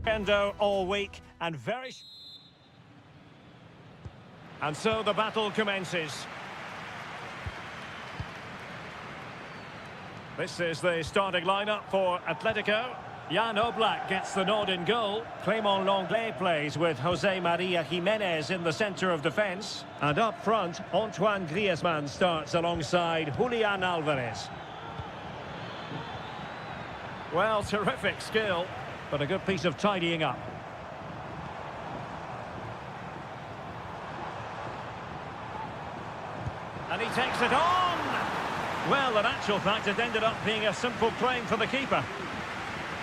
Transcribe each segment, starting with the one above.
Endo all week and and so the battle commences. This is the starting lineup for Atletico. Jan Oblak gets the nod in goal. Clément Lenglet plays with Jose Maria Jimenez in the centre of defence. And up front, Antoine Griezmann starts alongside Julian Alvarez. Well, terrific skill, but a good piece of tidying up. And he takes it on! Well, in actual fact, it ended up being a simple claim for the keeper.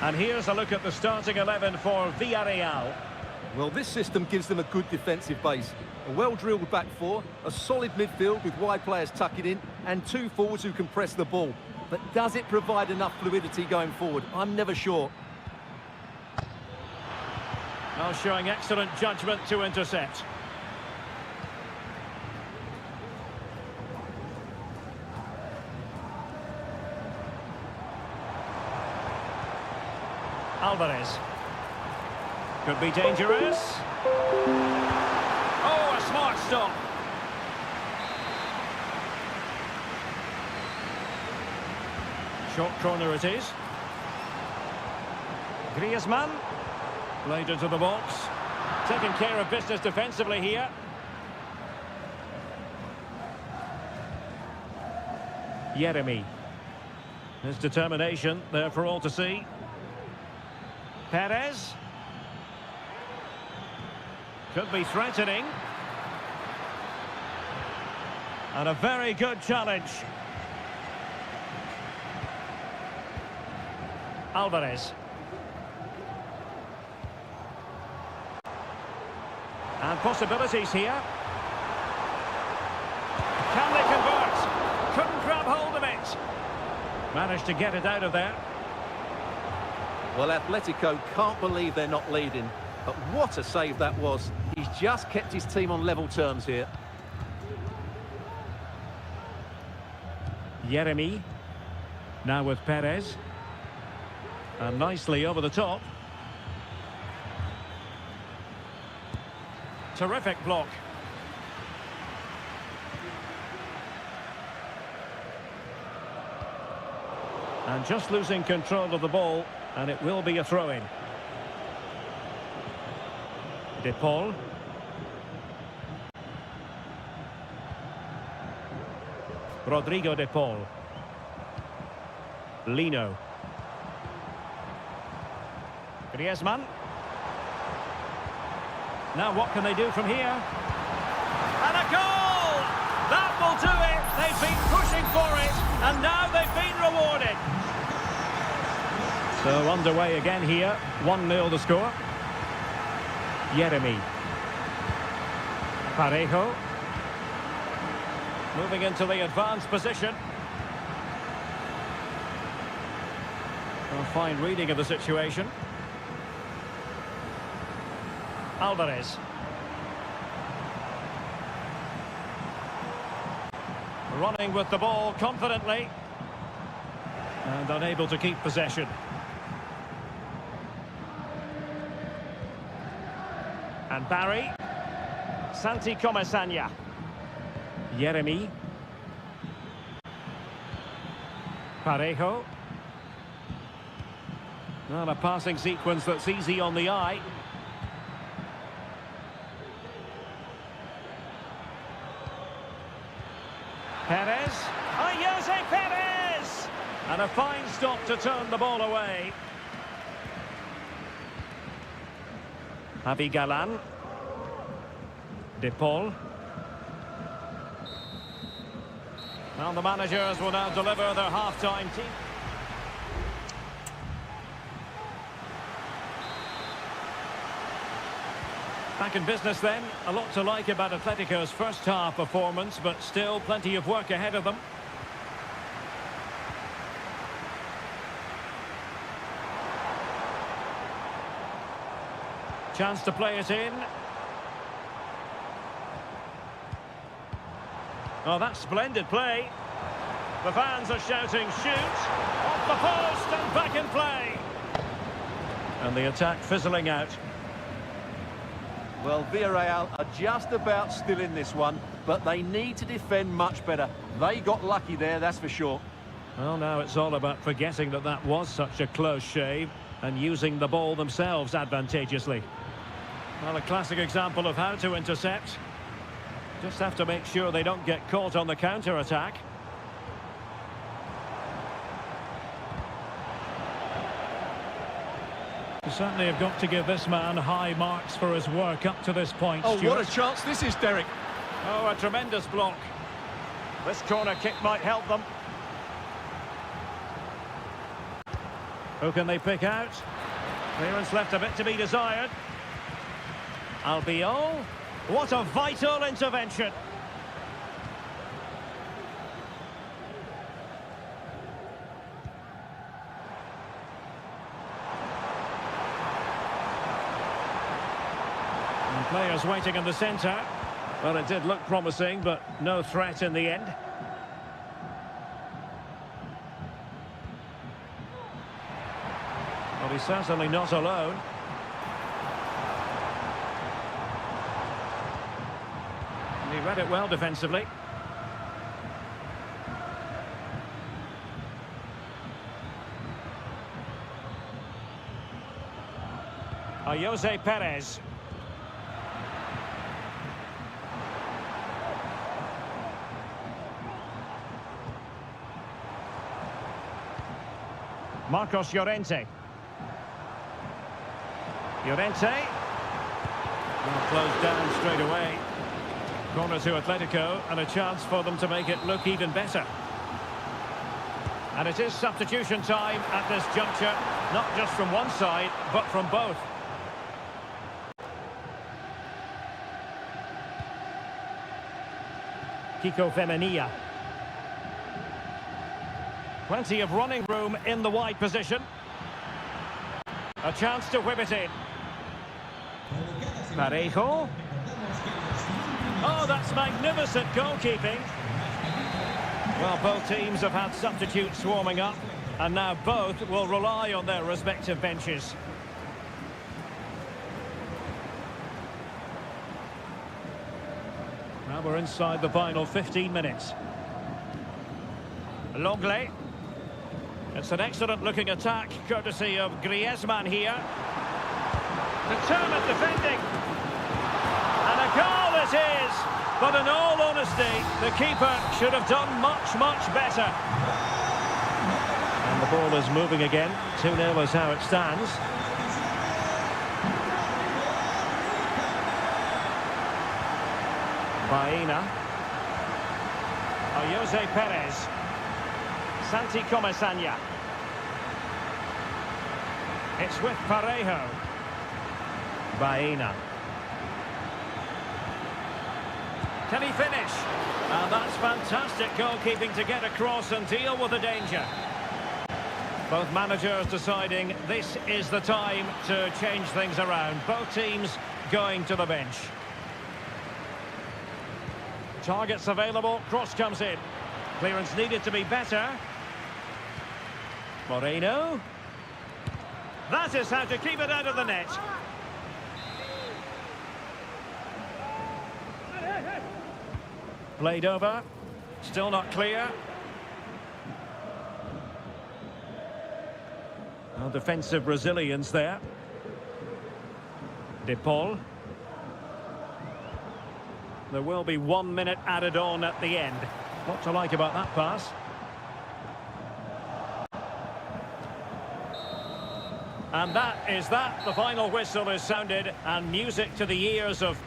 And here's a look at the starting 11 for Villarreal. Well, this system gives them a good defensive base. A well-drilled back four, a solid midfield with wide players tucking in, and two forwards who can press the ball. But does it provide enough fluidity going forward? I'm never sure. Now showing excellent judgment to intercept. Alvarez. Could be dangerous. Oh, a smart stop. Short corner it is. Griezmann. Played into the box. Taking care of business defensively here. Yeremy. His determination there for all to see. Perez. Could be threatening. And a very good challenge. Alvarez. And possibilities here. Can they convert? Couldn't grab hold of it. Managed to get it out of there. Well, Atletico can't believe they're not leading. But what a save that was. He's just kept his team on level terms here. Yeremy. Now with Perez. And nicely over the top. Terrific block. And just losing control of the ball, and it will be a throw-in. De Paul. Rodrigo De Paul. Lino. Griezmann. Now what can they do from here? And a goal! That will do it! They've been pushing for it, and now they've been rewarded. So underway again here. 1-0 the score. Yeremy. Parejo. Moving into the advanced position. A fine reading of the situation. Alvarez. Running with the ball confidently. And unable to keep possession. And Barry. Santi Comesaña. Yeremy. Parejo. Not a passing sequence that's easy on the eye. Perez. Jose Perez! And a fine stop to turn the ball away. Javi Galan. De Paul. And the managers will now deliver their half-time team. Back in business then. A lot to like about Atletico's first half performance, but still plenty of work ahead of them. Chance to play it in. Oh, that's splendid play. The fans are shouting, shoot! Off the post and back in play. And the attack fizzling out. Well, Villarreal are just about still in this one, but they need to defend much better. They got lucky there, that's for sure. Well, now it's all about forgetting that that was such a close shave and using the ball themselves advantageously. Well, a classic example of how to intercept. Just have to make sure they don't get caught on the counter-attack. You certainly have got to give this man high marks for his work up to this point. Oh, Stuart. what a chance this is, Derek. Oh, a tremendous block. This corner kick might help them. Who can they pick out? Clearance left a bit to be desired. Albiol. What a vital intervention. And players waiting in the centre. Well, it did look promising, but no threat in the end. Well, he's certainly not alone. And he read it well defensively. Jose Perez. Marcos Llorente. Llorente. Well, closed down straight away. Corner to Atletico, and a chance for them to make it look even better. And it is substitution time at this juncture, not just from one side, but from both. Kiko Femenia. Plenty of running room in the wide position. A chance to whip it in. Parejo. Oh, that's magnificent goalkeeping. Well, both teams have had substitutes warming up, and now both will rely on their respective benches. Now we're inside the final 15 minutes. Longley. It's an excellent-looking attack, courtesy of Griezmann here. Determined defending. And a goal it is! But in all honesty, the keeper should have done much, much better. And the ball is moving again. 2-0 is how it stands. Baena. Jose Perez. Santi Comesaña. It's with Parejo. Baena. Can he finish? And that's fantastic goalkeeping to get across and deal with the danger. Both managers deciding this is the time to change things around. Both teams going to the bench. Targets available, cross comes in. Clearance needed to be better. Moreno. That is how to keep it out of the net. Played over. Still not clear. Well, defensive resilience there. De Paul. There will be 1 minute added on at the end. What to like about that pass? And that is that. The final whistle is sounded, and music to the ears of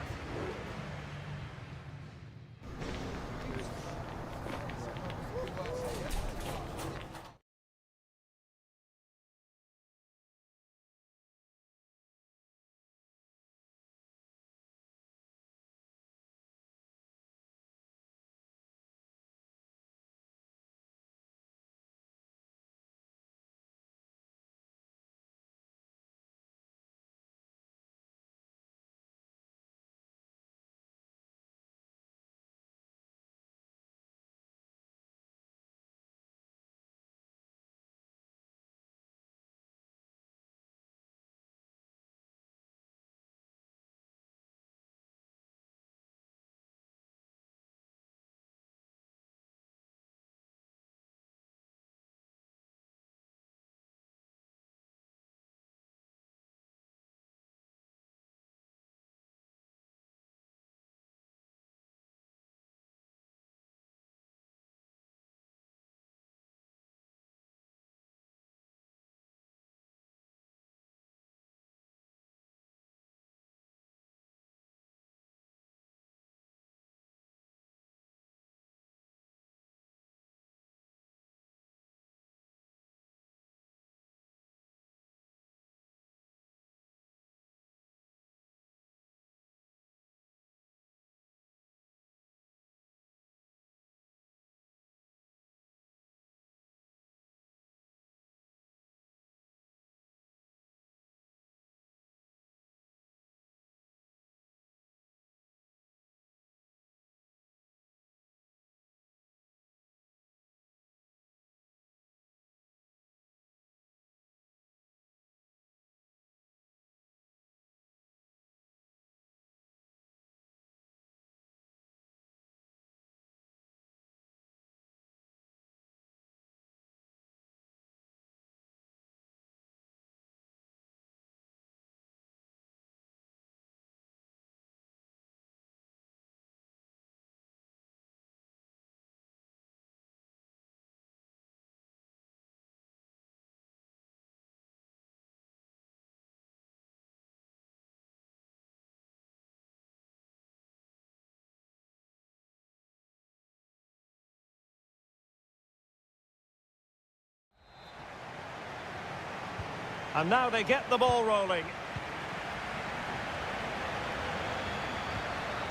And now they get the ball rolling.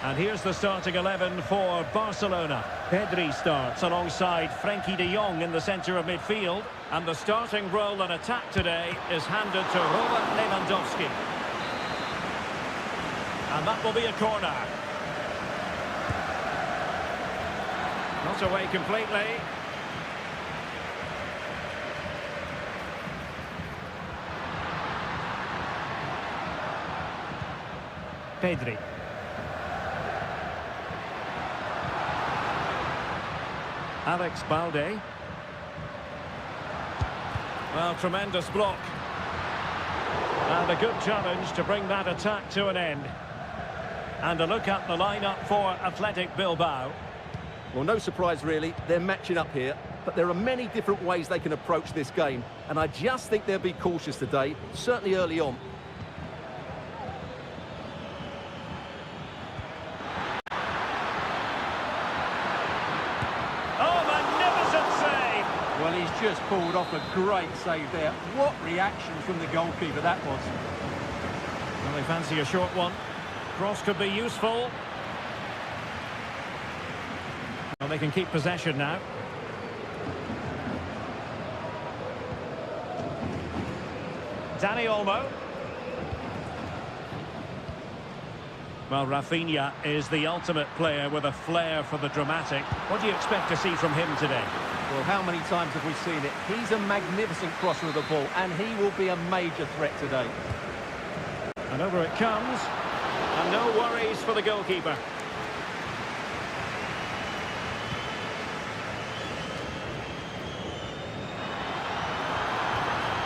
And here's the starting 11 for Barcelona. Pedri starts alongside Frenkie de Jong in the centre of midfield. And the starting role in attack today is handed to Robert Lewandowski. And that will be a corner. Not away completely. Pedri. Alex Balde. Well, tremendous block. And a good challenge to bring that attack to an end. And a look at the lineup for Athletic Bilbao. Well, no surprise really, they're matching up here, but there are many different ways they can approach this game, and I just think they'll be cautious today, certainly early on. Well, he's just pulled off a great save there. What reaction from the goalkeeper that was. Well, they fancy a short one. Cross could be useful. Well, they can keep possession now. Dani Olmo. Well, Rafinha is the ultimate player with a flair for the dramatic. What do you expect to see from him today? Well, how many times have we seen it? He's a magnificent crosser of the ball, and he will be a major threat today. And over it comes. And no worries for the goalkeeper.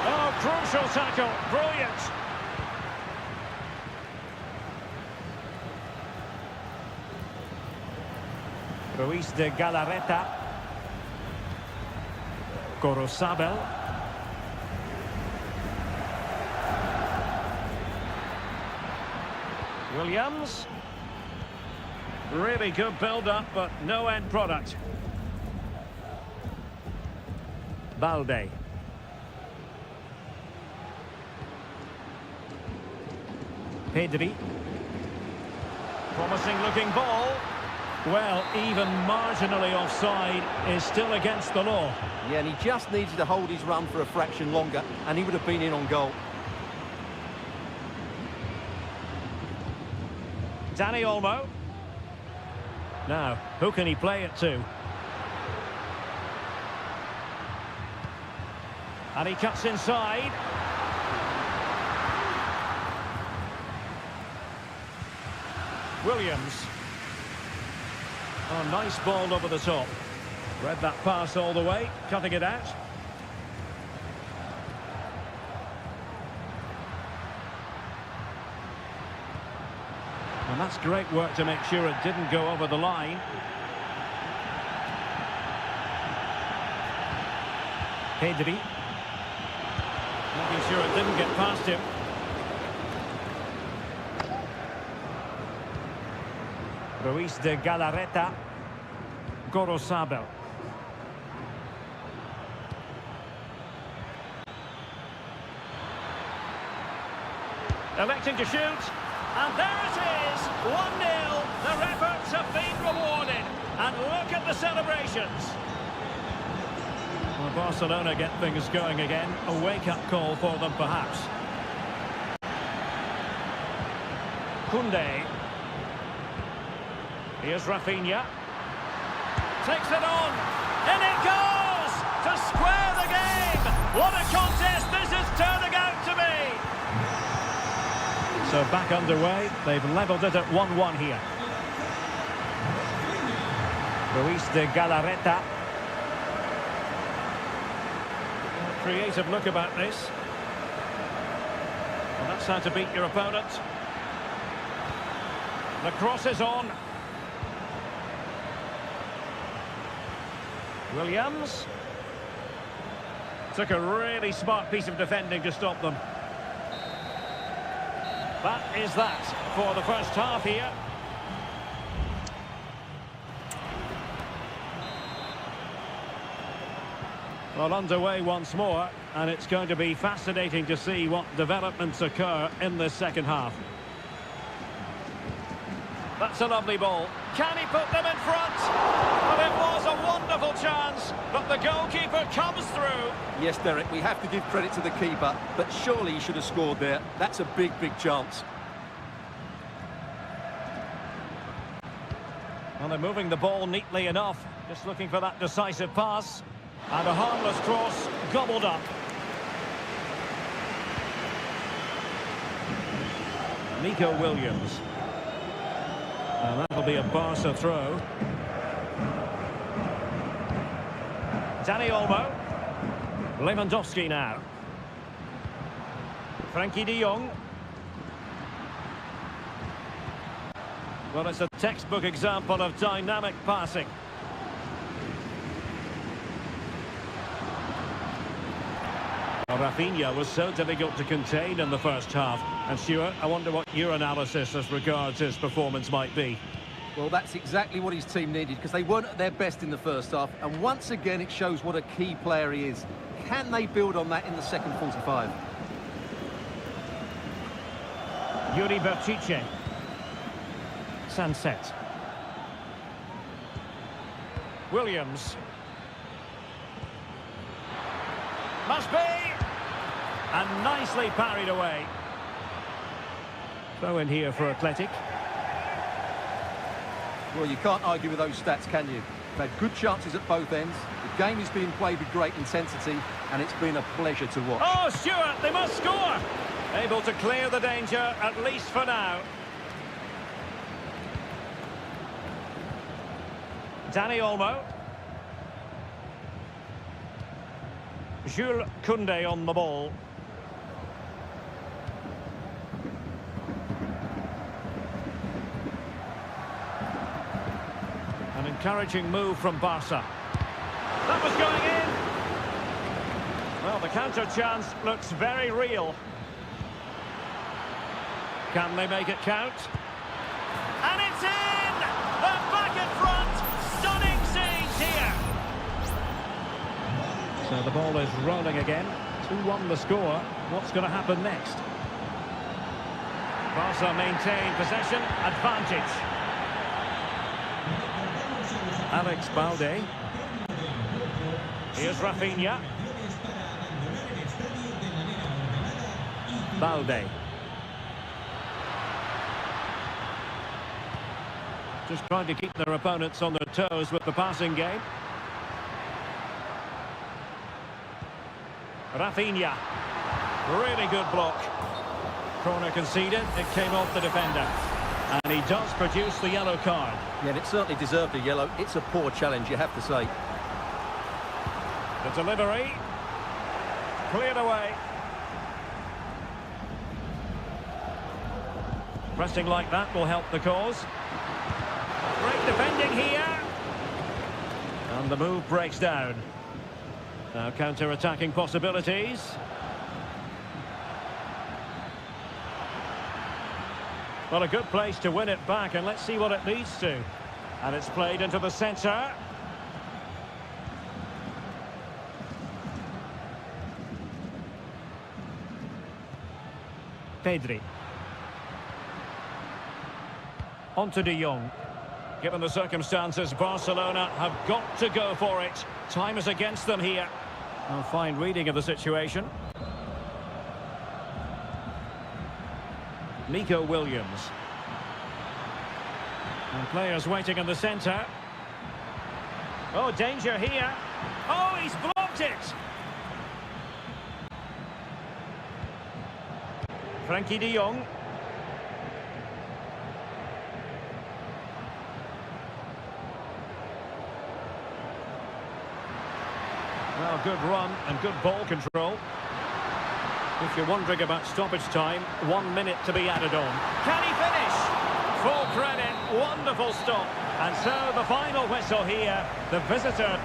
Oh, crucial tackle. Brilliant. Ruiz de Galarreta. Gorosabel. Williams. Really good build-up, but no end product. Balde. Pedri. Promising looking ball. Well, even marginally offside is still against the law. Yeah, and he just needed to hold his run for a fraction longer, and he would have been in on goal. Dani Olmo. Now, who can he play it to? And he cuts inside. Williams. Oh, nice ball over the top. Read that pass all the way, cutting it out. And that's great work to make sure it didn't go over the line. Pedri. Making sure it didn't get past him. Ruiz de Galarreta. Gorosabel. Electing to shoot. And there it is. 1-0. Their efforts have been rewarded. And look at the celebrations. Well, Barcelona get things going again. A wake-up call for them, perhaps. Koundé. Here's Rafinha. Takes it on. In it goes! To square the game! What a contest this is turning out to be! So back underway. They've levelled it at 1-1 here. Ruiz de Galarreta. Creative look about this. Well, that's how to beat your opponent. The cross is on. Williams. Took a really smart piece of defending to stop them. That is that for the first half here. Well, underway once more. and it's going to be fascinating to see what developments occur in this second half. That's a lovely ball. Can he put them in front? Well, it was a wonderful chance, but the goalkeeper comes through. Yes, Derek, we have to give credit to the keeper, but surely he should have scored there. That's a big, big chance. Well, they're moving the ball neatly enough, just looking for that decisive pass. And a harmless cross, gobbled up. Nico Williams. And that'll be a Barca throw. Danny Olmo. Lewandowski now. Frankie de Jong. Well, it's a textbook example of dynamic passing. Well, Rafinha was so difficult to contain in the first half. And Stuart, I wonder what your analysis as regards his performance might be. Well, that's exactly what his team needed, because they weren't at their best in the first half. And once again, it shows what a key player he is. Can they build on that in the second 45? Yuri Berchiche. Sunset. Williams. Must be! And nicely parried away. Throw in here for Athletic. Well, you can't argue with those stats, can you? They've had good chances at both ends. The game is being played with great intensity, and it's been a pleasure to watch. Oh, Stuart, they must score! Able to clear the danger, at least for now. Danny Olmo. Jules Koundé on the ball. An encouraging move from Barca. That was going in. Well, the counter chance looks very real. Can they make it count? And it's in! They're back in front! Stunning scenes here! So the ball is rolling again. 2-1 the score. What's going to happen next? Barca maintain possession, advantage. Alex Balde. Here's Rafinha. Balde. Just trying to keep their opponents on their toes with the passing game. Rafinha. Really good block. Corner conceded. It came off the defender. And he does produce the yellow card. Yeah, and it certainly deserved a yellow. It's a poor challenge, you have to say. The delivery. Cleared away. Pressing like that will help the cause. Great defending here. And the move breaks down. Now counter-attacking possibilities. Well, a good place to win it back, and let's see what it leads to. And it's played into the centre. Pedri. On to de Jong. Given the circumstances, Barcelona have got to go for it. Time is against them here. A fine reading of the situation. Nico Williams. And players waiting in the centre. Oh, danger here. Oh, he's blocked it. Frankie de Jong. Well, good run and good ball control. If you're wondering about stoppage time, 1 minute to be added on. Can he finish? Full credit, wonderful stop. And so the final whistle here, the visitor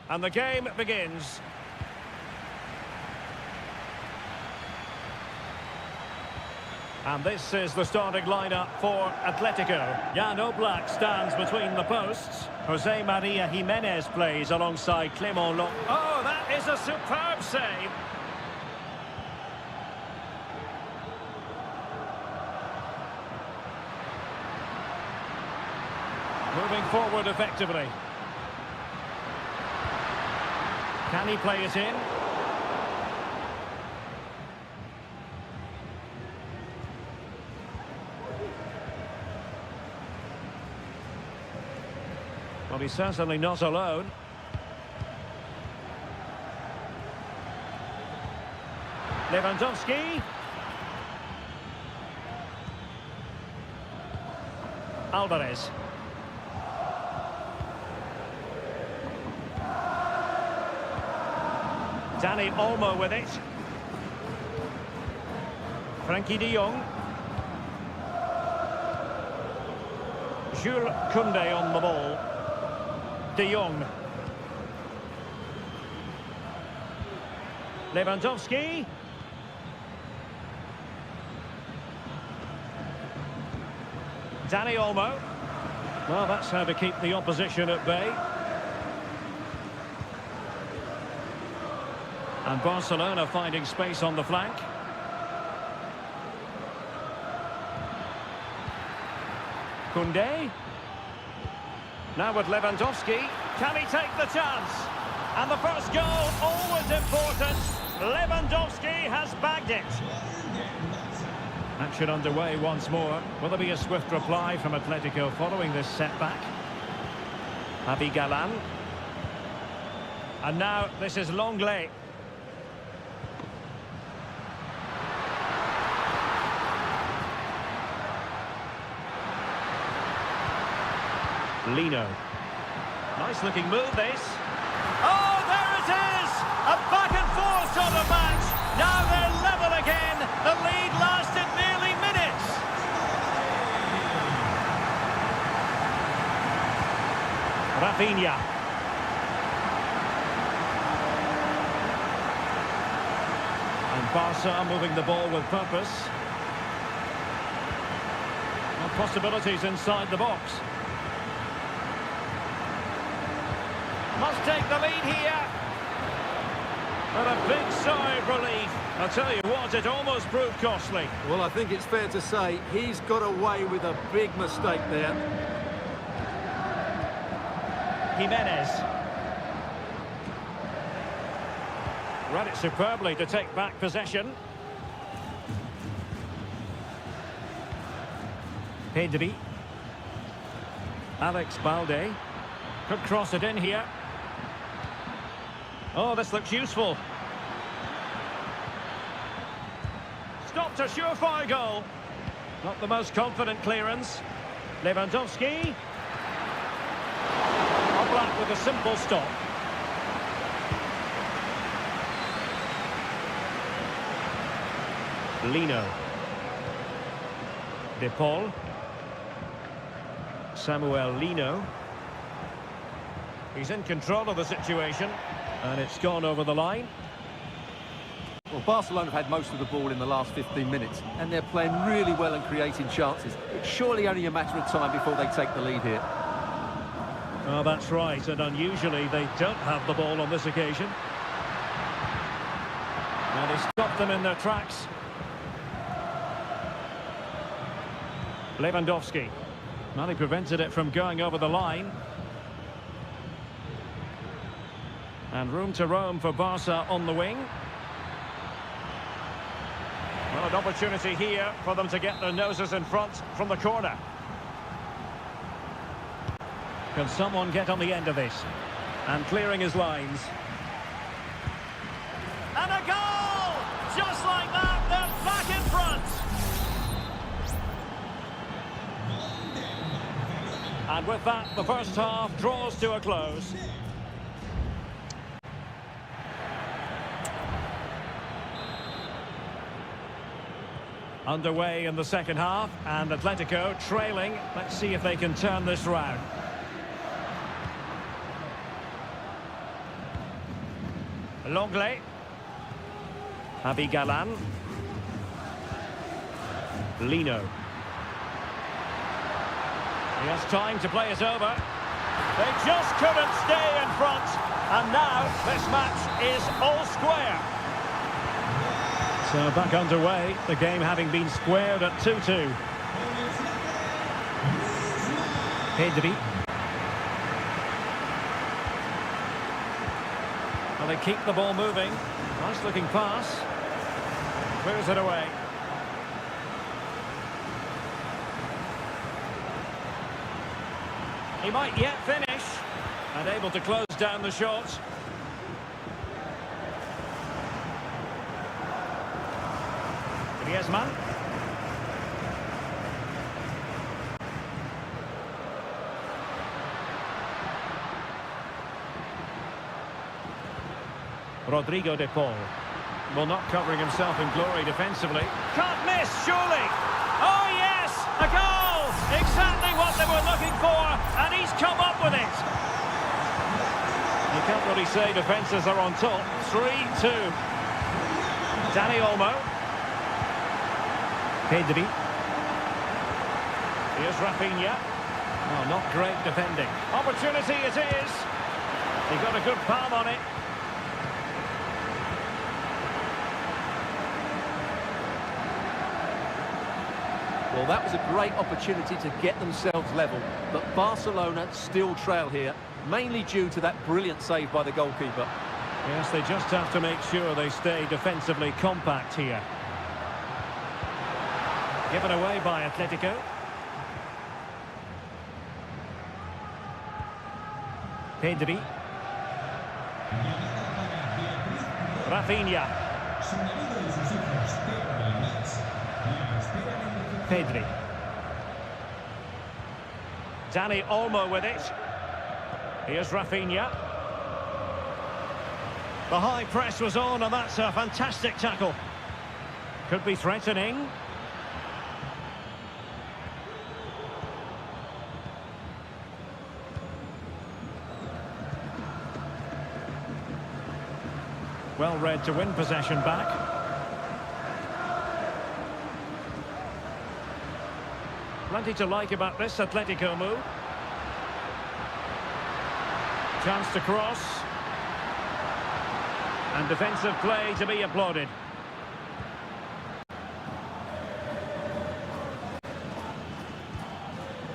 And the game begins. And this is the starting lineup for Atletico. Jan Oblak stands between the posts. Jose Maria Jimenez plays alongside Clément Long. Oh, that is a superb save. Moving forward effectively. Can he play it in? Well, he's certainly not alone. Lewandowski. Alvarez. Dani Olmo with it. Frankie de Jong. Jules Koundé on the ball. De Jong. Lewandowski. Dani Olmo. Well, that's how to keep the opposition at bay. And Barcelona finding space on the flank. Koundé. Now with Lewandowski. Can he take the chance? And the first goal, always important. Lewandowski has bagged it. Action underway once more. Will there be a swift reply from Atletico following this setback? Javi Galán. And now this is Longley. Lino. Nice looking move this. Oh, there it is! A back and forth sort of match. Now they're level again. The lead lasted nearly minutes. Rafinha. And Barca moving the ball with purpose. And possibilities inside the box. Must take the lead here. And a big sigh of relief. I'll tell you what, it almost proved costly. Well, I think it's fair to say he's got away with a big mistake there. Jimenez. Read it superbly to take back possession. Pedri. Alex Balde. Could cross it in here. Oh, this looks useful. Stopped a surefire goal. Not the most confident clearance. Lewandowski. Oblak with a simple stop. Lino. De Paul. Samuel Lino. He's in control of the situation. And it's gone over the line. Well, Barcelona have had most of the ball in the last 15 minutes, and they're playing really well and creating chances. It's surely only a matter of time before they take the lead here. Oh, that's right, and unusually they don't have the ball on this occasion. And they stopped them in their tracks. Lewandowski. Well, he prevented it from going over the line. And room to roam for Barca on the wing. Well, an opportunity here for them to get their noses in front from the corner. Can someone get on the end of this? And clearing his lines. And a goal! Just like that, they're back in front. And with that, the first half draws to a close. Underway in the second half, and Atletico trailing. Let's see if they can turn this round. Longley. Abigalan. Lino. He has time to play it over. They just couldn't stay in front. And now this match is all square. So back underway, the game having been squared at 2-2. Pedri. Well, they keep the ball moving. Nice looking pass. Clears it away. He might yet finish. And able to close down the shot. Griezmann. Rodrigo de Paul. Well, not covering himself in glory defensively. Can't miss, surely. Oh, yes! A goal! Exactly what they were looking for, and he's come up with it. You can't really say defences are on top. 3-2. Dani Olmo. Pedri. Here's Rafinha. Oh, not great defending. Opportunity it is. He got a good palm on it. Well, that was a great opportunity to get themselves level, but Barcelona still trail here, mainly due to that brilliant save by the goalkeeper. Yes, they just have to make sure they stay defensively compact here. Given away by Atletico. Pedri. Rafinha. Pedri. Dani Olmo with it. Here's Rafinha. The high press was on, and that's a fantastic tackle. Could be threatening. Well read to win possession back. Plenty to like about this Atletico move. Chance to cross. And defensive play to be applauded.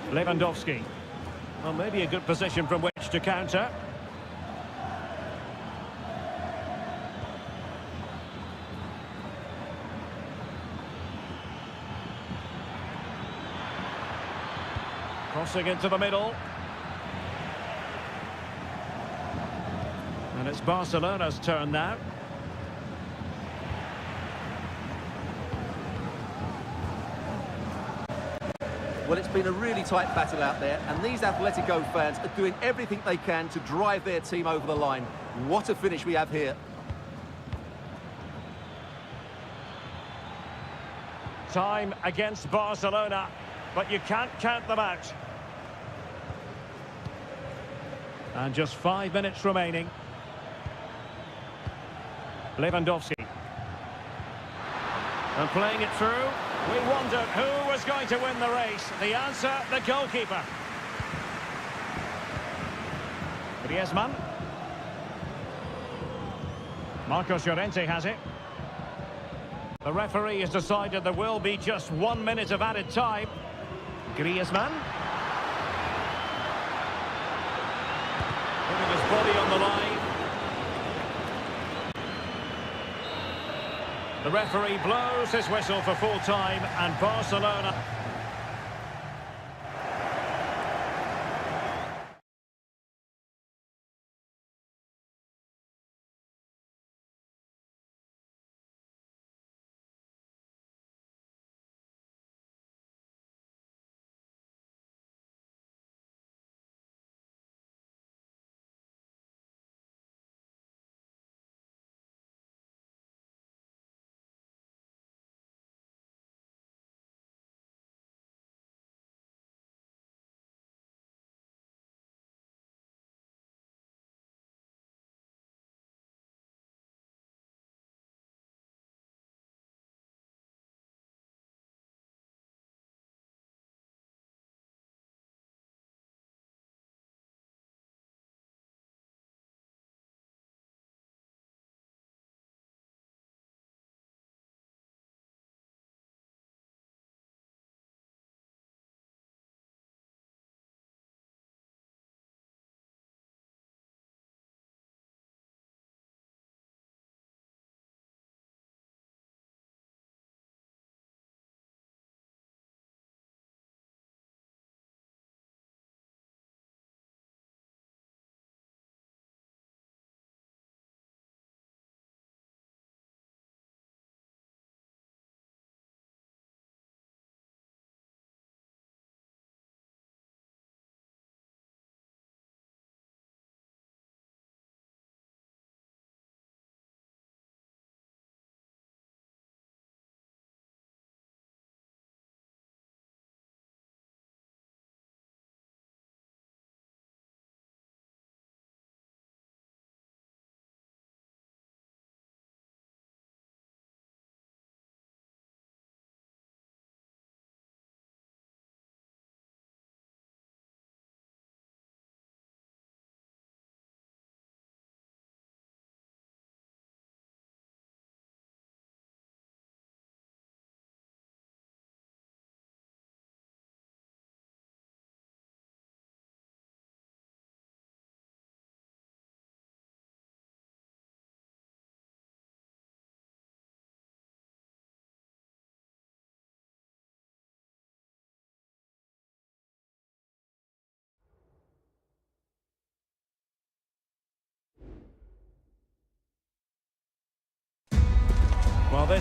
Lewandowski. Well, maybe a good position from which to counter. Crossing into the middle. And it's Barcelona's turn now. Well, it's been a really tight battle out there, and these Atletico fans are doing everything they can to drive their team over the line. What a finish we have here. Time against Barcelona, but you can't count them out. And just 5 minutes remaining. Lewandowski. And playing it through. We wondered who was going to win the race. The answer, the goalkeeper. Griezmann. Marcos Llorente has it. The referee has decided there will be just 1 minute of added time. Griezmann. Putting his body on the line. The referee blows his whistle for full time, and Barcelona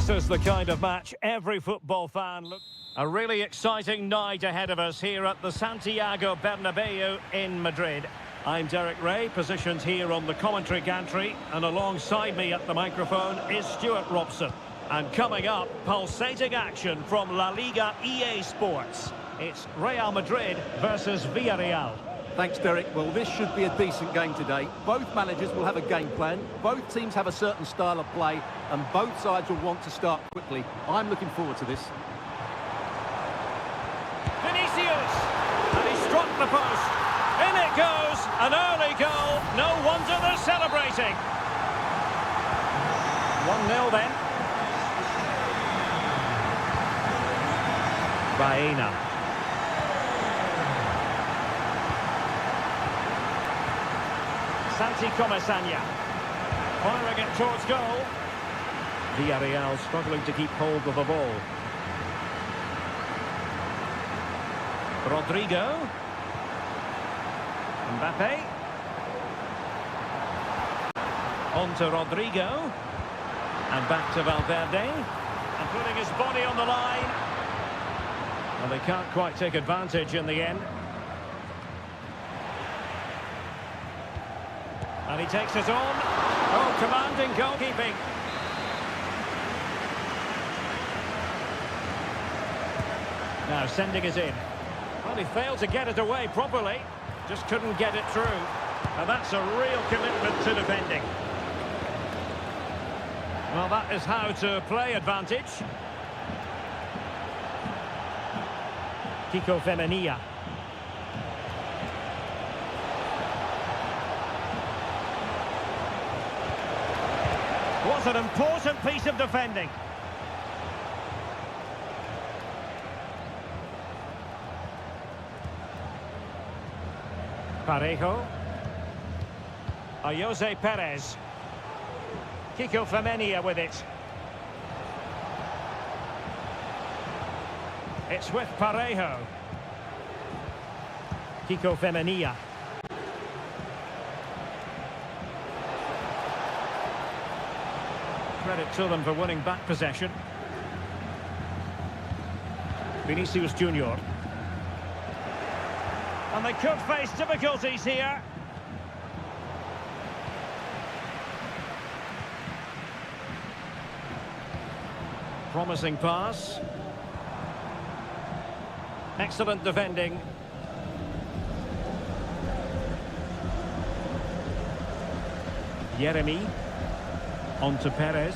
This is the kind of match every football fan looks. A really exciting night ahead of us here at the Santiago Bernabeu in Madrid. I'm Derek Ray, positioned here on the commentary gantry, and alongside me at the microphone is Stuart Robson. And coming up, pulsating action from La Liga EA Sports. It's Real Madrid versus Villarreal. Thanks, Derek. Well, this should be a decent game today. Both managers will have a game plan. Both teams have a certain style of play, and both sides will want to start quickly. I'm looking forward to this. Vinicius! And he struck the post. In it goes! An early goal. No wonder they're celebrating. 1-0 then. Baena. Santi Comesaña. Firing it towards goal. Villarreal struggling to keep hold of the ball. Rodrigo. Mbappe. On to Rodrigo. And back to Valverde. And putting his body on the line. Well, they can't quite take advantage in the end. And he takes it on. Oh, commanding goalkeeping. Now sending it in. Well, he failed to get it away properly. Just couldn't get it through. Now that's a real commitment to defending. Well, that is how to play advantage. Kiko Femenia. What an important piece of defending. Parejo. Jose Perez. Kiko Femenia with it. It's with Parejo. Kiko Femenia. Credit to them for winning back possession. Vinicius Junior. And they could face difficulties here. Promising pass. Excellent defending. Yeremi. On to Perez.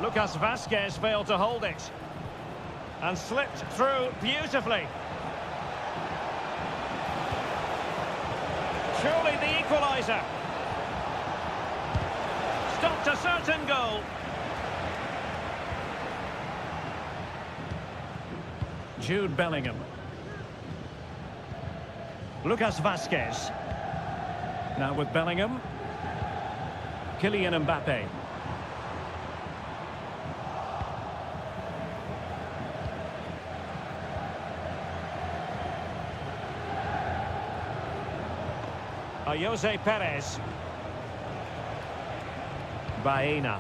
Lucas Vazquez failed to hold it. And slipped through beautifully. Surely the equaliser. Stopped a certain goal. Jude Bellingham. Lucas Vazquez. Now with Bellingham. Kylian Mbappe. Jose Perez. Baena.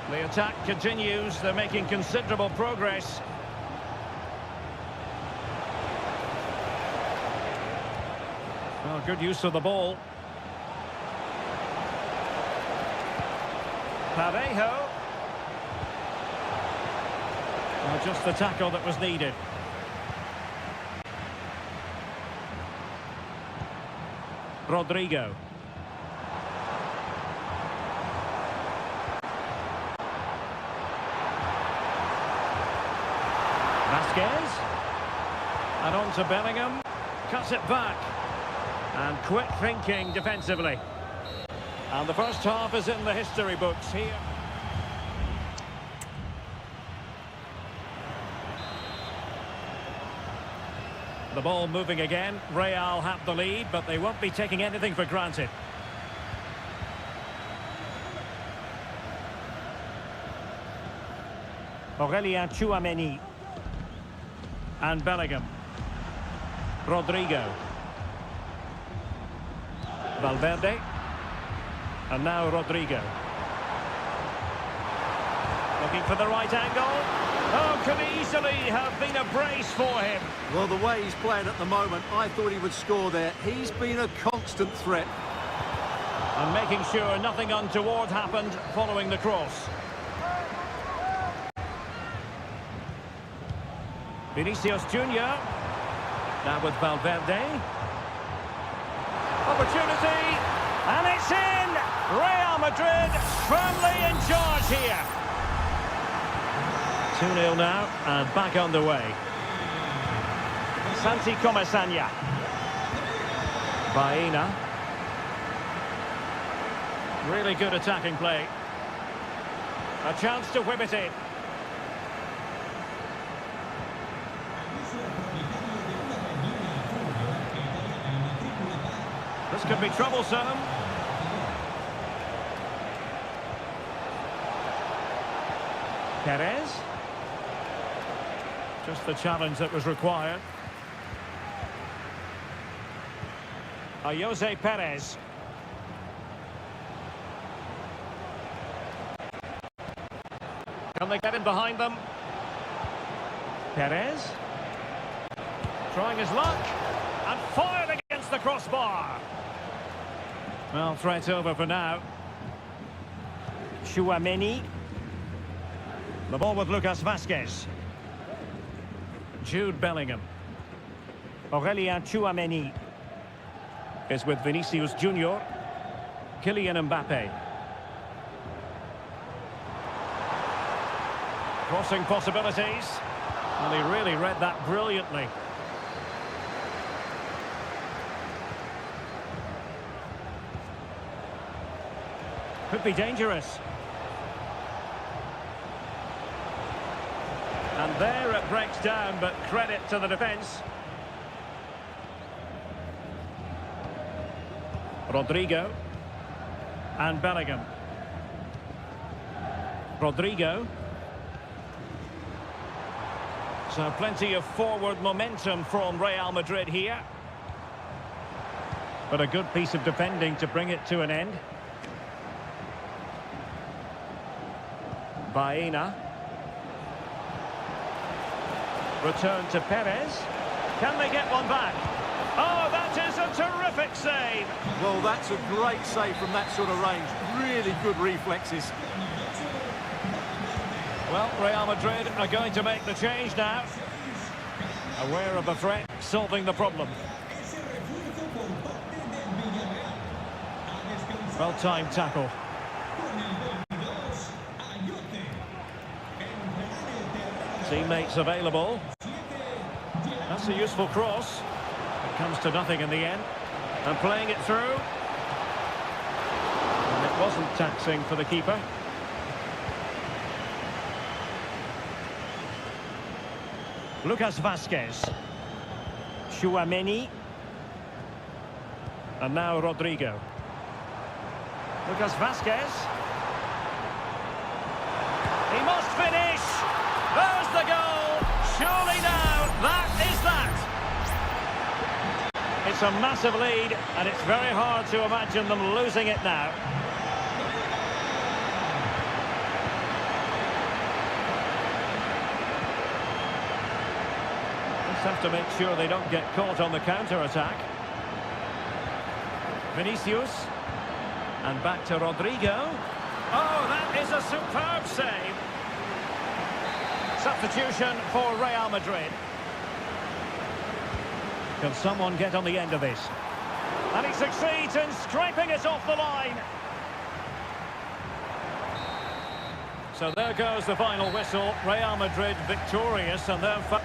The attack continues. They're making considerable progress. Well, good use of the ball. Parejo. Well, just the tackle that was needed. Rodrigo. Vazquez. And on to Bellingham. Cuts it back. And quick thinking defensively. And the first half is in the history books here. The ball moving again. Real have the lead, but they won't be taking anything for granted. Aurélien Tchouaméni. And Bellingham. Rodrigo. Valverde. And now Rodrigo. Looking for the right angle. Oh, could easily have been a brace for him. Well, the way he's playing at the moment, I thought he would score there. He's been a constant threat. And making sure nothing untoward happened following the cross. Vinicius Junior. Now with Valverde. Opportunity. And it's in! Real Madrid firmly in charge here. 2-0 now, and back underway. Santi Comesaña. Baena. Really good attacking play. A chance to whip it in. This could be troublesome. Perez. Just the challenge that was required. Jose Perez. Can they get him behind them? Perez. Trying his luck. And fired against the crossbar. Well, threat over for now. Tchouaméni. The ball with Lucas Vázquez. Jude Bellingham. Aurélien Tchouaméni is with Vinicius Junior. Kylian Mbappé. Crossing possibilities. And he really read that brilliantly. Could be dangerous. And there it breaks down, but credit to the defence. Rodrigo. And Bellingham. Rodrigo. So plenty of forward momentum from Real Madrid here. But a good piece of defending to bring it to an end. Baena. Return to Perez. Can they get one back? Oh, that is a terrific save. Well, that's a great save from that sort of range. Really good reflexes. Well, Real Madrid are going to make the change now. Aware of the threat, solving the problem. Well-timed tackle. Teammates available. That's a useful cross. It comes to nothing in the end. And playing it through. And it wasn't taxing for the keeper. Lucas Vázquez. Tchouaméni. And now Rodrigo. Lucas Vázquez. He must finish. There's the goal. Surely now, that is that. It's a massive lead, and it's very hard to imagine them losing it now. Just have to make sure they don't get caught on the counter-attack. Vinicius. And back to Rodrigo. Oh, that is a superb save. Substitution for Real Madrid. Can someone get on the end of this? And he succeeds in scraping it off the line. So there goes the final whistle. Real Madrid victorious, and they're...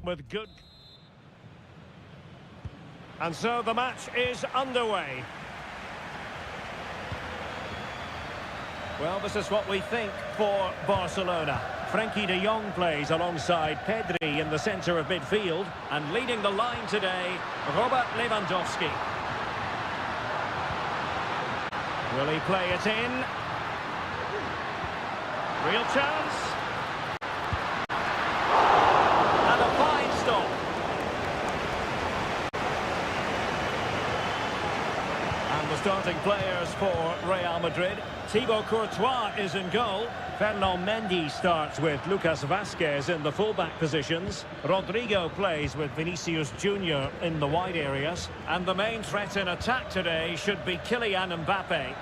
with good... And so the match is underway. Well, this is what we think for Barcelona. Frenkie de Jong plays alongside Pedri in the centre of midfield. And leading the line today, Robert Lewandowski. Will he play it in? Real chance. And a fine stop. And the starting players for Real Madrid. Thibaut Courtois is in goal. Fernand Mendy starts with Lucas Vazquez in the fullback positions. Rodrigo plays with Vinicius Junior in the wide areas. And the main threat in attack today should be Kylian Mbappe.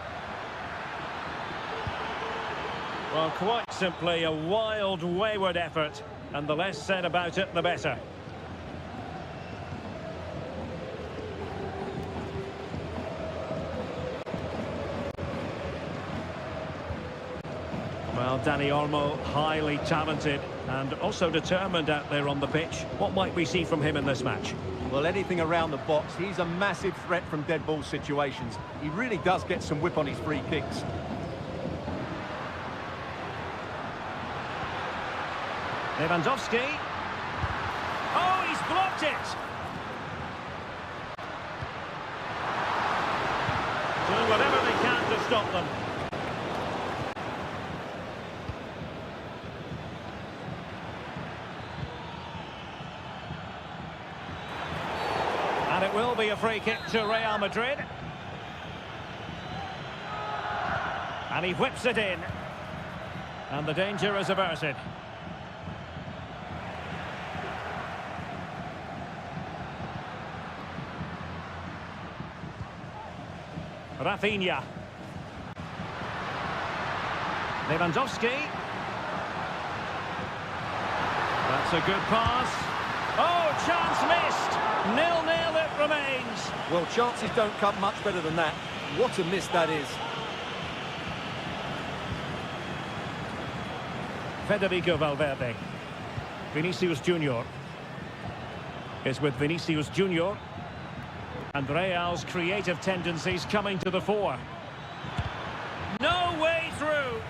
Well, quite simply a wild, wayward effort. And the less said about it, the better. Well, Dani Olmo, highly talented and also determined out there on the pitch. What might we see from him in this match? Well, anything around the box. He's a massive threat from dead ball situations. He really does get some whip on his free kicks. Lewandowski. Oh, he's blocked it! Doing whatever they can to stop them. And it will be a free kick to Real Madrid. And he whips it in. And the danger is averted. Rafinha. Lewandowski. That's a good pass. Oh, chance missed. 0-0 it remains. Well, chances don't come much better than that. What a miss that is. Federico Valverde. Vinicius Junior. Is with Vinicius Junior. And Real's creative tendencies coming to the fore. No way through.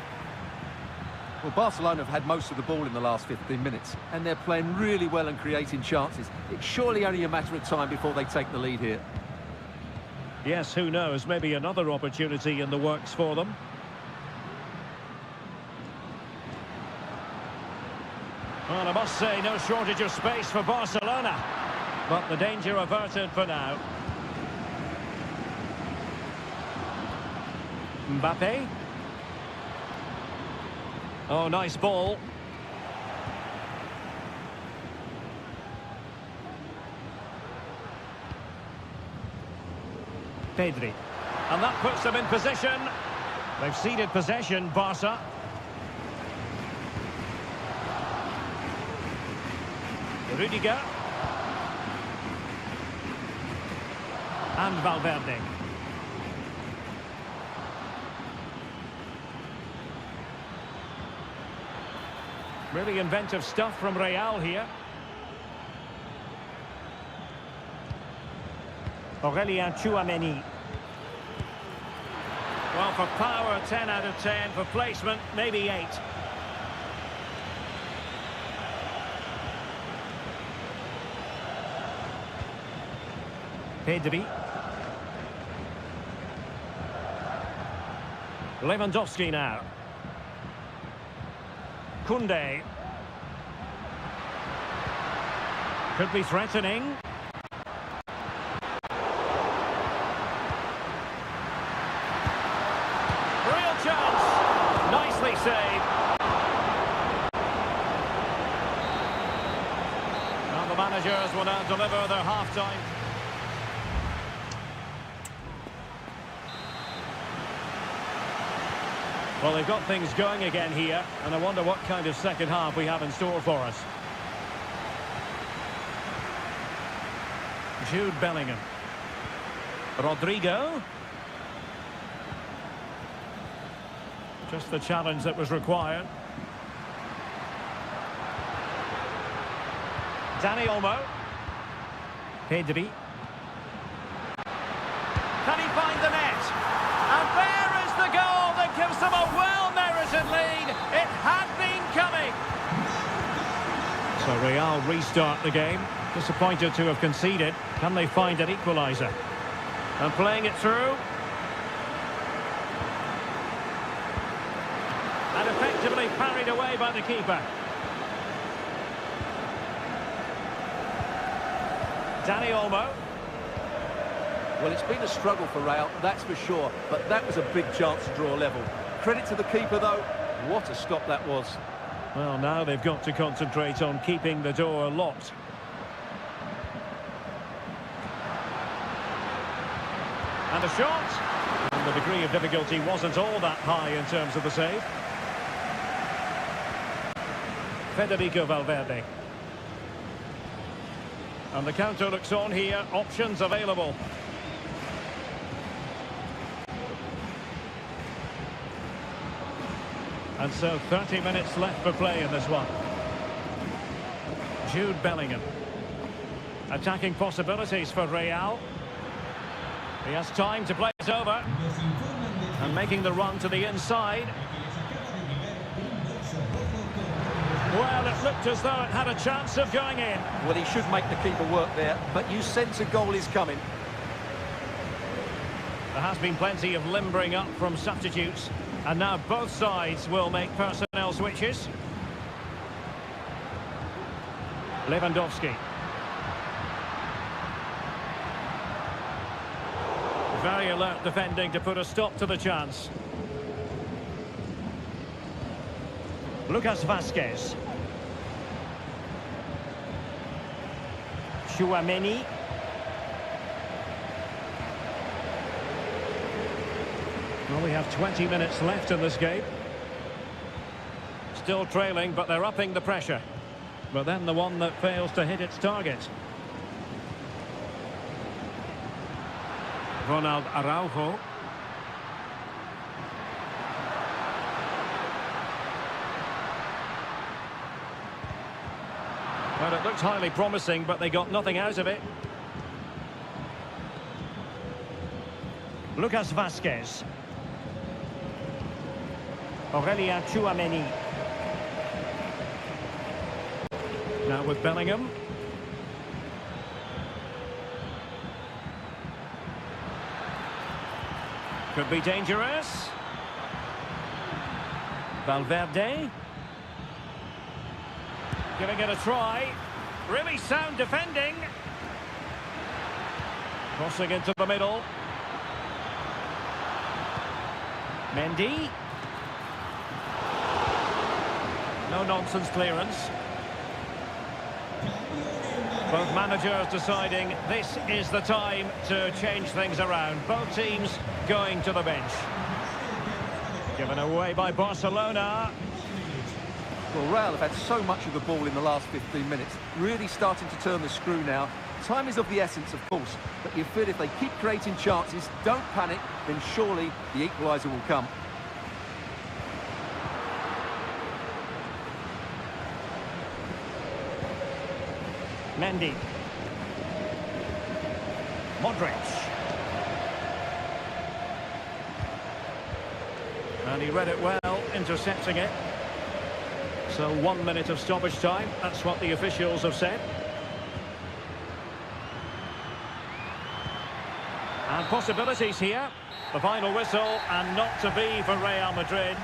Well, Barcelona have had most of the ball in the last 15 minutes, and they're playing really well and creating chances. It's surely only a matter of time before they take the lead here. Yes, who knows? Maybe another opportunity in the works for them. Well, I must say, no shortage of space for Barcelona. But the danger averted for now. Mbappe. Oh, nice ball. Pedri. And that puts them in position. They've ceded possession, Barca. Rudiger. And Valverde. Really inventive stuff from Real here. Aurélien Tchouameni. Well, for power, 10 out of 10. For placement, maybe 8. Pedri. Lewandowski now. Koundé. Could be threatening. Real chance. Nicely saved. Now the managers will now deliver their half-time. Well, they've got things going again here, and I wonder what kind of second half we have in store for us. Jude Bellingham. Rodrigo. Just the challenge that was required. Dani Olmo. Pedri. Can he find the net? And there is the goal that gives them a well-merited lead. It had been coming. So Real restart the game. Disappointed to have conceded. Can they find an equaliser? And playing it through. And effectively parried away by the keeper. Dani Olmo. Well, it's been a struggle for Real, that's for sure, but that was a big chance to draw level. Credit to the keeper, though. What a stop that was. Well, now they've got to concentrate on keeping the door locked. And a shot. And the degree of difficulty wasn't all that high in terms of the save. Federico Valverde. And the counter looks on here. Options available. And so 30 minutes left for play in this one. Jude Bellingham. Attacking possibilities for Real. He has time to play it over. And making the run to the inside. Well, it looked as though it had a chance of going in. Well, he should make the keeper work there, but you sense a goal is coming. There has been plenty of limbering up from substitutes. And now both sides will make personnel switches. Lewandowski. Very alert defending to put a stop to the chance. Lucas Vazquez. Chouameni. Well, we have 20 minutes left in this game. Still trailing, but they're upping the pressure. But then the one that fails to hit its target. Ronald Araujo. Well, it looked highly promising, but they got nothing out of it. Lucas Vazquez. Aurelien Chouameni. Now with Bellingham. Could be dangerous. Valverde. Giving it a try. Really sound defending. Crossing into the middle. Mendy. No-nonsense clearance. Both managers deciding this is the time to change things around. Both teams going to the bench. Given away by Barcelona. Well, Real have had so much of the ball in the last 15 minutes. Really starting to turn the screw now. Time is of the essence, of course. But you feel if they keep creating chances, don't panic, then surely the equaliser will come. Mendy. Modric. And he read it well, intercepting it. So 1 minute of stoppage time, that's what the officials have said. And possibilities here. The final whistle, and not to be for Real Madrid.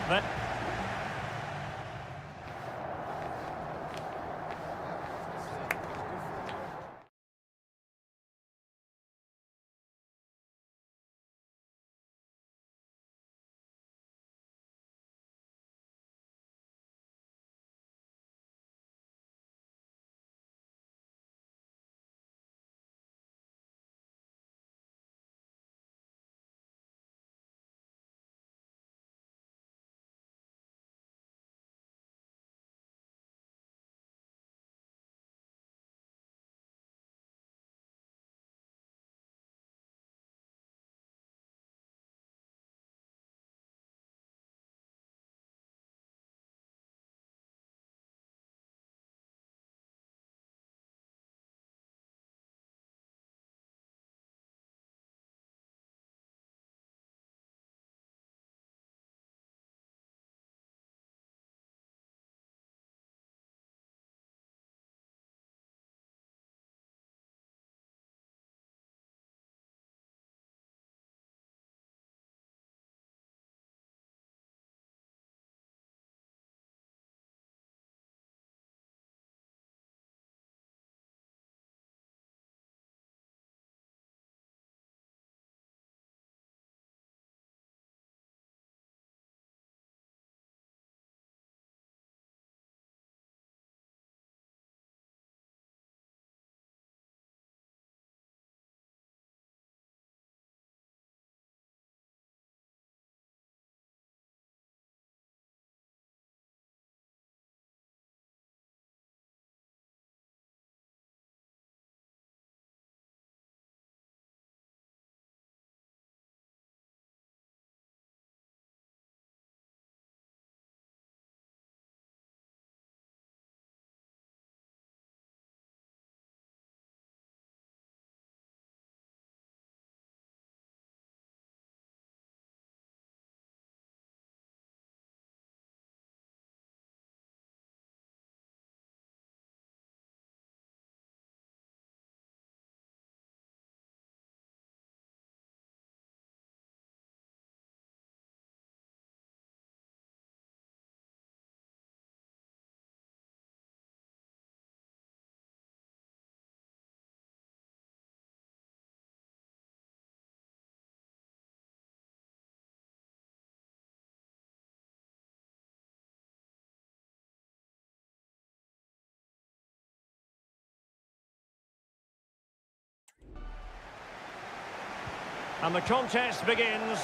And the contest begins.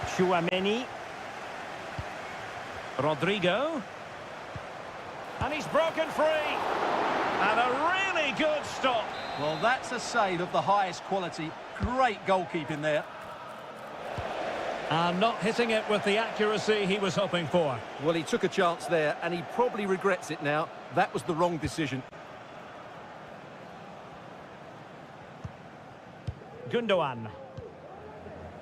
Tchouaméni. Rodrigo. And he's broken free. And a really good stop. Well, that's a save of the highest quality. Great goalkeeping there. And not hitting it with the accuracy he was hoping for. Well, he took a chance there, and he probably regrets it now. That was the wrong decision. Gundogan.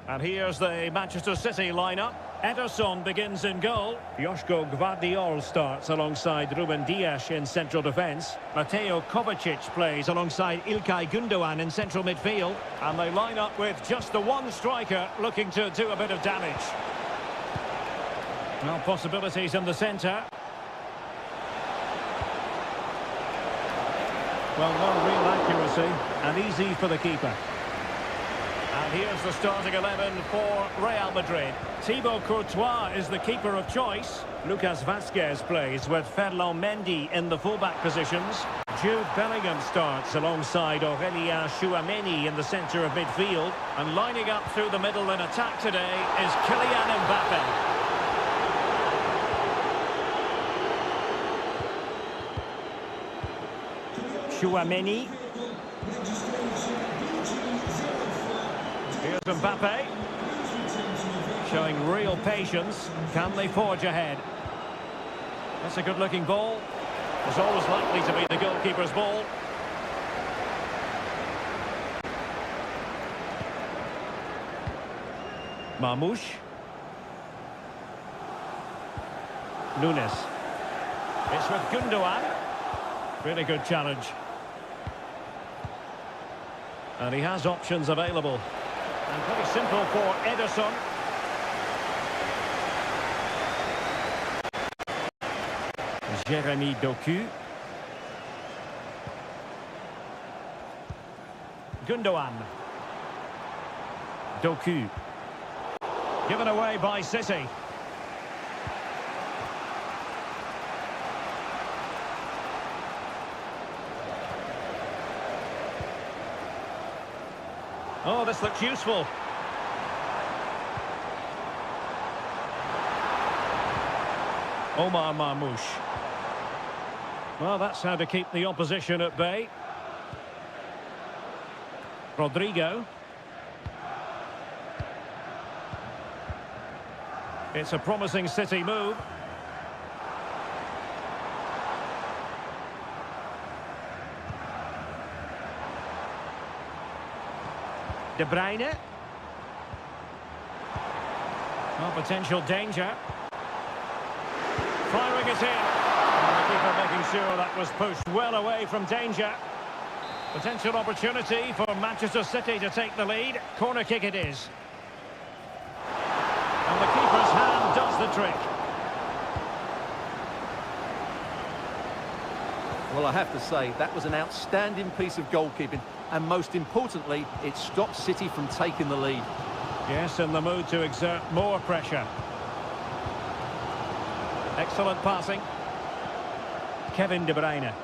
And here's the Manchester City lineup. Ederson begins in goal. Joško Gvardiol starts alongside Ruben Dias in central defence. Mateo Kovacic plays alongside Ilkay Gundogan in central midfield. And they line up with just the one striker looking to do a bit of damage. Well, possibilities in the centre. Well, no real accuracy and easy for the keeper. And here's the starting 11 for Real Madrid. Thibaut Courtois is the keeper of choice. Lucas Vazquez plays with Ferland Mendy in the fullback positions. Jude Bellingham starts alongside Aurélien Tchouaméni in the centre of midfield. And lining up through the middle in attack today is Kylian Mbappe. Tchouaméni. Here's Mbappe, showing real patience. Can they forge ahead? That's a good-looking ball. It's always likely to be the goalkeeper's ball. Marmoush. Nunes. It's with Gundogan. Really good challenge. And he has options available. And pretty simple for Ederson. Jérémy Doku. Gundogan. Doku. Given away by City. Oh, this looks useful. Omar Marmoush. Well, that's how to keep the opposition at bay. Rodrigo. It's a promising City move. De Bruyne. Well, potential danger. Firing it in. And the keeper making sure that was pushed well away from danger. Potential opportunity for Manchester City to take the lead. Corner kick it is. And the keeper's hand does the trick. Well, I have to say, that was an outstanding piece of goalkeeping. And most importantly, it stopped City from taking the lead. Yes, in the mood to exert more pressure. Excellent passing. Kevin De Bruyne.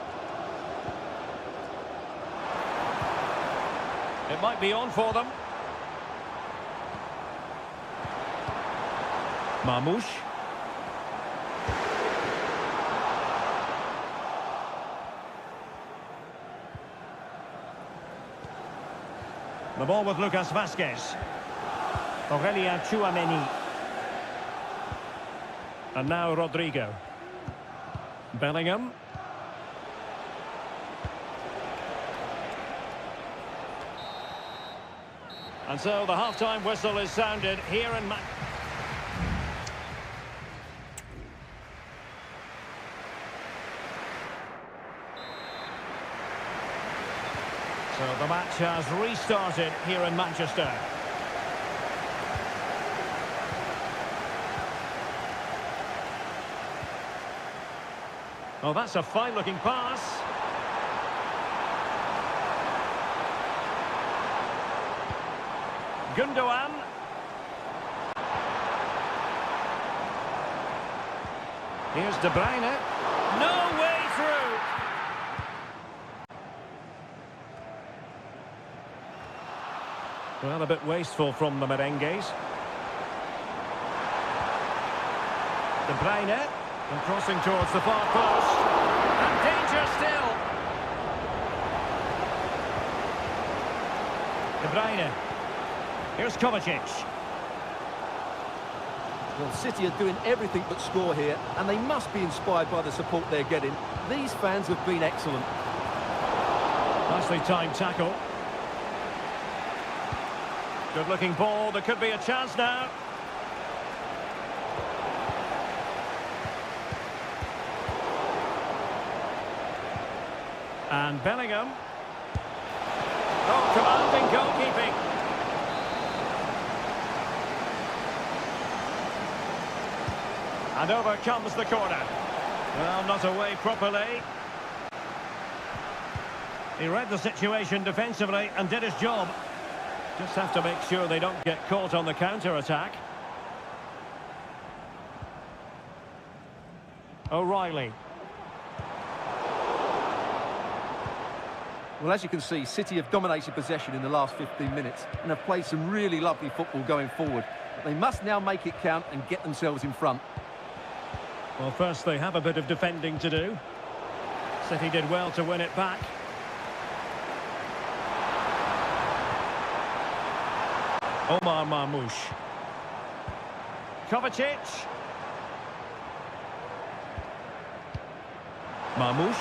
It might be on for them. Marmoush. The ball with Lucas Vazquez. Aurélien Tchouaméni. And now Rodrigo. Bellingham. And so the half-time whistle is sounded here in So the match has restarted here in Manchester. Oh, that's a fine-looking pass. Gundogan. Here's De Bruyne. No way Well, a bit wasteful from the merengues. De Bruyne, and crossing towards the far post. And danger still. De Bruyne. Here's Kovacic. Well, City are doing everything but score here, and they must be inspired by the support they're getting. These fans have been excellent. Nicely timed tackle. Good looking ball, there could be a chance now. And Bellingham. Oh, commanding goalkeeping. And over comes the corner. Well, not away properly. He read the situation defensively and did his job. Just have to make sure they don't get caught on the counter-attack. O'Reilly. Well, as you can see, City have dominated possession in the last 15 minutes and have played some really lovely football going forward. They must now make it count and get themselves in front. Well, first they have a bit of defending to do. City did well to win it back. Omar Marmoush. Kovacic. Marmoush.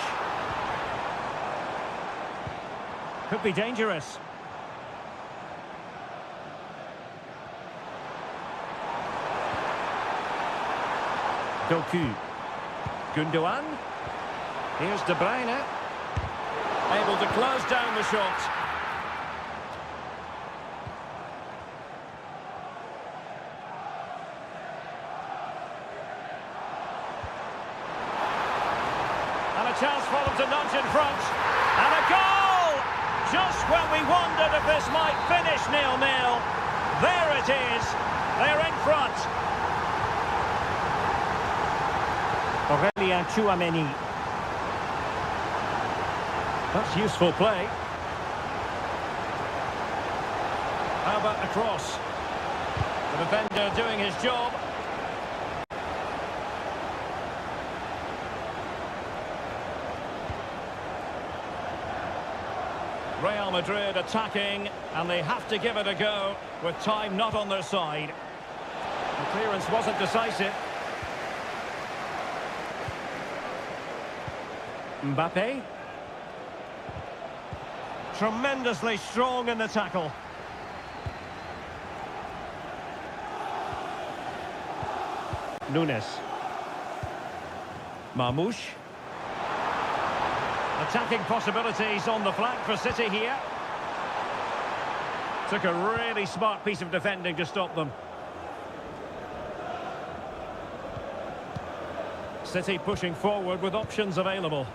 Could be dangerous. Doku. Gundogan. Here's De Bruyne. Able to close down the shot. And a chance for them to nudge in front. And a goal! Just when we wondered if this might finish 0-0. There it is. They're in front. Aurelien Tchouameni. That's useful play. How about the cross? The defender doing his job. Real Madrid attacking, and they have to give it a go with time not on their side. The clearance wasn't decisive. Mbappe. Tremendously strong in the tackle. Nunes. Marmoush. Attacking possibilities on the flank for City here. Took a really smart piece of defending to stop them. City pushing forward with options available.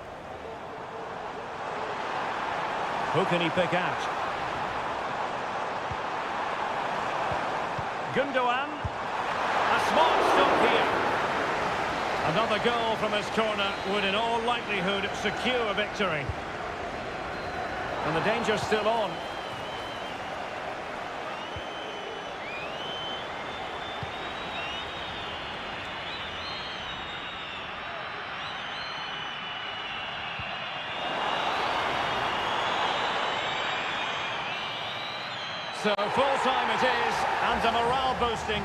Who can he pick out? Gundogan. A smart stop here. Another goal from his corner would in all likelihood secure a victory. And the danger's still on. So full time it is, and a morale boosting.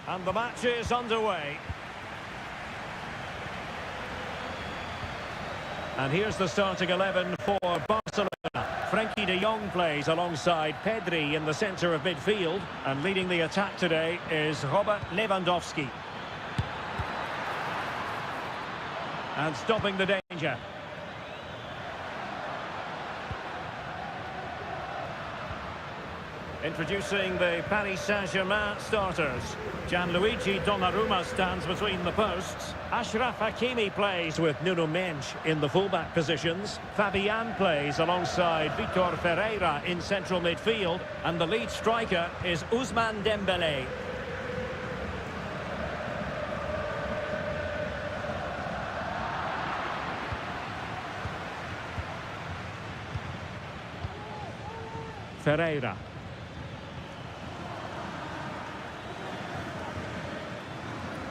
And the match is underway. And here's the starting 11 for Barcelona. Frenkie de Jong plays alongside Pedri in the centre of midfield. And leading the attack today is Robert Lewandowski. And stopping the danger. Introducing the Paris Saint-Germain starters. Gianluigi Donnarumma stands between the posts. Achraf Hakimi plays with Nuno Mendes in the fullback positions. Fabian plays alongside Vitor Ferreira in central midfield. And the lead striker is Ousmane Dembélé. Ferreira.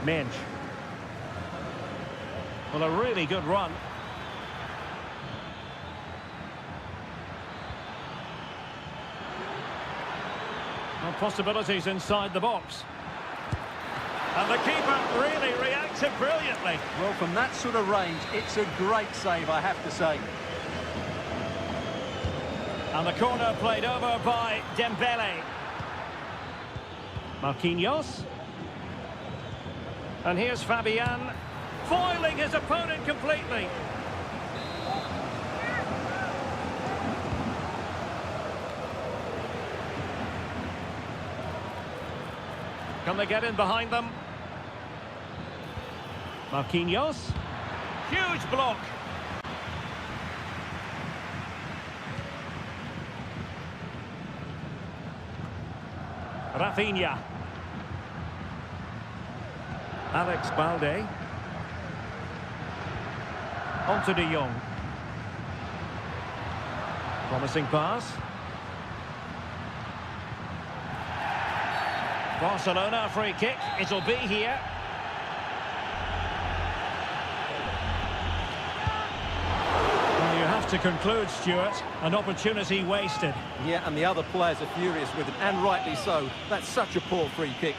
Mendes. Well, a really good run. Well, possibilities inside the box. And the keeper really reacted brilliantly. Well, from that sort of range, it's a great save, I have to say. And the corner played over by Dembélé. Marquinhos. And here's Fabian, foiling his opponent completely. Can they get in behind them? Marquinhos. Huge block. Rafinha. Alex Balde. On to De Jong. Promising pass. Barcelona free kick. It'll be here. Well, you have to conclude, Stuart. An opportunity wasted. Yeah, and the other players are furious with it, and rightly so. That's such a poor free kick.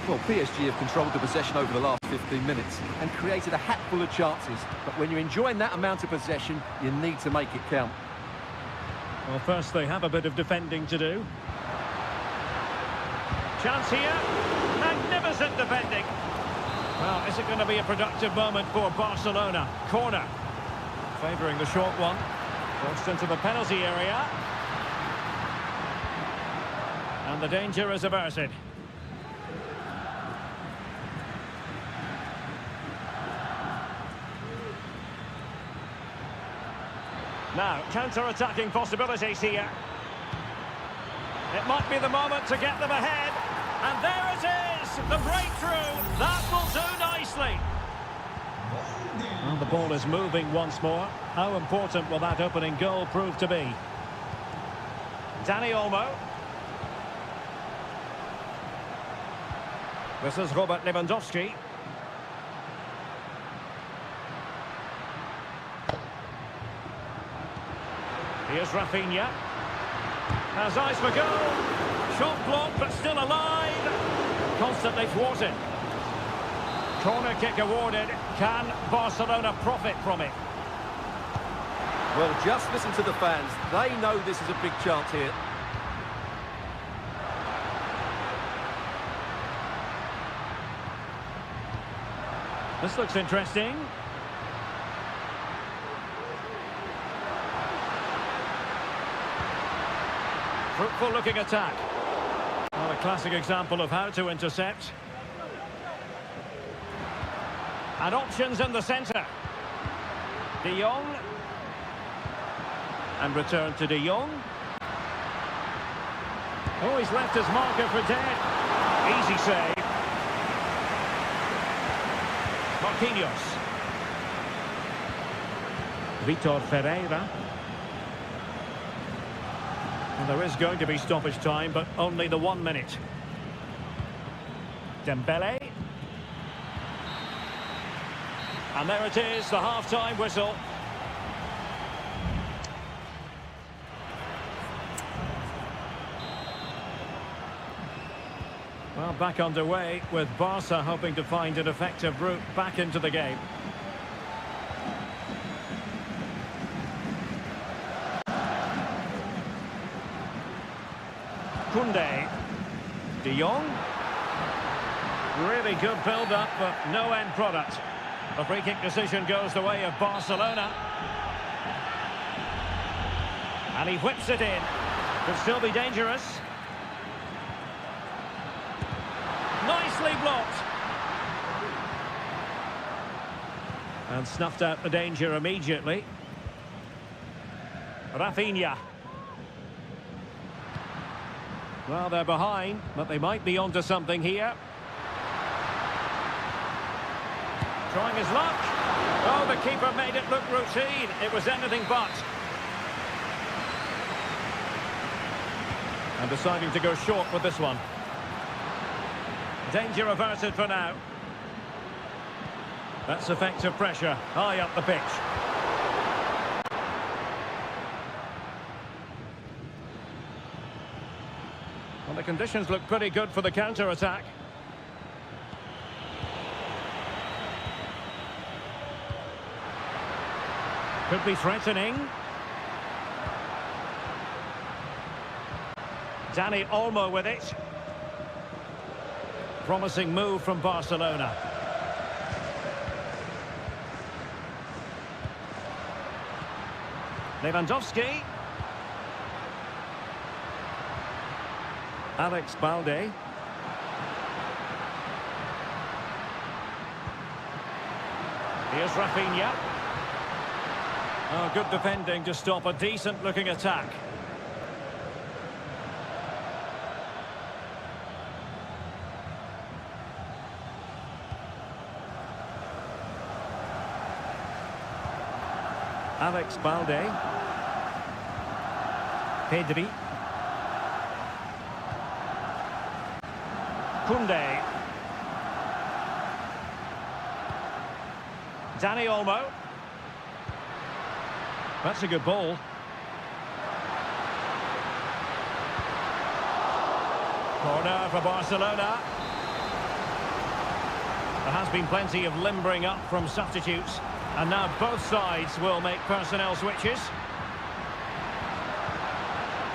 Well, PSG have controlled the possession over the last 15 minutes and created a hatful of chances. But when you're enjoying that amount of possession, you need to make it count. Well, first they have a bit of defending to do. Chance here. Magnificent defending. Well, is it going to be a productive moment for Barcelona? Corner. Favouring the short one. Crossed into the penalty area. And the danger is averted. Now, counter-attacking possibilities here. It might be the moment to get them ahead. And there it is, the breakthrough. That will do nicely. Well, the ball is moving once more. How important will that opening goal prove to be? Dani Olmo. This is Robert Lewandowski. Here's Rafinha. Has eyes for goal. Shot blocked, but still alive. Constantly thwarted. Corner kick awarded. Can Barcelona profit from it? Well, just listen to the fans. They know this is a big chance here. This looks interesting. Fruitful looking attack. Well, a classic example of how to intercept. And options in the centre. De Jong. And return to De Jong. Oh, he's left his marker for dead. Easy save. Marquinhos. Vitor Ferreira. And there is going to be stoppage time, but only the 1 minute. Dembélé. And there it is, the half-time whistle. Well, back underway with Barca hoping to find an effective route back into the game. Koundé. De Jong. Really good build-up, but no end product. A free-kick decision goes the way of Barcelona. And he whips it in. Could still be dangerous. Nicely blocked. And snuffed out the danger immediately. Rafinha. Well, they're behind, but they might be onto something here. Trying his luck. Oh, the keeper made it look routine. It was anything but. And deciding to go short with this one. Danger averted for now. That's effective pressure high up the pitch. Well, the conditions look pretty good for the counter-attack. Could be threatening. Dani Olmo with it. Promising move from Barcelona. Lewandowski. Alex Balde. Here's Rafinha. Oh, good defending to stop a decent-looking attack. Alex Balde. Pedri. Koundé. Dani Olmo. That's a good ball. Corner for Barcelona. There has been plenty of limbering up from substitutes. And now both sides will make personnel switches.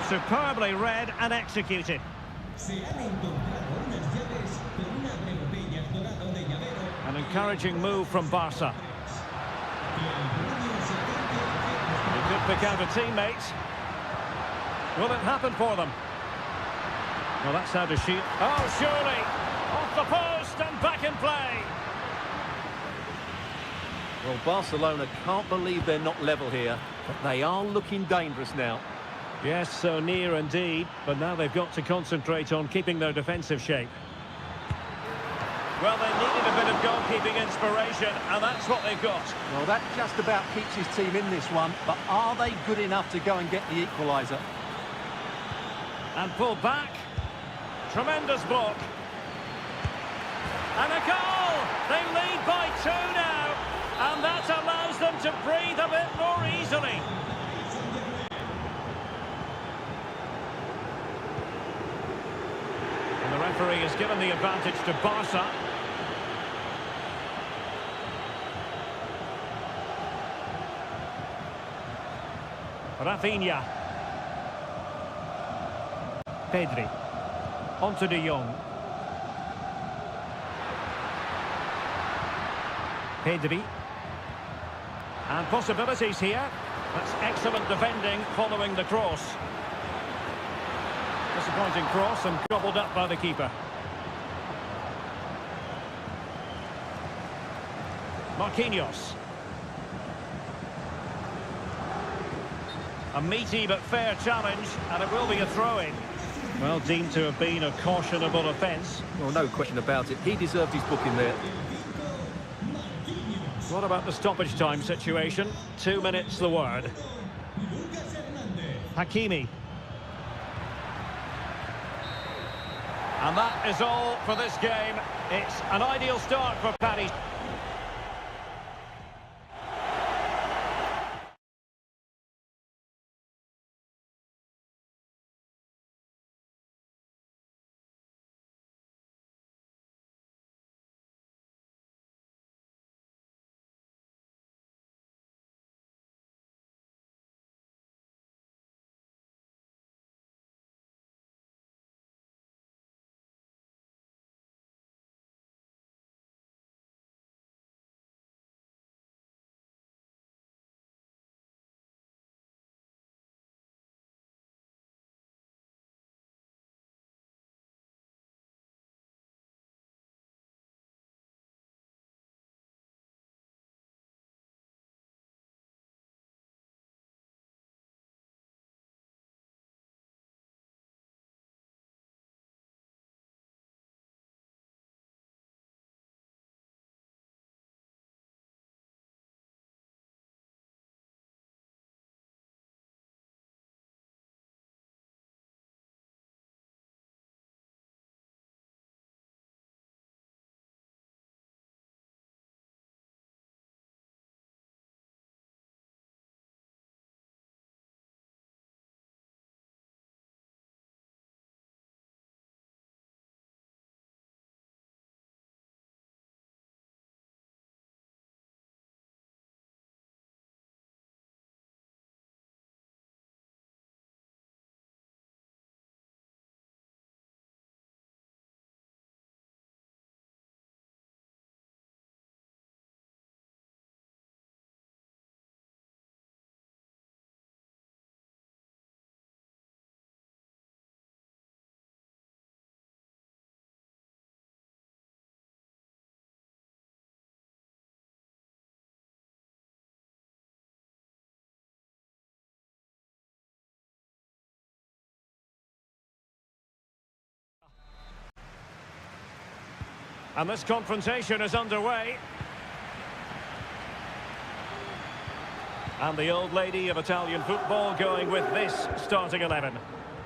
Superbly read and executed. An encouraging move from Barca. He could pick out a teammate. Will it happen for them? Well, that's how to shoot. Oh, surely! Off the post and back in play. Well, Barcelona can't believe they're not level here, but they are looking dangerous now. Yes, so near indeed, but now they've got to concentrate on keeping their defensive shape. Well, they needed a bit of goalkeeping inspiration, and that's what they've got. Well, that just about keeps his team in this one, but are they good enough to go and get the equaliser? And pull back. Tremendous block. And a goal! They lead by 2 now, and that allows them to breathe a bit more easily. And the referee has given the advantage to Barca. Rafinha. Pedri. Onto De Jong. Pedri. And possibilities here. That's excellent defending following the cross. Disappointing cross and gobbled up by the keeper. Marquinhos. A meaty but fair challenge, and it will be a throw-in. Well, deemed to have been a cautionable offence. Well, no question about it. He deserved his booking there. What about the stoppage time situation? 2 minutes the word. Hakimi. And that is all for this game. It's an ideal start for Paris. And this confrontation is underway. And the old lady of Italian football going with this starting 11.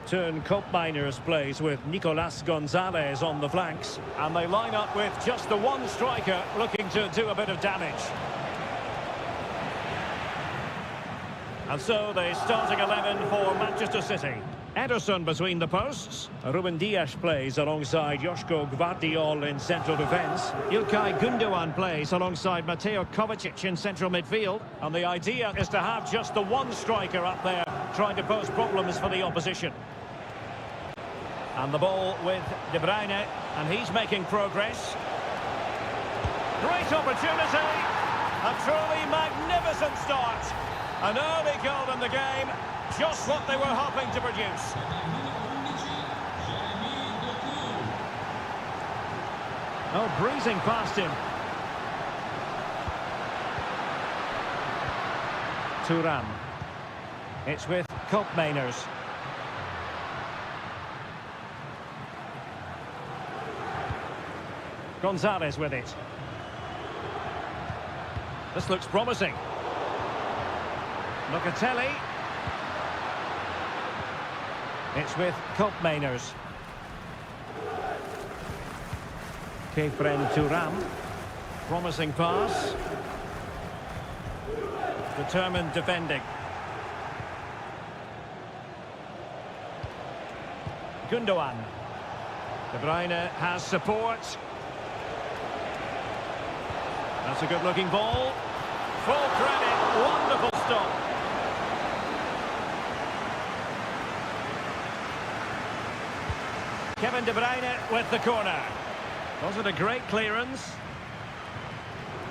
Turn Miners plays with Nicolas Gonzalez on the flanks. And they line up with just the one striker looking to do a bit of damage. And so the starting 11 for Manchester City. Ederson between the posts. Ruben Dias plays alongside Joško Gvardiol in central defence. Ilkay Gundogan plays alongside Mateo Kovacic in central midfield. And the idea is to have just the one striker up there trying to pose problems for the opposition. And the ball with De Bruyne, and he's making progress. Great opportunity. A truly magnificent start. An early goal in the game. Just what they were hoping to produce. Oh, breezing past him. Thuram. It's with Miners. Gonzalez with it. This looks promising. Locatelli. It's with Miners. Kefren Thuram. Promising pass. Determined defending. Gundogan. De Bruyne has support. That's a good-looking ball. Full credit. Wonderful stop. Kevin De Bruyne with the corner. Was it a great clearance?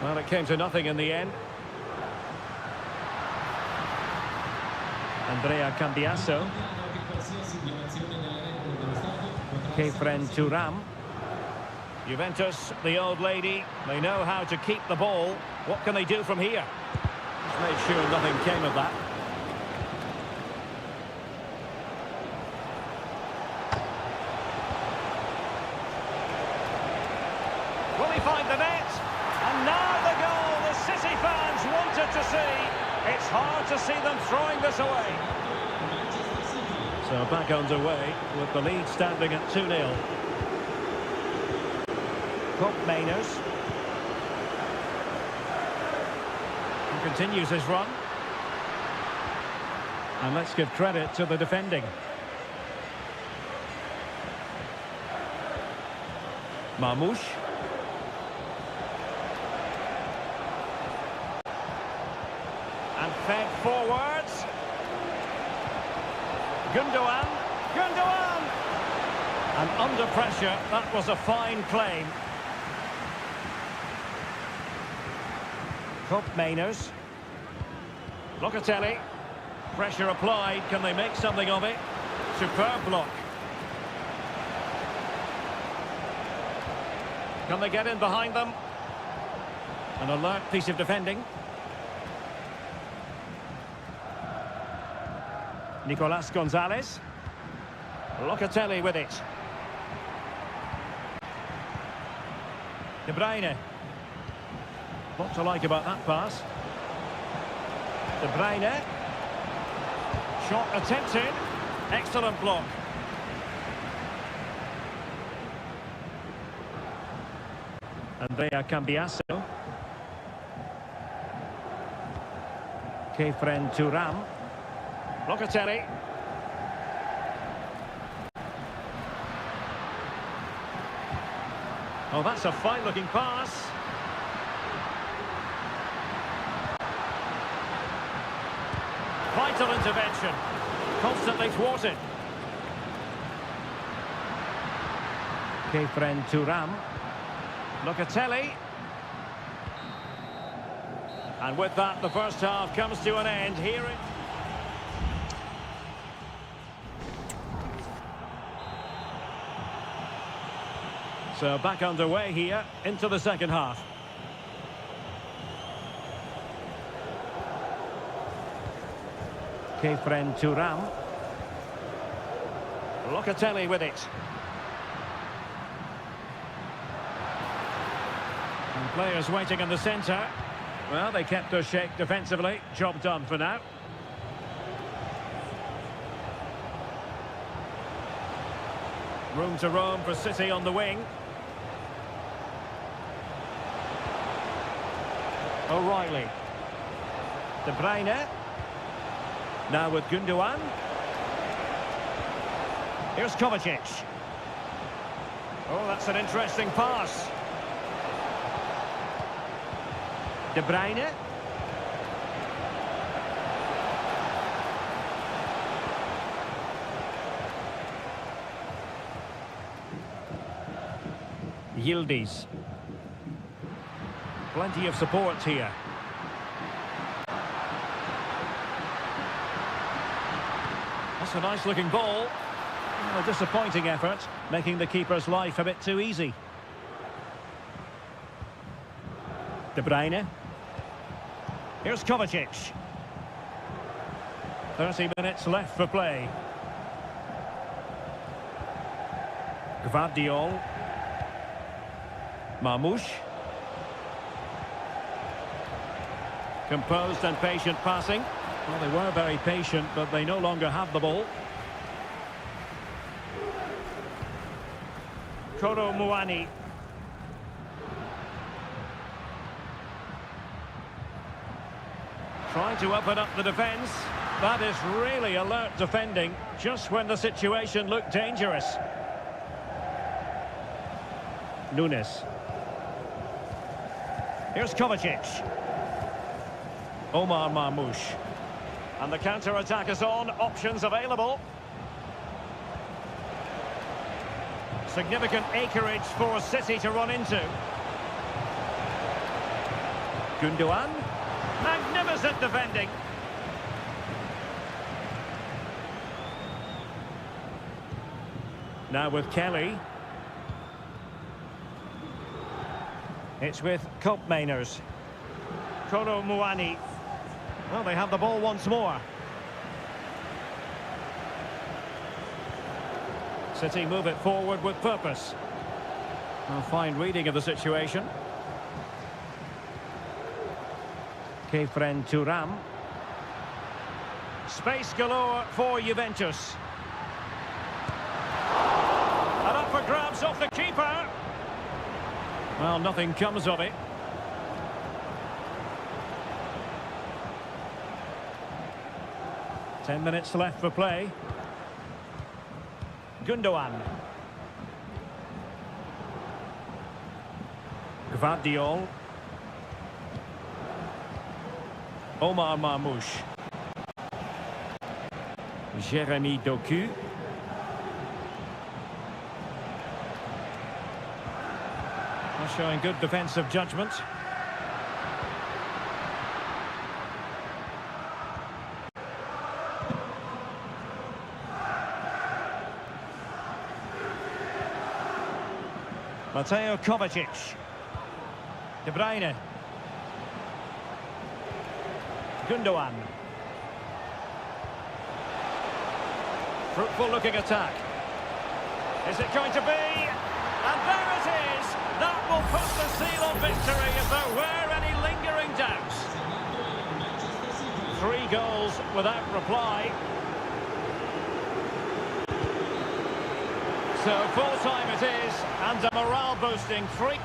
Well, it came to nothing in the end. Andrea Cambiasso. Kefren Thuram. Juventus, the old lady, they know how to keep the ball. What can they do from here? Just made sure nothing came of that. Will he find the net? And now the goal the City fans wanted to see. It's hard to see them throwing this away. So back underway with the lead standing at 2-0. Mainers. He continues his run. And let's give credit to the defending. Marmoush. And fed forwards. Gundogan. Gundogan! And under pressure, that was a fine claim. Mainers. Locatelli. Pressure applied. Can they make something of it? Superb block. Can they get in behind them? An alert piece of defending. Nicolas Gonzalez. Locatelli with it. De Bruyne. What to like about that pass? De Bruyne. Shot attempted. Excellent block. Andrea Cambiasso. Kefren Thuram. Locatelli. Oh, that's a fine-looking pass. Vital intervention. Constantly thwarted. Kefren Thuram. Locatelli. And with that, the first half comes to an end. Here it... So back underway here into the second half. Kefren Thuram. Locatelli with it. Players waiting in the centre. Well, they kept their shape defensively. Job done for now. Room to roam for City on the wing. O'Reilly. De Bruyne. Now with Gundogan. Here's Kovacic. Oh, that's an interesting pass. De Bruyne. Yildiz. Plenty of support here. That's a nice looking ball. A disappointing effort, making the keeper's life a bit too easy. De Bruyne. Here's Kovacic. 30 minutes left for play. Gvardiol. Marmoush. Composed and patient passing. Well, they were very patient, but they no longer have the ball. Koro Muani. Trying to open up the defence. That is really alert defending, just when the situation looked dangerous. Nunes. Here's Kovacic. Omar Marmoush. And the counter-attack is on. Options available. Significant acreage for City to run into. Gundogan. Magnificent defending. Now with Kelly. It's with Koopmeiners. Koro Muani. Well, they have the ball once more. City move it forward with purpose. A fine reading of the situation. Kefren Turam. Space galore for Juventus. And up for grabs off the keeper. Well, nothing comes of it. Ten minutes left for play. Gundogan. Gvardiol. Omar Marmoush. Jeremy Doku. Showing good defensive judgment. Mateo Kovacic. De Bruyne. Gundogan. Fruitful looking attack. Is it going to be? And there it is! That will put the seal on victory if there were any lingering doubts. 3 goals without reply. So full time it is, and a morale boosting 3.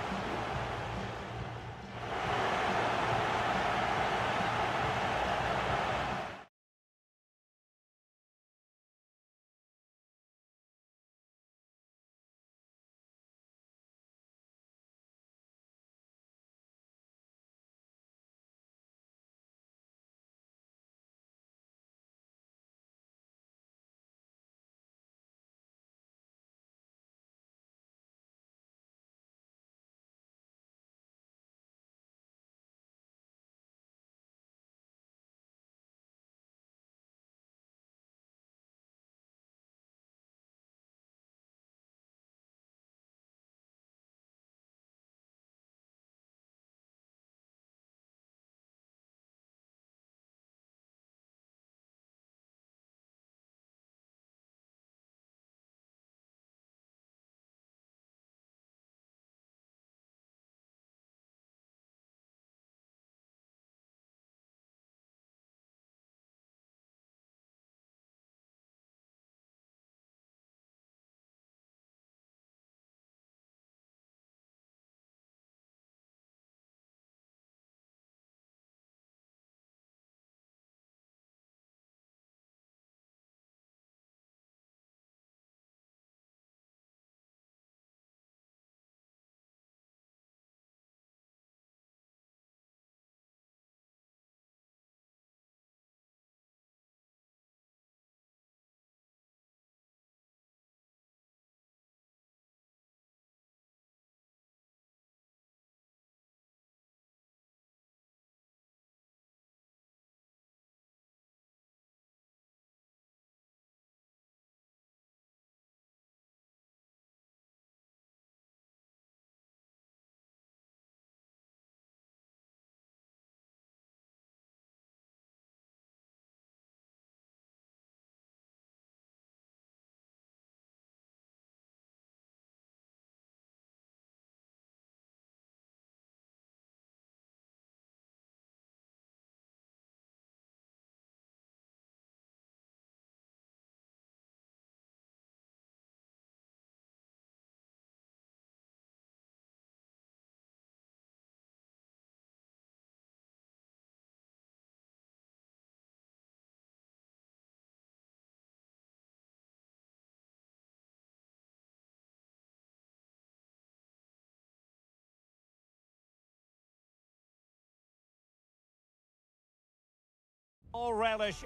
All relish.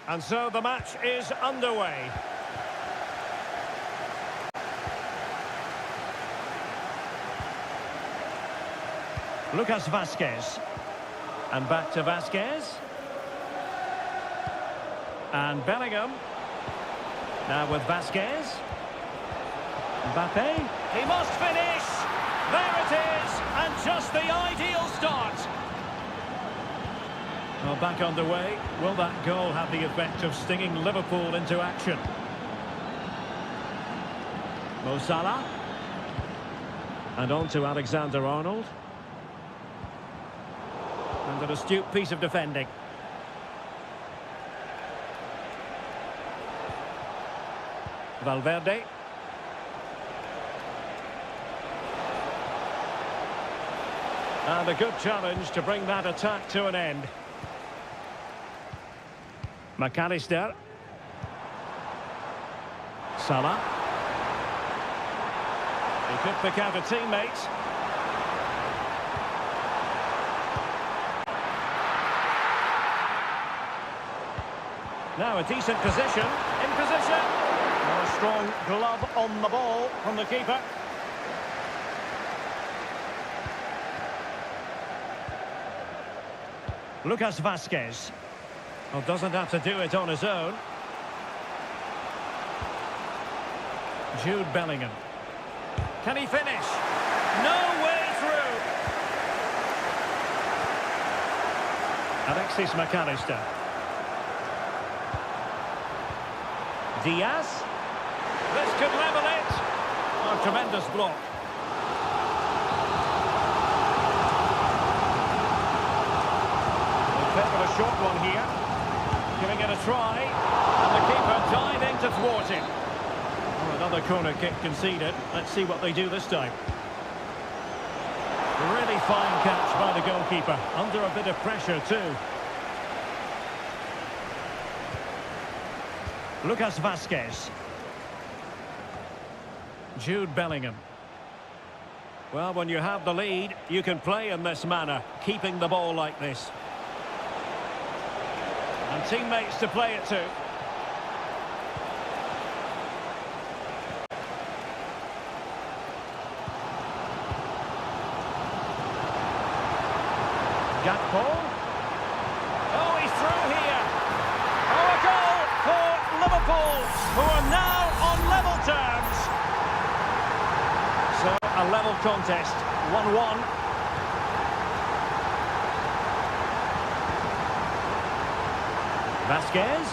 And so the match is underway. Lucas Vazquez. And back to Vazquez. And Bellingham. Now with Vazquez. Mbappe. He must finish. There it is. And just the ideal start. Well, back underway. Will that goal have the effect of stinging Liverpool into action? Mo Salah. And on to Alexander-Arnold. And an astute piece of defending. Valverde. And a good challenge to bring that attack to an end. McAllister. Salah. He could pick out a teammate. Now a decent position. In position. And a strong glove on the ball from the keeper. Lucas Vazquez. Well, doesn't have to do it on his own. Jude Bellingham. Can he finish? No way through. Alexis McAllister. Diaz. This could level it. Oh, tremendous block. A bit of a short one here. Giving it a try. And the keeper diving to thwart him. Oh, another corner kick conceded. Let's see what they do this time. Really fine catch by the goalkeeper. Under a bit of pressure too. Lucas Vazquez. Jude Bellingham. Well, when you have the lead, you can play in this manner, keeping the ball like this. And teammates to play it to. Gakpo. Oh, he's through here. Oh, a goal for Liverpool, who are now on level terms. So, a level contest, 1-1. Vazquez.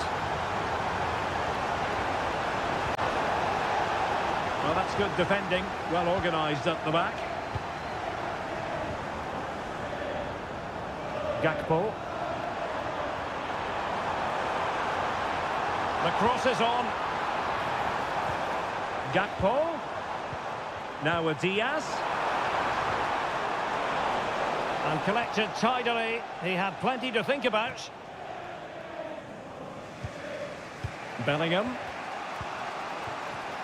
Well, that's good defending, well organised at the back. Gakpo. The cross is on. Gakpo. Now with Diaz. And collected tidily. He had plenty to think about. Bellingham.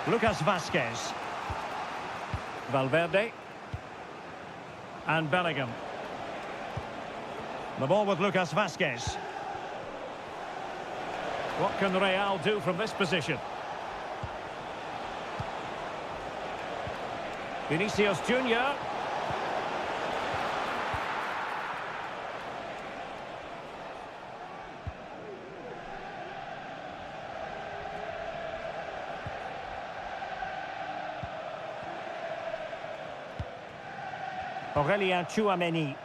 Lucas Vazquez. Valverde. And Bellingham. The ball with Lucas Vazquez. What can Real do from this position? Vinicius Junior. Aurelien Tchouameni.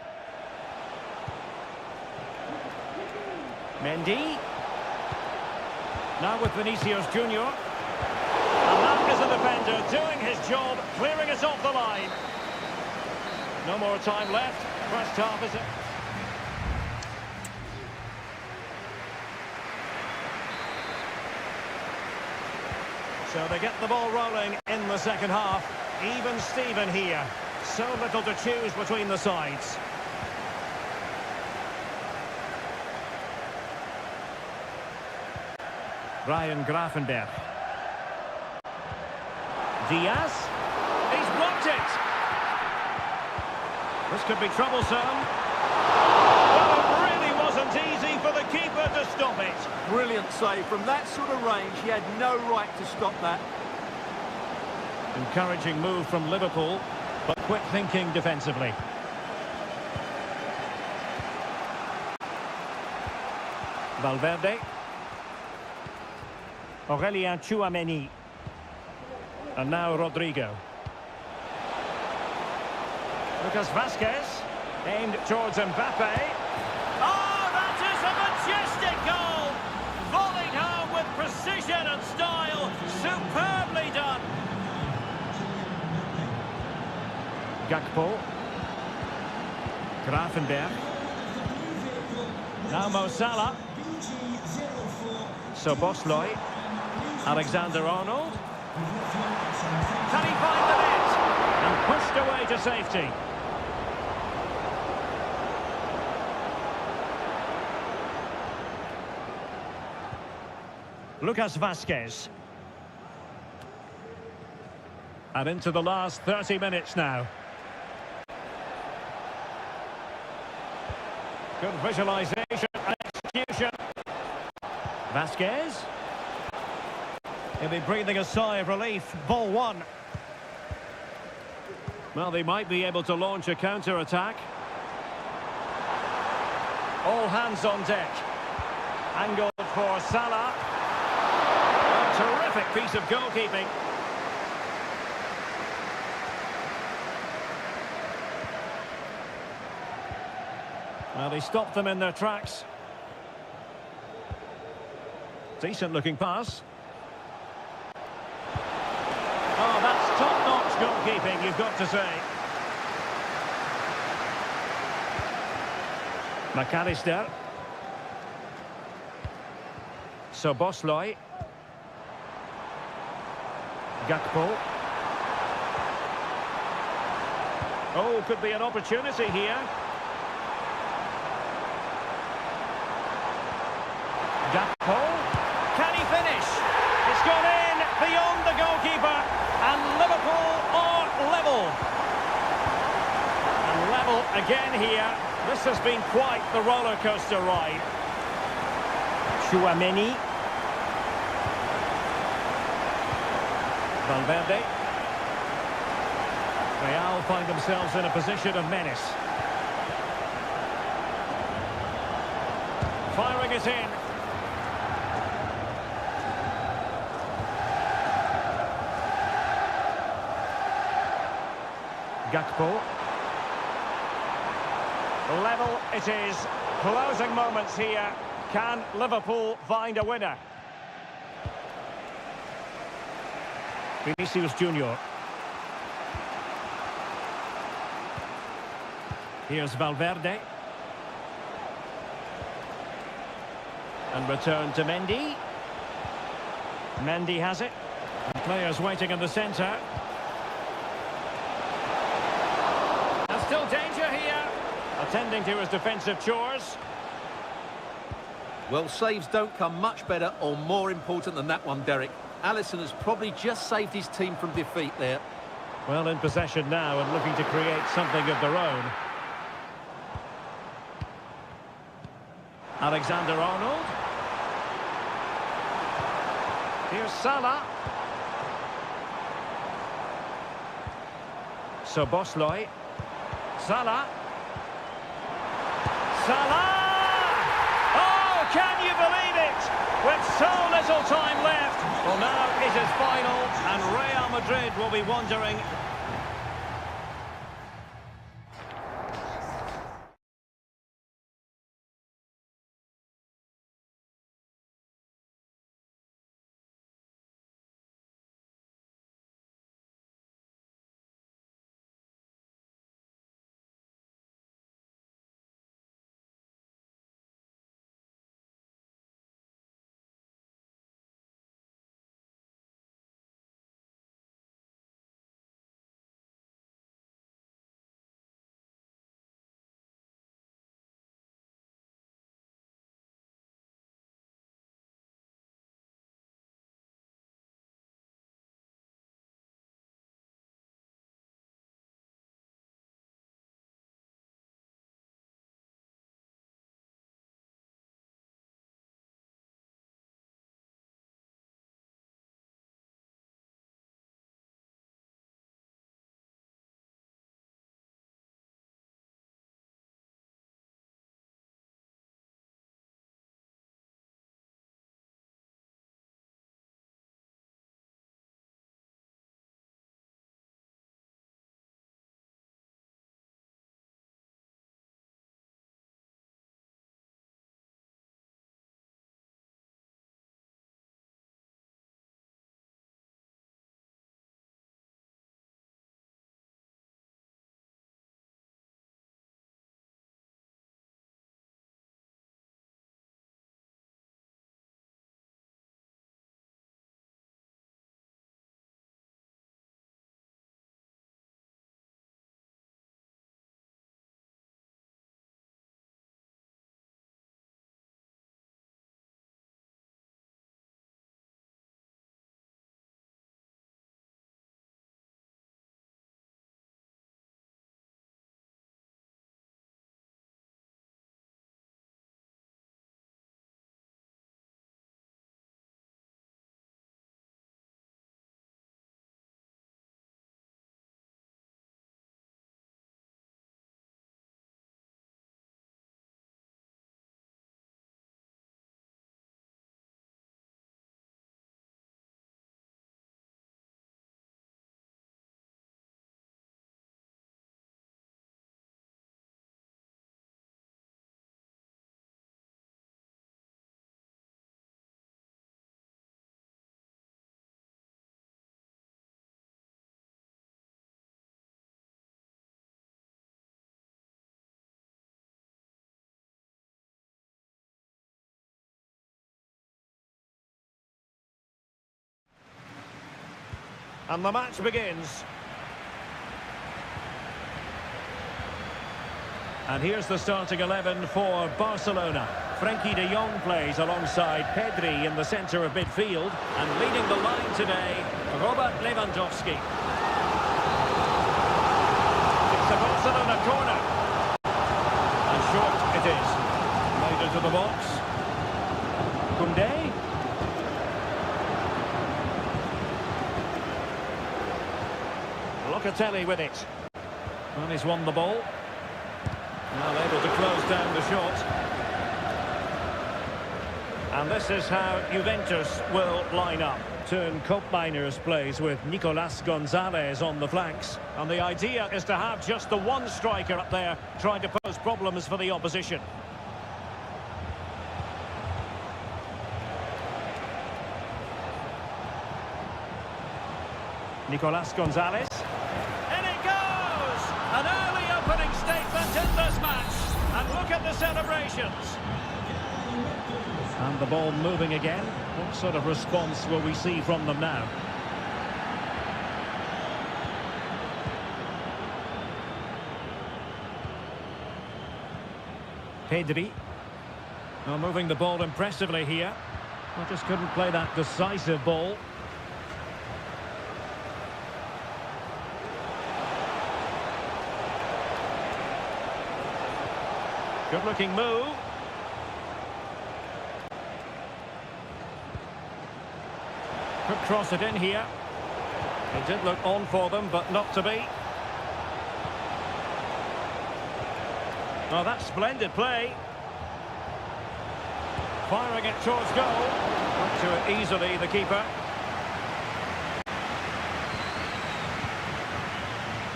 Mendy. Now with Vinicius Junior. And that is a defender doing his job, clearing it off the line. No more time left. First half is it. So they get the ball rolling in the second half. Even Steven here. So little to choose between the sides. Ryan Gravenberg. Diaz. He's blocked it. This could be troublesome. Well, to stop it. Brilliant save. From that sort of range, he had no right to stop that. Encouraging move from Liverpool, but quick thinking defensively. Valverde. Aurelien Tchouameni. And now Rodrigo. Lucas Vazquez. Aimed towards Mbappe. Oh, that is a majestic goal! Volleyed home with precision and style. Superbly done. Gakpo. Grafenberg. Now Mo Salah. Szoboszlai. Alexander-Arnold. Can he find the net? And pushed away to safety. Lucas Vazquez. And into the last 30 minutes now. Good visualization and execution. Vazquez. He'll be breathing a sigh of relief. Ball one. Well, they might be able to launch a counter-attack. All hands on deck. Angled for Salah. A terrific piece of goalkeeping. Well, he stopped them in their tracks. Decent looking pass. Oh, that's top-notch goalkeeping, you've got to say. McAllister. Szoboszlai. Gakpo. Oh, could be an opportunity here. Gakpo. Can he finish? It's gone in beyond the goalkeeper. And Liverpool are level. And level again here. This has been quite the roller coaster ride. Tchouameni. Valverde. Real find themselves in a position of menace. Firing it in. Gakpo. Level it is. Closing moments here. Can Liverpool find a winner? Vinicius Junior. Here's Valverde. And return to Mendy. Mendy has it. And players waiting in the centre. And still danger here. Attending to his defensive chores. Well, saves don't come much better or more important than that one, Derek. Alisson has probably just saved his team from defeat there. Well, in possession now and looking to create something of their own. Alexander-Arnold. Here's Salah. Szoboszlai. Salah. Salah! Oh, can you believe it? With so little time left. Well, now it is final, and Real Madrid will be wondering And the match begins. And here's the starting 11 for Barcelona. Frenkie de Jong plays alongside Pedri in the centre of midfield. And leading the line today, Robert Lewandowski. It's a Barcelona corner. And short it is. Made into the box. Koundé. Locatelli with it. And he's won the ball. Now able to close down the shot. And this is how Juventus will line up. Turn Koopmeiners plays with Nicolas Gonzalez on the flanks. And the idea is to have just the one striker up there trying to pose problems for the opposition. Nicolas Gonzalez. In it goes! An early opening statement in this match. And look at the celebrations. And the ball moving again. What sort of response will we see from them now? Pedri. Well, moving the ball impressively here. Well, just couldn't play that decisive ball. Good looking move. Could cross it in here. It did look on for them, but not to be. Oh, that's splendid play. Firing it towards goal. Got to it easily, the keeper.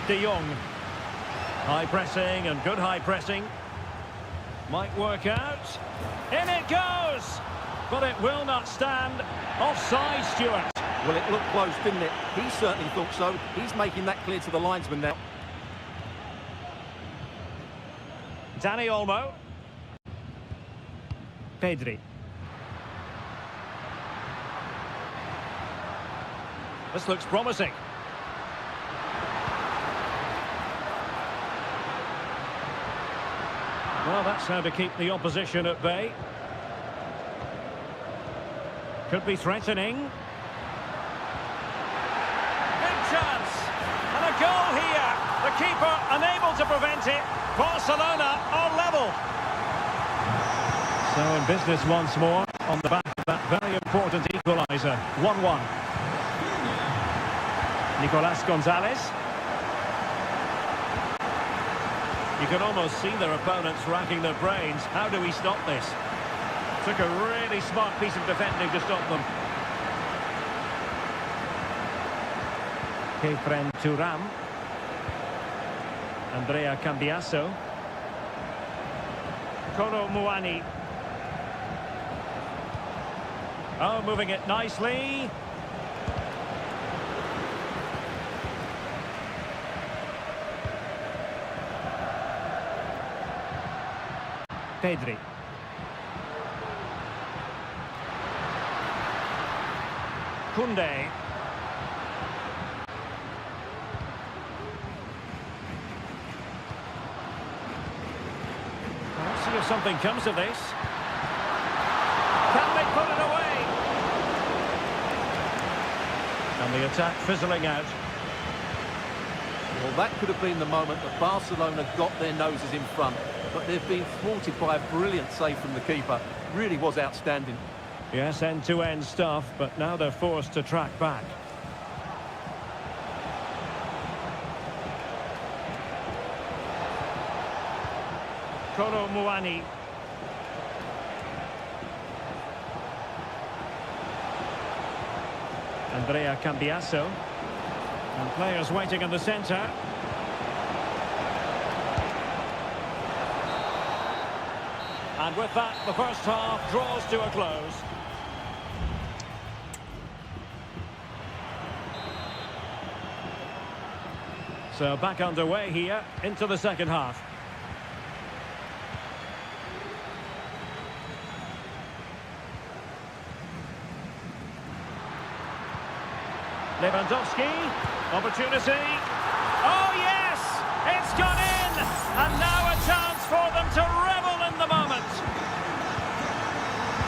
De Jong. High pressing and good high pressing. Might work out. In it goes! But it will not stand. Offside, Stuart. Well, it looked close, didn't it? He certainly thought so. He's making that clear to the linesman now. Dani Olmo. Pedri. This looks promising. Well, that's how to keep the opposition at bay. Could be threatening. Big chance. And a goal here. The keeper unable to prevent it. Barcelona are level. So in business once more on the back of that very important equaliser. 1-1. Nicolas Gonzalez. You can almost see their opponents racking their brains. How do we stop this? Took a really smart piece of defending to stop them. Kefren Turam. Andrea Cambiasso. Kolo Muani. Oh, moving it nicely. Pedri. Koundé. Let's see if something comes of this. Can they put it away? And the attack fizzling out. Well, that could have been the moment that Barcelona got their noses in front. But they've been thwarted by a brilliant save from the keeper. Really was outstanding. Yes, end-to-end stuff, but now they're forced to track back. Kolo Muani. Andrea Cambiasso. And players waiting in the centre. And with that, the first half draws to a close. So back underway here into the second half. Lewandowski, opportunity. Oh yes, it's gone in, and now a chance for them to revel in the moment.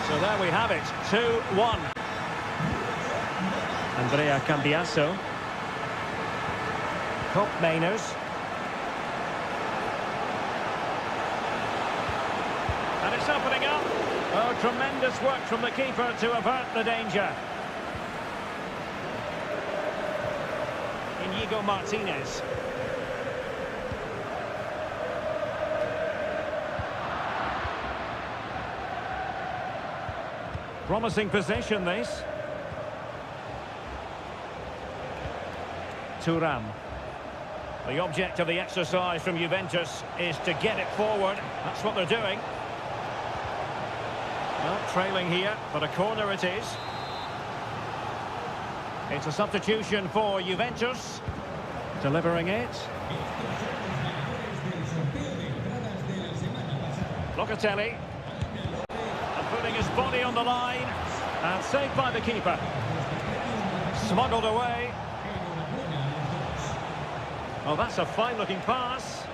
So there we have it, 2-1. Andrea Cambiasso. Top Mainers. And it's opening up. Oh, tremendous work from the keeper to avert the danger. Inigo Martinez. Promising possession, this. Thuram. The object of the exercise from Juventus is to get it forward. That's what they're doing. Well, trailing here, but a corner it is. It's a substitution for Juventus. Delivering it. Locatelli. And putting his body on the line. And saved by the keeper. Smuggled away. Oh, that's a fine-looking pass.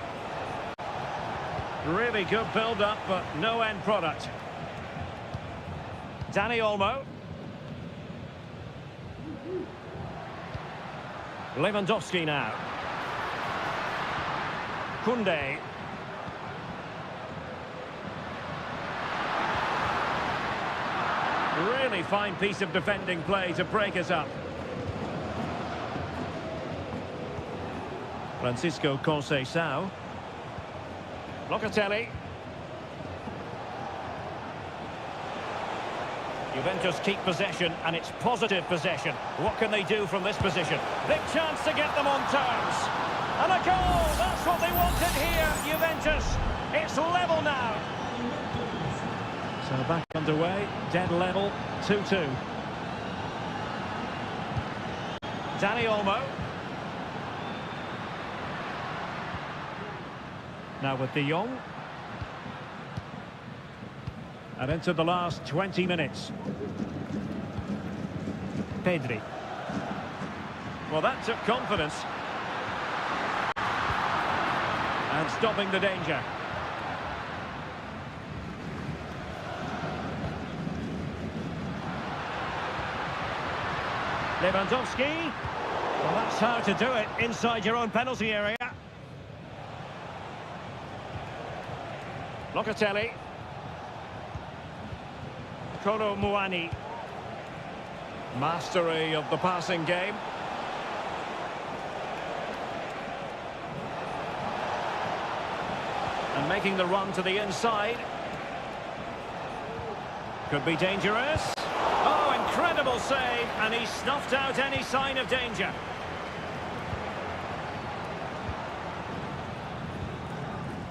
Really good build-up, but no end product. Dani Olmo. Lewandowski now. Koundé. Really fine piece of defending play to break us up. Francisco Conceição. Locatelli. Juventus keep possession, and it's positive possession. What can they do from this position? Big chance to get them on terms. And a goal! That's what they wanted here, Juventus. It's level now. So back underway, dead level, 2-2. Dani Olmo. Now with De Jong. And into the last 20 minutes. Pedri. Well, that took confidence. And stopping the danger. Lewandowski. Well, that's how to do it inside your own penalty area. Locatelli. Kolo Muani. Mastery of the passing game. And making the run to the inside. Could be dangerous. Oh, incredible save, and he snuffed out any sign of danger.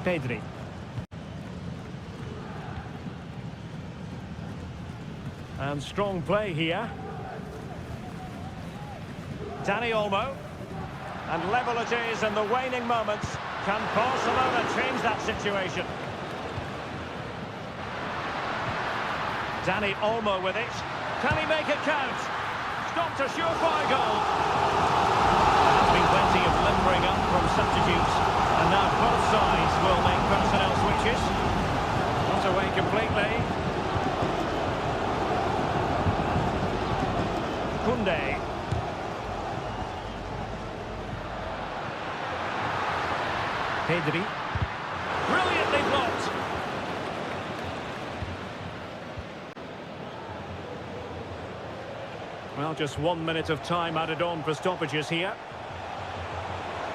Pedri. And strong play here. Dani Olmo. And level it is in the waning moments. Can Barcelona change that situation? Dani Olmo with it. Can he make it count? Stopped a surefire goal. There's been plenty of limbering up from substitutes. And now both sides will make personnel switches. Not away completely. Koundé. Pedri. Brilliantly blocked. Well, just 1 minute of time added on for stoppages here.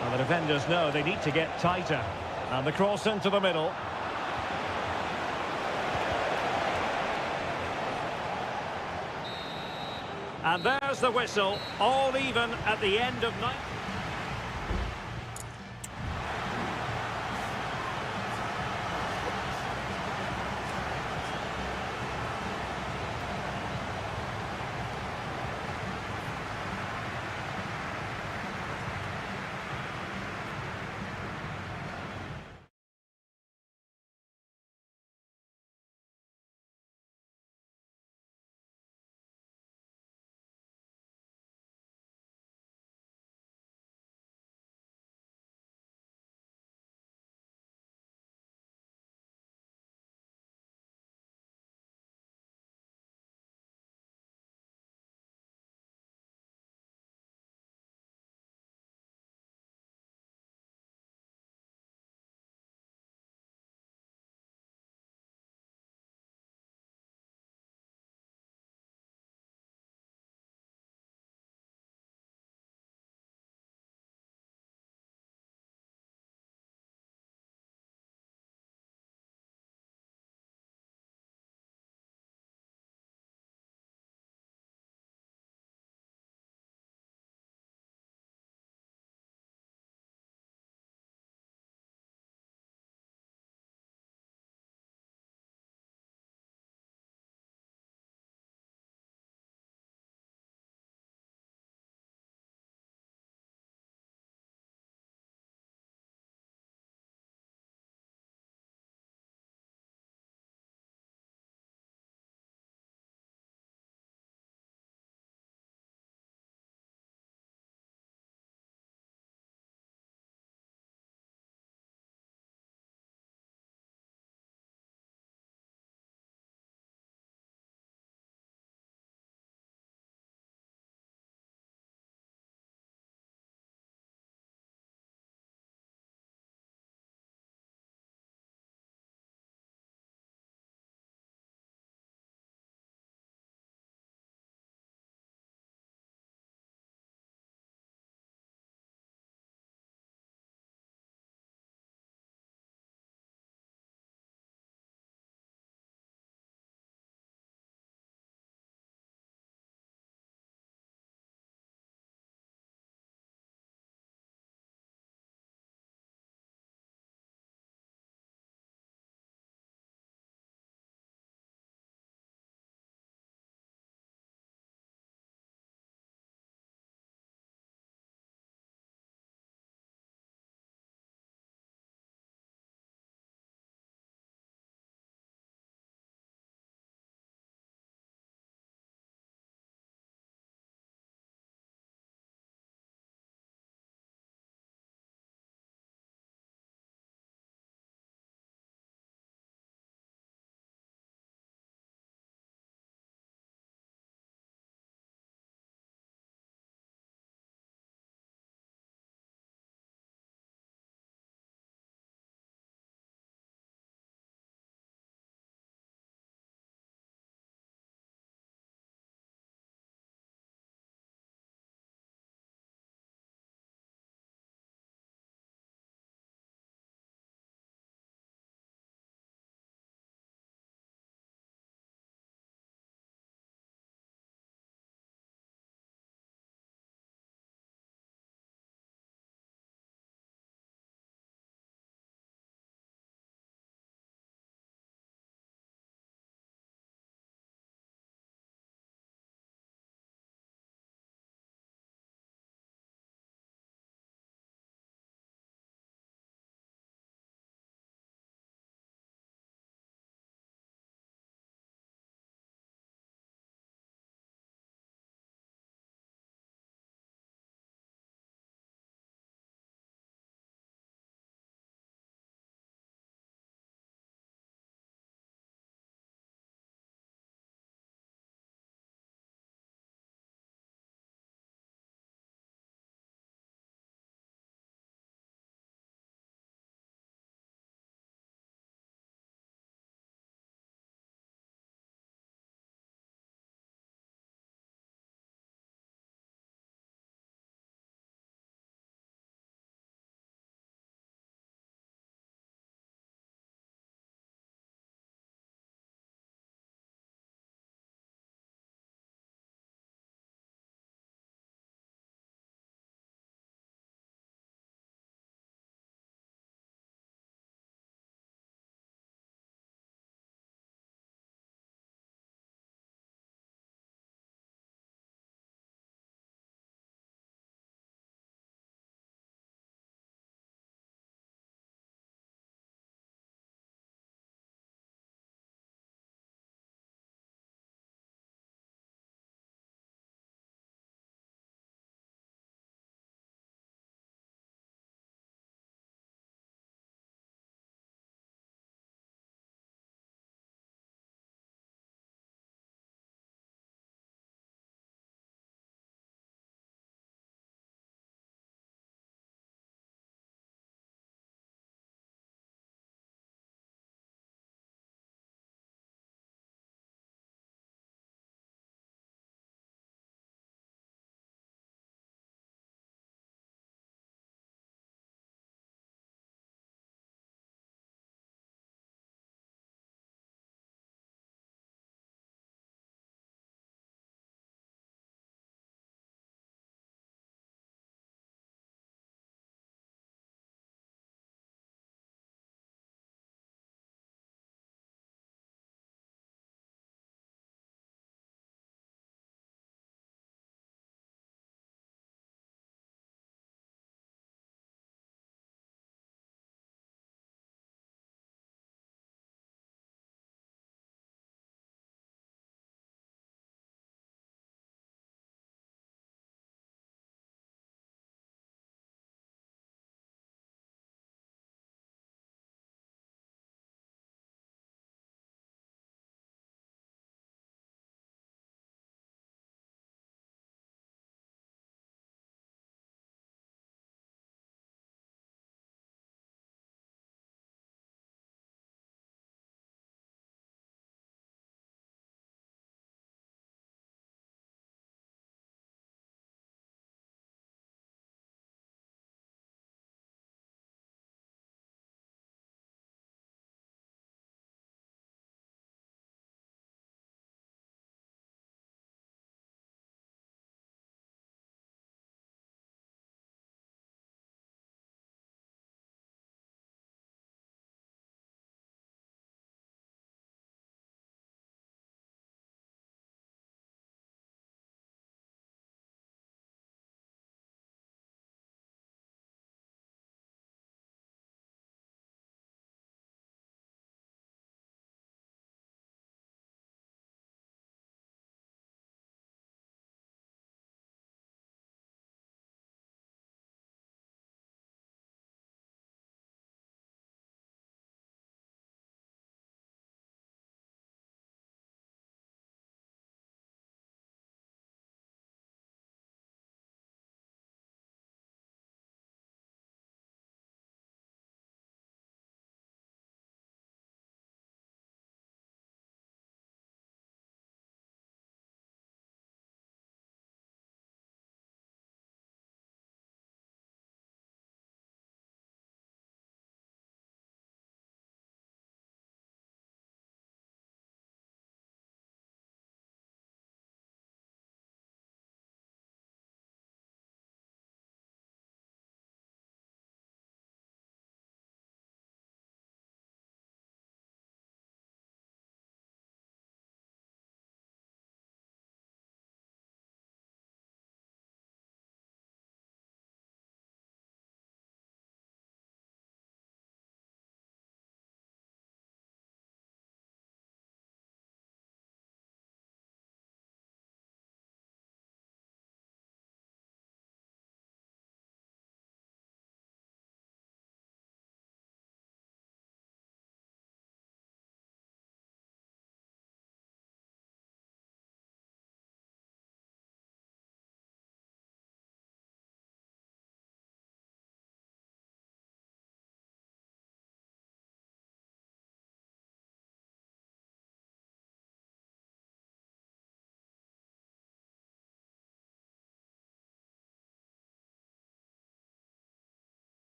And the defenders know they need to get tighter. And the cross into the middle. And there's the whistle, all even at the end of 90.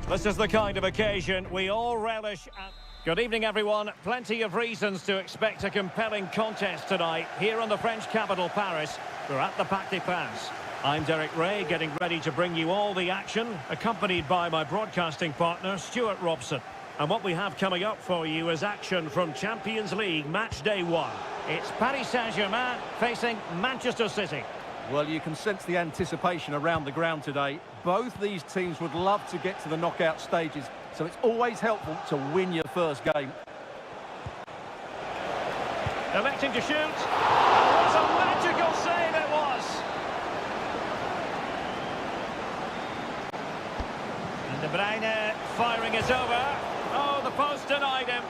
This is the kind of occasion we all relish. Good evening, everyone. Plenty of reasons to expect a compelling contest tonight here in the French capital, Paris. We're at the Parc des Princes. I'm Derek Ray, getting ready to bring you all the action, accompanied by my broadcasting partner, Stuart Robson. And what we have coming up for you is action from Champions League Match Day 1. It's Paris Saint-Germain facing Manchester City. Well, you can sense the anticipation around the ground today. Both these teams would love to get to the knockout stages, so it's always helpful to win your first game. Electing to shoot. Oh, what a magical save it was! And De Bruyne firing it over. Oh, the post denied him.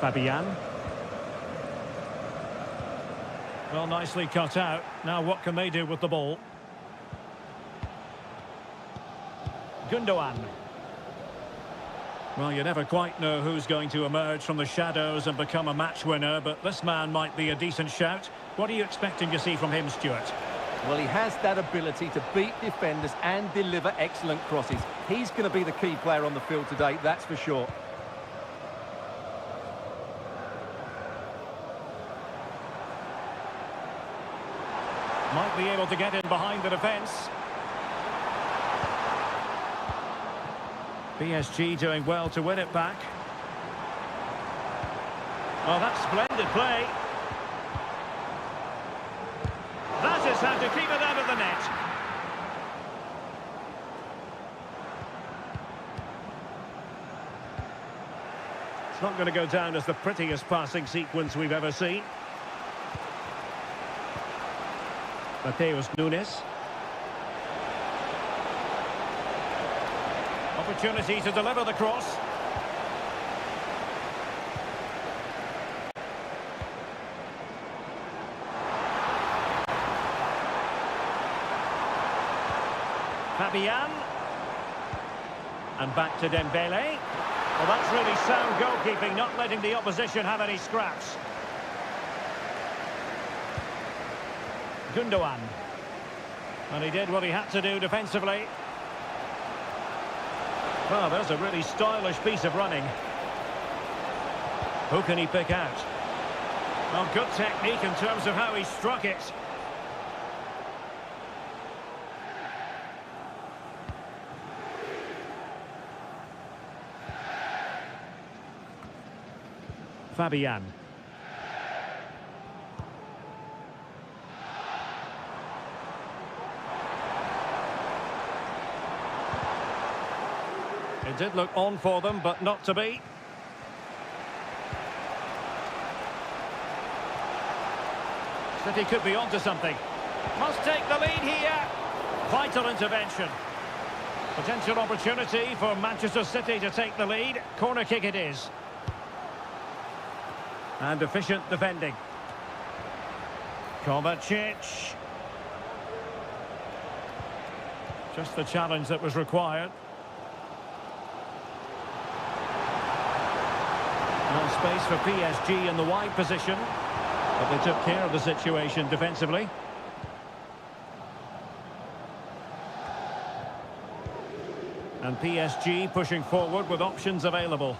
Fabian. Well, nicely cut out. Now what can they do with the ball? Gundogan. Well, you never quite know who's going to emerge from the shadows and become a match winner, but this man might be a decent shout. What are you expecting to see from him, Stuart? Well, he has that ability to beat defenders and deliver excellent crosses. He's going to be the key player on the field today, that's for sure. Might be able to get in behind the defence. PSG doing well to win it back. Well, that's splendid play. That is how to keep it out of the net. It's not going to go down as the prettiest passing sequence we've ever seen. Mateus Nunes. Opportunity to deliver the cross. Fabian. And back to Dembele. Well, that's really sound goalkeeping, not letting the opposition have any scraps. Gundogan. And he did what he had to do defensively. Well, there's a really stylish piece of running. Who can he pick out? Well, good technique in terms of how he struck it. Fabian. It did look on for them, but not to be. City could be onto something. Must take the lead here. Vital intervention. Potential opportunity for Manchester City to take the lead. Corner kick it is. And efficient defending. Kovacic. Just the challenge that was required. No space for PSG in the wide position, but they took care of the situation defensively. And PSG pushing forward with options available.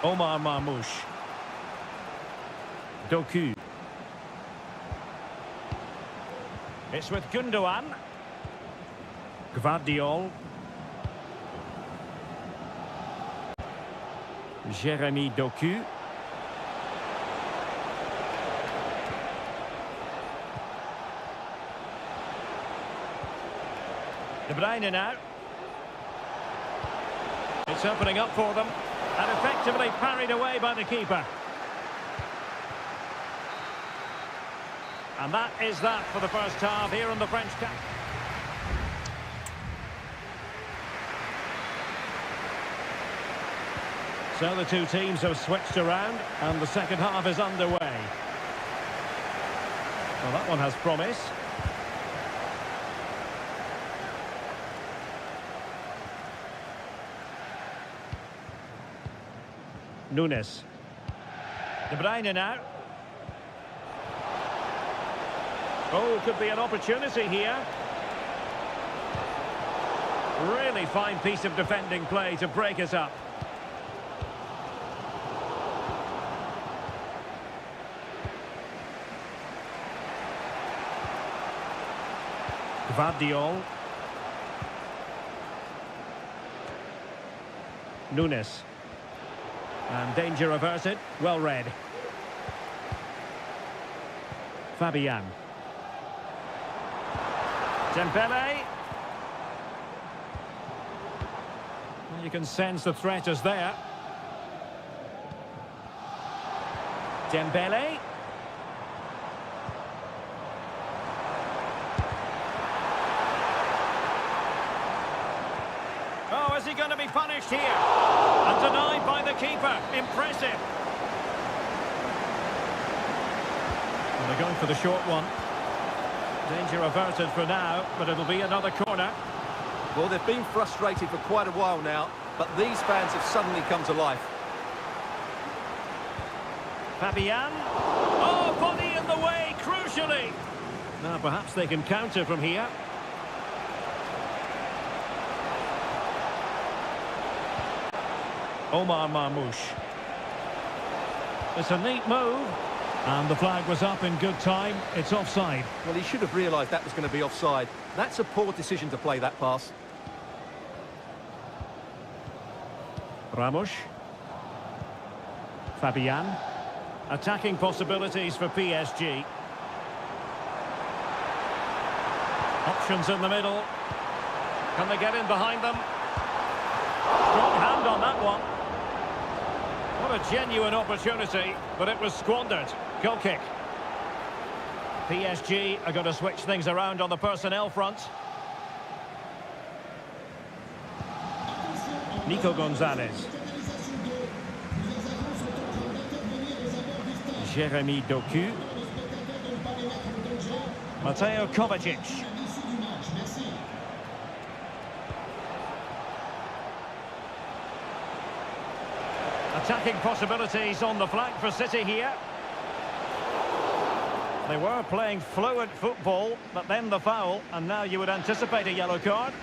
Omar Marmoush. Doku. It's with Gundogan. Gvardiol. Jeremy Doku. De Bruyne now. It's opening up for them. And effectively parried away by the keeper. And that is that for the first half here in the French camp. So the two teams have switched around and the second half is underway. Well, that one has promise. Nunes. De Bruyne now. Oh, could be an opportunity here. Really fine piece of defending play to break us up. Gvardiol. Nunes. And danger averted. Well read. Fabian. Dembele. Well, you can sense the threat is there. Dembele. Oh, is he going to be punished here? And denied by the keeper. Impressive. And they're going for the short one. Danger averted for now, but it'll be another corner. Well, they've been frustrated for quite a while now, but these fans have suddenly come to life. Fabian. Oh, body in the way, crucially. Now perhaps they can counter from here. Omar Marmoush. It's a neat move. And the flag was up in good time. It's offside. Well, he should have realised that was going to be offside. That's a poor decision to play that pass. Ramos. Fabian. Attacking possibilities for PSG. Options in the middle. Can they get in behind them? Strong hand on that one. What a genuine opportunity, but it was squandered. Goal kick. PSG are going to switch things around on the personnel front. Nico Gonzalez. Jeremy Doku. Mateo Kovacic. Attacking possibilities on the flank for City here. They were playing fluent football, but then the foul, and now you would anticipate a yellow card.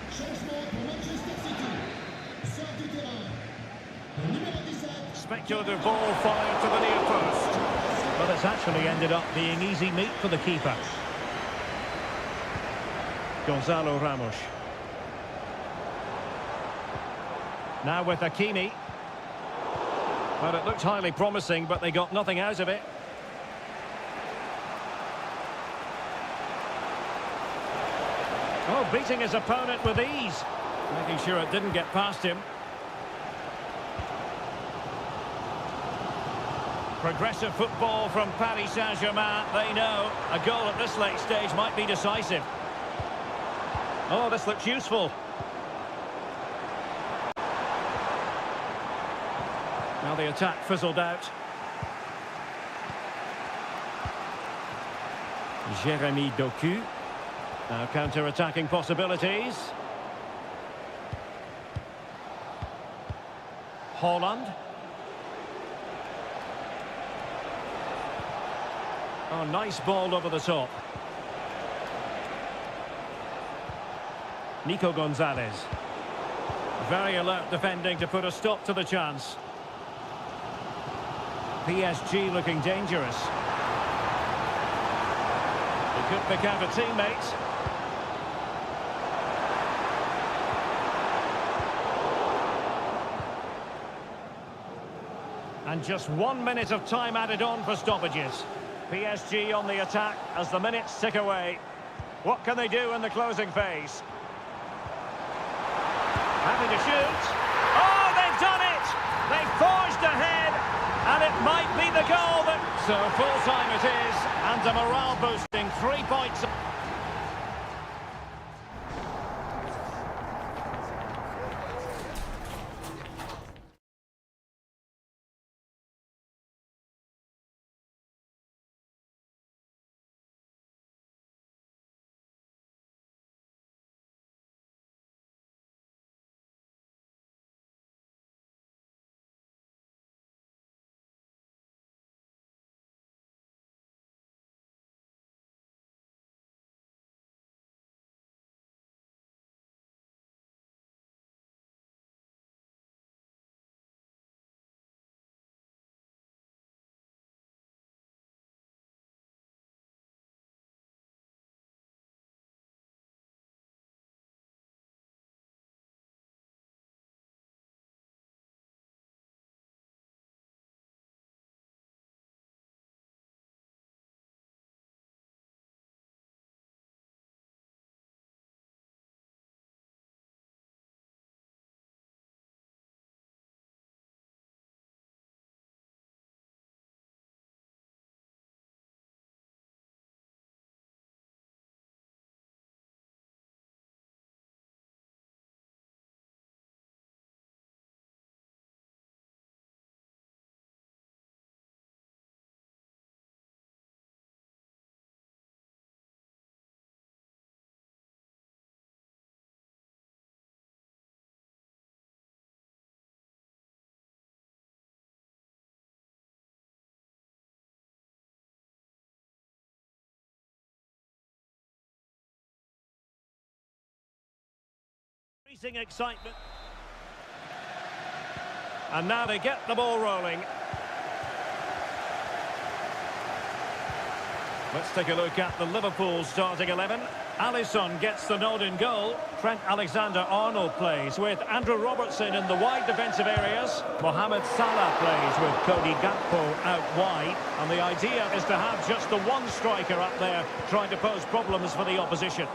Speculative ball fired to the near post. But it's actually ended up being easy meat for the keeper. Gonzalo Ramos. Now with Hakimi. Well, it looked highly promising, but they got nothing out of it. Oh, beating his opponent with ease. Making sure it didn't get past him. Progressive football from Paris Saint-Germain. They know a goal at this late stage might be decisive. Oh, this looks useful. Now the attack fizzled out. Jeremy Doku. Now counter-attacking possibilities. Holland. Oh, nice ball over the top. Nico Gonzalez. Very alert defending to put a stop to the chance. PSG looking dangerous. He could pick out a teammate. And just 1 minute of time added on for stoppages. PSG on the attack as the minutes tick away. What can they do in the closing phase? Having to shoot. Oh, they've done it! They've forged ahead, and it might be the goal that... So full-time it is, and a morale-boosting 3 points. Increasing excitement. And now they get the ball rolling. Let's take a look at the Liverpool starting 11. Alisson gets the nod in goal. Trent Alexander-Arnold plays with Andrew Robertson in the wide defensive areas. Mohamed Salah plays with Cody Gakpo out wide. And the idea is to have just the one striker up there trying to pose problems for the opposition.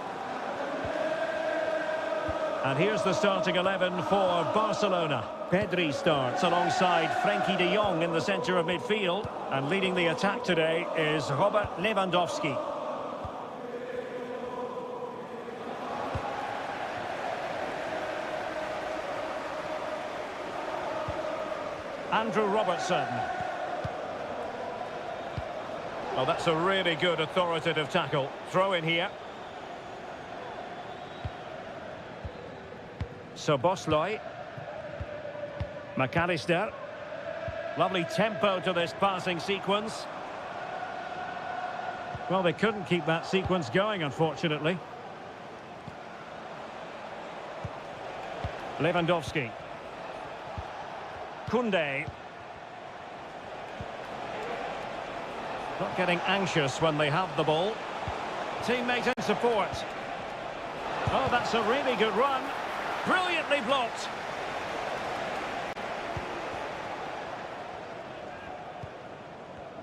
And here's the starting 11 for Barcelona. Pedri starts alongside Frenkie de Jong in the centre of midfield. And leading the attack today is Robert Lewandowski. Andrew Robertson. Oh, that's a really good authoritative tackle. Throw in here. Szoboszlai. McAllister. Lovely tempo to this passing sequence. Well, they couldn't keep that sequence going, unfortunately. Lewandowski. Koundé. Not getting anxious when they have the ball. Teammate in support. Oh, that's a really good run. Brilliantly blocked.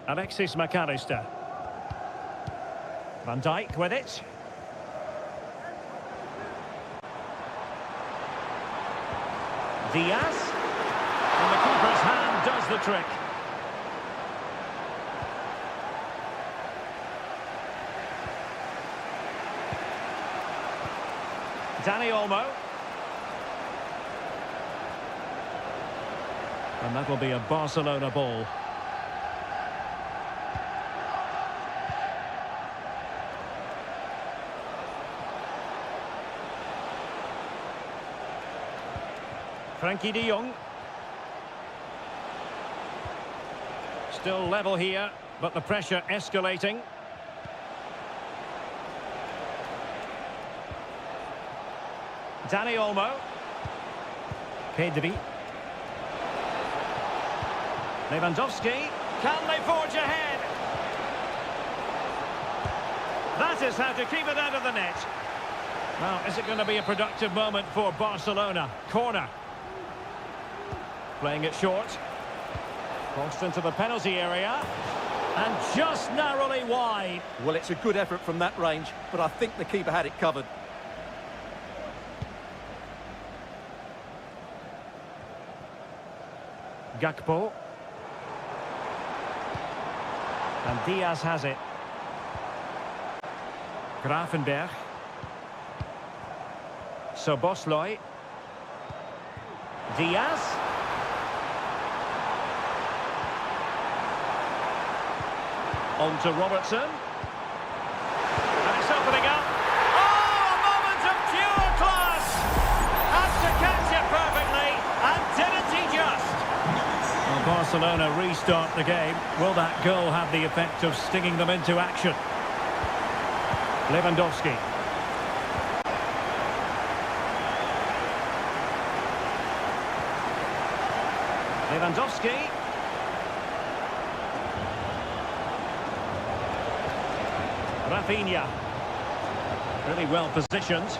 Alexis McAllister. Van Dijk with it. Diaz. And the keeper's hand does the trick. Dani Olmo. And that will be a Barcelona ball. Frenkie de Jong. Still level here, but the pressure escalating. Dani Olmo. Pedri. Lewandowski. Can they forge ahead? That is how to keep it out of the net. Well, is it going to be a productive moment for Barcelona? Corner. Playing it short. Crossed into the penalty area. And just narrowly wide. Well, it's a good effort from that range, but I think the keeper had it covered. Gakpo. And Diaz has it. Gravenberg. Szoboszlai. Diaz. On to Robertson. And it's opening up. Oh, a moment of pure class! Had to catch it perfectly, and didn't he just? Well, Barcelona restart the game. Will that goal have the effect of stinging them into action? Lewandowski. Lewandowski. Rafinha. Really well positioned.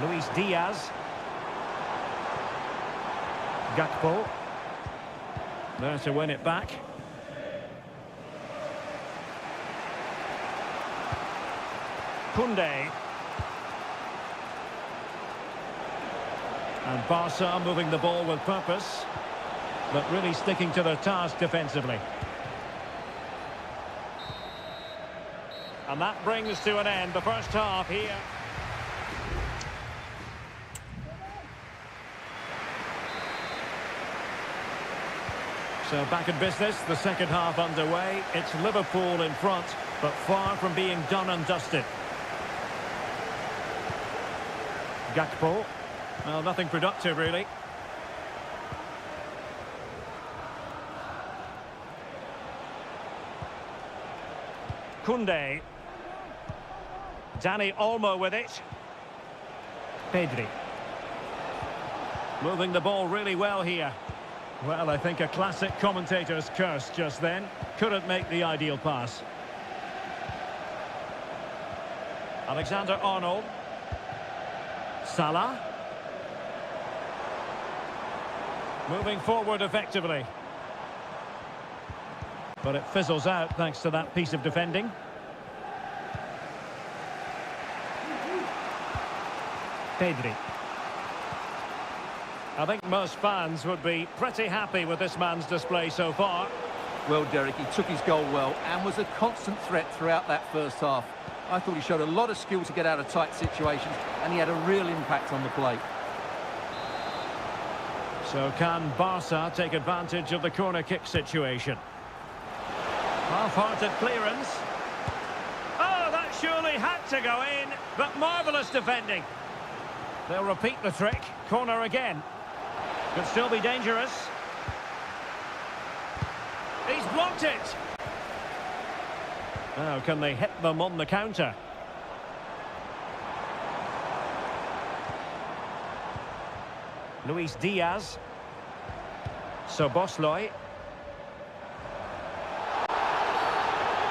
Luis Diaz. Gakpo. There to win it back. Koundé. And Barca moving the ball with purpose, but really sticking to their task defensively. And that brings to an end the first half here. So back in business, the second half underway. It's Liverpool in front, but far from being done and dusted. Gakpo. Well, nothing productive, really. Koundé. Dani Olmo with it. Pedri. Moving the ball really well here. Well, I think a classic commentator's curse just then. Couldn't make the ideal pass. Alexander-Arnold. Salah. Moving forward effectively. But it fizzles out thanks to that piece of defending. Pedri. I think most fans would be pretty happy with this man's display so far. Well, Derek, he took his goal well and was a constant threat throughout that first half. I thought he showed a lot of skill to get out of tight situations, and he had a real impact on the play. So can Barca take advantage of the corner kick situation? Half-hearted clearance. Oh, that surely had to go in, but marvellous defending. They'll repeat the trick. Corner again. Could still be dangerous. He's blocked it. Now, can they hit them on the counter? Luis Diaz. Szoboszlai.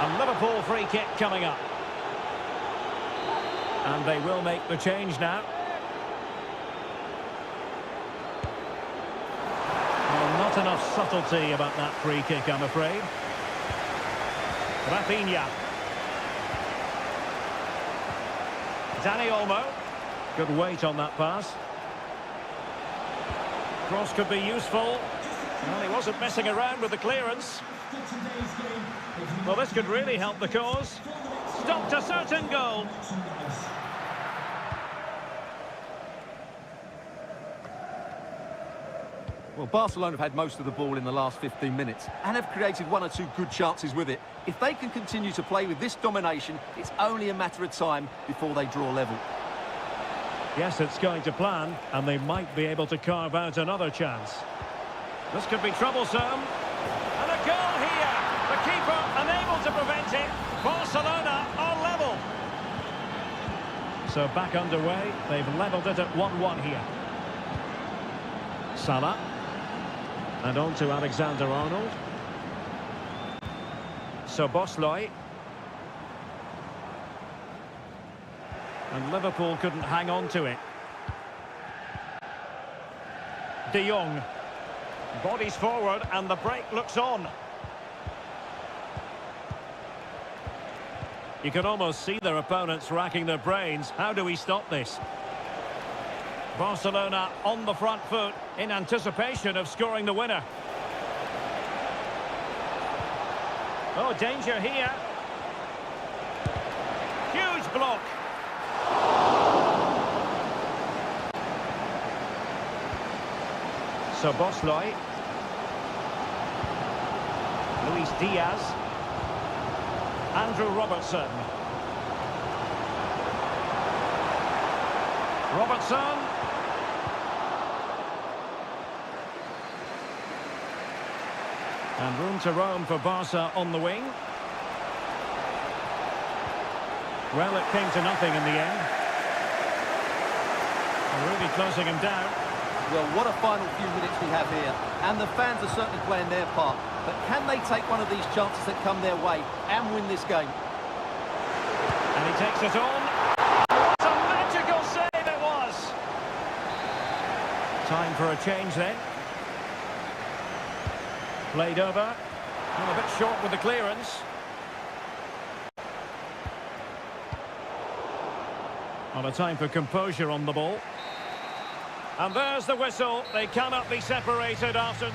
A Liverpool free kick coming up. And they will make the change now. Well, not enough subtlety about that free kick, I'm afraid. Rafinha. Dani Olmo. Good weight on that pass. Cross could be useful. Well, he wasn't messing around with the clearance. Well, this could really help the cause. Stopped a certain goal. Well, Barcelona have had most of the ball in the last 15 minutes and have created one or two good chances with it. If they can continue to play with this domination, it's only a matter of time before they draw level. Yes, it's going to plan, and they might be able to carve out another chance. This could be troublesome. And a goal here. The keeper unable to prevent it. Barcelona are level. So back underway. They've levelled it at 1-1 here. Salah. And on to Alexander-Arnold. Szoboszlai. And Liverpool couldn't hang on to it. De Jong. Bodies forward and the break looks on. You can almost see their opponents racking their brains. How do we stop this? Barcelona on the front foot in anticipation of scoring the winner. Oh, danger here. Huge block. Szoboszlai. Luis Diaz. Andrew Robertson. Robertson. And room to roam for Barca on the wing. Well, it came to nothing in the end. They're really closing him down. Well, what a final few minutes we have here. And the fans are certainly playing their part. But can they take one of these chances that come their way and win this game? And he takes it on. What a magical save it was! Time for a change then. Played over. And a bit short with the clearance. Well, a time for composure on the ball. And there's the whistle. They cannot be separated after...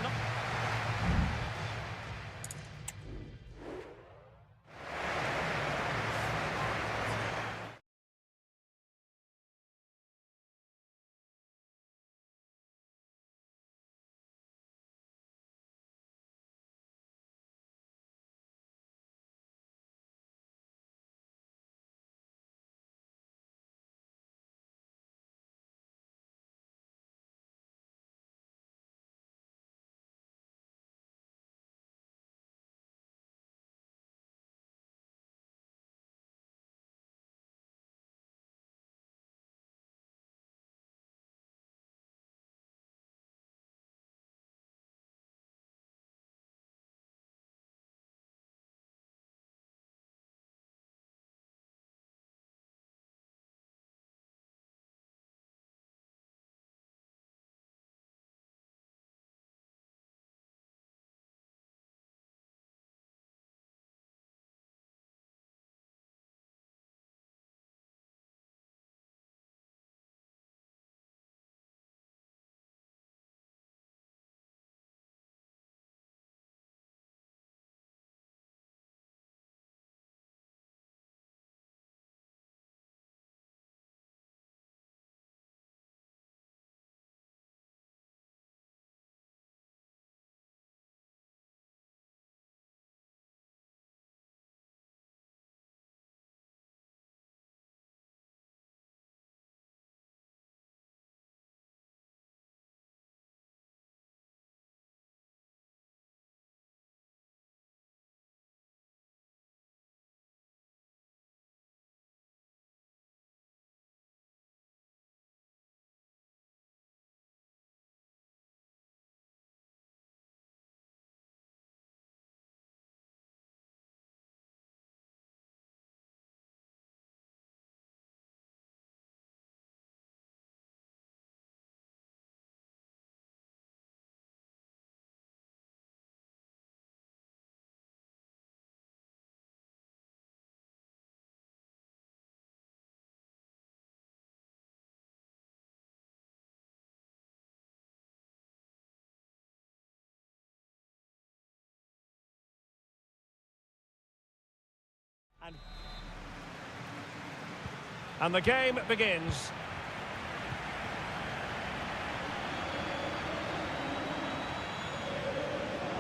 And the game begins.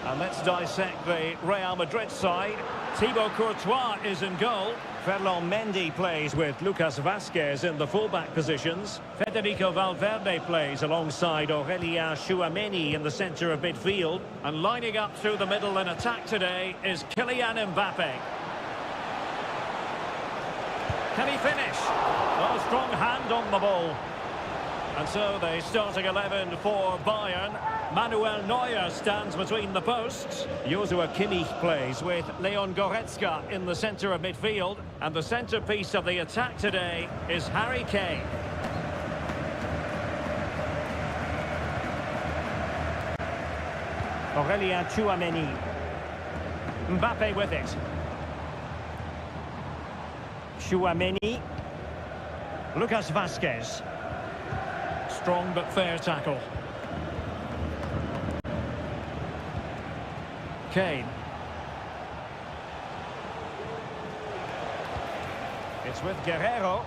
And let's dissect the Real Madrid side. Thibaut Courtois is in goal. Ferland Mendy plays with Lucas Vazquez in the fullback positions. Federico Valverde plays alongside Aurélien Tchouameni in the centre of midfield. And lining up through the middle in attack today is Kylian Mbappe. Can he finish? Oh, strong hand on the ball. And so the starting 11 for Bayern. Manuel Neuer stands between the posts. Joshua Kimmich plays with Leon Goretzka in the centre of midfield. And the centrepiece of the attack today is Harry Kane. Aurélien Tchouameni. Mbappe with it. Tchouameni. Lucas Vazquez. Strong but fair tackle. Kane. It's with Guerrero.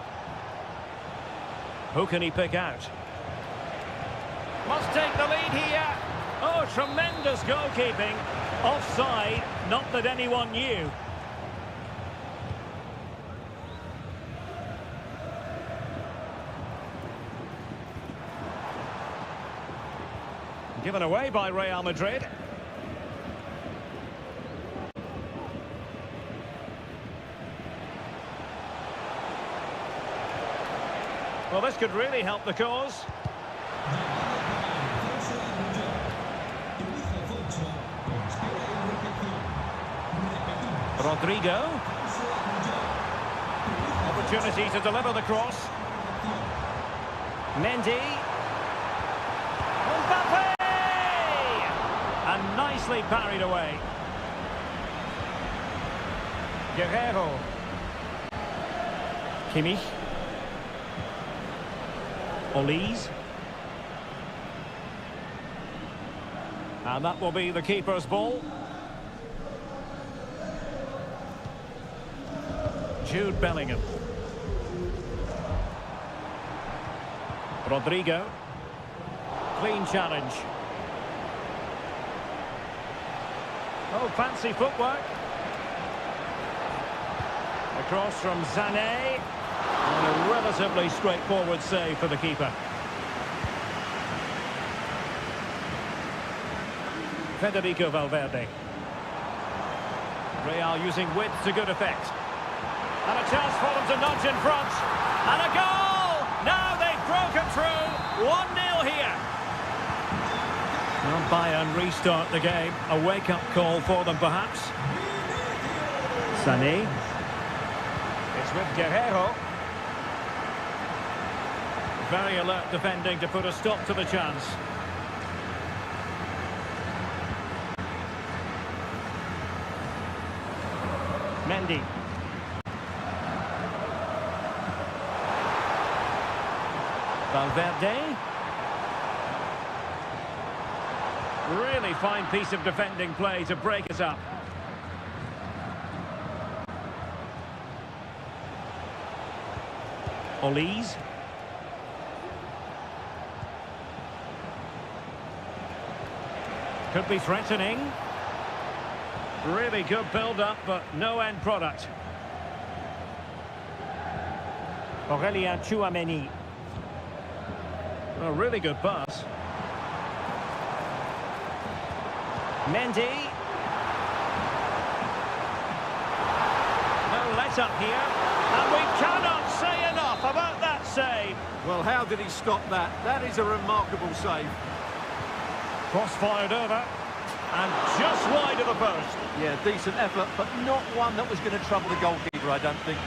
Who can he pick out? Must take the lead here. Oh, tremendous goalkeeping. Offside, not that anyone knew. Given away by Real Madrid. Well, this could really help the cause. Rodrigo. Opportunity to deliver the cross. Mendy. Mbappe! And nicely parried away. Guerrero. Kimmich. Olise. And that will be the keeper's ball. Jude Bellingham. Rodrigo. Clean challenge. Oh, fancy footwork. Across from Sané. And a relatively straightforward save for the keeper. Federico Valverde. Real using width to good effect. And a chance for them to nudge in front. And a goal! Now they've broken through. 1-0 here. Well, Bayern restart the game. A wake-up call for them, perhaps. Sané. It's with Guerrero. Very alert defending to put a stop to the chance. Mendy. Valverde. Really fine piece of defending play to break us up. Olise. Could be threatening. Really good build-up, but no end product. Aurélien Tchouameni. A really good pass. Mendy. No let-up here. And we cannot say enough about that save. Well, how did he stop that? That is a remarkable save. Cross fired over. And just wide of the post. Yeah, decent effort, but not one that was going to trouble the goalkeeper, I don't think.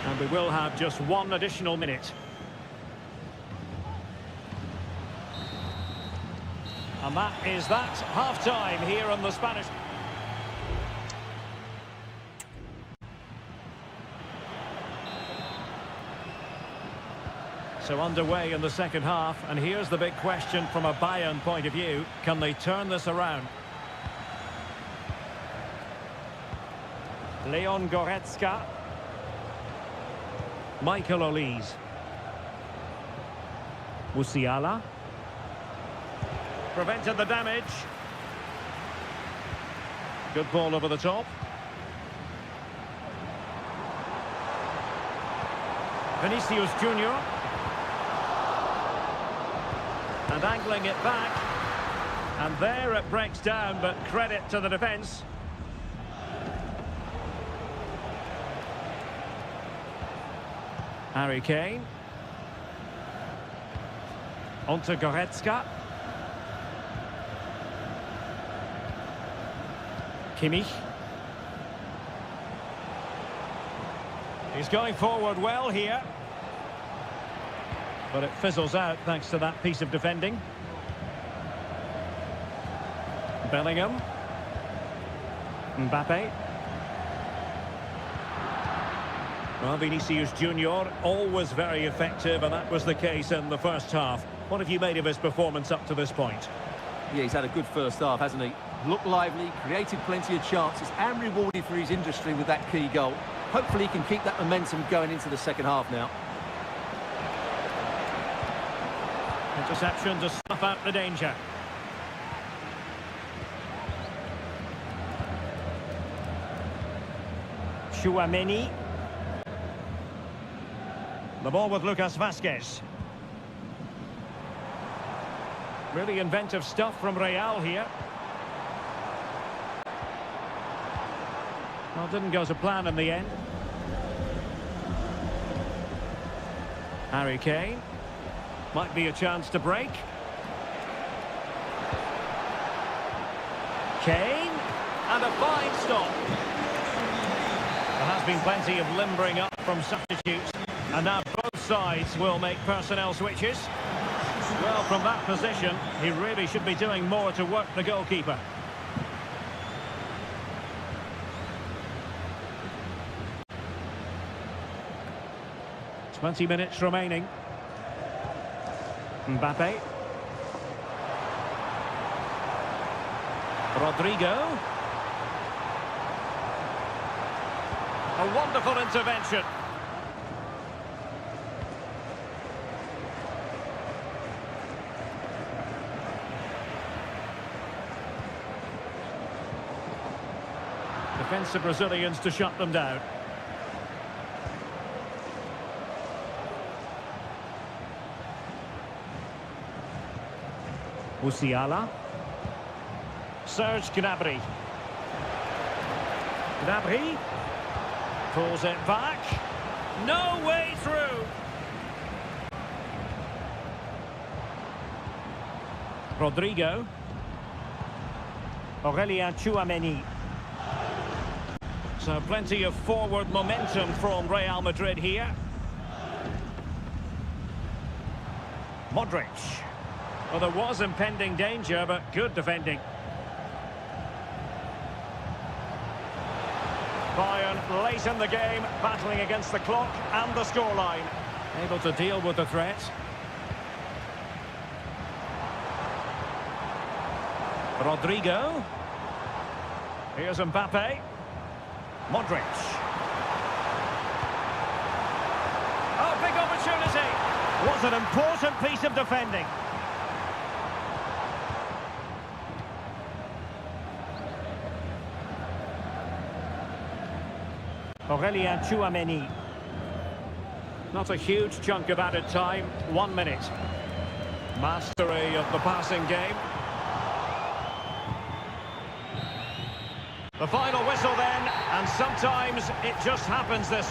And we will have just one additional minute. And that is that. Half-time here on the Spanish. So underway in the second half, and here's the big question from a Bayern point of view. Can they turn this around? Leon Goretzka. Michael Olise. Musiala. Prevented the damage. Good ball over the top. Vinicius Junior. And angling it back. And there it breaks down, but credit to the defence. Harry Kane. Onto Goretzka. Kimmich. He's going forward well here. But it fizzles out thanks to that piece of defending. Bellingham. Mbappe. Well, Vinicius Junior, always very effective, and that was the case in the first half. What have you made of his performance up to this point? Yeah, he's had a good first half, hasn't he? Looked lively, created plenty of chances, and rewarded for his industry with that key goal. Hopefully he can keep that momentum going into the second half now. Interception to snuff out the danger. Chouameni. The ball with Lucas Vazquez. Really inventive stuff from Real here. Well, didn't go to plan in the end. Harry Kane. Might be a chance to break. Kane. And a fine stop. There has been plenty of limbering up from substitutes. And now both sides will make personnel switches. Well, from that position, he really should be doing more to work the goalkeeper. "20 minutes remaining. Mbappe. Rodrigo. A wonderful intervention. Defensive Brazilians to shut them down. Musiala. Serge Gnabry. Gnabry. Pulls it back. No way through. Rodrigo. Aurelien Chouameni. So plenty of forward momentum from Real Madrid here. Modric. Well, there was impending danger, but good defending. Bayern late in the game, battling against the clock and the scoreline. Able to deal with the threat. Rodrigo. Here's Mbappe. Modric. Oh, big opportunity. Was an important piece of defending. Aurelien Chouameni. Not a huge chunk of added time. 1 minute. Mastery of the passing game. The final whistle then, and sometimes it just happens this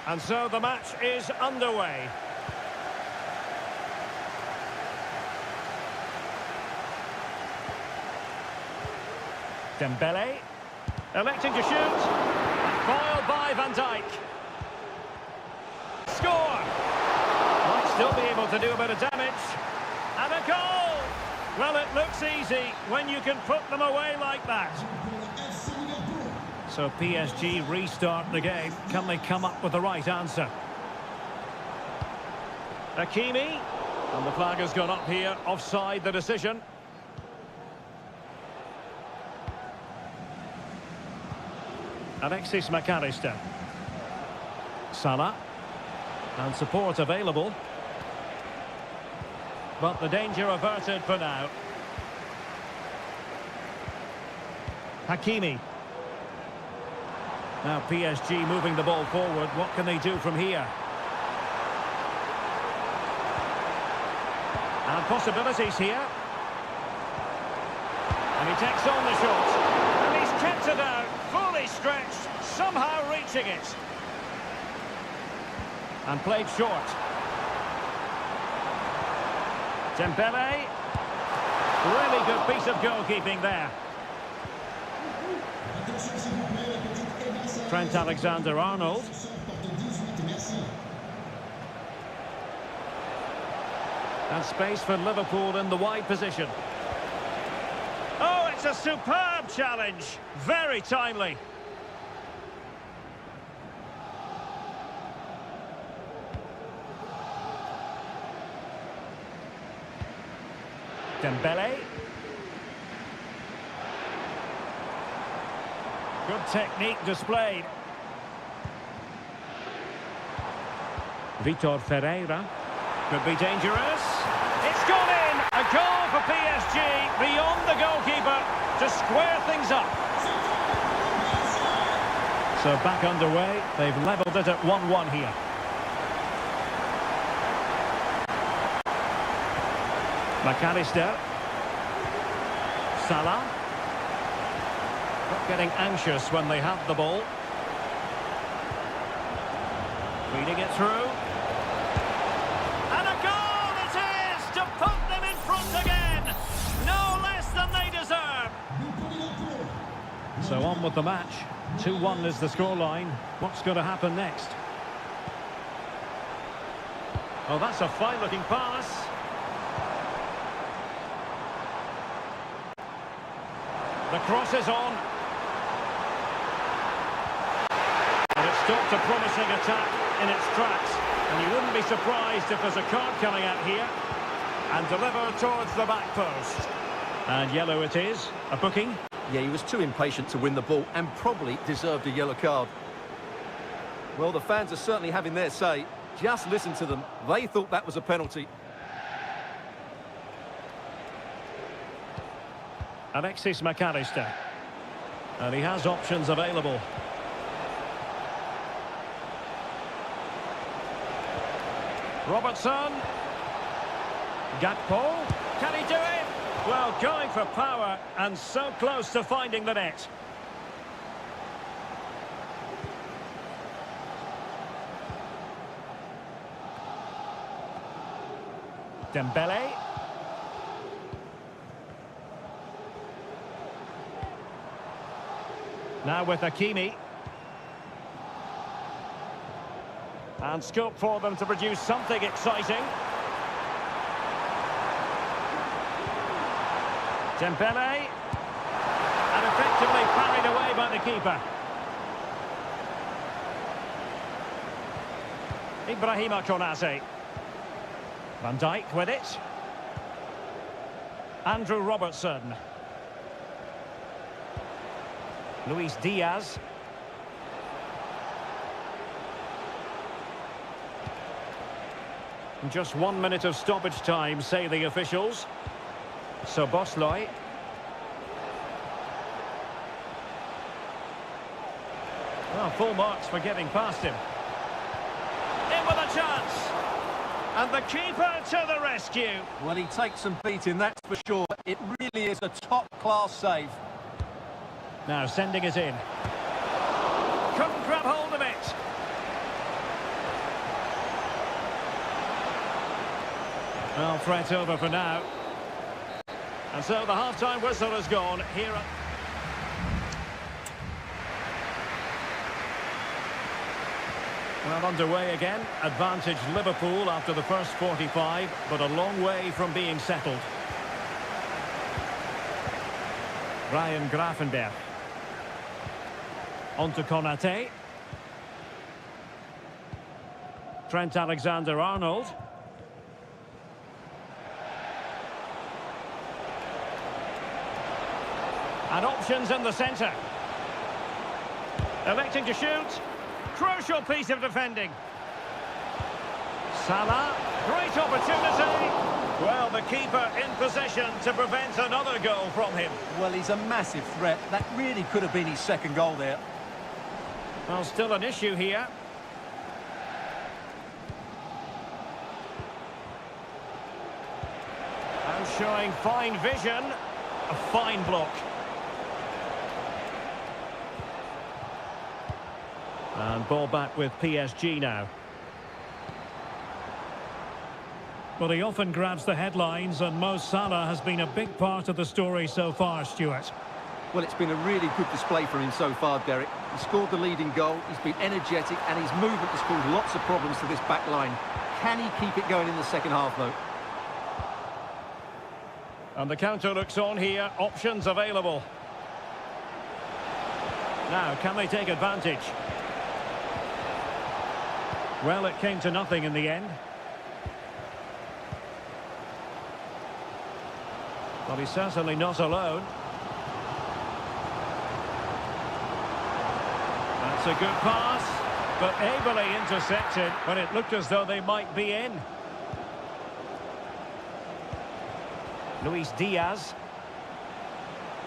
And so the match is underway. Dembele, electing to shoot. Foiled by Van Dijk. Score! Might still be able to do a bit of damage. And a goal! Well, it looks easy when you can put them away like that. So PSG restart the game. Can they come up with the right answer? Hakimi. And the flag has gone up here. Offside the decision. Alexis McAllister. Salah. And support available. But the danger averted for now. Hakimi. Now PSG moving the ball forward. What can they do from here? And possibilities here. And he takes on the shot. And he's kept it out. Fully stretched. Somehow reaching it. And played short. Dembele. Really good piece of goalkeeping there. Trent Alexander-Arnold. And space for Liverpool in the wide position. Oh, it's a superb challenge. Very timely. Dembele. Good technique displayed. Vitor Ferreira. Could be dangerous. It's gone in! A goal for PSG beyond the goalkeeper to square things up. So back underway. They've levelled it at 1-1 here. McAllister. Salah. Not getting anxious when they have the ball. Feeding it through. And a goal it is to put them in front again. No less than they deserve. So on with the match. 2-1 is the scoreline. What's going to happen next? Oh, that's a fine-looking pass. The cross is on. And it stopped a promising attack in its tracks. And you wouldn't be surprised if there's a card coming out here. And delivered towards the back post. And yellow it is. A booking. Yeah, he was too impatient to win the ball and probably deserved a yellow card. Well, the fans are certainly having their say. Just listen to them. They thought that was a penalty. Alexis McAllister. And he has options available. Robertson. Gakpo. Can he do it? Well, going for power and so close to finding the net. Dembele. Now with Hakimi. And scope for them to produce something exciting. Dembele. And effectively parried away by the keeper. Ibrahima Konate. Van Dijk with it. Andrew Robertson. Luis Diaz. Just 1 minute of stoppage time, say the officials. So Bosloy. Well, full marks for getting past him. In with a chance. And the keeper to the rescue. Well, he takes some beating, that's for sure. It really is a top-class save. Now sending it in. Couldn't grab hold of it. Well, threat over for now. And so the half-time whistle has gone. Here. Well, underway again. Advantage Liverpool after the first 45, but a long way from being settled. Ryan Gravenberch. On to Konate. Trent Alexander-Arnold. And options in the centre. Electing to shoot. Crucial piece of defending. Salah, great opportunity. Well, the keeper in position to prevent another goal from him. Well, he's a massive threat. That really could have been his second goal there. Well, still an issue here. And showing fine vision. A fine block. And ball back with PSG now. Well, he often grabs the headlines, and Mo Salah has been a big part of the story so far, Stuart. Well, it's been a really good display from him so far, Derek. He scored the leading goal, he's been energetic, and his movement has caused lots of problems to this back line. Can he keep it going in the second half, though? And the counter looks on here. Options available. Now, can they take advantage? Well, it came to nothing in the end. Well, he's certainly not alone. That's a good pass, but ably intercepted when it looked as though they might be in. Luis Diaz.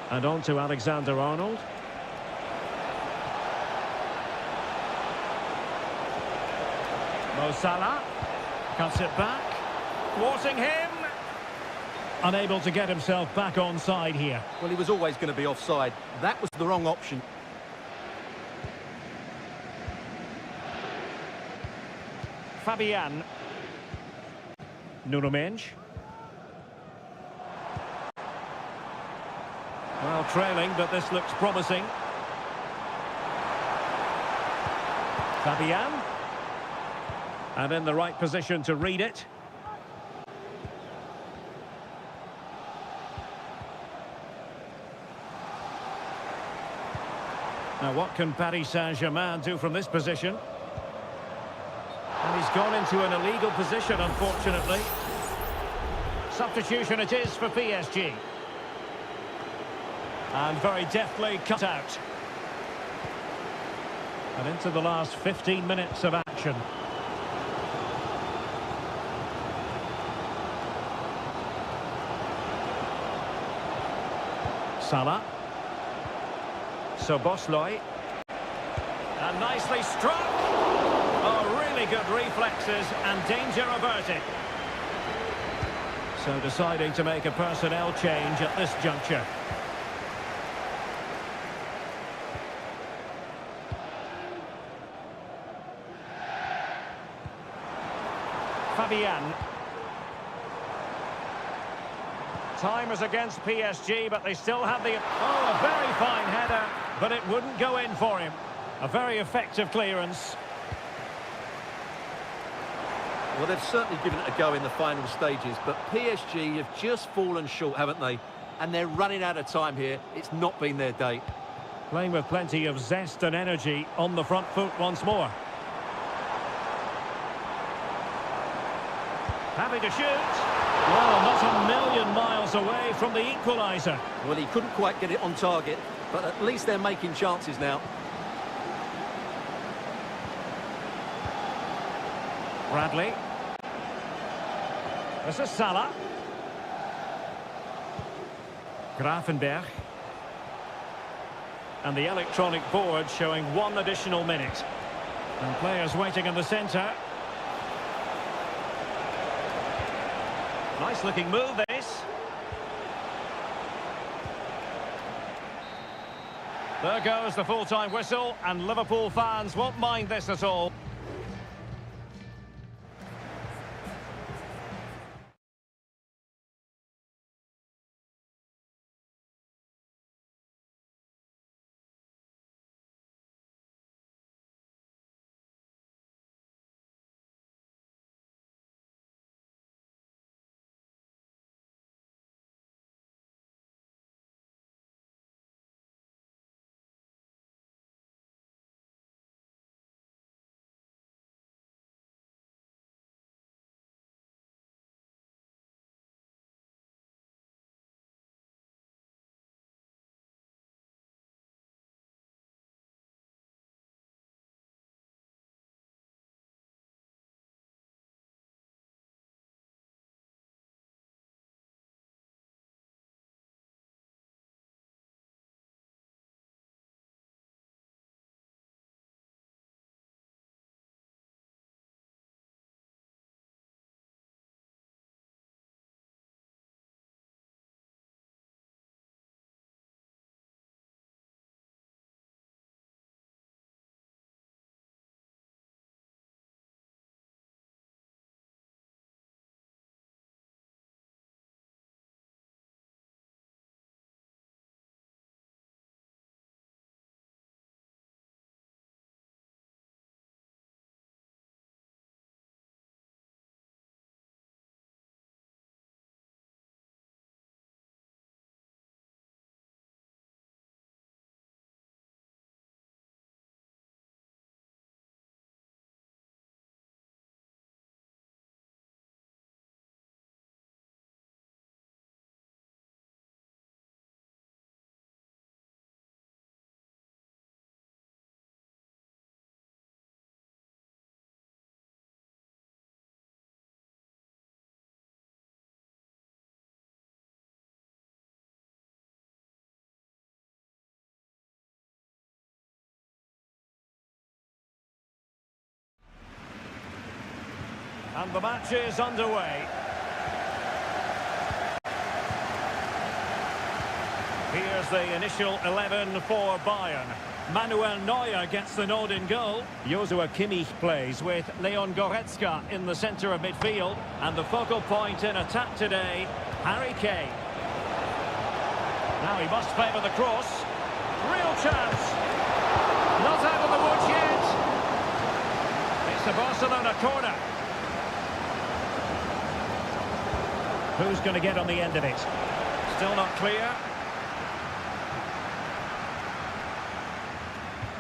And on to Alexander-Arnold. Mo Salah cuts it back, thwarting him. Unable to get himself back onside here. Well, he was always going to be offside. That was the wrong option. Fabian. Nuno Mendes. Well, trailing, but this looks promising. Fabian. And in the right position to read it. Now, what can Paris Saint-Germain do from this position? And he's gone into an illegal position, unfortunately. Substitution it is for PSG. And very deftly cut out. And into the last 15 minutes of action. Salah. Szoboszlai. And nicely struck. Oh, really good reflexes and danger averted. So deciding to make a personnel change at this juncture. Fabian. Time is against PSG, but they still have the... Oh, a very fine header, but it wouldn't go in for him. A very effective clearance. Well, they've certainly given it a go in the final stages, but PSG have just fallen short, haven't they? And they're running out of time here. It's not been their day. Playing with plenty of zest and energy on the front foot once more. Happy to shoot. Well, not a million miles away from the equaliser. Well, he couldn't quite get it on target, but at least they're making chances now. Bradley. This is Salah. Gravenberch. And the electronic board showing 1 additional minute. And players waiting in the centre. Nice looking move, this. There goes the full-time whistle, and Liverpool fans won't mind this at all. And the match is underway. Here's the initial 11 for Bayern. Manuel Neuer gets the nod in goal. Joshua Kimmich plays with Leon Goretzka in the centre of midfield. And the focal point in attack today, Harry Kane. Now he must favour the cross. Real chance. Not out of the woods yet. It's a Barcelona corner. Who's going to get on the end of it? Still not clear.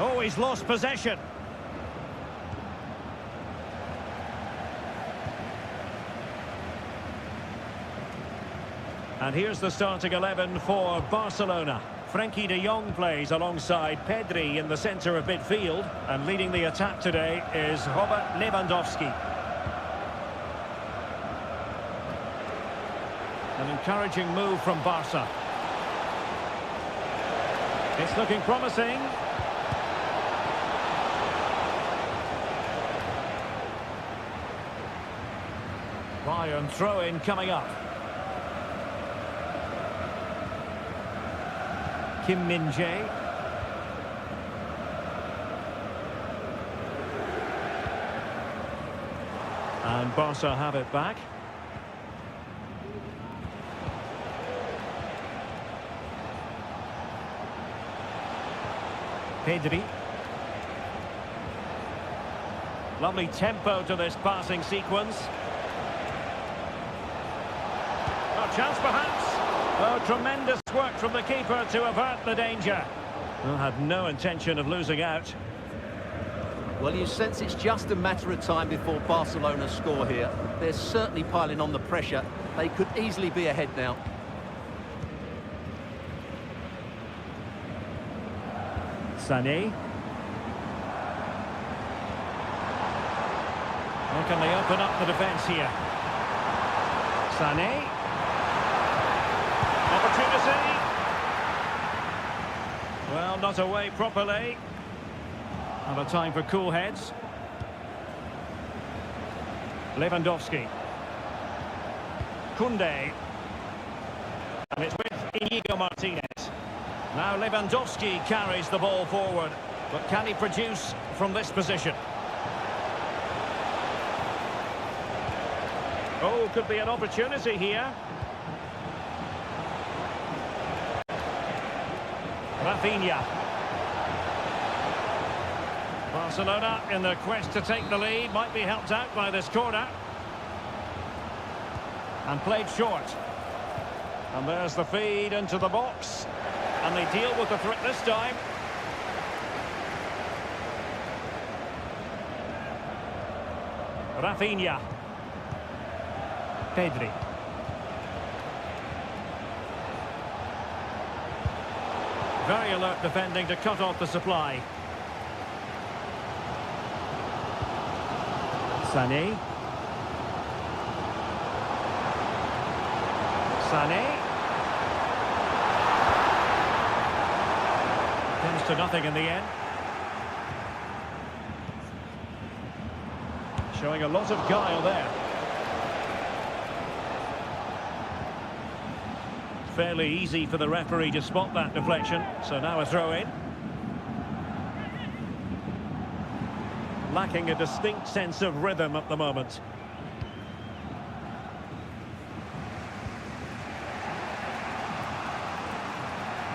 Oh, he's lost possession. And here's the starting 11 for Barcelona. Frenkie de Jong plays alongside Pedri in the centre of midfield. And leading the attack today is Robert Lewandowski. An encouraging move from Barca. It's looking promising. Bayern throw-in coming up. Kim Min-jae. And Barca have it back. Pedri. Lovely tempo to this passing sequence. A chance perhaps. Oh, tremendous work from the keeper to avert the danger. Well, had no intention of losing out. Well, you sense it's just a matter of time before Barcelona score here. They're certainly piling on the pressure. They could easily be ahead now. Sané. How can they open up the defence here? Sané. Opportunity. Well, not away properly. And a time for cool heads. Lewandowski. Koundé. And it's with Inigo Martinez. Now Lewandowski carries the ball forward. But can he produce from this position? Oh, could be an opportunity here. Rafinha. Barcelona in their quest to take the lead might be helped out by this corner. And played short. And there's the feed into the box. And they deal with the threat this time. Rafinha. Pedri. Very alert defending to cut off the supply. Sané. Sané. Comes to nothing in the end. Showing a lot of guile there. Fairly easy for the referee to spot that deflection. So now a throw in. Lacking a distinct sense of rhythm at the moment.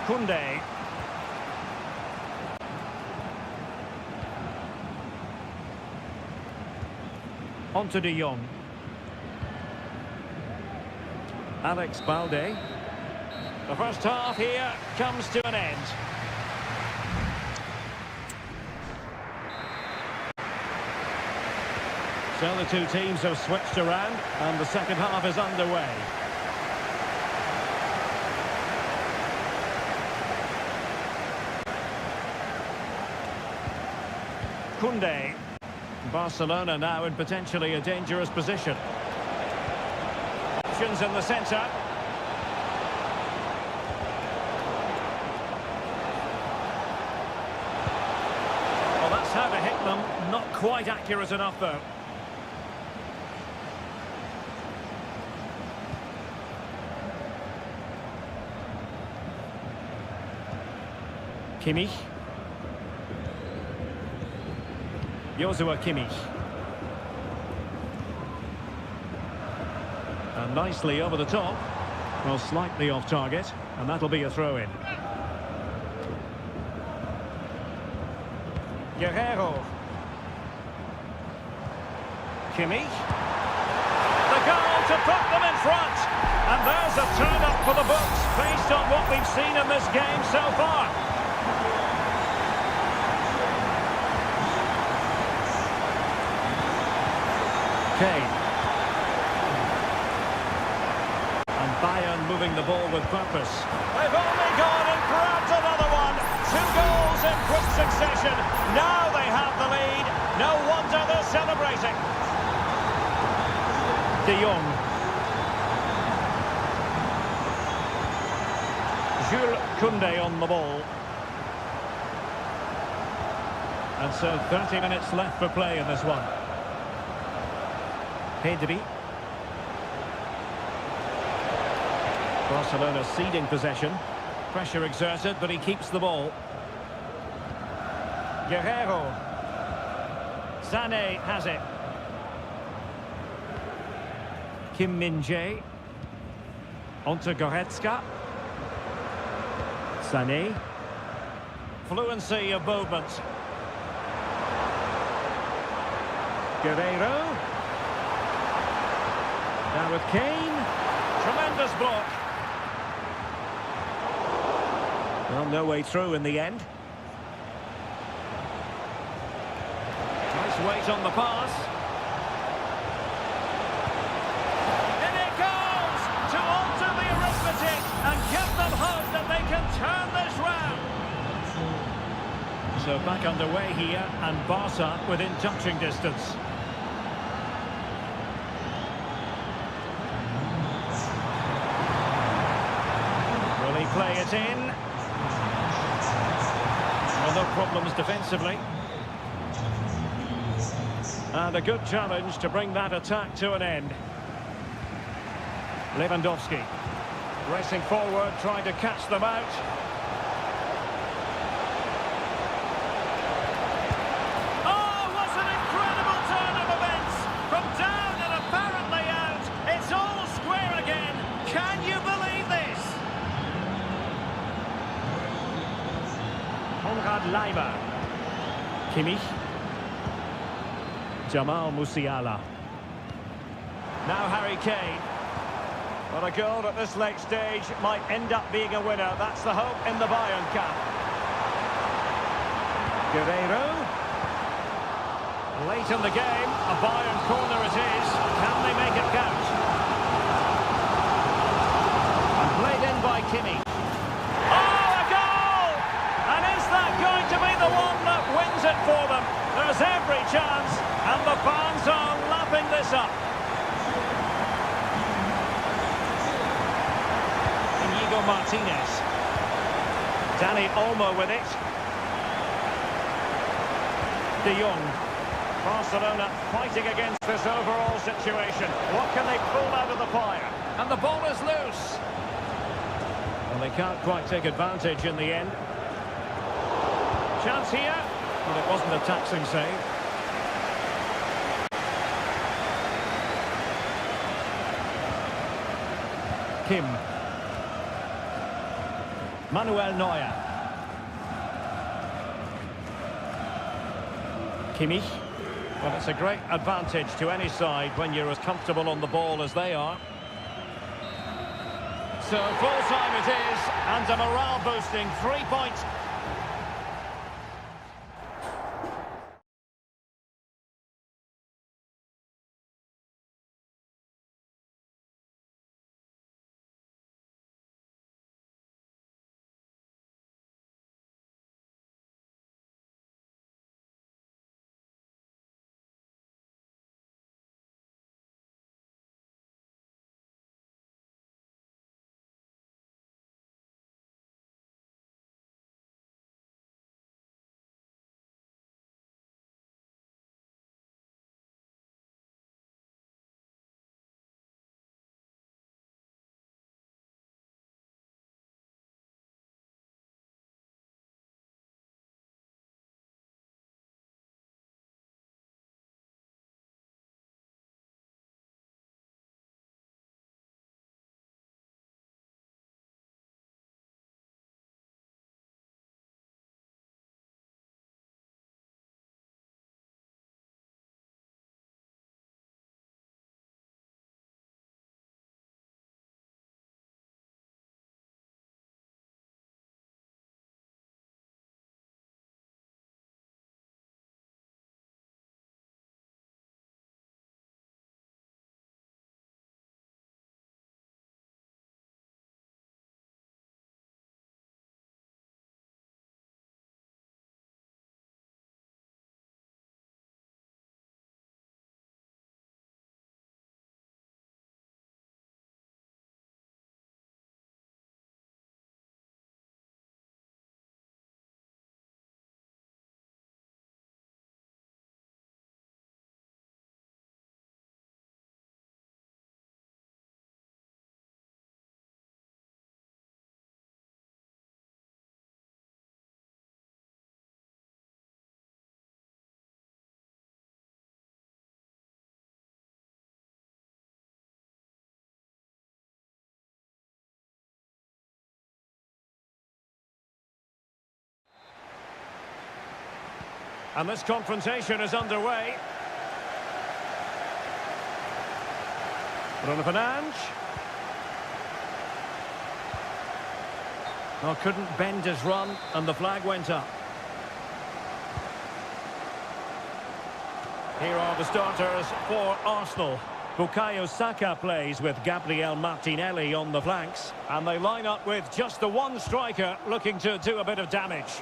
Koundé. On to de Jong. Alex Balde. The first half here comes to an end. So the two teams have switched around and the second half is underway. Koundé. Barcelona now in potentially a dangerous position. Options in the centre. Well, that's how to hit them. Not quite accurate enough, though. Kimmich. Joshua Kimmich. And nicely over the top. Well, slightly off target, and that'll be a throw-in. Guerrero. Kimmich. The goal to put them in front. And there's a turn-up for the books, based on what we've seen in this game so far. Kane. And Bayern moving the ball with purpose. They've only gone and grabbed another one. 2 goals in quick succession. Now they have the lead. No wonder they're celebrating. De Jong. Jules Koundé on the ball. And so 30 minutes left for play in this one. Pedri. Barcelona ceding possession. Pressure exerted, but he keeps the ball. Guerrero. Sané has it. Kim Min-jae. Onto Goretzka. Sané. Fluency of movement. Guerrero. Now with Kane. Tremendous block. Well, no way through in the end. Nice weight on the pass. In it goes to alter the arithmetic and give them hope that they can turn this round. So back underway here, and Barca within touching distance. Will he play it in? Well, no problems defensively. And a good challenge to bring that attack to an end. Lewandowski racing forward, trying to catch them out. Oh, what an incredible turn of events! From down and apparently out, it's all square again. Can you believe this? Konrad Leiber. Kimmich. Jamal Musiala. Now Harry Kane. Well, a goal at this late stage might end up being a winner. That's the hope in the Bayern camp. Guerrero. Late in the game, a Bayern corner it is. Can they make it count? And played in by Kimmich. Oh, a goal! And is that going to be the one that wins it for them? There's every chance, and the fans are lapping this up. Inigo Martinez. Dani Olmo with it. De Jong. Barcelona fighting against this overall situation. What can they pull out of the fire? And the ball is loose. Well, they can't quite take advantage in the end. Chance here. But it wasn't a taxing save. Kim. Manuel Neuer. Kimmich. Well, it's a great advantage to any side when you're as comfortable on the ball as they are. So full time it is, and a morale boosting 3 points. And this confrontation is underway. Bruno Fernandes. Well, couldn't bend his run, and the flag went up. Here are the starters for Arsenal. Bukayo Saka plays with Gabriel Martinelli on the flanks. And they line up with just the one striker looking to do a bit of damage.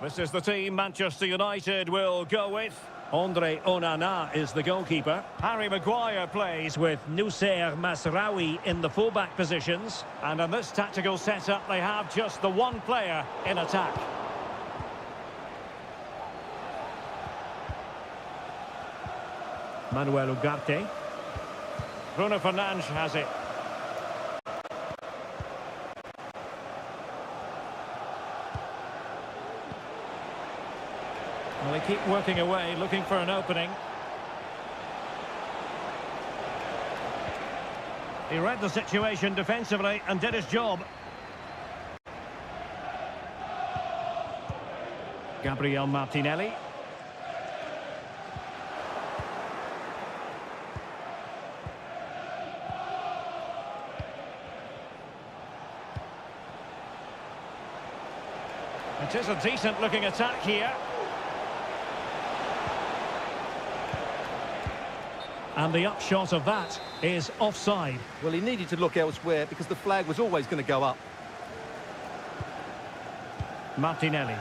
This is the team Manchester United will go with. Andre Onana is the goalkeeper. Harry Maguire plays with Nusser Masraoui in the fullback positions. And in this tactical setup, they have just the one player in attack. Manuel Ugarte. Bruno Fernandes has it. Well, they keep working away, looking for an opening. He read the situation defensively and did his job. Gabriel Martinelli. It is a decent-looking attack here. And the upshot of that is offside. Well, he needed to look elsewhere because the flag was always going to go up. Martinelli.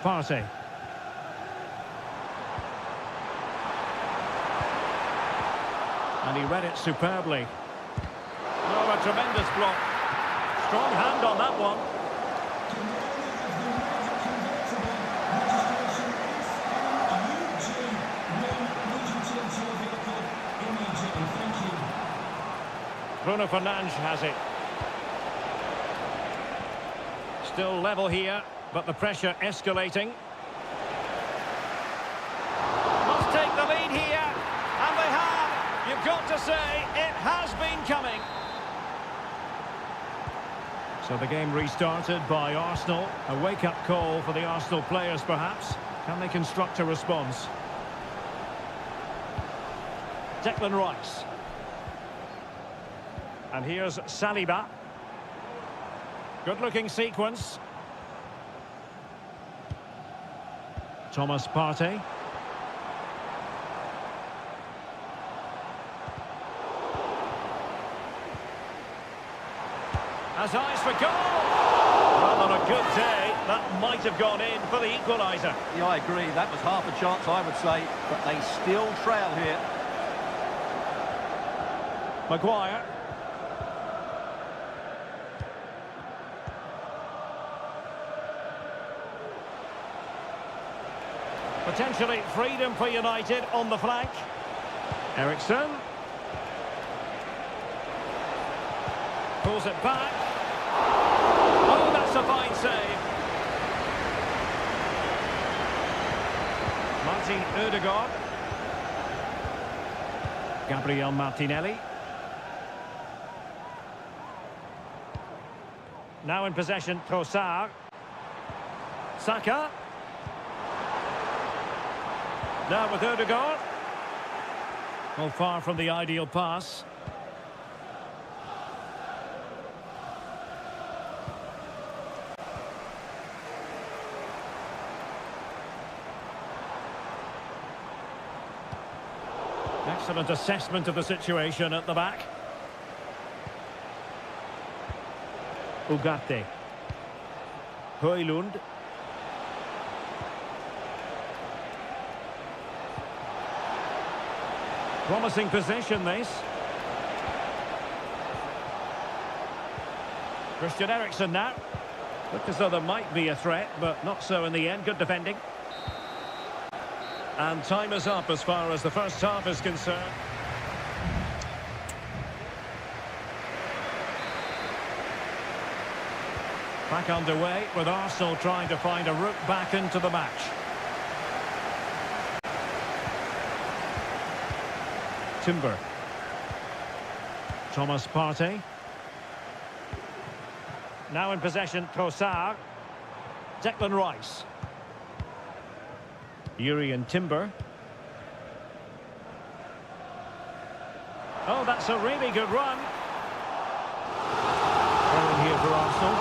Partey. And he read it superbly. Oh, a tremendous block. Strong hand on that one. Bruno Fernandes has it. Still level here, but the pressure escalating. Must take the lead here, and they have. You've got to say, it has been coming. So the game restarted by Arsenal. A wake-up call for the Arsenal players, perhaps. Can they construct a response? Declan Rice. And here's Saliba. Good-looking sequence. Thomas Partey. Has eyes for goal. Well, on a good day, that might have gone in for the equaliser. Yeah, I agree. That was half a chance, I would say. But they still trail here. Maguire. Potentially freedom for United on the flank. Eriksson. Pulls it back. Oh, that's a fine save. Martin Ødegaard. Gabriel Martinelli. Now in possession, Trossard. Saka. Now with Ødegaard. Well, far from the ideal pass. Excellent assessment of the situation at the back. Ugarte. Højlund. Promising position, this. Christian Eriksen now. Looked as though there might be a threat, but not so in the end. Good defending. And time is up as far as the first half is concerned. Back underway with Arsenal trying to find a route back into the match. Timber. Thomas Partey. Now in possession, Trossard. Declan Rice. Yuri and Timber. Oh, that's a really good run. Throw in here for Arsenal.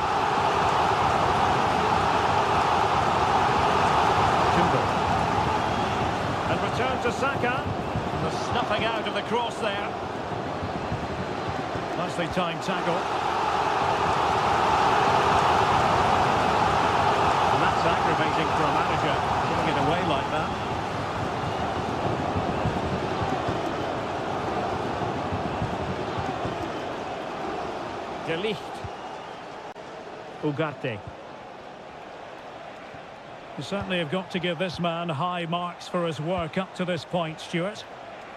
Timber. And return to Saka. The snuffing out of the cross there. Nicely timed tackle. And that's aggravating for a manager, giving it away like that. De Ligt. Ugarte. You certainly have got to give this man high marks for his work up to this point, Stuart.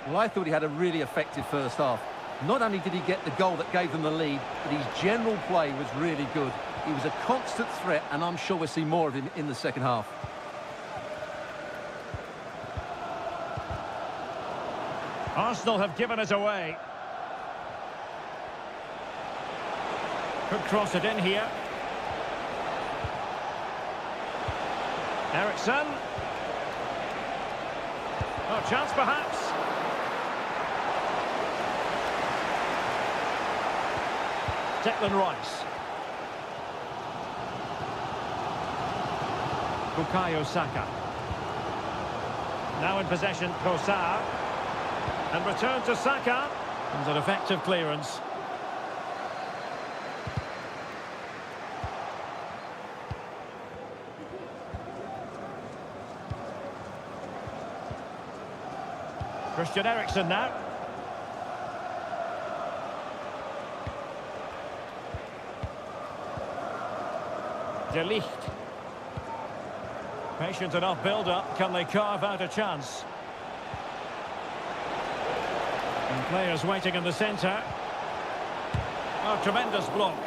Well, I thought he had a really effective first half. Not only did he get the goal that gave them the lead, but his general play was really good. He was a constant threat, and I'm sure we'll see more of him in the second half. Arsenal have given it away. Could cross it in here. Ericsson. Oh, chance perhaps. Declan Rice. Bukayo Saka. Now in possession, Kosar. And return to Saka. And an effective clearance. Christian Eriksen now. De Ligt. Patient enough build-up. Can they carve out a chance? And players waiting in the centre. Oh, tremendous block.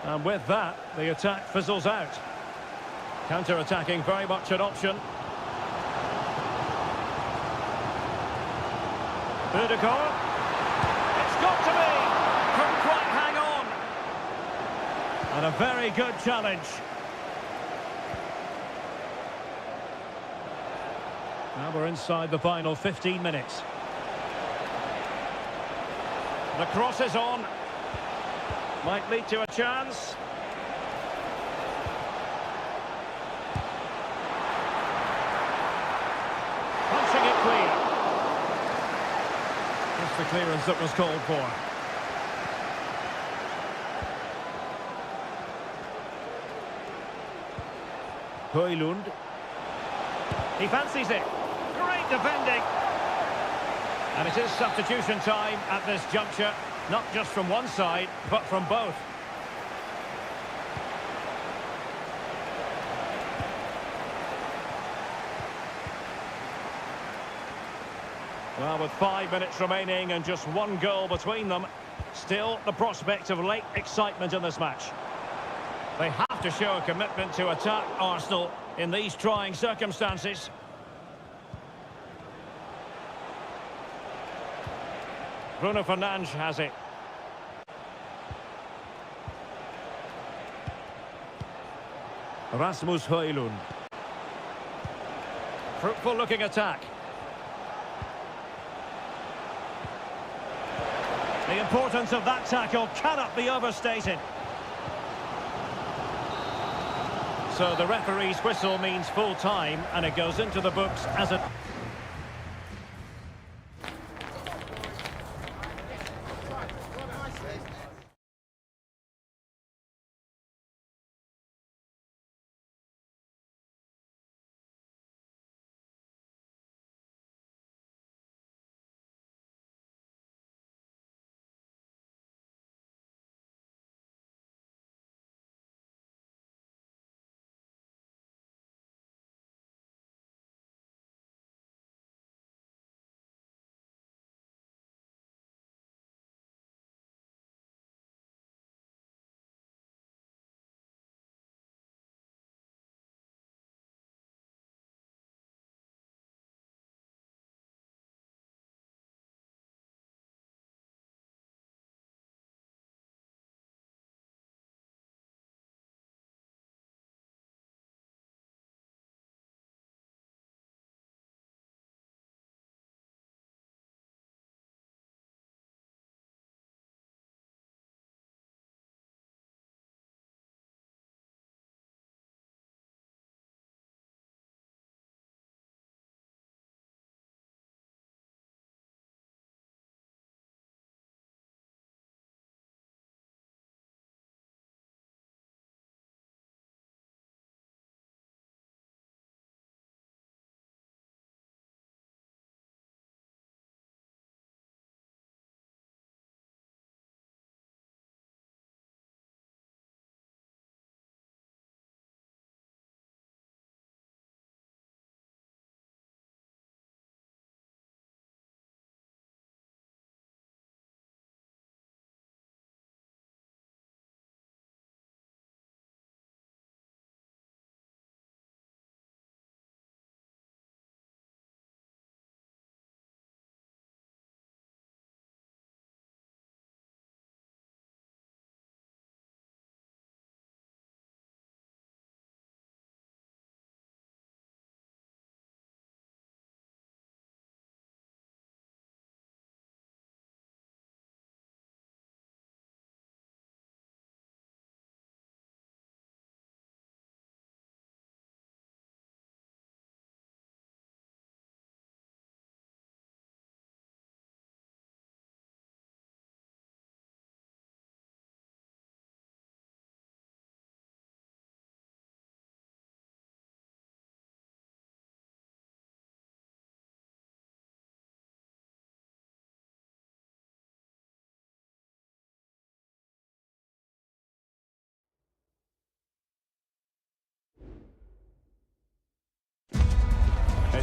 And with that, the attack fizzles out. Counter-attacking very much an option. Ødegaard. It's got to be! Couldn't quite hang on. And a very good challenge. Now we're inside the final 15 minutes. The cross is on. Might lead to a chance. Punching it clear. Just the clearance that was called for. Højlund. He fancies it. Great defending. And it is substitution time at this juncture. Not just from one side, but from both. Well, with 5 minutes remaining and just one goal between them, still the prospect of late excitement in this match. They have to show a commitment to attack Arsenal in these trying circumstances. Bruno Fernandes has it. Rasmus Højlund. Fruitful looking attack. The importance of that tackle cannot be overstated. So the referee's whistle means full time, and it goes into the books as a...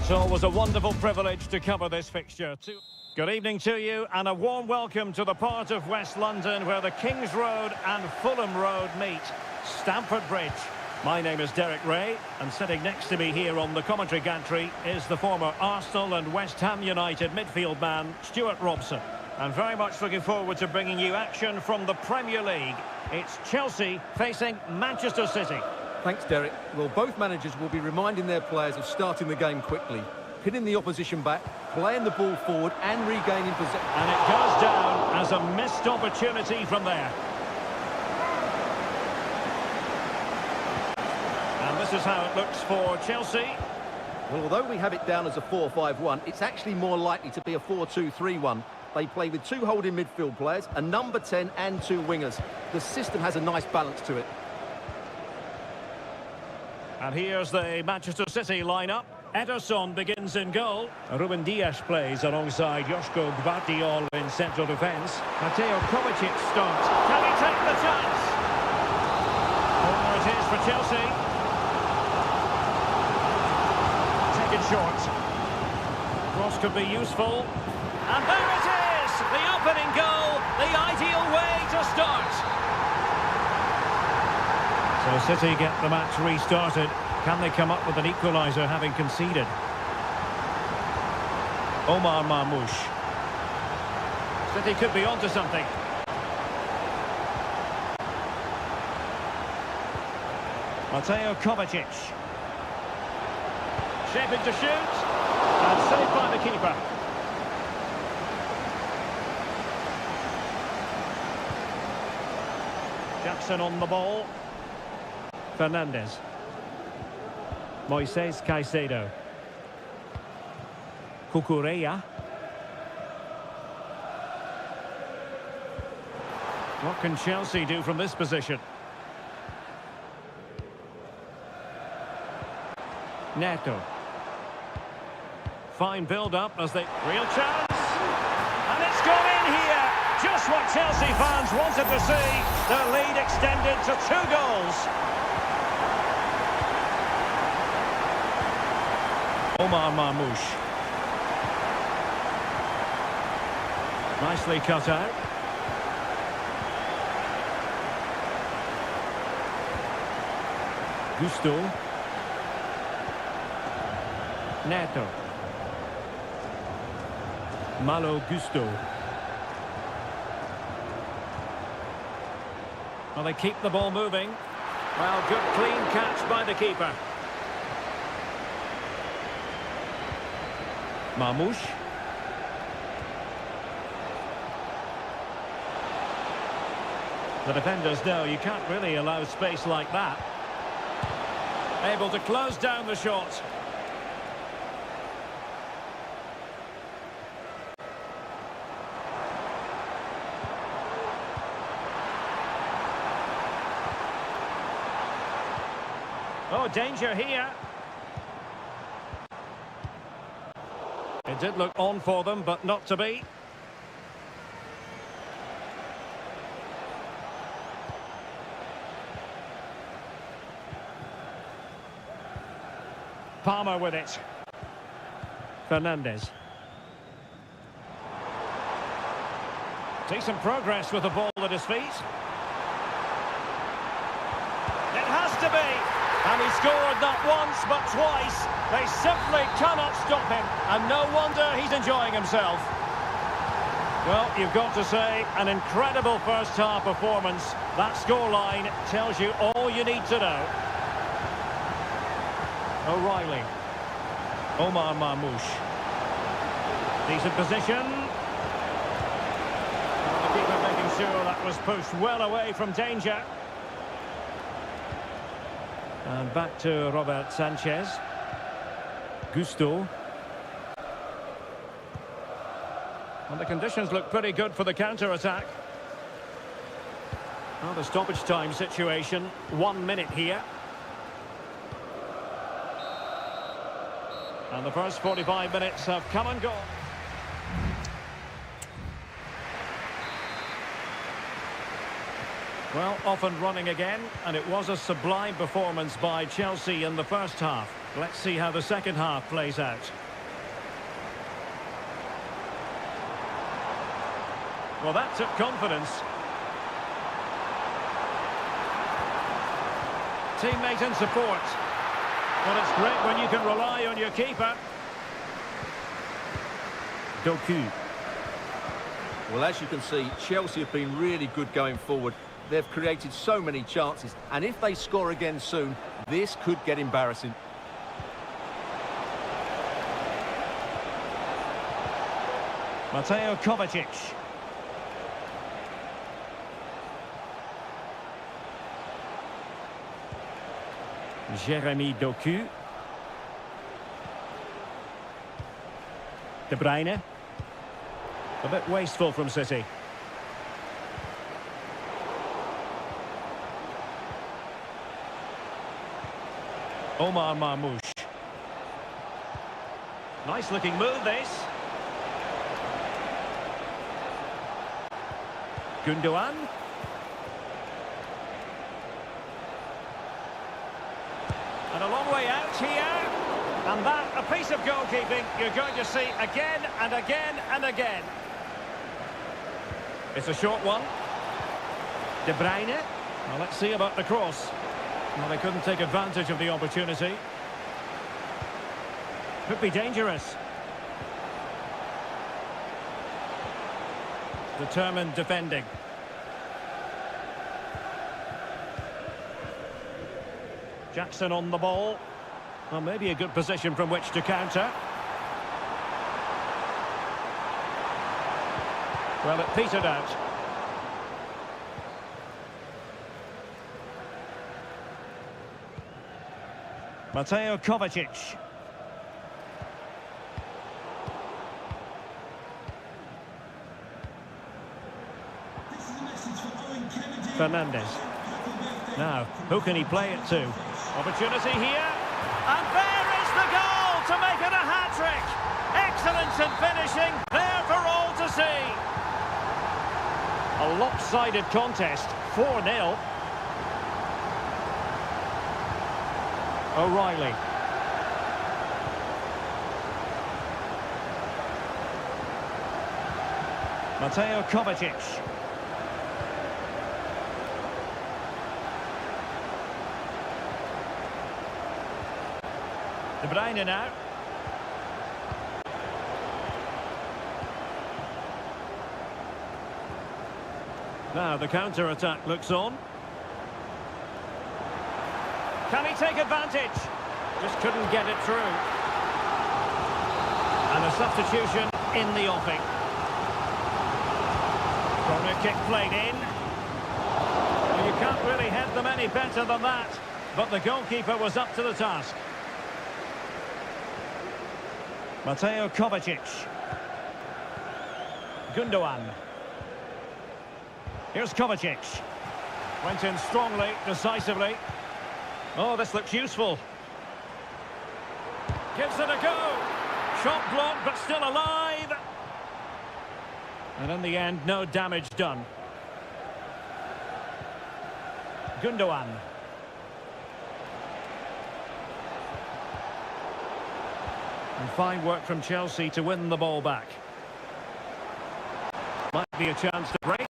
It's always a wonderful privilege to cover this fixture. Good evening to you and a warm welcome to the part of West London where the King's Road and Fulham Road meet, Stamford Bridge. My name is Derek Ray, and sitting next to me here on the commentary gantry is the former Arsenal and West Ham United midfield man, Stuart Robson. I'm very much looking forward to bringing you action from the Premier League. It's Chelsea facing Manchester City. Thanks, Derek. Well, both managers will be reminding their players of starting the game quickly, pinning the opposition back, playing the ball forward and regaining possession. And it goes down as a missed opportunity from there. And this is how it looks for Chelsea. Well, although we have it down as a 4-5-1, it's actually more likely to be a 4-2-3-1. They play with two holding midfield players, a number 10 and two wingers. The system has a nice balance to it. And here's the Manchester City lineup. Ederson begins in goal. Ruben Dias plays alongside Joško Gvardiol in central defence. Mateo Kovacic starts. Can he take the chance? Corner it is for Chelsea. Taken short. Cross could be useful. And there it is! The opening goal, the ideal way to start. So City get the match restarted. Can they come up with an equaliser having conceded? Omar Marmoush. City could be onto something. Mateo Kovacic. Shaping to shoot. And saved by the keeper. Jackson on the ball. Fernandes. Moises Caicedo. Cucurella. What can Chelsea do from this position? Neto. Fine build-up as they... Real chance! And it's gone in here! Just what Chelsea fans wanted to see. Their lead extended to 2 goals. Omar Marmoush. Nicely cut out. Gusto. Neto. Malo Gusto. Well, they keep the ball moving. Well, good clean catch by the keeper. Marmoush. The defenders know you can't really allow space like that. Able to close down the shot. Oh, danger here. It did look on for them, but not to be. Palmer with it. Fernandes. Decent progress with the ball at his feet. It has to be. And he scored not once, but twice. They simply cannot stop him. And no wonder he's enjoying himself. Well, you've got to say, an incredible first-half performance. That scoreline tells you all you need to know. O'Reilly. Omar Marmoush. Decent position. And the keeper making sure that was pushed well away from danger. And back to Robert Sanchez. Gusto. And the conditions look pretty good for the counter-attack. Well, the stoppage time situation, 1 minute here. And the first 45 minutes have come and gone. Well, off and running again, and it was a sublime performance by Chelsea in the first half. Let's see how the second half plays out. Well, that took confidence. Teammate and support. Well, it's great when you can rely on your keeper. Doku. Well, as you can see, Chelsea have been really good going forward. They've created so many chances, and if they score again soon, this could get embarrassing. Mateo Kovacic. Jeremy Doku. De Bruyne. A bit wasteful from City. Omar Marmoush. Nice looking move, this. Gundogan. And a long way out here. And that, a piece of goalkeeping you're going to see again and again and again. It's a short one. De Bruyne. Well, let's see about the cross. Well, they couldn't take advantage of the opportunity. Could be dangerous. Determined defending. Jackson on the ball. Well, maybe a good position from which to counter. Well, it petered out. Mateo Kovacic. Fernandez. Now, who can he play it to? Opportunity here. And there is the goal to make it a hat-trick. Excellence in finishing, there for all to see. A lopsided contest, 4-0. O'Reilly. Mateo Kovacic. De Bruyne now. Now the counter-attack looks on. Can he take advantage? Just couldn't get it through. And a substitution in the offing. Corner kick played in. Well, you can't really head them any better than that. But the goalkeeper was up to the task. Mateo Kovacic. Gundogan. Here's Kovacic. Went in strongly, decisively. Oh, this looks useful. Gives it a go. Shot blocked, but still alive. And in the end, no damage done. Gundogan. And fine work from Chelsea to win the ball back. Might be a chance to break.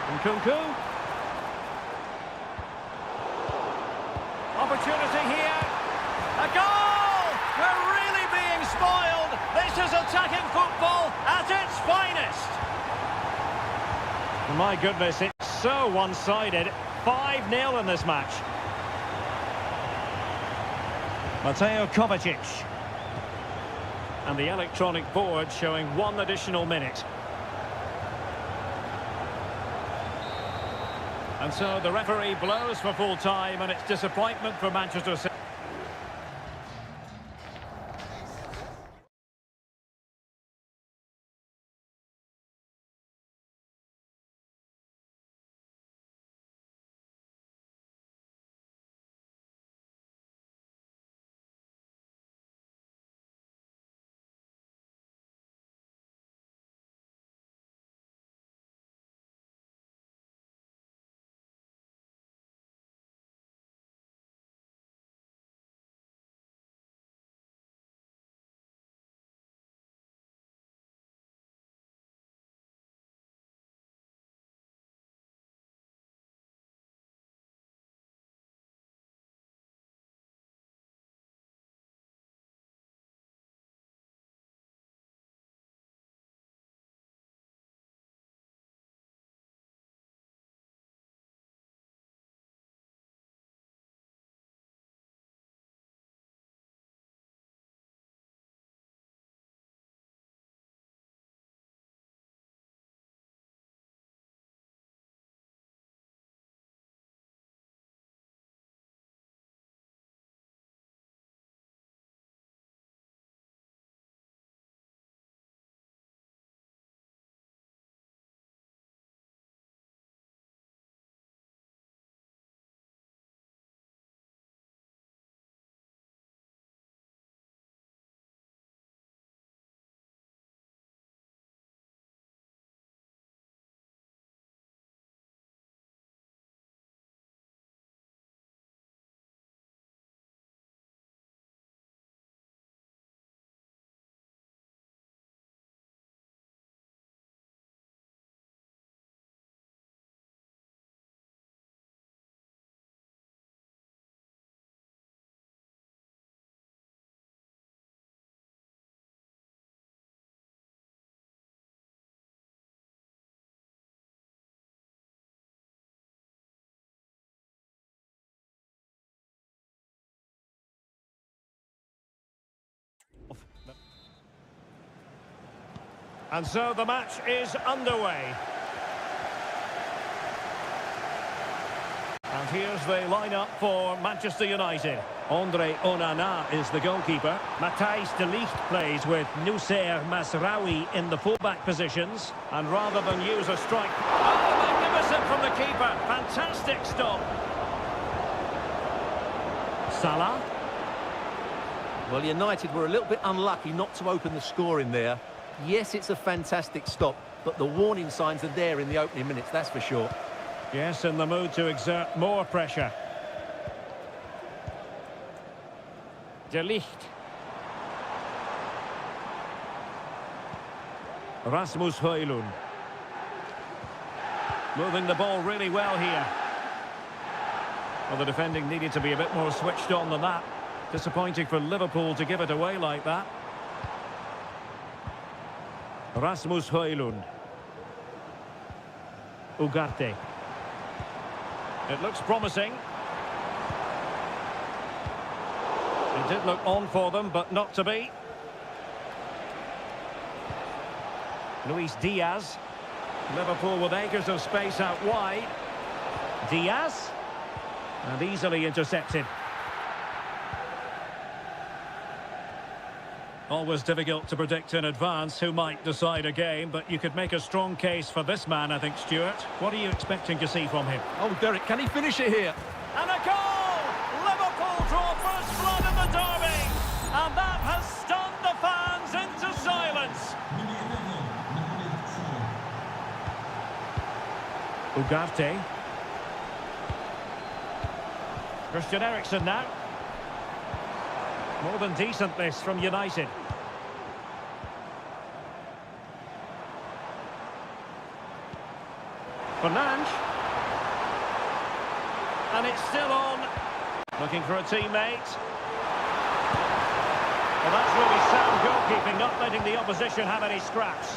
And Kunku. Opportunity here. A goal! We're really being spoiled. This is attacking football at its finest. My goodness, it's so one-sided. 5-0 in this match. Mateo Kovacic. And the electronic board showing 1 additional minute. And so the referee blows for full time, and it's disappointment for Manchester City. And so the match is underway. And here's the lineup for Manchester United. Andre Onana is the goalkeeper. Matthijs de Ligt plays with Noussair Masraoui in the fullback positions. And rather than use a strike... Oh, magnificent from the keeper. Fantastic stop. Salah. Well, United were a little bit unlucky not to open the score in there. Yes, it's a fantastic stop, but the warning signs are there in the opening minutes, that's for sure. Yes, in the mood to exert more pressure. De Ligt. Rasmus Højlund. Moving the ball really well here. Well, the defending needed to be a bit more switched on than that. Disappointing for Liverpool to give it away like that. Rasmus Højlund. Ugarte. It looks promising. It did look on for them, but not to be. Luis Diaz. Liverpool with acres of space out wide. Diaz. And easily intercepted. Always difficult to predict in advance who might decide a game, but you could make a strong case for this man, I think, Stuart. What are you expecting to see from him? Oh, Derek, can he finish it here? And a goal! Liverpool draw first blood in the derby! And that has stunned the fans into silence. Ugarte. Christian Eriksen now. More than decent this from United. Fernandes. And it's still on. Looking for a teammate. Well, that's really sound goalkeeping, not letting the opposition have any scraps.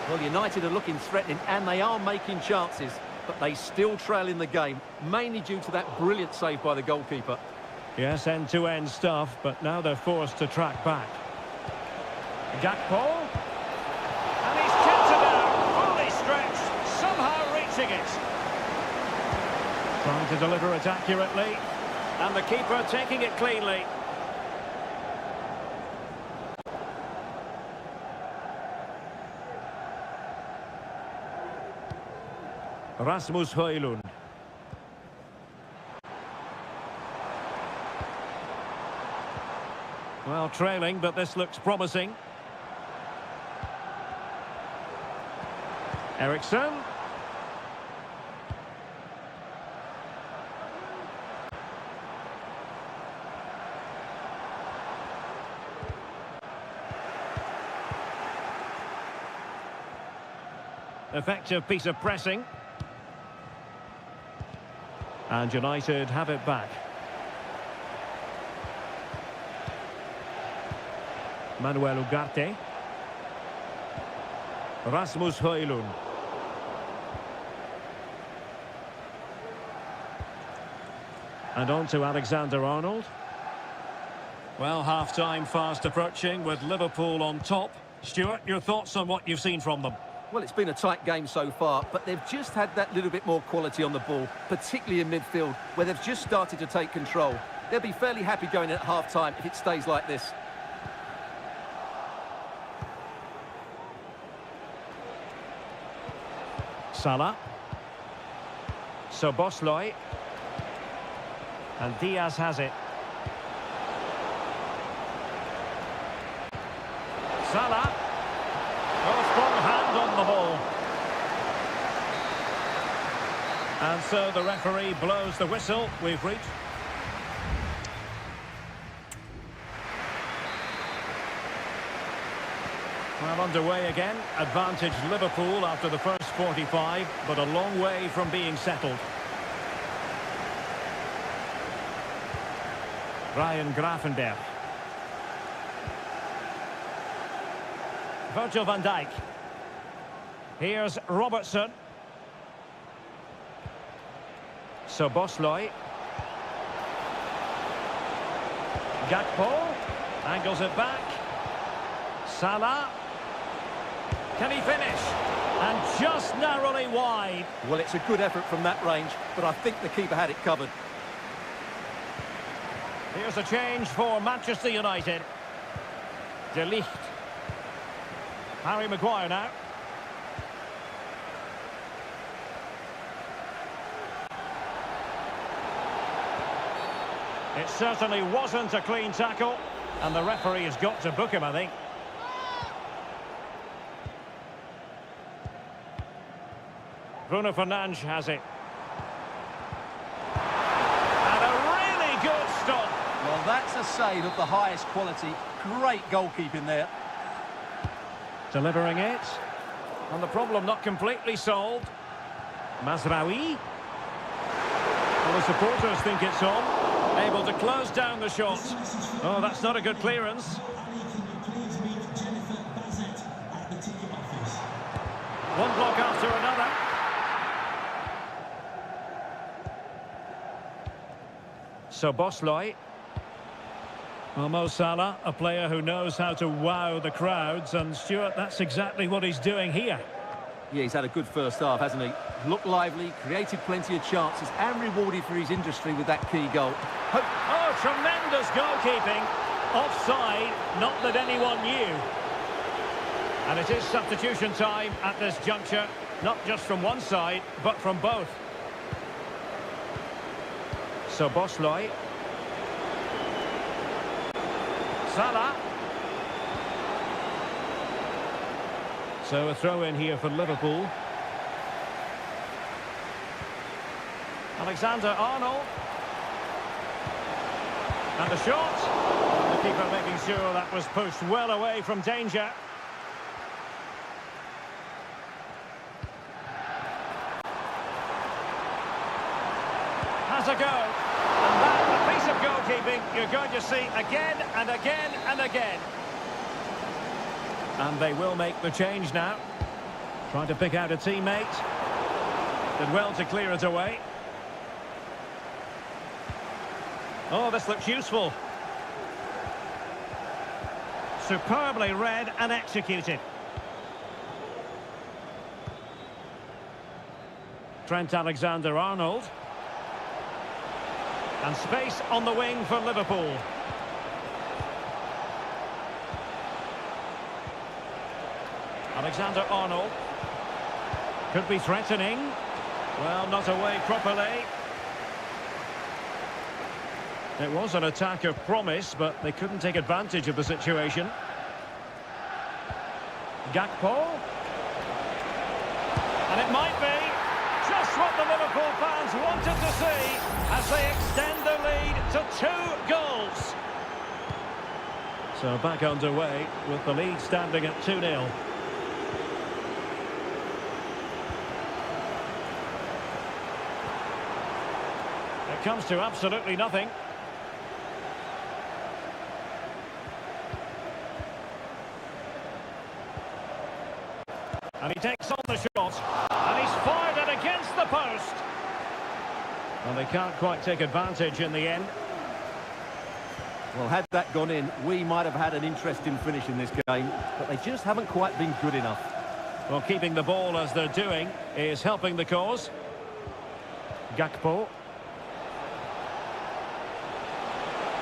Well, United are looking threatening and they are making chances, but they still trail in the game, mainly due to that brilliant save by the goalkeeper. Yes, end-to-end stuff, but now they're forced to track back. Gakpo. And he's kept it out, fully stretched, somehow reaching it. Trying to deliver it accurately. And the keeper taking it cleanly. Rasmus Højlund. Well, trailing, but this looks promising. Eriksen. Effective piece of pressing. And United have it back. Manuel Ugarte. Rasmus Højlund. And on to Alexander-Arnold. Well, half-time fast approaching with Liverpool on top. Stuart, your thoughts on what you've seen from them? Well, it's been a tight game so far, but they've just had that little bit more quality on the ball, particularly in midfield, where they've just started to take control. They'll be fairly happy going in at half-time if it stays like this. Salah. Szoboszlai. And Diaz has it. Salah. Oh, strong hand on the ball. And so the referee blows the whistle. We've reached. Well, underway again. Advantage Liverpool after the first 45, but a long way from being settled. Ryan Gravenberch. Virgil van Dijk. Here's Robertson. Szoboszlai. Gakpo. Angles it back. Salah. Can he finish? And just narrowly wide. Well, it's a good effort from that range, but I think the keeper had it covered. Here's a change for Manchester United. De Ligt. Harry Maguire now. It certainly wasn't a clean tackle, and the referee has got to book him, I think. Bruno Fernandes has it. And a really good stop. Well, that's a save of the highest quality. Great goalkeeping there. Delivering it. And the problem not completely solved. Mazraoui. Well, the supporters think it's on. Able to close down the shot. Oh, that's not a good clearance. One block after another. So Bosley. Well, Mo Salah, a player who knows how to wow the crowds, and Stuart, that's exactly what he's doing here. Yeah, he's had a good first half, hasn't he? Looked lively, created plenty of chances, and rewarded for his industry with that key goal. Oh, tremendous goalkeeping. Offside, not that anyone knew. And it is substitution time at this juncture, not just from one side, but from both. So Bosley. Salah. So a throw in here for Liverpool. Alexander-Arnold. And the shot. The keeper making sure that was pushed well away from danger. Has a go. And that, a piece of goalkeeping you're going to see again and again and again. And they will make the change now. Trying to pick out a teammate. Did well to clear it away. Oh, this looks useful. Superbly read and executed. Trent Alexander-Arnold. And space on the wing for Liverpool. Alexander-Arnold. Could be threatening. Well, not away properly. It was an attack of promise, but they couldn't take advantage of the situation. Gakpo. And it might be just what the Liverpool fans wanted to see as they extend the lead to 2 goals. So back underway with the lead standing at 2-0. It comes to absolutely nothing. And he takes on the shot. And he's fired it against the post. And they can't quite take advantage in the end. Well, had that gone in, we might have had an interesting finish in this game, but they just haven't quite been good enough. Well, keeping the ball as they're doing is helping the cause. Gakpo.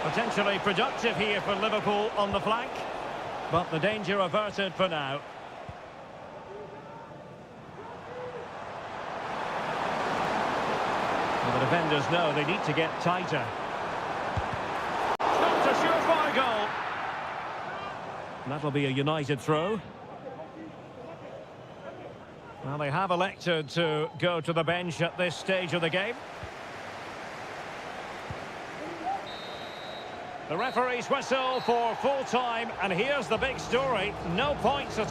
Potentially productive here for Liverpool on the flank. But the danger averted for now. The defenders know they need to get tighter. Not a surefire goal. That'll be a United throw. Well, they have elected to go to the bench at this stage of the game. The referee's whistle for full time, and here's the big story. No points at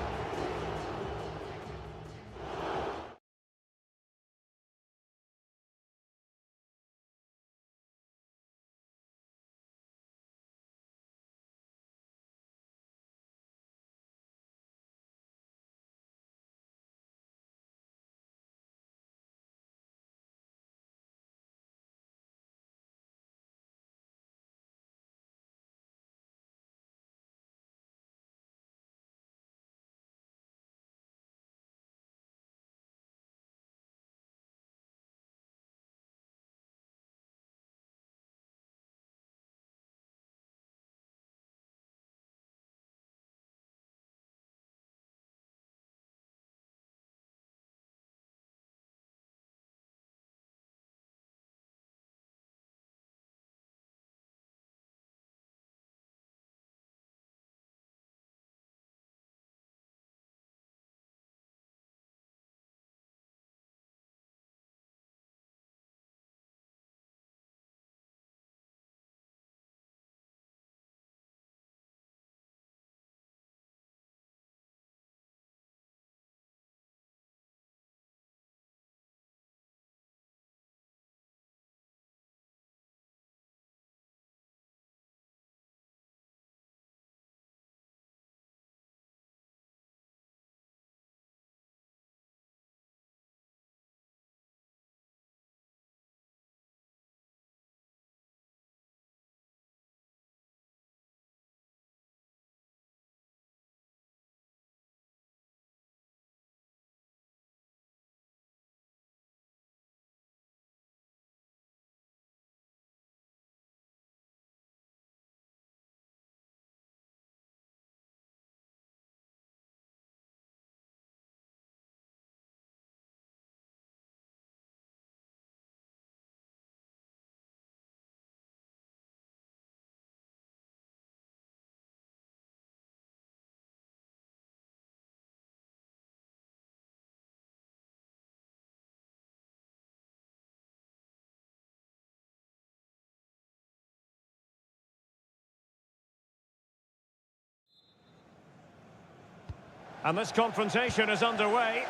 And this confrontation is underway.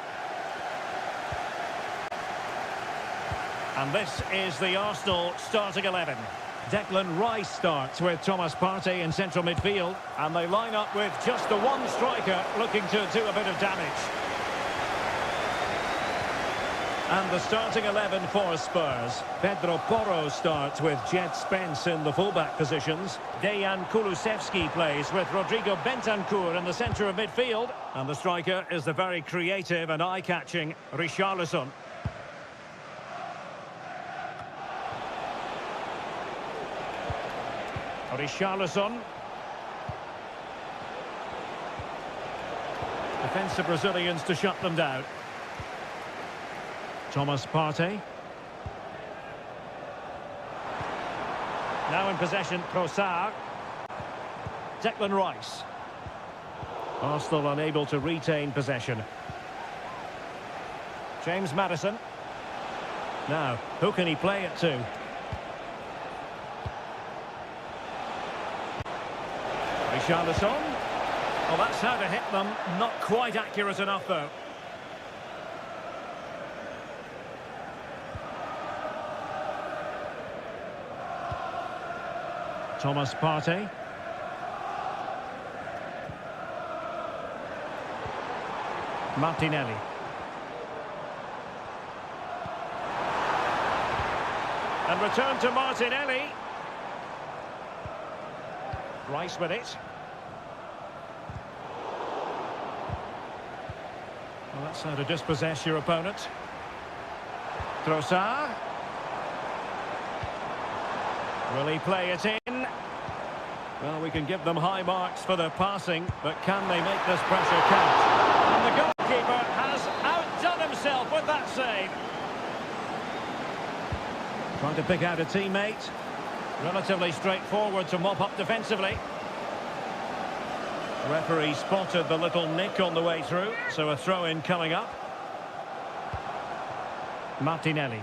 And this is the Arsenal starting 11. Declan Rice starts with Thomas Partey in central midfield. And they line up with just the one striker looking to do a bit of damage. And the starting 11 for Spurs. Pedro Porro starts with Jet Spence in the fullback positions. Dejan Kulusevski plays with Rodrigo Bentancur in the centre of midfield. And the striker is the very creative and eye-catching Richarlison. Richarlison. Defensive Brazilians to shut them down. Thomas Partey. Now in possession, Trossard. Declan Rice. Arsenal unable to retain possession. James Maddison. Now, who can he play it to? Richarlison. Well, that's how to hit them. Not quite accurate enough, though. Thomas Partey. Martinelli. And return to Martinelli. Rice with it. Well, that's how to dispossess your opponent. Trossard. Will he play it in? Well, we can give them high marks for their passing, but can they make this pressure count? And the goalkeeper has outdone himself with that save. Trying to pick out a teammate. Relatively straightforward to mop up defensively. The referee spotted the little nick on the way through, so a throw-in coming up. Martinelli.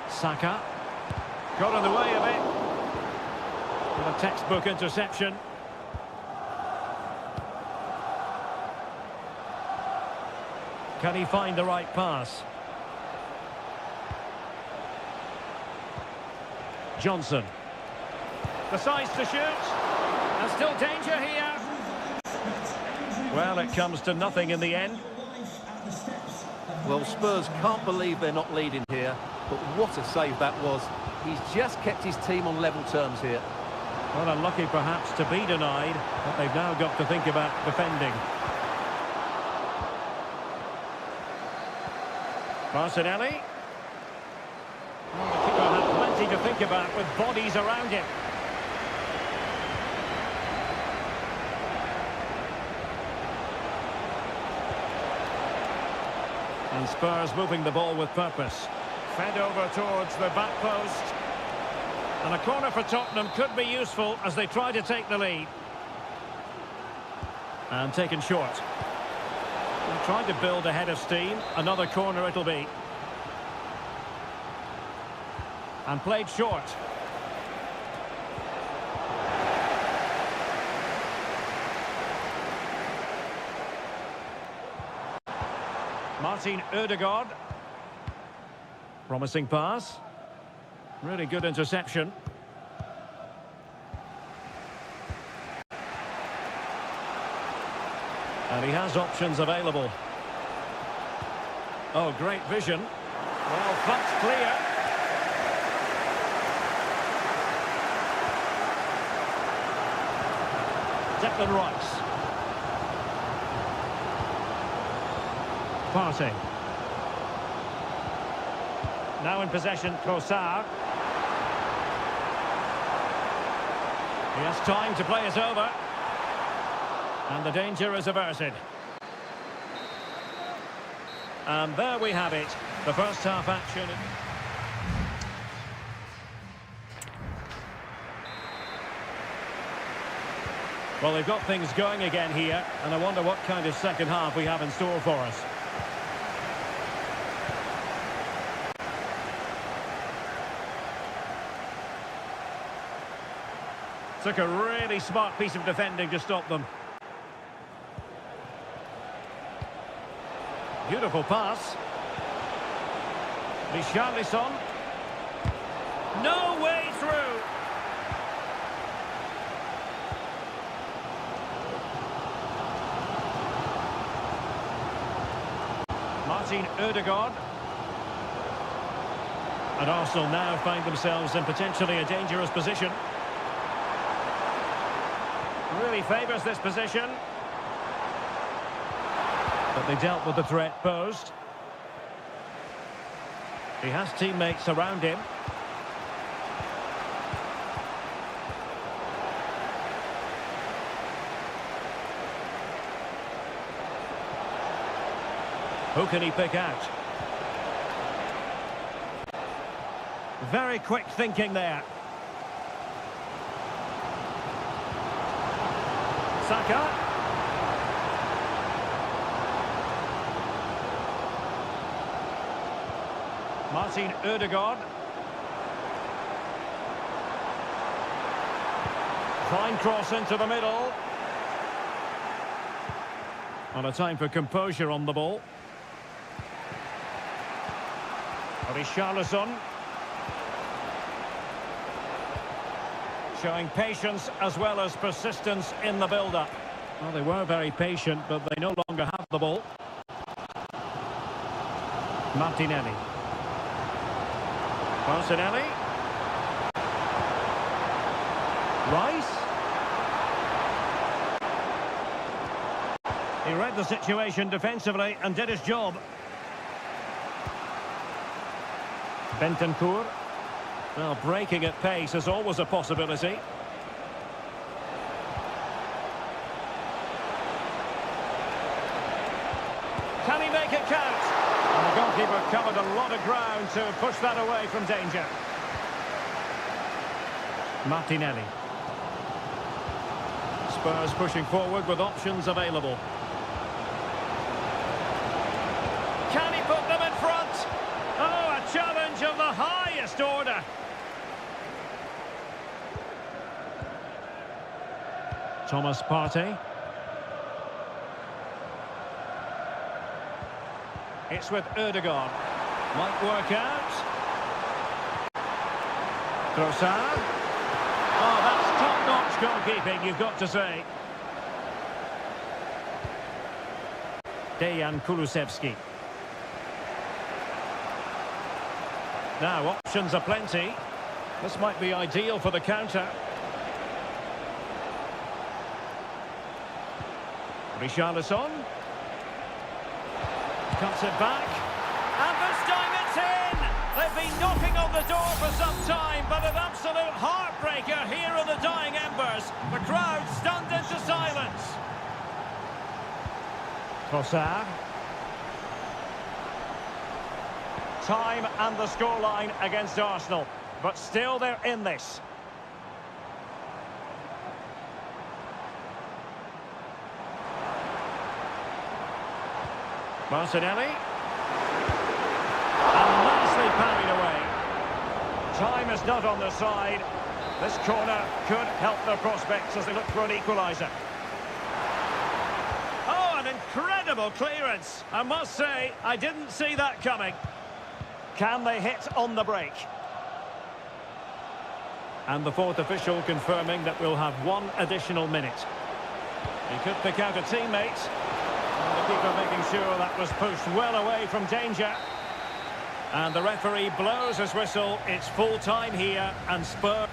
Saka. Got in the way of it. With a textbook interception. Can he find the right pass? Johnson. Decides to shoot. And still danger here. Well, it comes to nothing in the end. Well, Spurs can't believe they're not leading here, but what a save that was. He's just kept his team on level terms here. Well, unlucky perhaps to be denied, but they've now got to think about defending. Martinelli. Well, the keeper had plenty to think about with bodies around him. And Spurs moving the ball with purpose. Fed over towards the back post. And a corner for Tottenham could be useful as they try to take the lead. And taken short. They're trying to build ahead of steam. Another corner it'll be. And played short. Martin Ødegaard. Promising pass. Really good interception. And he has options available. Oh, great vision. Well, that's clear. Declan Rice. Partey. Now in possession, Trossard. He has time to play it over. And the danger is averted. And there we have it. The first half action. Well, they've got things going again here. And I wonder what kind of second half we have in store for us. Took a really smart piece of defending to stop them. Beautiful pass. Richarlison. No way through. Martin Ødegaard. And Arsenal now find themselves in potentially a dangerous position. Really favours this position. But they dealt with the threat posed. He has teammates around him. Who can he pick out? Very quick thinking there. Saka. Martin Ødegaard. Fine cross into the middle. On a time for composure on the ball. Richarlison. Showing patience as well as persistence in the build-up. Well, they were very patient, but they no longer have the ball. Martinelli. Martinelli. Rice. He read the situation defensively and did his job. Bentancur. Well, breaking at pace is always a possibility. Can he make it count? And the goalkeeper covered a lot of ground to push that away from danger. Martinelli. Spurs pushing forward with options available. Can he put them in front? Oh, a challenge of the highest order. Thomas Partey. It's with Ødegaard. Might work out. Trossard. Oh, that's top-notch goalkeeping, you've got to say. Dejan Kulusevski. Now, options are plenty. This might be ideal for the counter. Richarlison. Cuts it back. And this time it's in! They've been knocking on the door for some time, but an absolute heartbreaker here in the dying embers. The crowd stunned into silence. Trossard. Time and the scoreline against Arsenal, but still they're in this. Martinelli. And nicely parried away. Time is not on their side. This corner could help their prospects as they look for an equaliser. Oh, an incredible clearance. I must say, I didn't see that coming. Can they hit on the break? And the fourth official confirming that we'll have one additional minute. He could pick out a teammate. And the keeper making sure that was pushed well away from danger. And the referee blows his whistle. It's full time here, and Spurs...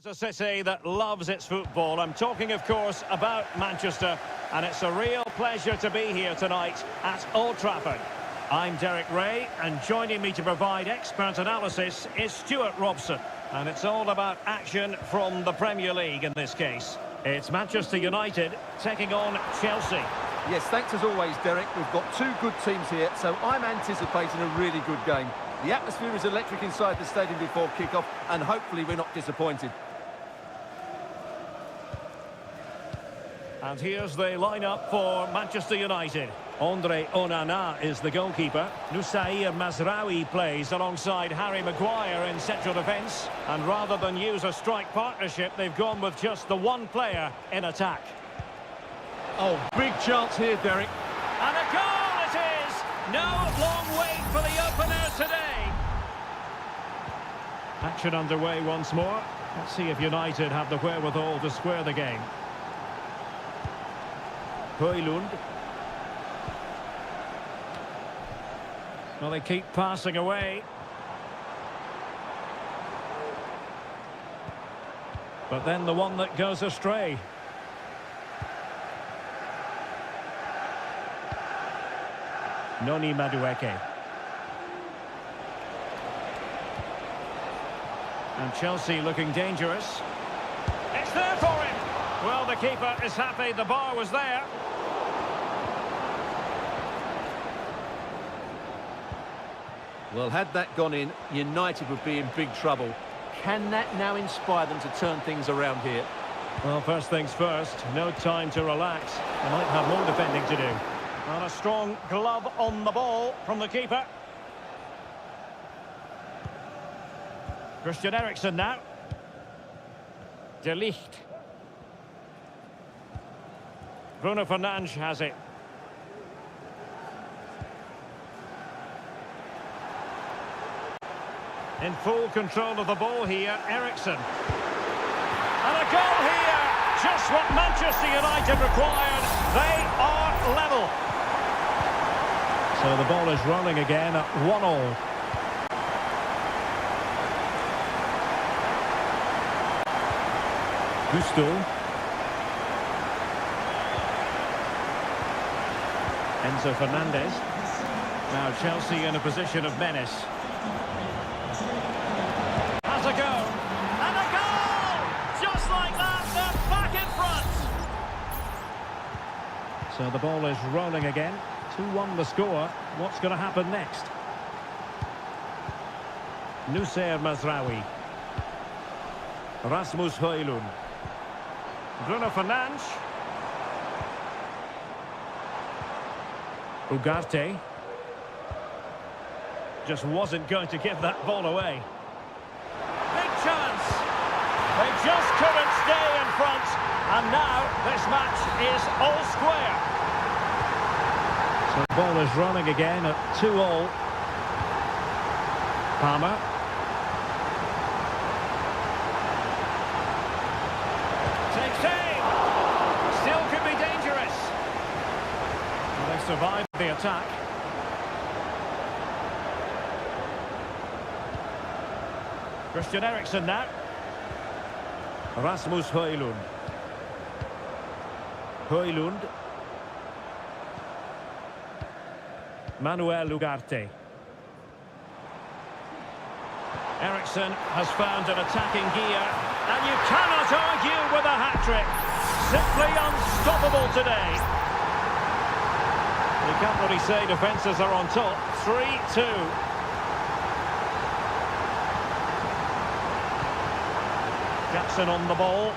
It's a city that loves its football. I'm talking, of course, about Manchester, and it's a real pleasure to be here tonight at Old Trafford. I'm Derek Ray, and joining me to provide expert analysis is Stuart Robson. And it's all about action from the Premier League in this case. It's Manchester United taking on Chelsea. Yes, thanks as always, Derek. We've got two good teams here, so I'm anticipating a really good game. The atmosphere is electric inside the stadium before kick-off, and hopefully we're not disappointed. And here's the lineup for Manchester United. Andre Onana is the goalkeeper. Nusair Mazraoui plays alongside Harry Maguire in central defence. And rather than use a strike partnership, they've gone with just the one player in attack. Oh, big chance here, Derek. And a goal it is! No long wait for the opener today. Action underway once more. Let's see if United have the wherewithal to square the game. Højlund. Well, they keep passing away. But then the one that goes astray. Noni Madueke. And Chelsea looking dangerous. It's there for him! Well, the keeper is happy the bar was there. Well, had that gone in, United would be in big trouble. Can that now inspire them to turn things around here? Well, first things first, no time to relax. They might have more defending to do. And a strong glove on the ball from the keeper. Christian Eriksen now. De Ligt. Bruno Fernandes has it. In full control of the ball here, Eriksen. And a goal here! Just what Manchester United required. They are level. So the ball is rolling again at 1-1. Gusto. Enzo Fernandez. Now Chelsea in a position of menace. Has a go. And a goal! Just like that, they're back in front. So the ball is rolling again. 2-1 the score. What's going to happen next? Nusair Mazraoui. Rasmus Højlund. Bruno Fernandes. Ugarte. Just wasn't going to give that ball away. Big chance. They just couldn't stay in front. And now this match is all square. So the ball is running again at 2-2. Palmer. Takes aim. Still could be dangerous. Well, they survived the attack. Christian Eriksen now. Rasmus Højlund. Højlund. Manuel Ugarte. Eriksen has found an attacking gear, and you cannot argue with a hat-trick. Simply unstoppable today. You can't really say defences are on top. 3-2. Jackson on the ball.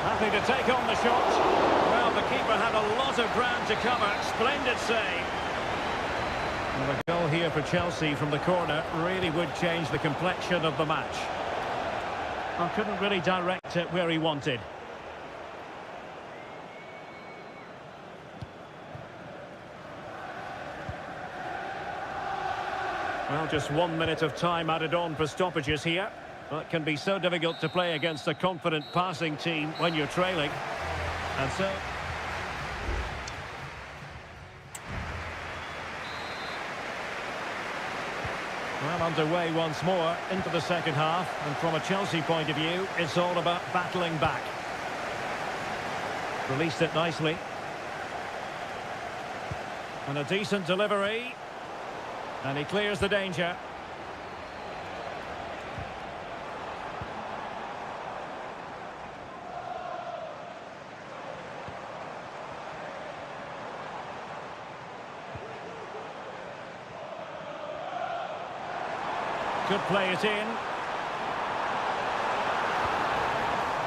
Happy to take on the shot. Well, the keeper had a lot of ground to cover. Splendid save. And the goal here for Chelsea from the corner really would change the complexion of the match. I couldn't really direct it where he wanted. Well, just 1 minute of time added on for stoppages here. But it can be so difficult to play against a confident passing team when you're trailing. And so... Well, underway once more into the second half, and from a Chelsea point of view, it's all about battling back. Released it nicely. And a decent delivery. And he clears the danger. Could play it in.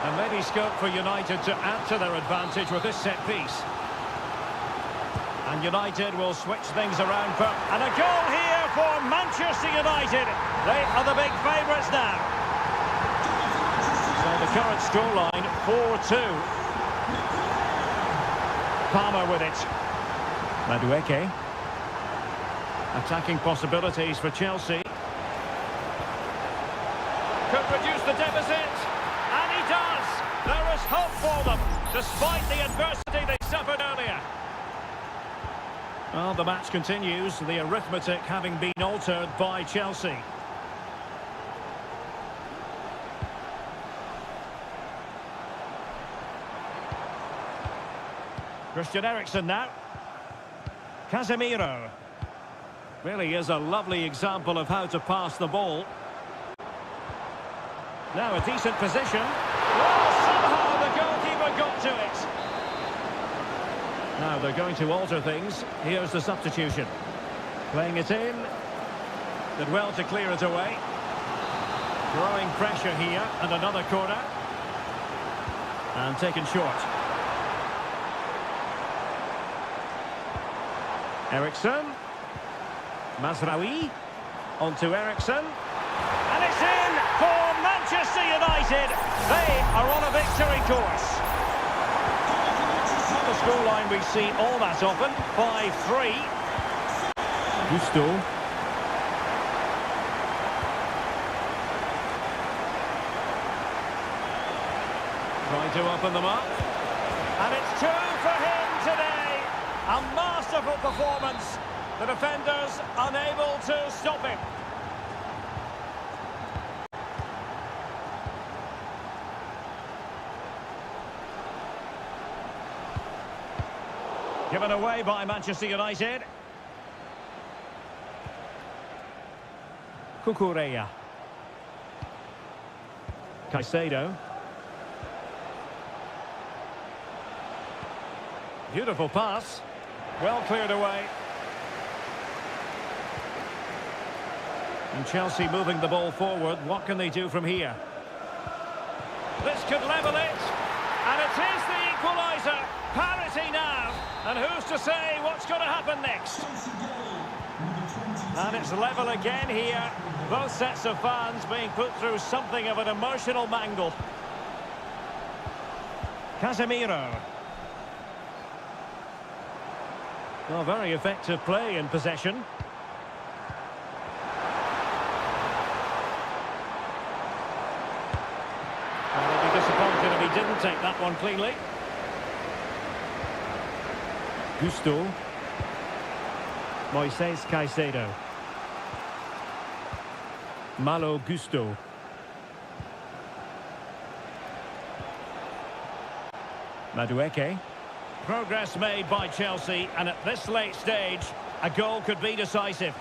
And maybe scope for United to add to their advantage with this set piece. And United will switch things around. And a goal here for Manchester United. They are the big favourites now. So the current scoreline, 4-2. Palmer with it. Madueke. Attacking possibilities for Chelsea. Could reduce the deficit. And he does. There is hope for them, despite the adversity they suffered earlier. Well, the match continues, the arithmetic having been altered by Chelsea. Christian Eriksen now. Casemiro. Really is a lovely example of how to pass the ball. Now a decent position. Well, somehow the goalkeeper got to it. Now they're going to alter things. Here's the substitution. Playing it in. Did well to clear it away. Growing pressure here, and another corner. And taken short. Eriksen. Mazraoui. On to Eriksen. And it's in for Manchester United. They are on a victory course. The scoreline we see all that often, 5-3. Gusto. Trying to open them up. And it's 2 for him today. A masterful performance. The defenders unable to stop him. Given away by Manchester United. Cucurella. Caicedo. Beautiful pass. Well cleared away. And Chelsea moving the ball forward. What can they do from here? This could level it. And it is the equaliser. Parity now. And who's to say what's going to happen next? And it's level again here. Both sets of fans being put through something of an emotional mangle. Casemiro. Well, very effective play in possession. Well, he'll be disappointed if he didn't take that one cleanly. Gusto. Moises Caicedo. Malo Gusto. Madueke. Progress made by Chelsea, and at this late stage, a goal could be decisive.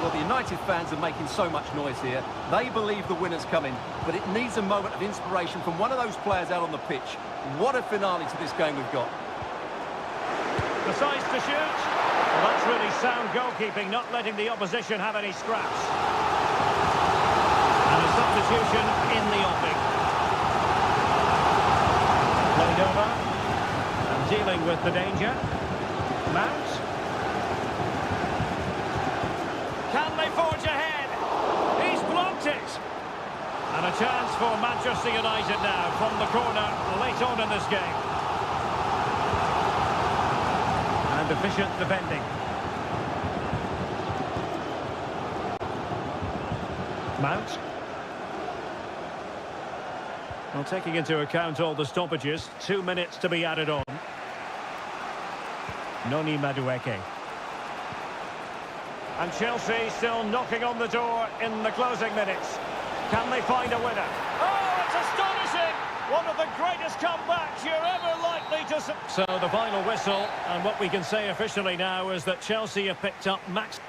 Well, the United fans are making so much noise here. They believe the winner's coming, but it needs a moment of inspiration from one of those players out on the pitch. What a finale to this game we've got. Decides to shoot. Well, that's really sound goalkeeping, not letting the opposition have any scraps. And a substitution in the offing. Played over. And dealing with the danger. Mount. Can they forge ahead? He's blocked it. And a chance for Manchester United now from the corner late on in this game. And efficient defending. Mount. Well, taking into account all the stoppages, 2 minutes to be added on. Noni Madueke. And Chelsea still knocking on the door in the closing minutes. Can they find a winner? Oh, it's astonishing! One of the greatest comebacks you're ever likely to see. So the final whistle, and what we can say officially now is that Chelsea have picked up max...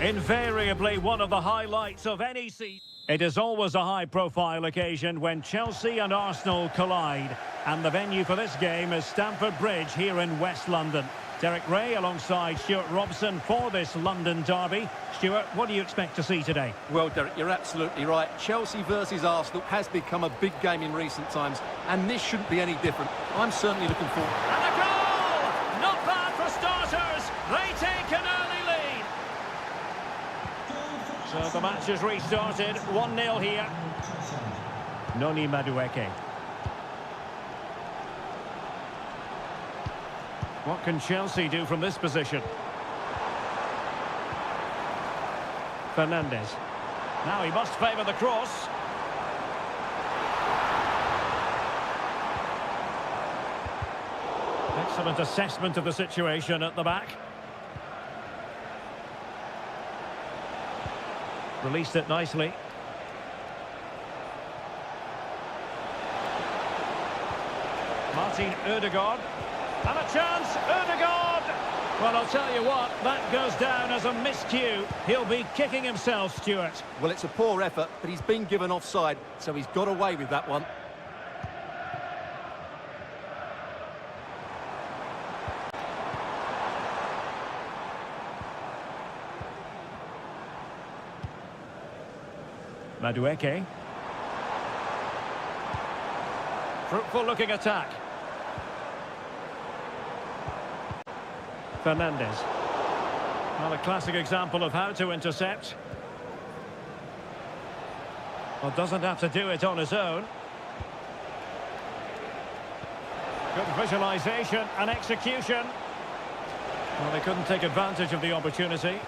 Invariably one of the highlights of any season. It is always a high-profile occasion when Chelsea and Arsenal collide. And the venue for this game is Stamford Bridge here in West London. Derek Ray alongside Stuart Robson for this London derby. Stuart, what do you expect to see today? Well, Derek, you're absolutely right. Chelsea versus Arsenal has become a big game in recent times, and this shouldn't be any different. I'm certainly looking forward. And a goal! Not bad for starters. They take an early lead. So the match has restarted. 1-0 here. Noni Madueke. What can Chelsea do from this position? Fernandes. Now he must favour the cross. Excellent assessment of the situation at the back. Released it nicely. Martin Ødegaard. And a chance, Ødegaard! Well, I'll tell you what, that goes down as a miscue. He'll be kicking himself, Stuart. Well, it's a poor effort, but he's been given offside, so he's got away with that one. Madueke. Fruitful looking attack. Fernandes. Well, a classic example of how to intercept. Well, doesn't have to do it on his own. Good visualisation and execution. Well, they couldn't take advantage of the opportunity.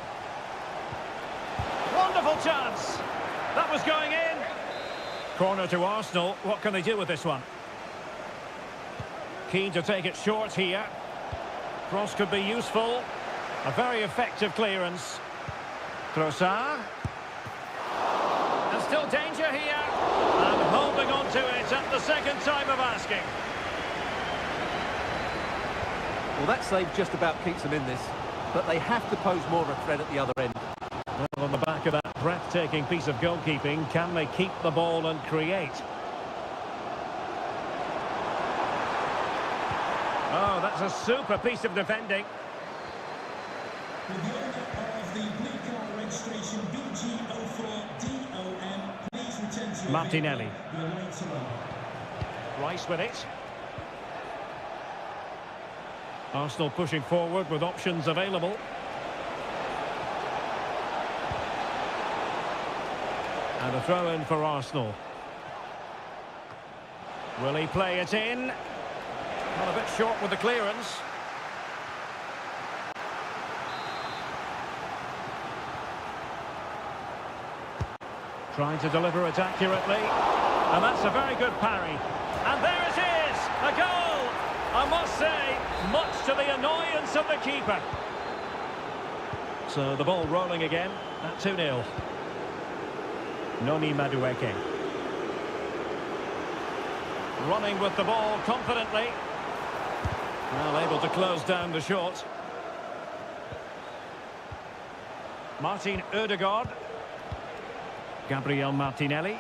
Wonderful chance. That was going in. Corner to Arsenal. What can they do with this one? Keen to take it short here. Cross could be useful. A very effective clearance. Trossard. And still danger here. And holding on to it at the second time of asking. Well, that save just about keeps them in this, but they have to pose more of a threat at the other end. Well, on the back of that breathtaking piece of goalkeeping, can they keep the ball and create? Oh, that's a super piece of defending. With the owner of the blue car registration BG04DOM, please return to your Martinelli. vehicle. Your lights are on. Rice with it. Arsenal pushing forward with options available. And a throw-in for Arsenal. Will he play it in? Well, a bit short with the clearance. Trying to deliver it accurately. And that's a very good parry. And there it is! A goal! I must say, much to the annoyance of the keeper. So the ball rolling again at 2-0. Noni Madueke. Running with the ball confidently. Well, able to close down the shot. Martin Ødegaard. Gabriel Martinelli.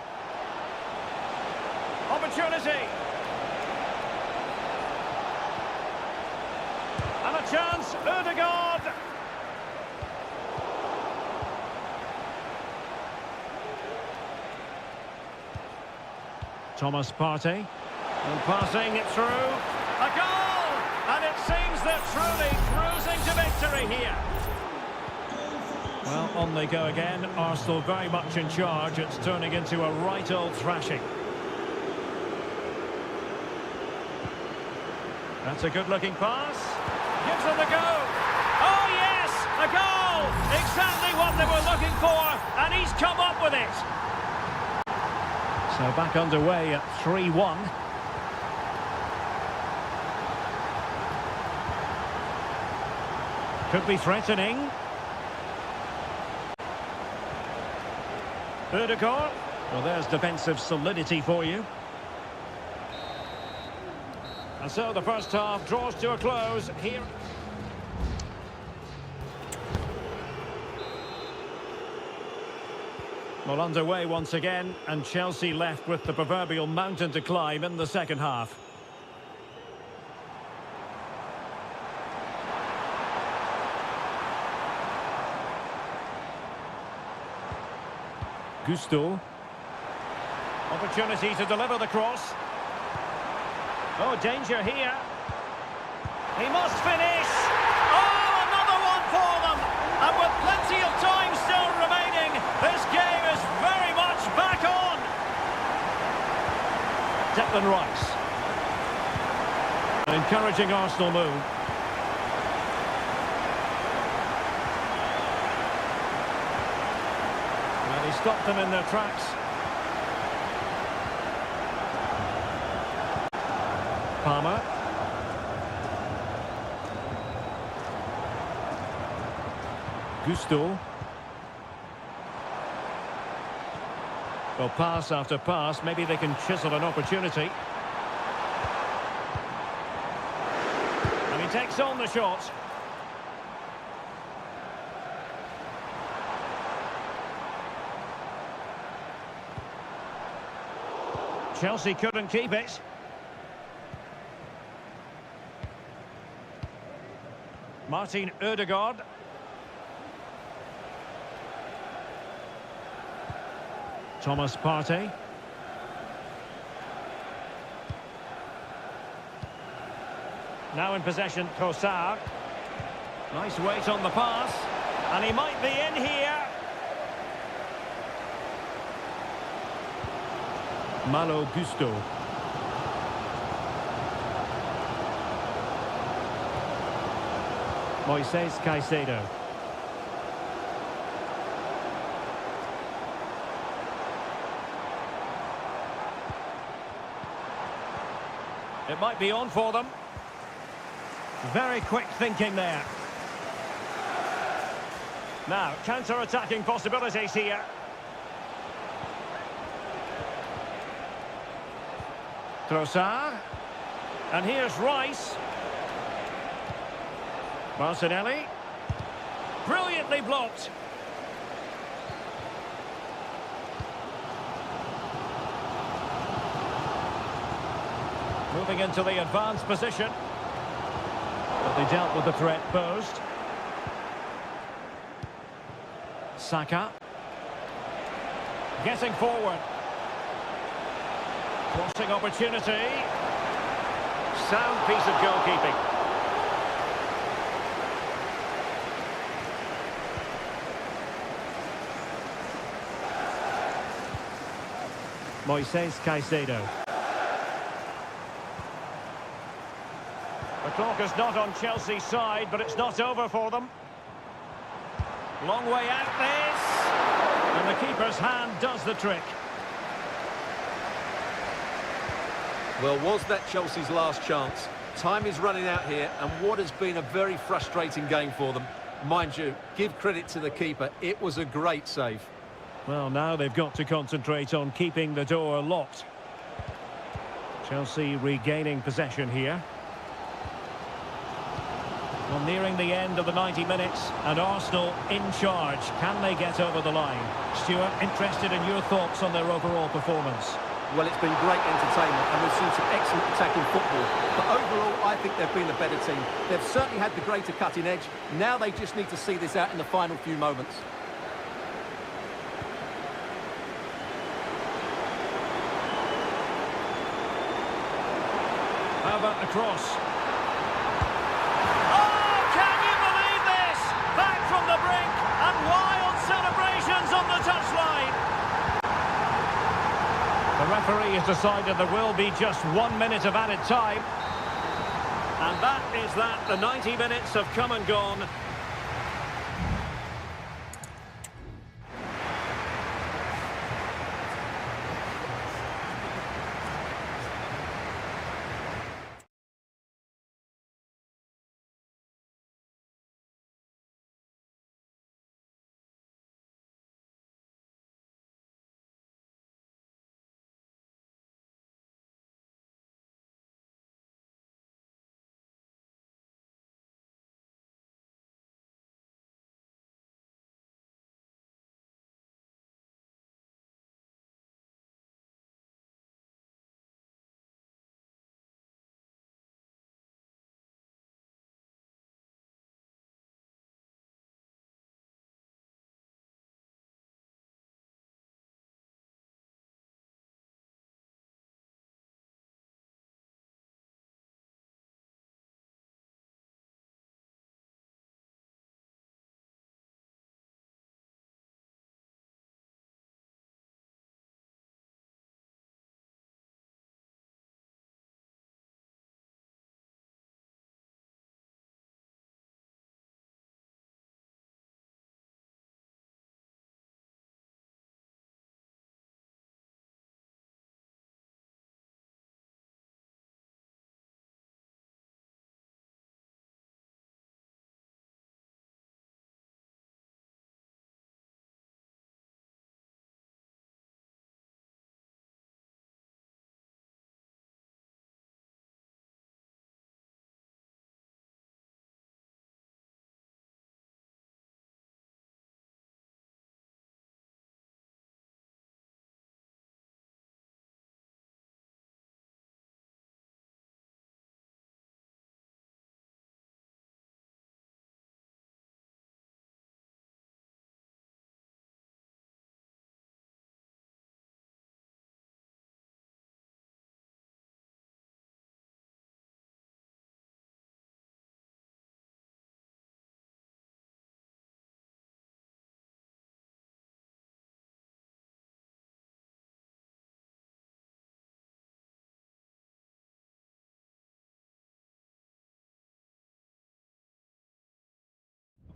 Opportunity. And a chance, Ødegaard. Thomas Partey. And passing it through. A goal! And it seems they're truly cruising to victory here. Well, on they go again. Arsenal very much in charge. It's turning into a right old thrashing. That's a good-looking pass. Gives them the go. Oh, yes! A goal! Exactly what they were looking for, and he's come up with it. So back underway at 3-1. Could be threatening. Ødegaard. Well, there's defensive solidity for you. And so the first half draws to a close here. Well, underway once again, and Chelsea left with the proverbial mountain to climb in the second half. Gusto. Opportunity to deliver the cross. Oh, danger here. He must finish. Oh, another one for them. And with plenty of time still remaining, this game is very much back on. Declan Rice. An encouraging Arsenal move. And he stopped them in their tracks. Palmer. Gusto. Well, pass after pass, maybe they can chisel an opportunity. And he takes on the shot. Chelsea couldn't keep it. Martin Ødegaard. Thomas Partey. Now in possession, Trossard. Nice weight on the pass. And he might be in here. Malo Gusto. Moises Caicedo. It might be on for them. Very quick thinking there. Now, counter-attacking possibilities here. Trossard. And here's Rice. Martinelli. Brilliantly blocked. Moving into the advanced position. But they dealt with the threat posed. Saka. Getting forward. Crossing opportunity. Sound piece of goalkeeping. Moises Caicedo. The clock is not on Chelsea's side, but it's not over for them. Long way out this. And the keeper's hand does the trick. Well, was that Chelsea's last chance? Time is running out here, and what has been a very frustrating game for them. Mind you, give credit to the keeper. It was a great save. Well, now they've got to concentrate on keeping the door locked. Chelsea regaining possession here. Well, nearing the end of the 90 minutes, and Arsenal in charge. Can they get over the line? Stuart, interested in your thoughts on their overall performance. Well, it's been great entertainment, and we've seen some excellent attacking football. But overall, I think they've been the better team. They've certainly had the greater cutting edge. Now they just need to see this out in the final few moments. How about the cross? Oh, can you believe this? Back from the brink, and wild celebrations on the touchline. The referee has decided there will be just 1 minute of added time. And that is that. The 90 minutes have come and gone.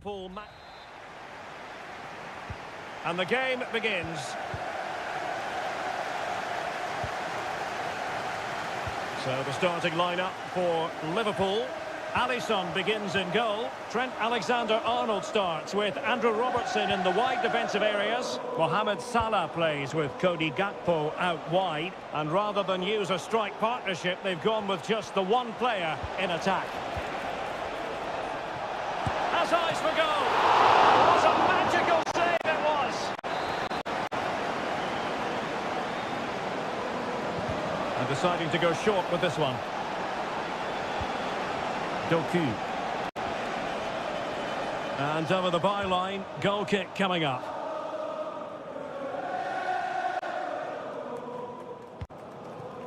Liverpool match. And the game begins. So the starting lineup for Liverpool. Alisson begins in goal. Trent Alexander-Arnold starts with Andrew Robertson in the wide defensive areas. Mohamed Salah plays with Cody Gakpo out wide. And rather than use a strike partnership, they've gone with just the one player in attack. Has eyes for goal. What a magical save it was. And deciding to go short with this one. Doku. And over the byline, goal kick coming up.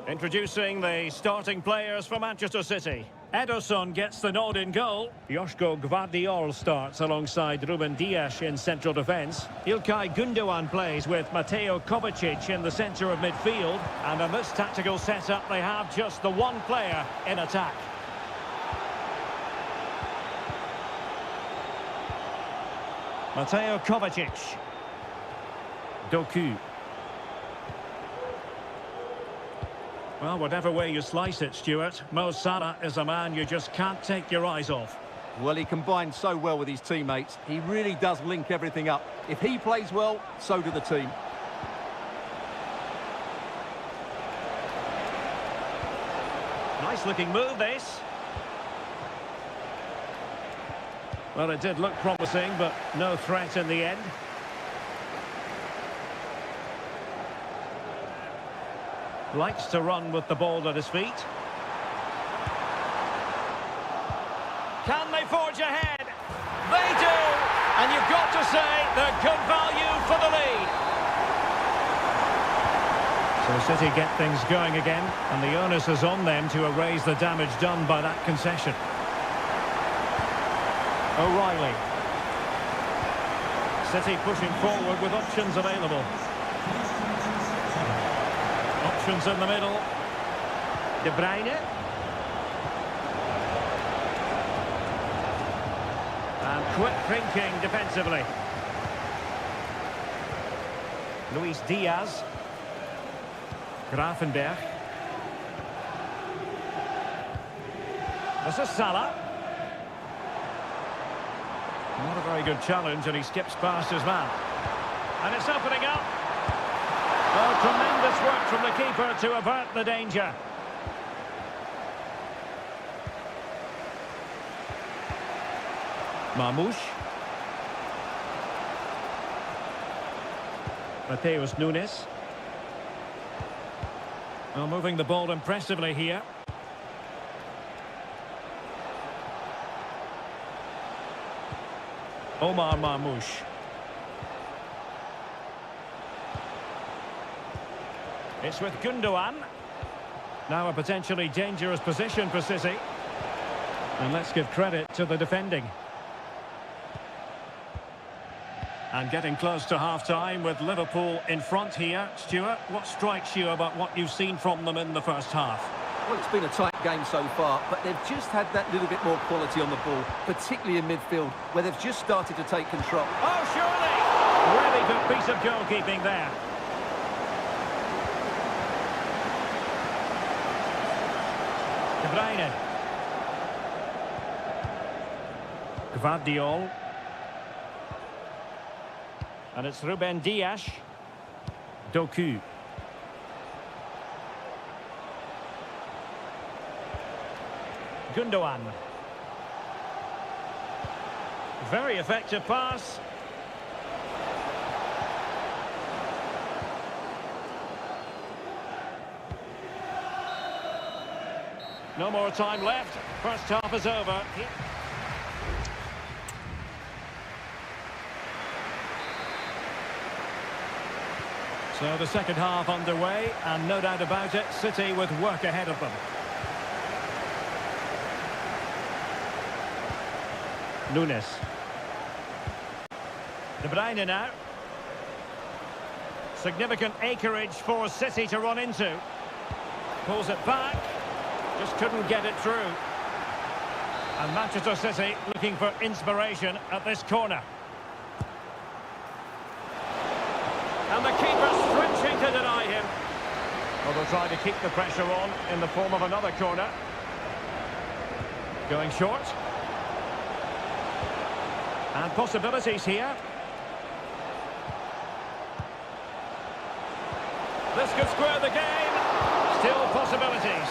Introducing the starting players for Manchester City. Ederson gets the nod in goal. Joško Gvardiol starts alongside Ruben Dias in central defence. İlkay Gündoğan plays with Mateo Kovacic in the centre of midfield. And in this tactical setup, they have just the one player in attack. Mateo Kovacic. Doku. Well, whatever way you slice it, Stuart, Mo Salah is a man you just can't take your eyes off. Well, he combines so well with his teammates. He really does link everything up. If he plays well, so do the team. Nice looking move, this. Well, it did look promising, but no threat in the end. Likes to run with the ball at his feet. Can they forge ahead? They do! And you've got to say they're good value for the lead. So City get things going again, and the onus is on them to erase the damage done by that concession. O'Reilly. City pushing forward with options available. Options in the middle. De Bruyne. And quick thinking defensively. Luis Diaz. Gravenberch. This is Salah. Not a very good challenge, and he skips past his man. And it's opening up. Oh, tremendous work from the keeper to avert the danger. Marmoush. Mateus Nunes. Well, moving the ball impressively here. Omar Marmoush. It's with Gündoğan. Now a potentially dangerous position for City. And let's give credit to the defending. And getting close to half-time with Liverpool in front here. Stuart, what strikes you about what you've seen from them in the first half? Well, it's been a tight game so far, but they've just had that little bit more quality on the ball, particularly in midfield, where they've just started to take control. Oh, surely! Really good piece of goalkeeping there. De Bruyne. Gvardiol. And it's Ruben Dias. Doku. Gündoğan. Very effective pass. No more time left. First half is over. So the second half underway, and no doubt about it, City with work ahead of them. Nunes. De Bruyne now. Significant acreage for City to run into. Pulls it back. Just couldn't get it through. And Manchester City looking for inspiration at this corner. And the keeper stretching to deny him. Well, they'll try to keep the pressure on in the form of another corner. Going short. And possibilities here. This could square the game. Still possibilities.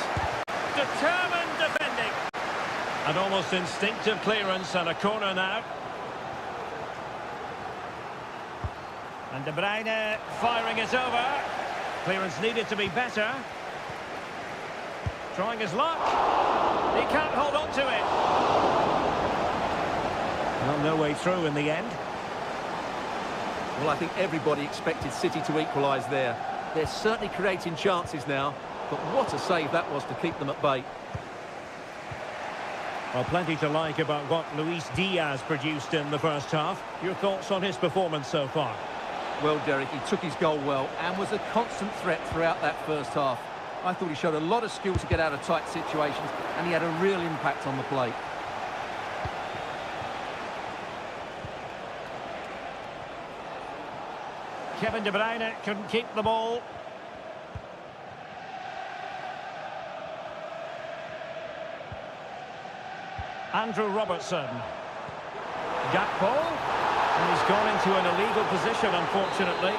Determined defending. An almost instinctive clearance and a corner now. And De Bruyne firing it over. Clearance needed to be better. Trying his luck. He can't hold on to it. Well, no way through in the end. Well, I think everybody expected City to equalise there. They're certainly creating chances now, but what a save that was to keep them at bay. Well, plenty to like about what Luis Diaz produced in the first half. Your thoughts on his performance so far? Well, Derek, he took his goal well and was a constant threat throughout that first half. I thought he showed a lot of skill to get out of tight situations, and he had a real impact on the play. Kevin De Bruyne couldn't keep the ball. Andrew Robertson. Gakpo. And he's gone into an illegal position, unfortunately.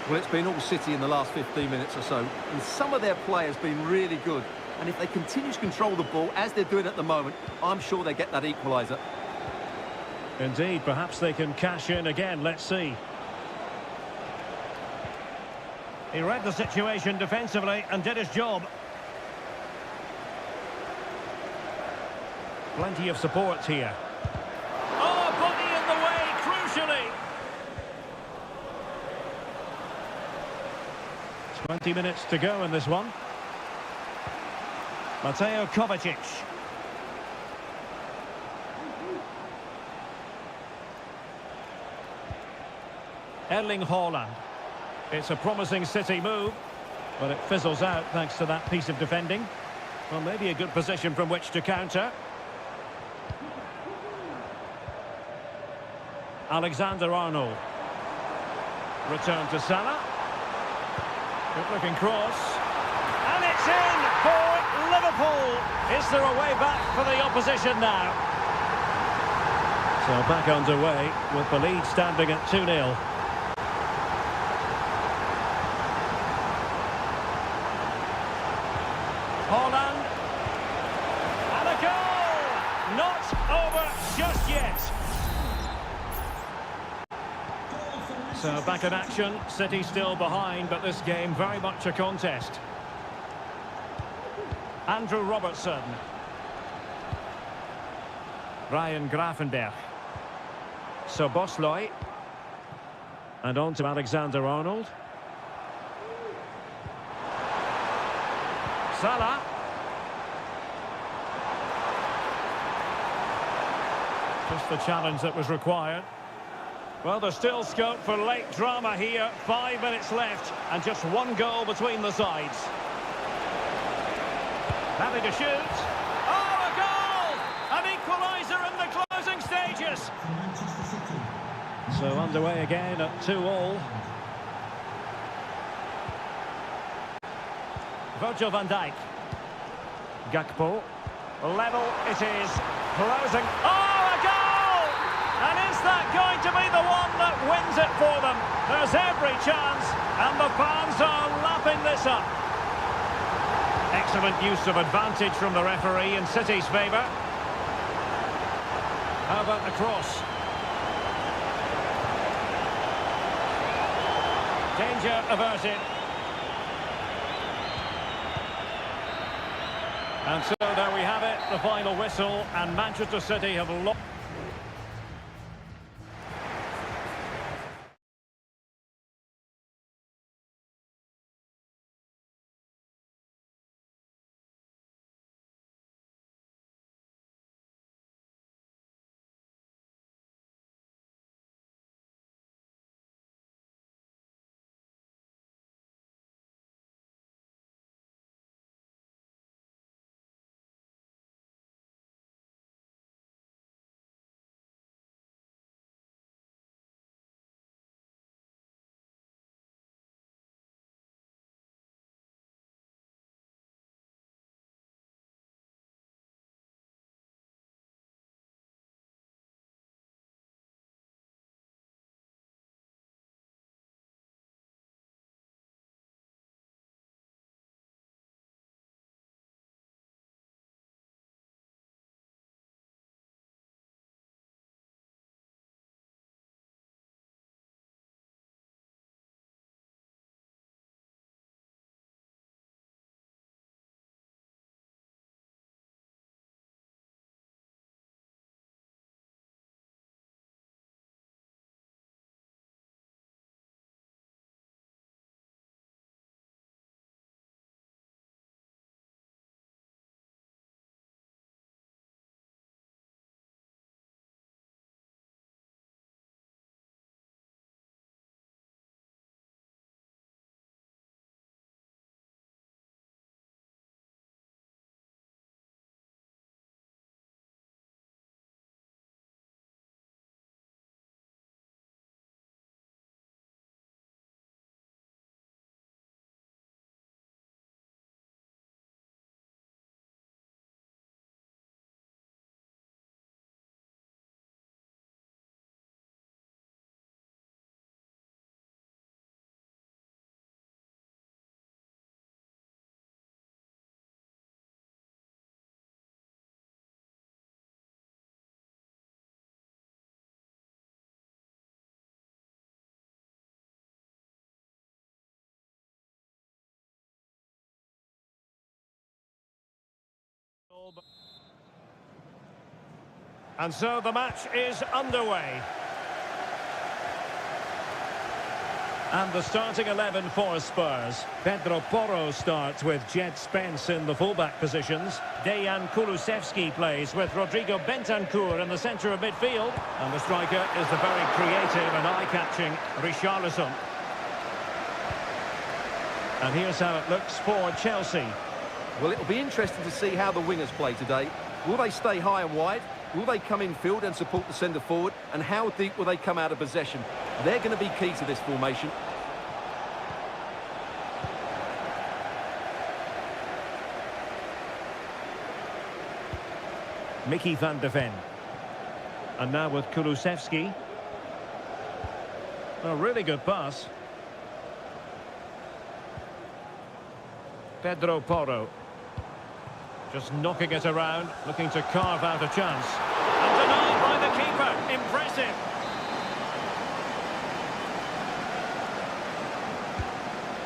Well, it's been all City in the last 15 minutes or so, and some of their players have been really good. And if they continue to control the ball, as they're doing at the moment, I'm sure they get that equaliser. Indeed, perhaps they can cash in again. Let's see. He read the situation defensively and did his job. Plenty of support here. Oh, body in the way, crucially. 20 minutes to go in this one. Mateo Kovacic. Erling Haaland. It's a promising City move, but it fizzles out thanks to that piece of defending. Well, maybe a good position from which to counter. Alexander-Arnold. Return to Salah. Good-looking cross. And it's in for Liverpool. Is there a way back for the opposition now? So back underway with the lead standing at 2-0. Haaland. And a goal! Not over just yet. So back in action, City still behind, but this game very much a contest. Andrew Robertson. Ryan Gravenberch. Szoboszlai. And on to Alexander-Arnold. Salah. Just the challenge that was required. Well, there's still scope for late drama here. 5 minutes left and just one goal between the sides. Having to shoot. Oh, a goal! An equaliser in the closing stages. So underway again at 2-2. Virgil van Dijk. Gakpo. Level it is. Closing. Oh, a goal! And is that going to be the one that wins it for them? There's every chance, and the fans are lapping this up. Excellent use of advantage from the referee in City's favour. How about the cross? Danger averted. And so there we have it, the final whistle, and Manchester City have lost. And so the match is underway. And the starting 11 for Spurs. Pedro Porro starts with Jed Spence in the fullback positions. Dejan Kulusevski plays with Rodrigo Bentancur in the centre of midfield. And the striker is the very creative and eye-catching Richarlison. And here's how it looks for Chelsea. Well, it'll be interesting to see how the wingers play today. Will they stay high and wide? Will they come in field and support the centre forward? And how deep will they come out of possession? They're going to be key to this formation. Mickey van de Ven. And now with Kulusevski. A really good pass. Pedro Porro. Just knocking it around, looking to carve out a chance. And denied by the keeper. Impressive.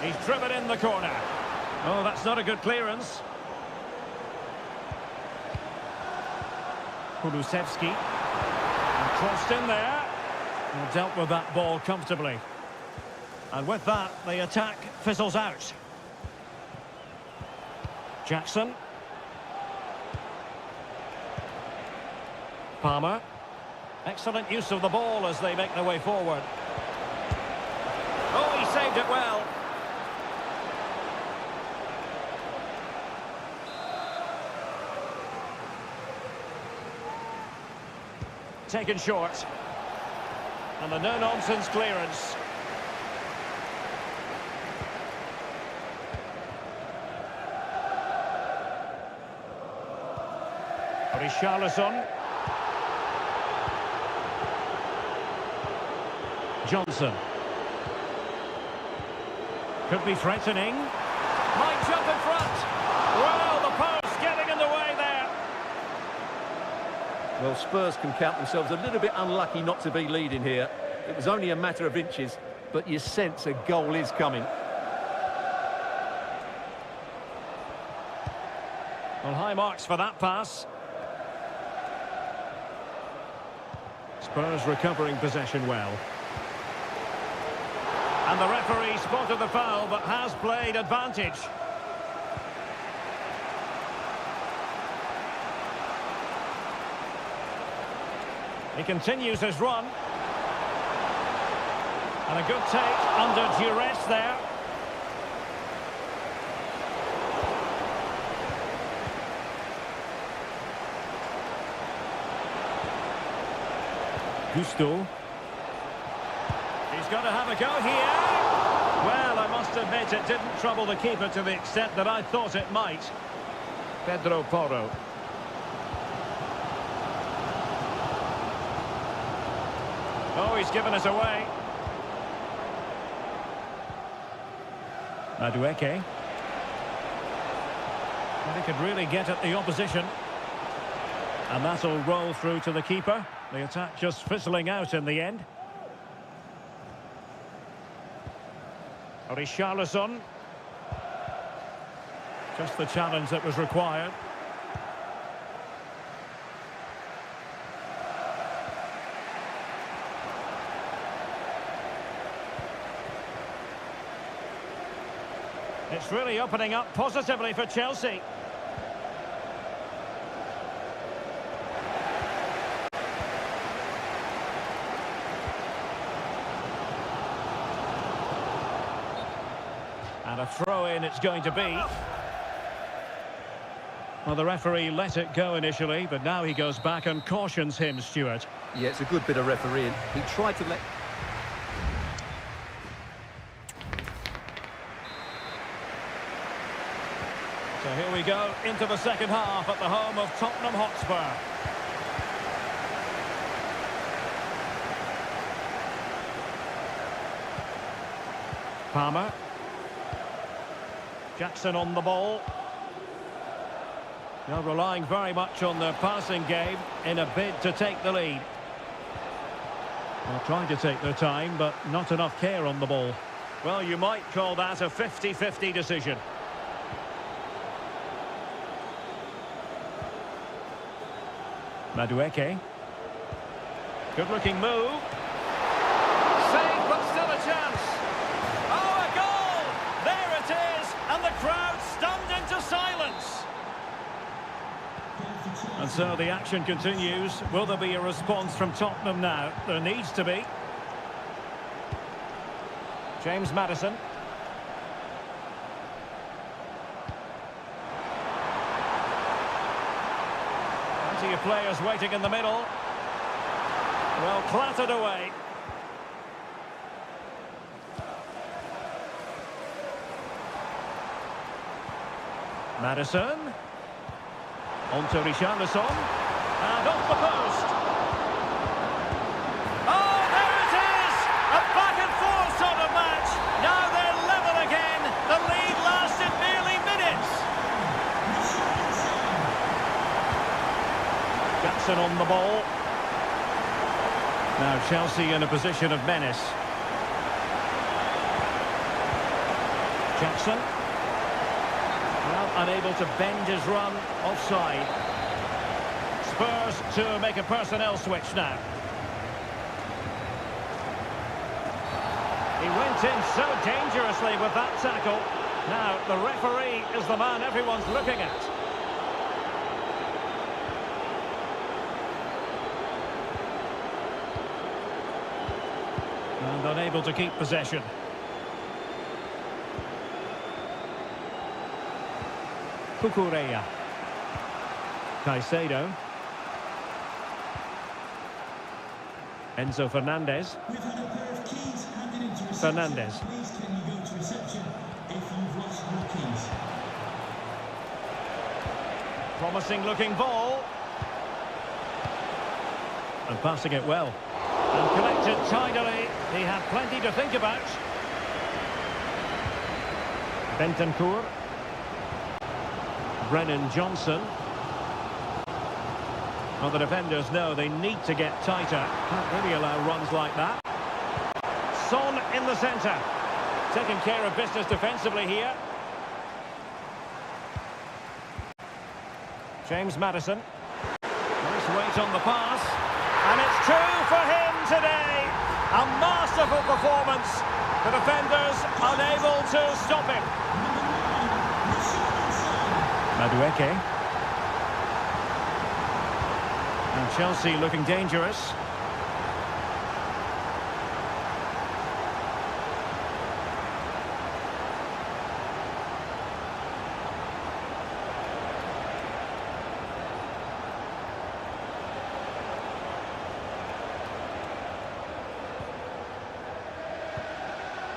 He's driven in the corner. Oh, that's not a good clearance. Kulusevski. And crossed in there. And dealt with that ball comfortably. And with that, the attack fizzles out. Jackson. Palmer. Excellent use of the ball as they make their way forward. Oh, he saved it well. Taken short. And the no-nonsense clearance. Richarlison. Johnson. Could be threatening. Might jump in front. Well, the post getting in the way there. Well, Spurs can count themselves a little bit unlucky not to be leading here. It was only a matter of inches, but you sense a goal is coming. Well, high marks for that pass. Spurs recovering possession well. And the referee spotted the foul, but has played advantage. He continues his run. And a good take under duress there. Gusto. He's got to have a go here. Well, I must admit it didn't trouble the keeper to the extent that I thought it might. Pedro Porro. Oh, he's given us away. Madueke. And he could really get at the opposition. And that'll roll through to the keeper. The attack just fizzling out in the end. Richarlison. Just the challenge that was required. It's really opening up positively for Chelsea. And a throw-in it's going to be. Well, the referee let it go initially, but now he goes back and cautions him, Stuart. Yeah, it's a good bit of refereeing. He tried to let... So here we go into the second half at the home of Tottenham Hotspur. Palmer. Jackson on the ball. Now relying very much on their passing game in a bid to take the lead. They're trying to take their time, but not enough care on the ball. Well, you might call that a 50-50 decision. Madueke. Good-looking move. Save, but still a chance. Oh, a goal! There it is, and the crowd stunned into silence. And so the action continues. Will there be a response from Tottenham now? There needs to be. James Maddison. Plenty of players waiting in the middle. Well, clattered away. Maddison. On to Richarlison. And off the post. Oh, there it is! A back-and-forth sort of match. Now they're level again. The lead lasted merely minutes. Jackson on the ball. Now Chelsea in a position of menace. Jackson. Well, unable to bend his run, offside. Spurs to make a personnel switch now. He went in so dangerously with that tackle. Now, the referee is the man everyone's looking at. And unable to keep possession. Cucurella. Caicedo. Enzo Fernandez. We've had a pair of keys handed into reception. Fernandez. Please can you go to reception if you've lost your keys? Promising looking ball. And passing it well. And collected tidily. He had plenty to think about. Bentancur. Brennan Johnson. Well, the defenders know they need to get tighter. Can't really allow runs like that. Son in the centre. Taking care of business defensively here. James Maddison. Nice weight on the pass. And it's two for him today. A masterful performance. The defenders unable to stop him. Madueke. And Chelsea looking dangerous.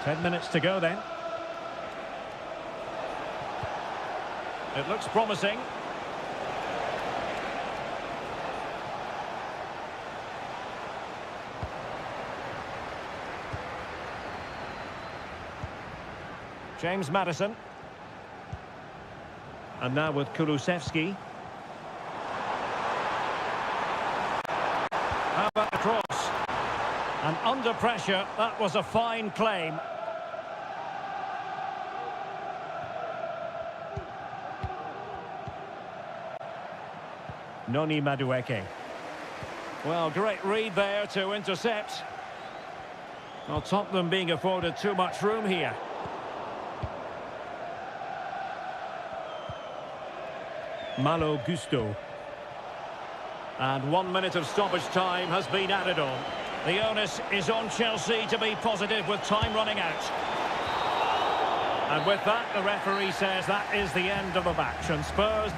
Ten minutes to go then. It looks promising. James Maddison. And now with Kulusevski. How about the cross? And under pressure, that was a fine claim. Noni Madueke. Well, great read there to intercept. Well, Tottenham being afforded too much room here. Malo Gusto. And 1 minute of stoppage time has been added on. The onus is on Chelsea to be positive with time running out. And with that, the referee says that is the end of the match. And Spurs...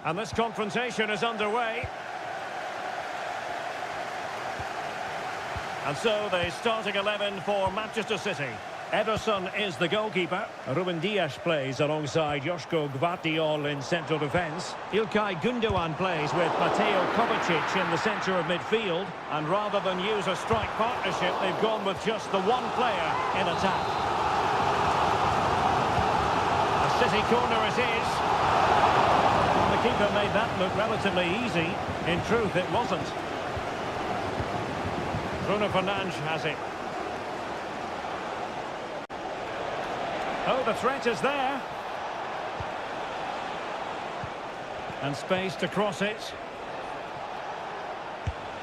And this confrontation is underway. And so the starting 11 for Manchester City. Ederson is the goalkeeper. Ruben Dias plays alongside Joško Gvardiol in central defence. Ilkay Gundogan plays with Mateo Kovacic in the centre of midfield. And rather than use a strike partnership, they've gone with just the one player in attack. A City corner it is. The keeper made that look relatively easy. In truth, it wasn't. Bruno Fernandes has it. Oh, the threat is there. And space to cross it.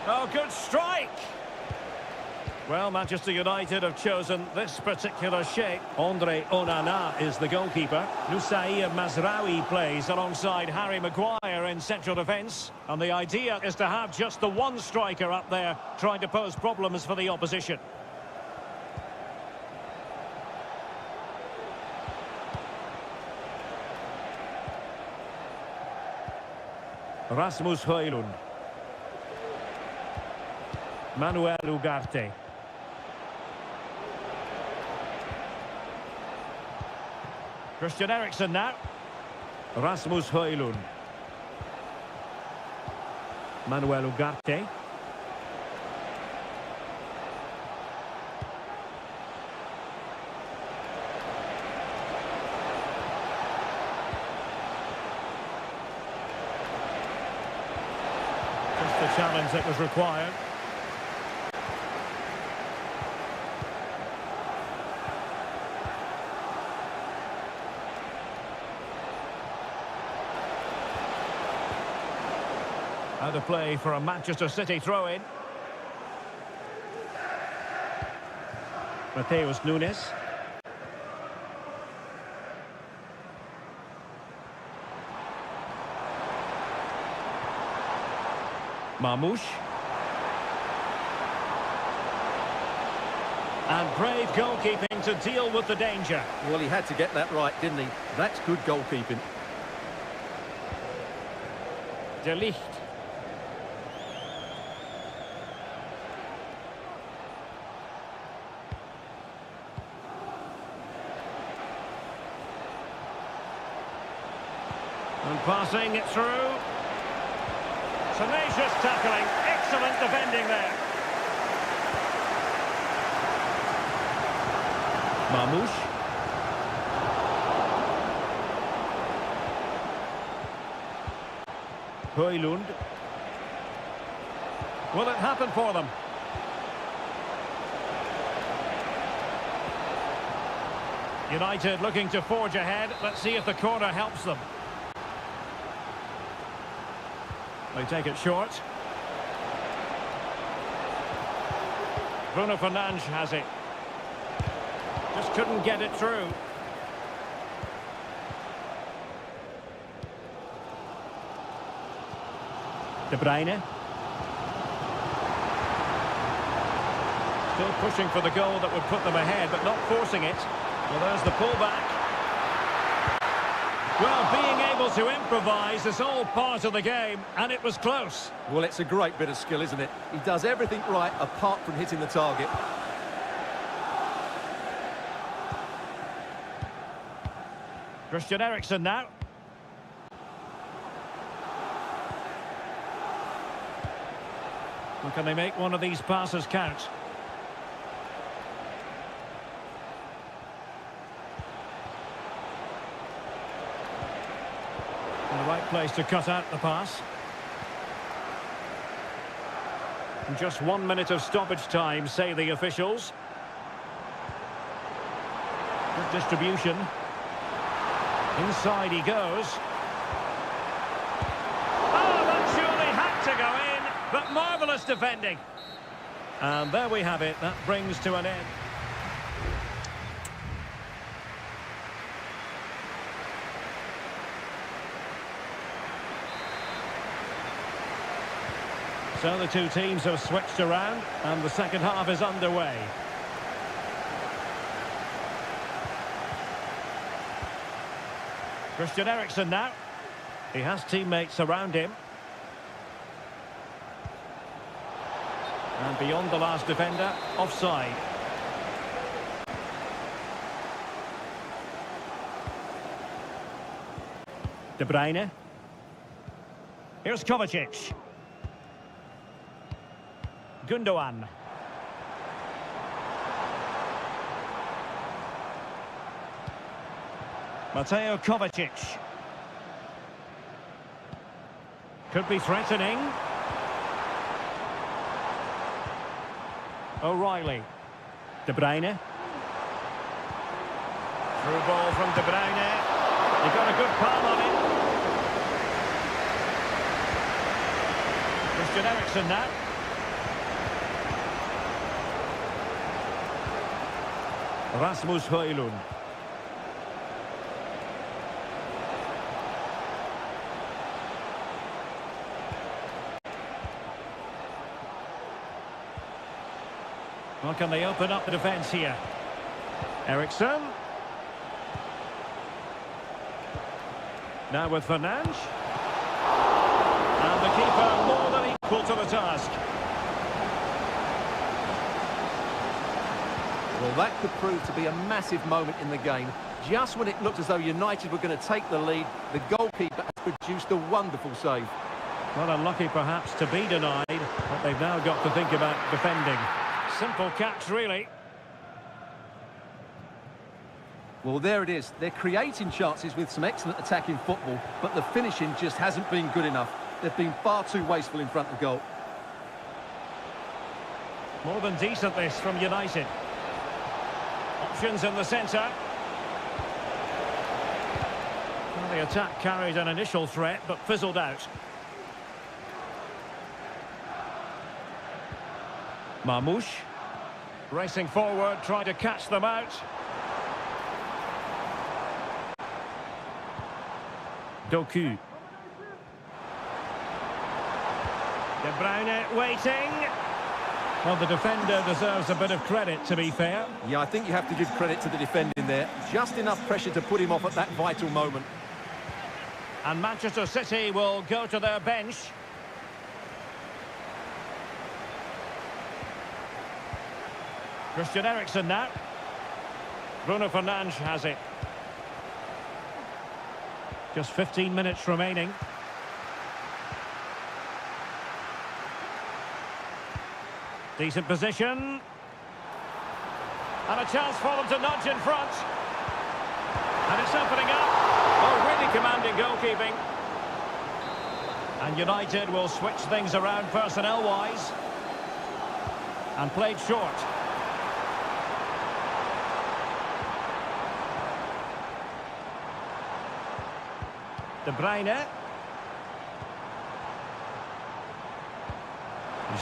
Oh, good strike! Well, Manchester United have chosen this particular shape. Andre Onana is the goalkeeper. Nusair Mazraoui plays alongside Harry Maguire in central defence. And the idea is to have just the one striker up there trying to pose problems for the opposition. Rasmus Højlund. Manuel Ugarte. Christian Eriksen now. Rasmus Højlund. Manuel Ugarte. Just the challenge that was required. Out of play for a Manchester City throw-in. Mateus Nunes. Marmoush. And brave goalkeeping to deal with the danger. Well, he had to get that right, didn't he? That's good goalkeeping. De Ligt. And passing it through. Tenacious tackling. Excellent defending there. Marmoush. Højlund. Will it happen for them? United looking to forge ahead. Let's see if the corner helps them. They take it short. Bruno Fernandes has it. Just couldn't get it through. De Bruyne. Still pushing for the goal that would put them ahead, but not forcing it. Well, there's the pullback. Well, being able to improvise is all part of the game, and it was close. Well, it's a great bit of skill, isn't it? He does everything right apart from hitting the target. Christian Eriksen now. Well, can they make one of these passes count? The right place to cut out the pass. And just 1 minute of stoppage time, say the officials. Good distribution. Inside he goes. Oh, that surely had to go in, but marvellous defending. And there we have it. That brings to an end. So the two teams have switched around, and the second half is underway. Christian Eriksen now. He has teammates around him. And beyond the last defender, offside. De Bruyne. Here's Kovacic. Gundogan. Mateo Kovacic. Could be threatening. O'Reilly. De Bruyne. Through ball from De Bruyne. He got a good palm on it. Christian Eriksen now. Rasmus Højlund. Well, can they open up the defence here? Eriksen. Now with Fernandes. And the keeper more than equal to the task. Well, that could prove to be a massive moment in the game. Just when it looked as though United were going to take the lead, the goalkeeper has produced a wonderful save. Well, unlucky perhaps to be denied, but they've now got to think about defending. Simple catch, really. Well, there it is. They're creating chances with some excellent attacking football, but the finishing just hasn't been good enough. They've been far too wasteful in front of goal. More than decent this from United. Options in the centre. Well, the attack carried an initial threat, but fizzled out. Marmoush. Racing forward, trying to catch them out. Doku. De Bruyne waiting. Well, the defender deserves a bit of credit, to be fair. Yeah, I think you have to give credit to the defending there. Just enough pressure to put him off at that vital moment. And Manchester City will go to their bench. Christian Eriksen now. Bruno Fernandes has it. Just 15 minutes remaining. Decent position. And a chance for them to nudge in front. And it's opening up. Oh, really commanding goalkeeping. And United will switch things around personnel-wise. And played short. De Bruyne.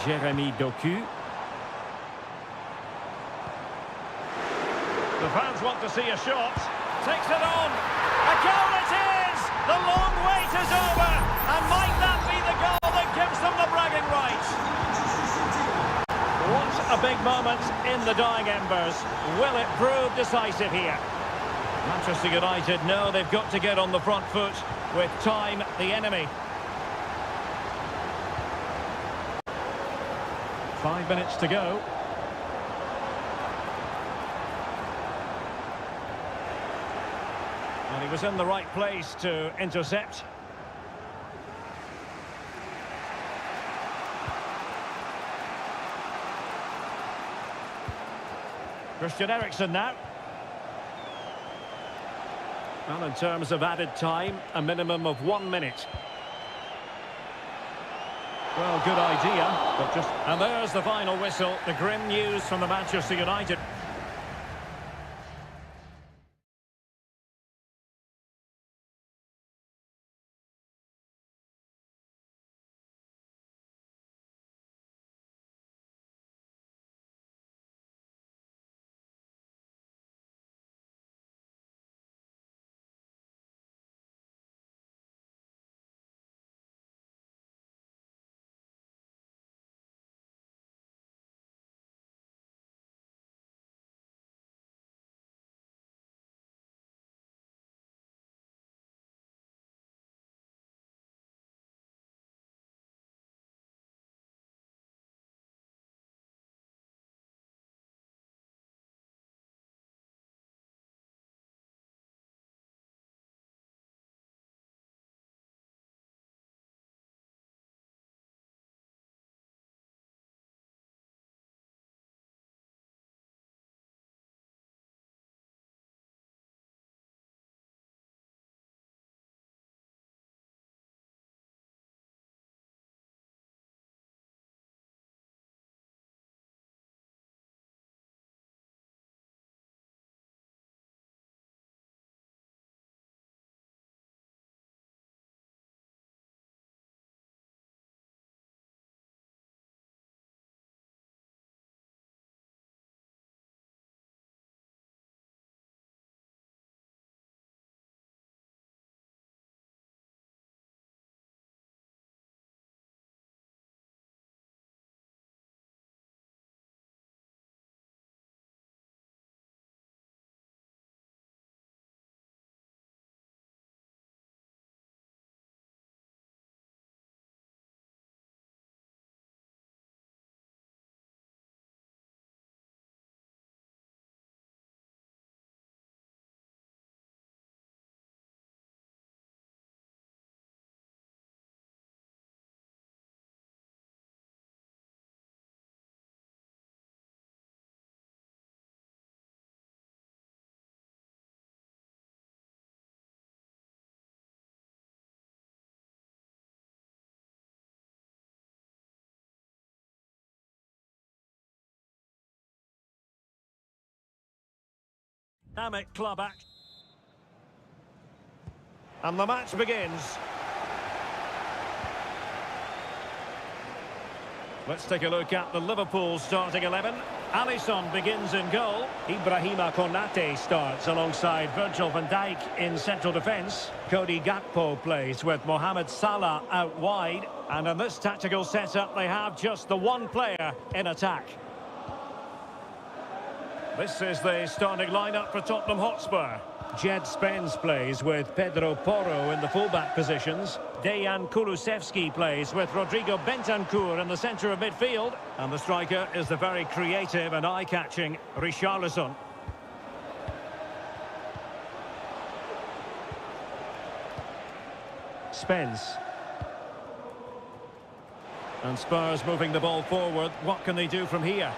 Jeremy Doku. The fans want to see a shot. Takes it on. A goal it is! The long wait is over. And might that be the goal that gives them the bragging rights? What a big moment in the dying embers. Will it prove decisive here? Manchester United know they've got to get on the front foot with time the enemy. 5 minutes to go. And he was in the right place to intercept. Christian Eriksen now. Well, in terms of added time, a minimum of 1 minute. Well, good idea, but just... And there's the final whistle, the grim news from the Manchester United. Dynamic club act. And the match begins. Let's take a look at the Liverpool starting 11. Alisson begins in goal. Ibrahima Konate starts alongside Virgil van Dijk in central defence. Cody Gakpo plays with Mohamed Salah out wide. And in this tactical setup, they have just the one player in attack. This is the starting lineup for Tottenham Hotspur. Jed Spence plays with Pedro Porro in the fullback positions. Dejan Kulusevski plays with Rodrigo Bentancur in the centre of midfield. And the striker is the very creative and eye-catching Richarlison. Spence. And Spurs moving the ball forward. What can they do from here?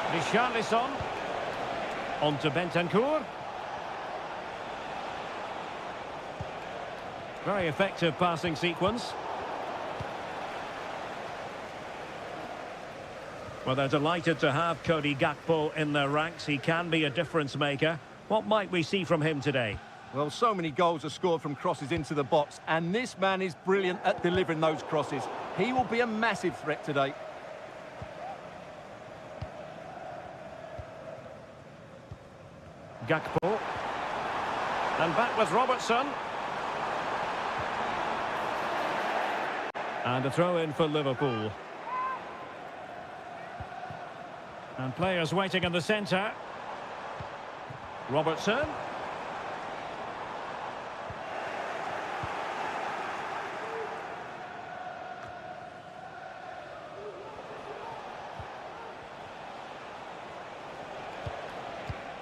Richarlison. On to Bentancur. Very effective passing sequence. Well, they're delighted to have Cody Gakpo in their ranks. He can be a difference maker. What might we see from him today? Well, so many goals are scored from crosses into the box, and this man is brilliant at delivering those crosses. He will be a massive threat today. Gakpo. And back with Robertson. And a throw-in for Liverpool. And players waiting in the centre. Robertson.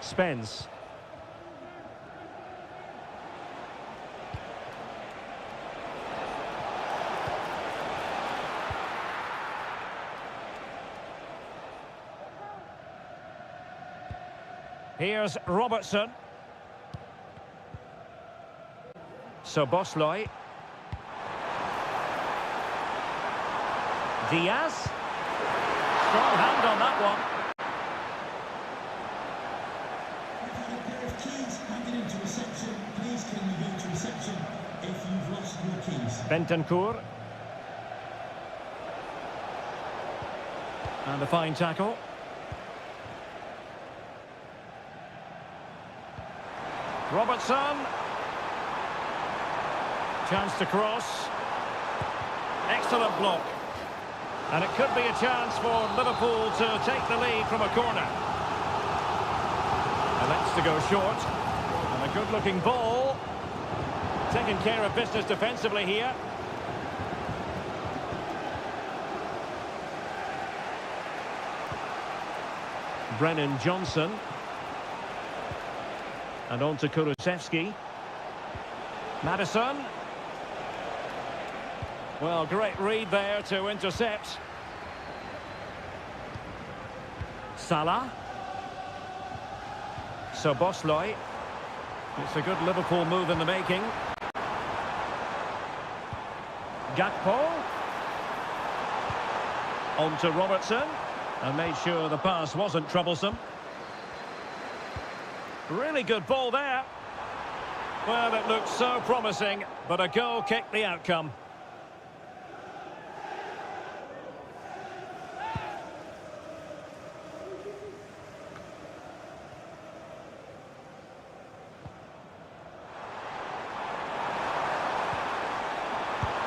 Spence. Here's Robertson. Szoboszlai. Diaz. Strong hand on that one. We've had a pair of keys handed into reception. Please can you go to reception if you've lost your keys? Bentancur. And a fine tackle. Robertson. Chance to cross. Excellent block. And it could be a chance for Liverpool to take the lead from a corner. Elects to go short. And a good-looking ball. Taking care of business defensively here. Brennan Johnson. And on to Kulusevski. Maddison. Well, great read there to intercept. Salah. Szoboszlai. It's a good Liverpool move in the making. Gakpo. On to Robertson. And made sure the pass wasn't troublesome. Really good ball there. Well, it looked so promising, but a goal kicked the outcome.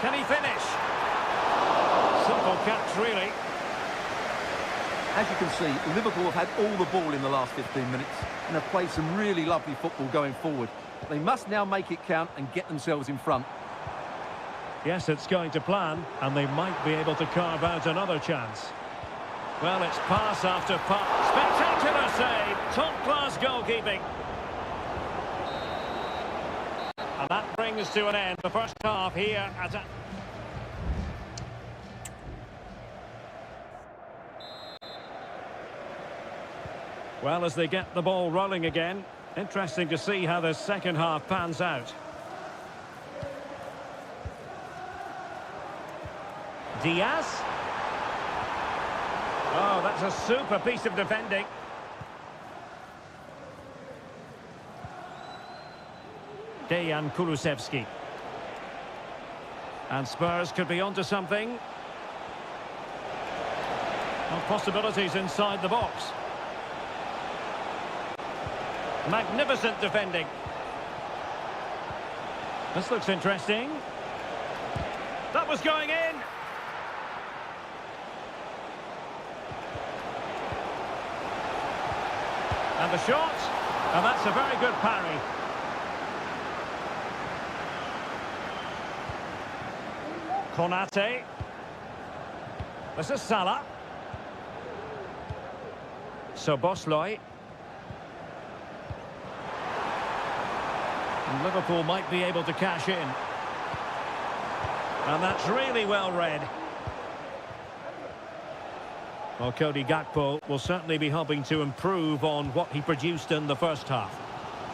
Can he finish? Simple catch, really. As you can see, Liverpool have had all the ball in the last 15 minutes and have played some really lovely football going forward. They must now make it count and get themselves in front. Yes, it's going to plan, and they might be able to carve out another chance. Well, it's pass after pass. Spectacular save! Top-class goalkeeping. And that brings to an end the first half here at... Well, as they get the ball rolling again, interesting to see how the second half pans out. Diaz. Oh, that's a super piece of defending. Dejan Kulusevski. And Spurs could be onto something. Well, possibilities inside the box. Magnificent defending. This looks interesting. That was going in. And the shot. And that's a very good parry. Konate. This is Salah. Szoboszlai. And Liverpool might be able to cash in. And that's really well read. Well, Cody Gakpo will certainly be hoping to improve on what he produced in the first half.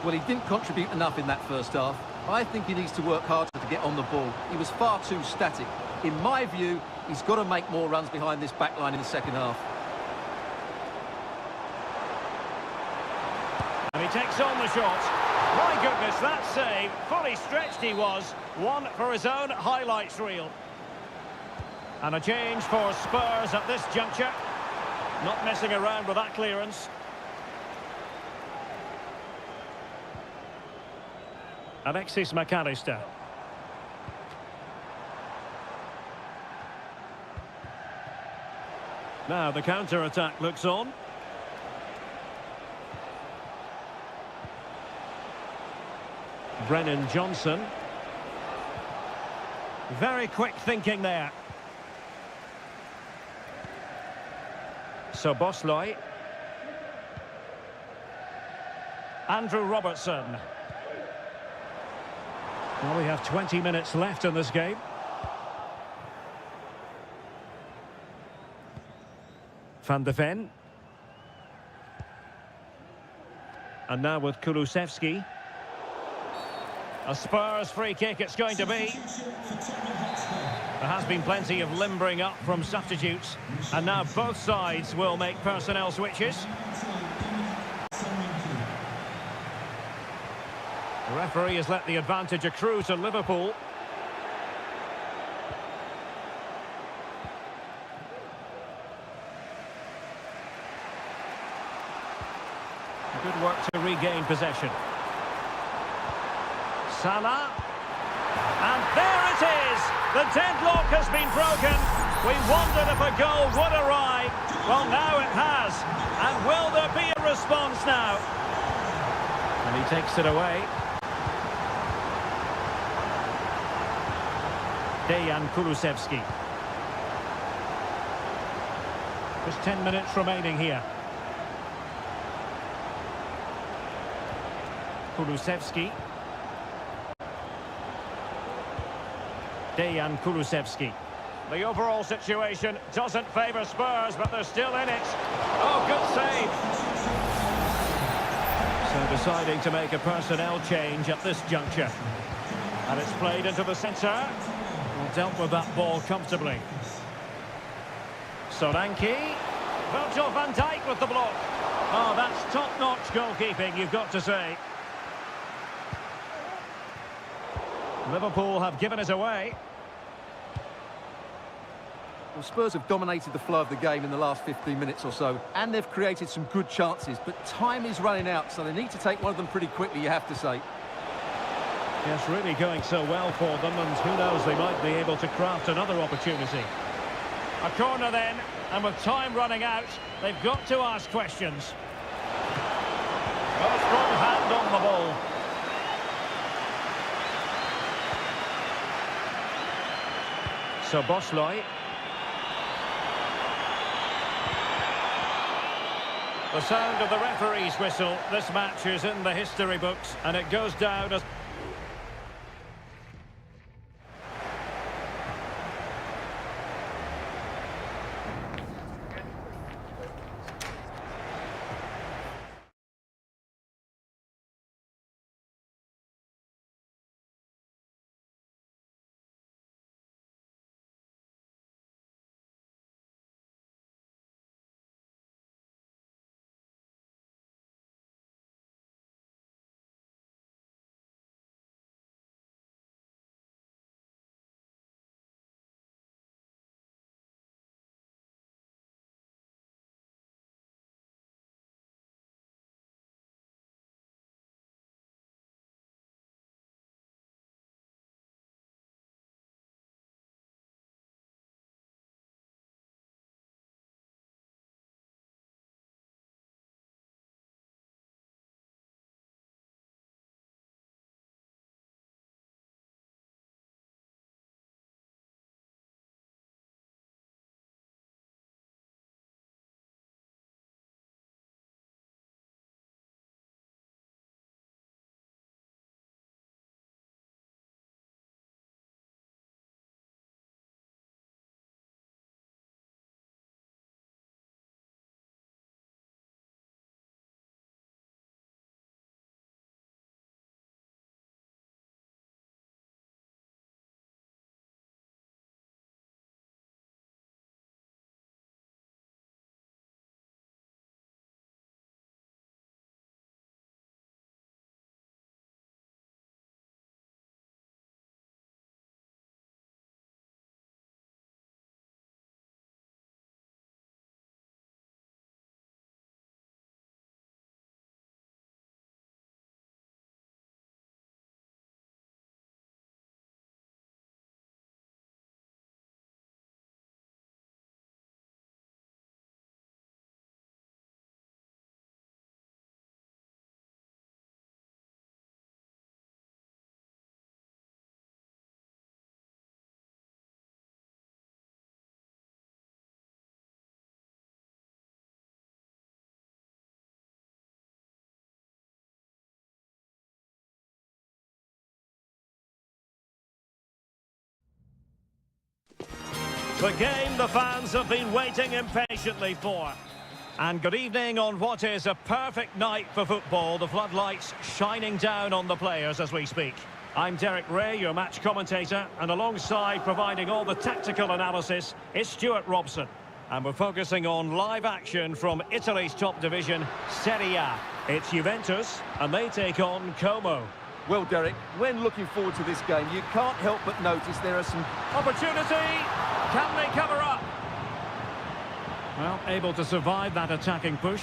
Well, he didn't contribute enough in that first half. I think he needs to work harder to get on the ball. He was far too static. In my view, he's got to make more runs behind this back line in the second half. And he takes on the shot. My goodness, that save. Fully stretched he was. One for his own highlights reel. And a change for Spurs at this juncture. Not messing around with that clearance. Alexis McAllister. Now the counter-attack looks on. Brennan Johnson. Very quick thinking there. Szoboszlai. Andrew Robertson. Well, we have 20 minutes left in this game. Van de Ven. And now with Kulusevski. A Spurs free kick it's going to be. There has been plenty of limbering up from substitutes. And now both sides will make personnel switches. The referee has let the advantage accrue to Liverpool. Good work to regain possession. Salah. And there it is! The deadlock has been broken. We wondered if a goal would arrive. Well, now it has. And will there be a response now? And he takes it away. Dejan Kulusevski. Just 10 minutes remaining here. Kulusevski. Dejan Kulusevski. The overall situation doesn't favour Spurs, but they're still in it. Oh, good save. So deciding to make a personnel change at this juncture. And it's played into the centre. Well, dealt with that ball comfortably. Solanke. Virgil van Dijk with the block. Oh, that's top-notch goalkeeping, you've got to say. Liverpool have given it away. Well, Spurs have dominated the flow of the game in the last 15 minutes or so, and they've created some good chances, but time is running out, so they need to take one of them pretty quickly, you have to say. Yes, really going so well for them, and who knows, they might be able to craft another opportunity. A corner then, and with time running out, they've got to ask questions. A strong hand on the ball. Szoboszlai. The sound of the referee's whistle. This match is in the history books, and it goes down as The game the fans have been waiting impatiently for. And good evening on what is a perfect night for football. The floodlights shining down on the players as we speak. I'm Derek Ray, your match commentator, and alongside providing all the tactical analysis is Stuart Robson. And we're focusing on live action from Italy's top division, Seria. It's Juventus, and they take on Como. Well, Derek, when looking forward to this game, you can't help but notice there are some... Opportunity! Can they cover up? Well, able to survive that attacking push.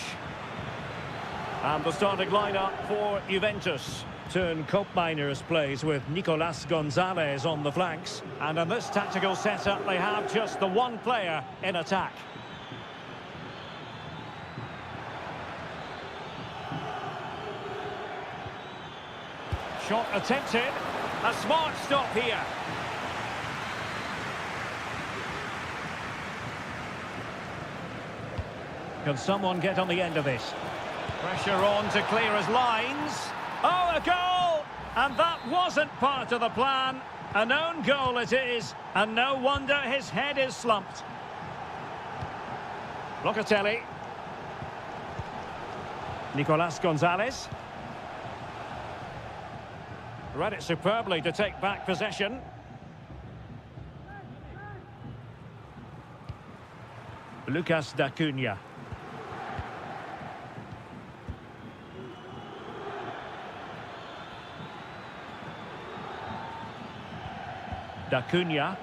And the starting lineup for Juventus. Turn Koopmeiners plays with Nicolas Gonzalez on the flanks. And in this tactical setup, they have just the one player in attack. Shot attempted. A smart stop here. Can someone get on the end of this? Pressure on to clear his lines. Oh, a goal! And that wasn't part of the plan. An own goal it is, and no wonder his head is slumped. Locatelli. Nicolas Gonzalez. Read it superbly to take back possession. Lucas D'Acunha. D'Acunha.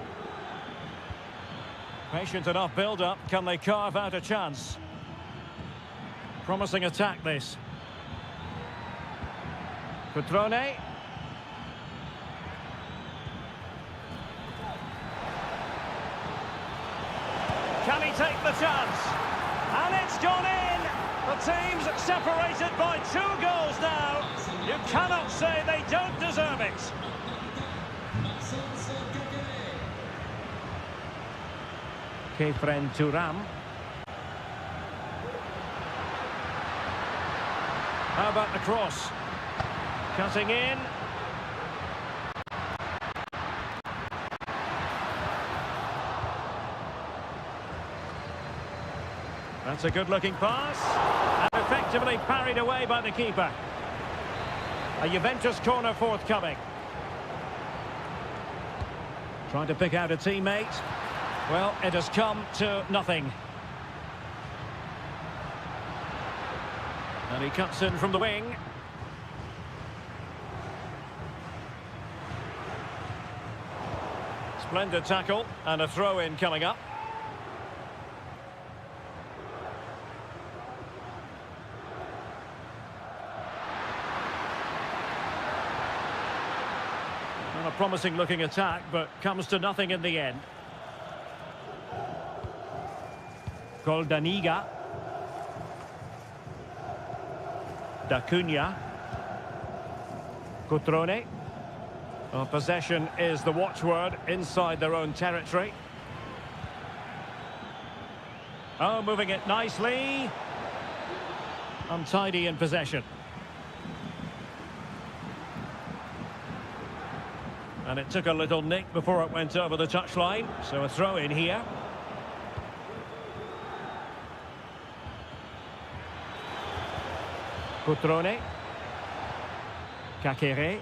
Patient enough build-up. Can they carve out a chance? Promising attack, this. Cutrone. Can he take the chance? And it's gone in! The team's separated by 2 goals now. You cannot say they don't deserve it. Kefren Turam. How about the cross? Cutting in. That's a good-looking pass. And effectively parried away by the keeper. A Juventus corner forthcoming. Trying to pick out a teammate. Well, it has come to nothing. And he cuts in from the wing. Splendid tackle and a throw-in coming up. Well, a promising-looking attack, but comes to nothing in the end. Goldaniga. D'Acunha. Cutrone. Well, possession is the watchword inside their own territory. Oh, moving it nicely. Untidy in possession. And it took a little nick before it went over the touchline, so a throw in here. Cutrone. Kakere.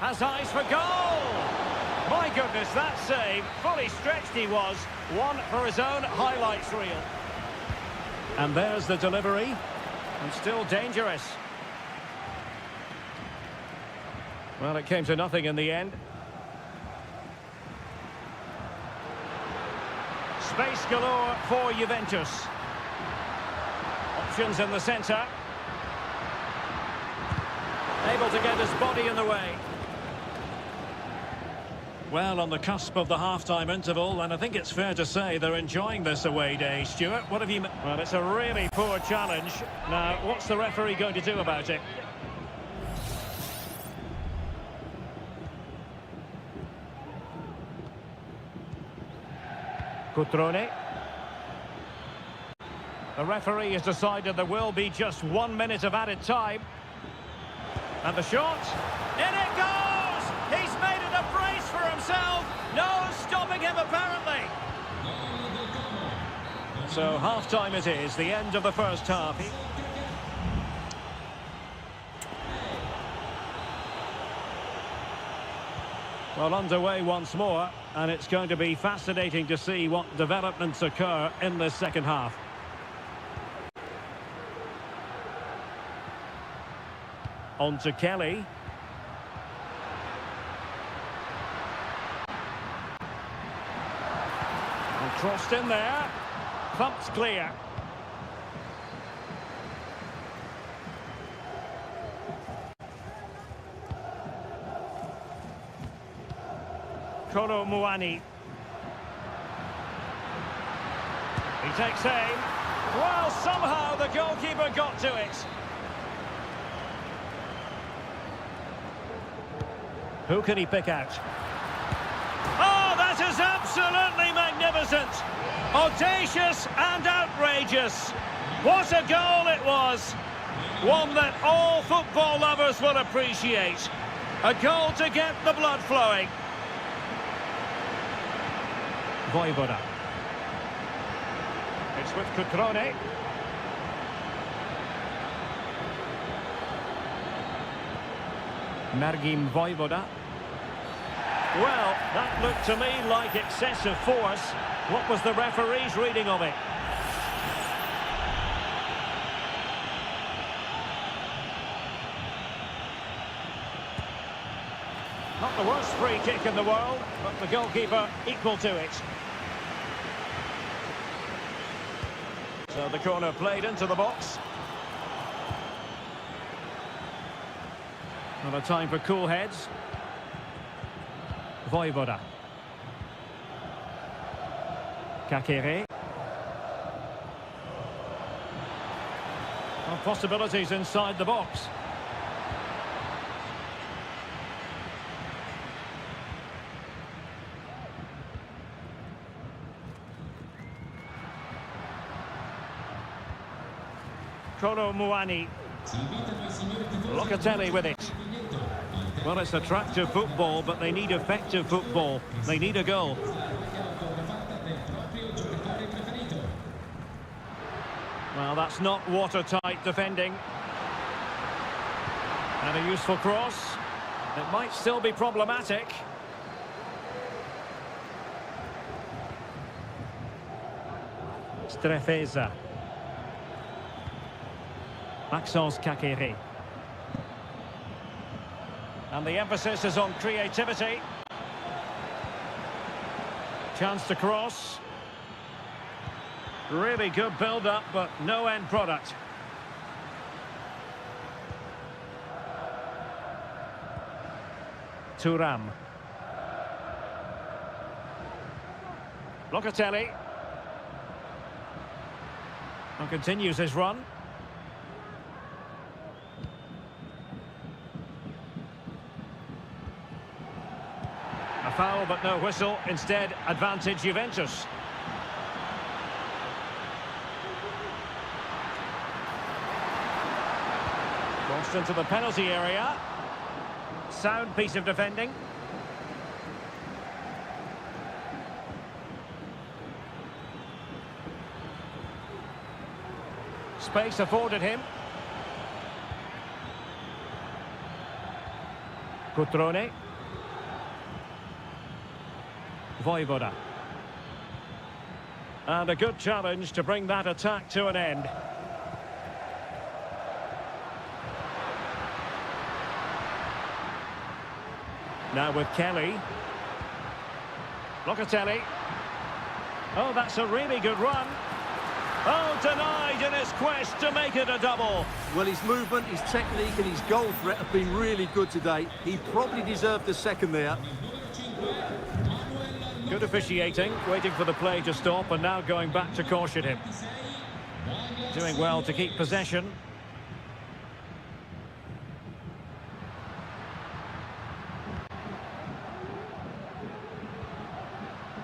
Has eyes for goal! My goodness, that save. Fully stretched he was. One for his own highlights reel. And there's the delivery. And still dangerous. Well, it came to nothing in the end. Space galore for Juventus. Options in the centre. Able to get his body in the way. Well, on the cusp of the half-time interval, and I think it's fair to say they're enjoying this away day. Stuart, what have you... Well, it's a really poor challenge. Now, what's the referee going to do about it? Cutrone. The referee has decided there will be just 1 minute of added time. And the shot. In it goes! He's made it a brace for himself. No stopping him, apparently. So half-time it is, the end of the first half. Well, underway once more, and it's going to be fascinating to see what developments occur in this second half. On to Kelly. And crossed in there. Thumped clear. Kolo Muani. He takes aim. Well, somehow the goalkeeper got to it. Who can he pick out? Oh, that is absolutely magnificent. Audacious and outrageous. What a goal it was. One that all football lovers will appreciate. A goal to get the blood flowing. Vojvoda. It's with Cutrone. Margim Vojvoda. Well, that looked to me like excessive force. What was the referee's reading of it? Not the worst free kick in the world, but the goalkeeper equal to it. So the corner played into the box. Not a time for cool heads. Vojvoda. Kakere. Well, possibilities inside the box. Kolo Muani. Locatelli with it. Well, it's attractive football, but they need effective football. They need a goal. Well, that's not watertight defending. And a useful cross. It might still be problematic. Strefeza. Maxence Kakere. And the emphasis is on creativity. Chance to cross. Really good build-up, but no end product. Thuram. Locatelli. And continues his run. A foul, but no whistle. Instead, advantage Juventus. Crossed into the penalty area. Sound piece of defending. Space afforded him. Cutrone. Vojvoda. And a good challenge to bring that attack to an end. Now with Kelly. Locatelli. Oh, that's a really good run. Oh, denied in his quest to make it a double. Well, his movement, his technique and his goal threat have been really good today. He probably deserved the second there. Good officiating, waiting for the play to stop and now going back to caution him. Doing well to keep possession.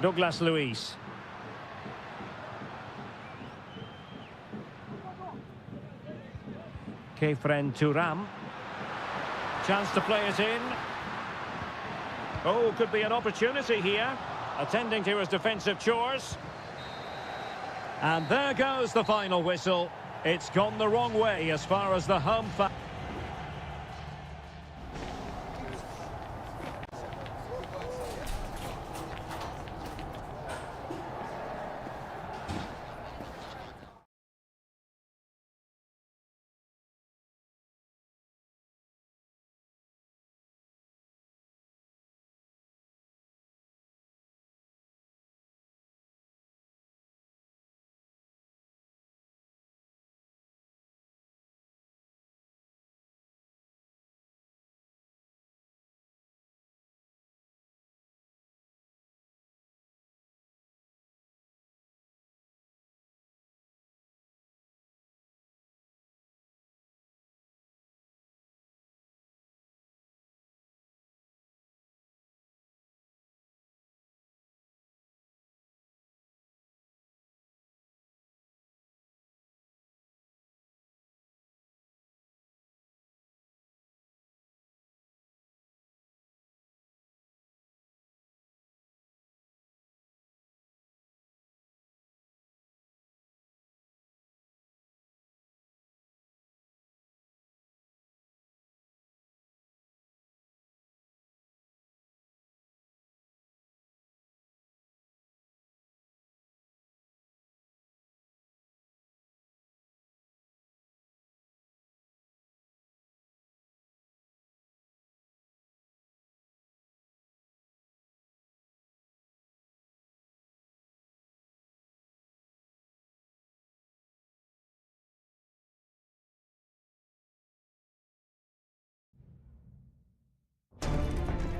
Douglas Luiz. Kefren Thuram. Chance to play it in. Oh, could be an opportunity here. attending to his defensive chores. And there goes the final whistle. It's gone the wrong way as far as the home fan.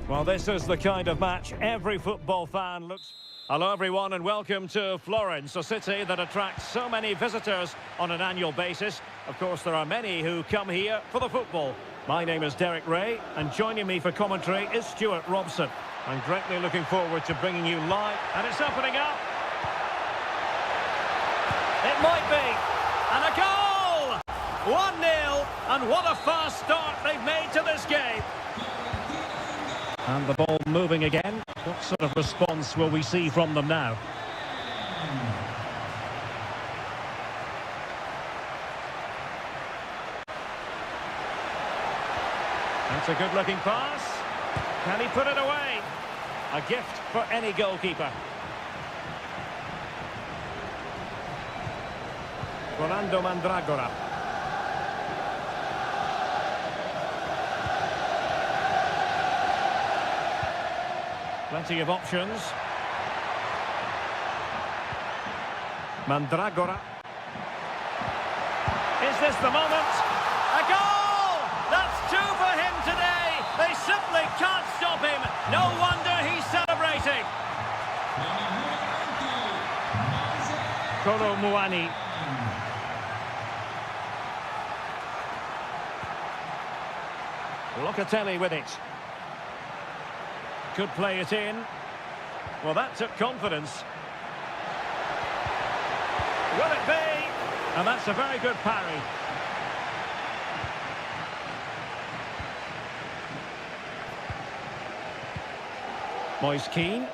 Well, this is the kind of match every football fan looks... Hello, everyone, and welcome to Florence, a city that attracts so many visitors on an annual basis. Of course, there are many who come here for the football. My name is Derek Ray, and joining me for commentary is Stuart Robson. I'm greatly looking forward to bringing you live, and it's opening up. It might be, and a goal! 1-0, and what a fast start they've made to this game. And the ball moving again. What sort of response will we see from them now? That's a good-looking pass. Can he put it away? A gift for any goalkeeper. Rolando Mandragora. Plenty of options. Mandragora. Is this the moment? A goal! That's two for him today. They simply can't stop him. No wonder he's celebrating. Kolo Muani. Locatelli with it. Could play it in. Well, that took confidence. Will it be? And that's a very good parry. Moise Keane.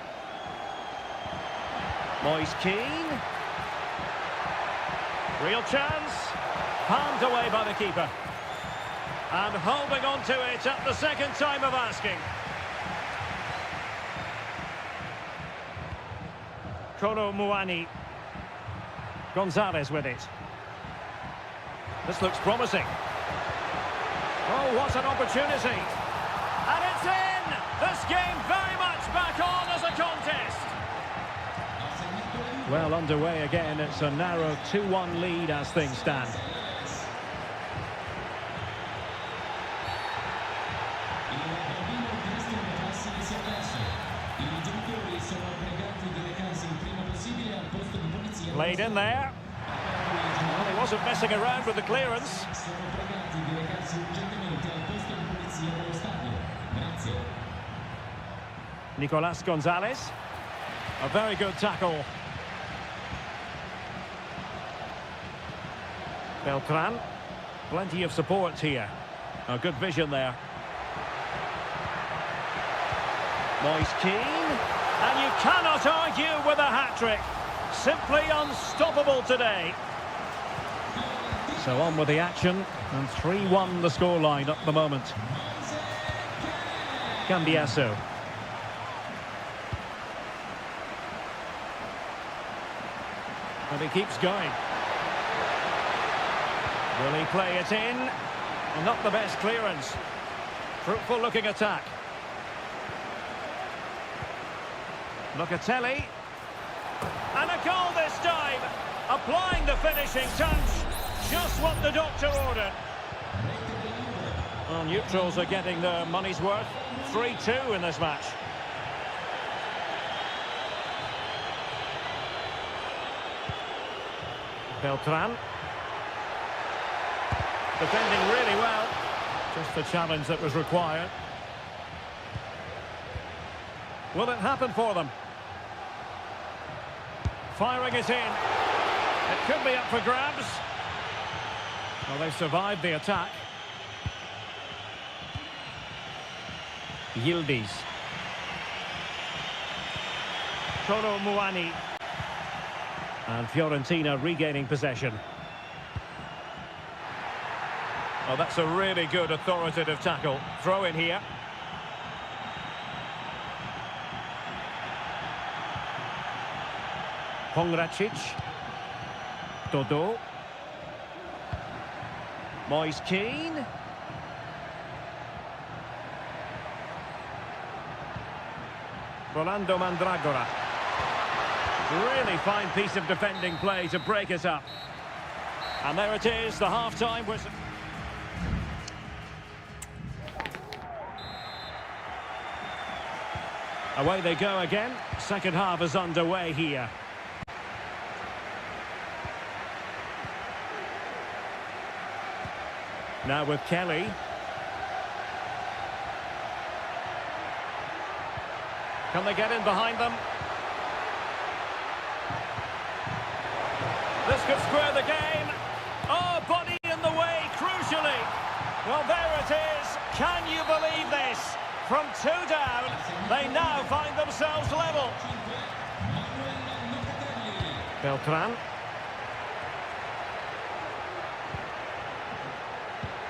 Moise Keane. Real chance. Palmed away by the keeper. And holding on to it at the second time of asking. Kolo Muani. Gonzalez with it. This looks promising. Oh, what an opportunity. And it's in! This game very much back on as a contest. Well, underway again. It's a narrow 2-1 lead as things stand. Played in there. Well, he wasn't messing around with the clearance. Nicolas Gonzalez. A very good tackle. Beltran. Plenty of support here. A good vision there. Moise Keane. And you cannot argue with a hat-trick. Simply unstoppable today. So on with the action, and 3-1 the scoreline at the moment. Cambiasso. And he keeps going. Will he play it in? Well, not the best clearance. Fruitful looking attack. Locatelli. And a goal this time. Applying the finishing touch. Just what the doctor ordered. Well, neutrals are getting their money's worth. 3-2 in this match. Beltran. Defending really well. Just the challenge that was required. Will it happen for them? Firing it in. It could be up for grabs. Well, they've survived the attack. Yildiz. Kolo Muani. And Fiorentina regaining possession. Oh, that's a really good authoritative tackle. Throw in here. Pongracic. Dodo. Moise Keane. Rolando Mandragora. Really fine piece of defending play to break it up. And there it is, the half-time whistle. Away they go again. Second half is underway here. Now with Kelly. Can they get in behind them? This could square the game. Oh, body in the way, crucially. Well, there it is. Can you believe this? From 2 down, they now find themselves level. Beltran.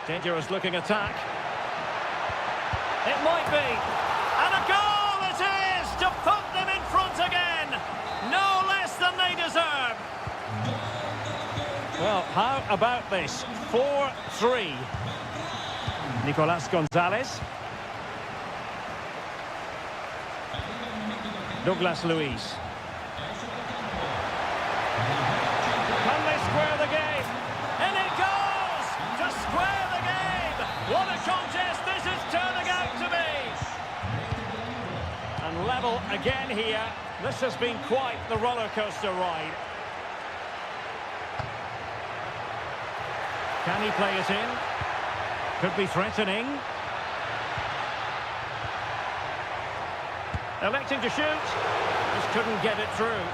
Dangerous looking attack. It might be. And a goal it is to put them in front again. No less than they deserve. Well, how about this? 4-3. Nicolas Gonzalez. Douglas Luiz. Can they square the game? And it goes to square the game. What a contest this is turning out to be. And level again here. This has been quite the roller coaster ride. Can he play it in? Could be threatening. Electing to shoot. Just couldn't get it through.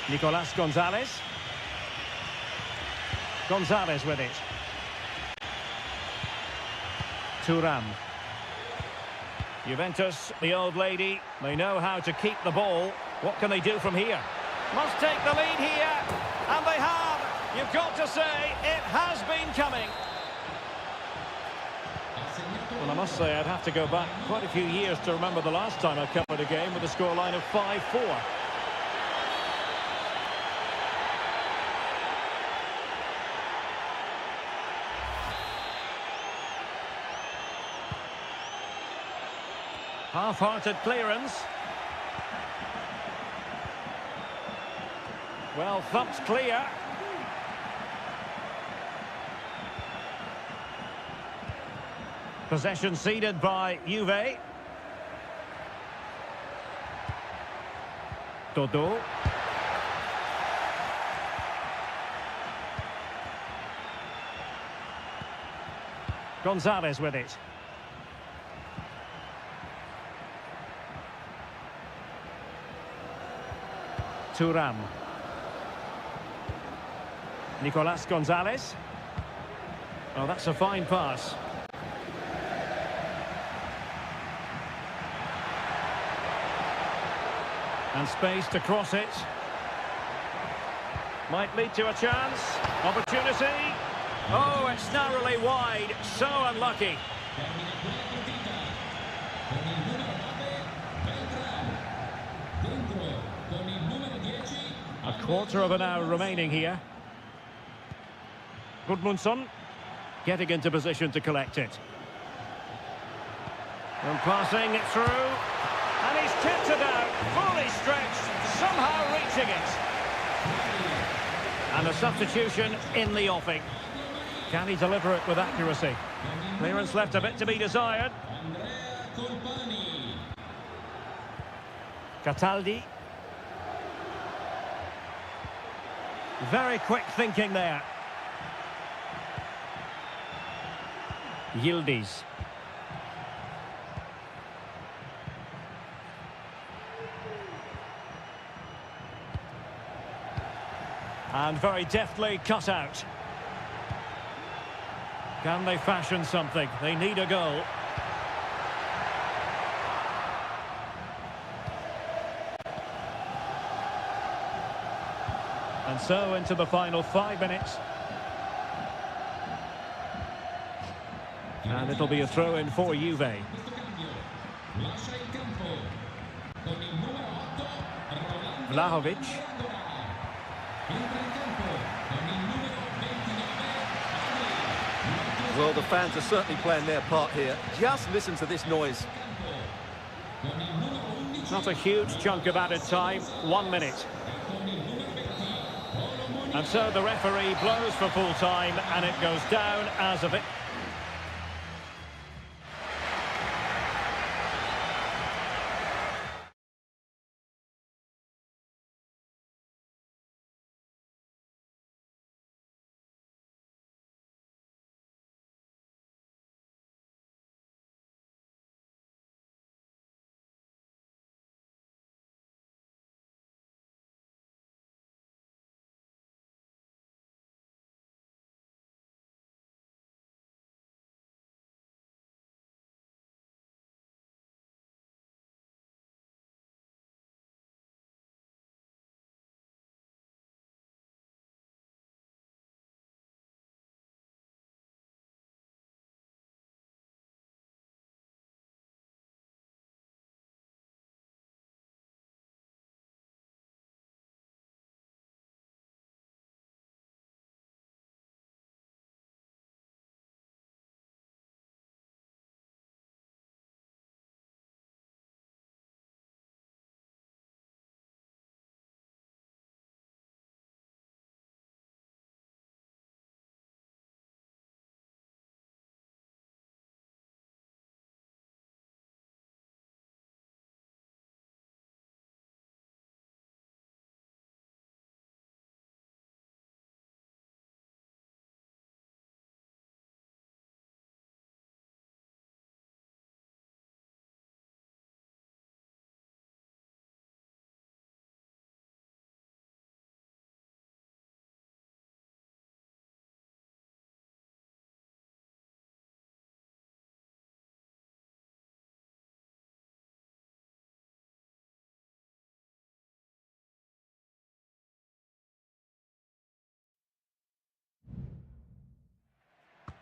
Nicolas Gonzalez. Gonzalez with it. Thuram. Juventus, the old lady, they know how to keep the ball. What can they do from here? Must take the lead here. And they have. You've got to say, it has been coming. Well, I must say, I'd have to go back quite a few years to remember the last time I covered a game with a scoreline of 5-4. Half-hearted clearance. Well, thumped clear. Possession ceded by Juve. Dodo. Gonzalez with it. Thuram. Nicolas Gonzalez. Oh, that's a fine pass. And space to cross it. Might lead to a chance. Opportunity. Oh, it's narrowly wide. So unlucky. A quarter of an hour remaining here. Gudmundsson getting into position to collect it. And passing it through. And he's tipped it out, fully stretched, somehow reaching it. And a substitution in the offing. Can he deliver it with accuracy? Clearance left a bit to be desired. Cataldi. Very quick thinking there. Yildiz. And very deftly cut out. Can they fashion something? They need a goal. And so into the final 5 minutes. And it'll be a throw-in for Juve. Vlahovic. Well, the fans are certainly playing their part here. Just listen to this noise. Not a huge chunk of added time, 1 minute. And so the referee blows for full time and it goes down as a victory.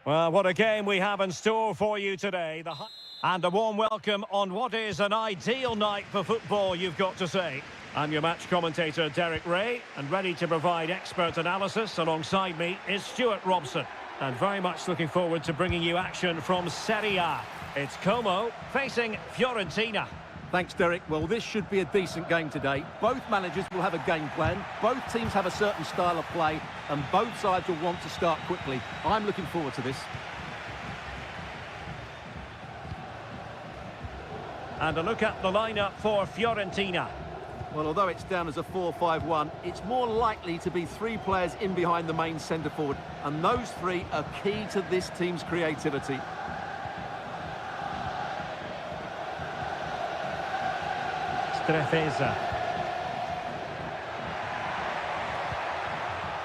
Well, what a game we have in store for you today. And a warm welcome on what is an ideal night for football, you've got to say. I'm your match commentator, Derek Ray, and ready to provide expert analysis alongside me is Stuart Robson. And very much looking forward to bringing you action from Seria. It's Como facing Fiorentina. Thanks, Derek. Well, this should be a decent game today. Both managers will have a game plan. Both teams have a certain style of play, and both sides will want to start quickly. I'm looking forward to this. And a look at the lineup for Fiorentina. Well, although it's down as a 4-5-1, it's more likely to be 3 players in behind the main centre-forward, and those 3 are key to this team's creativity. Strefeza.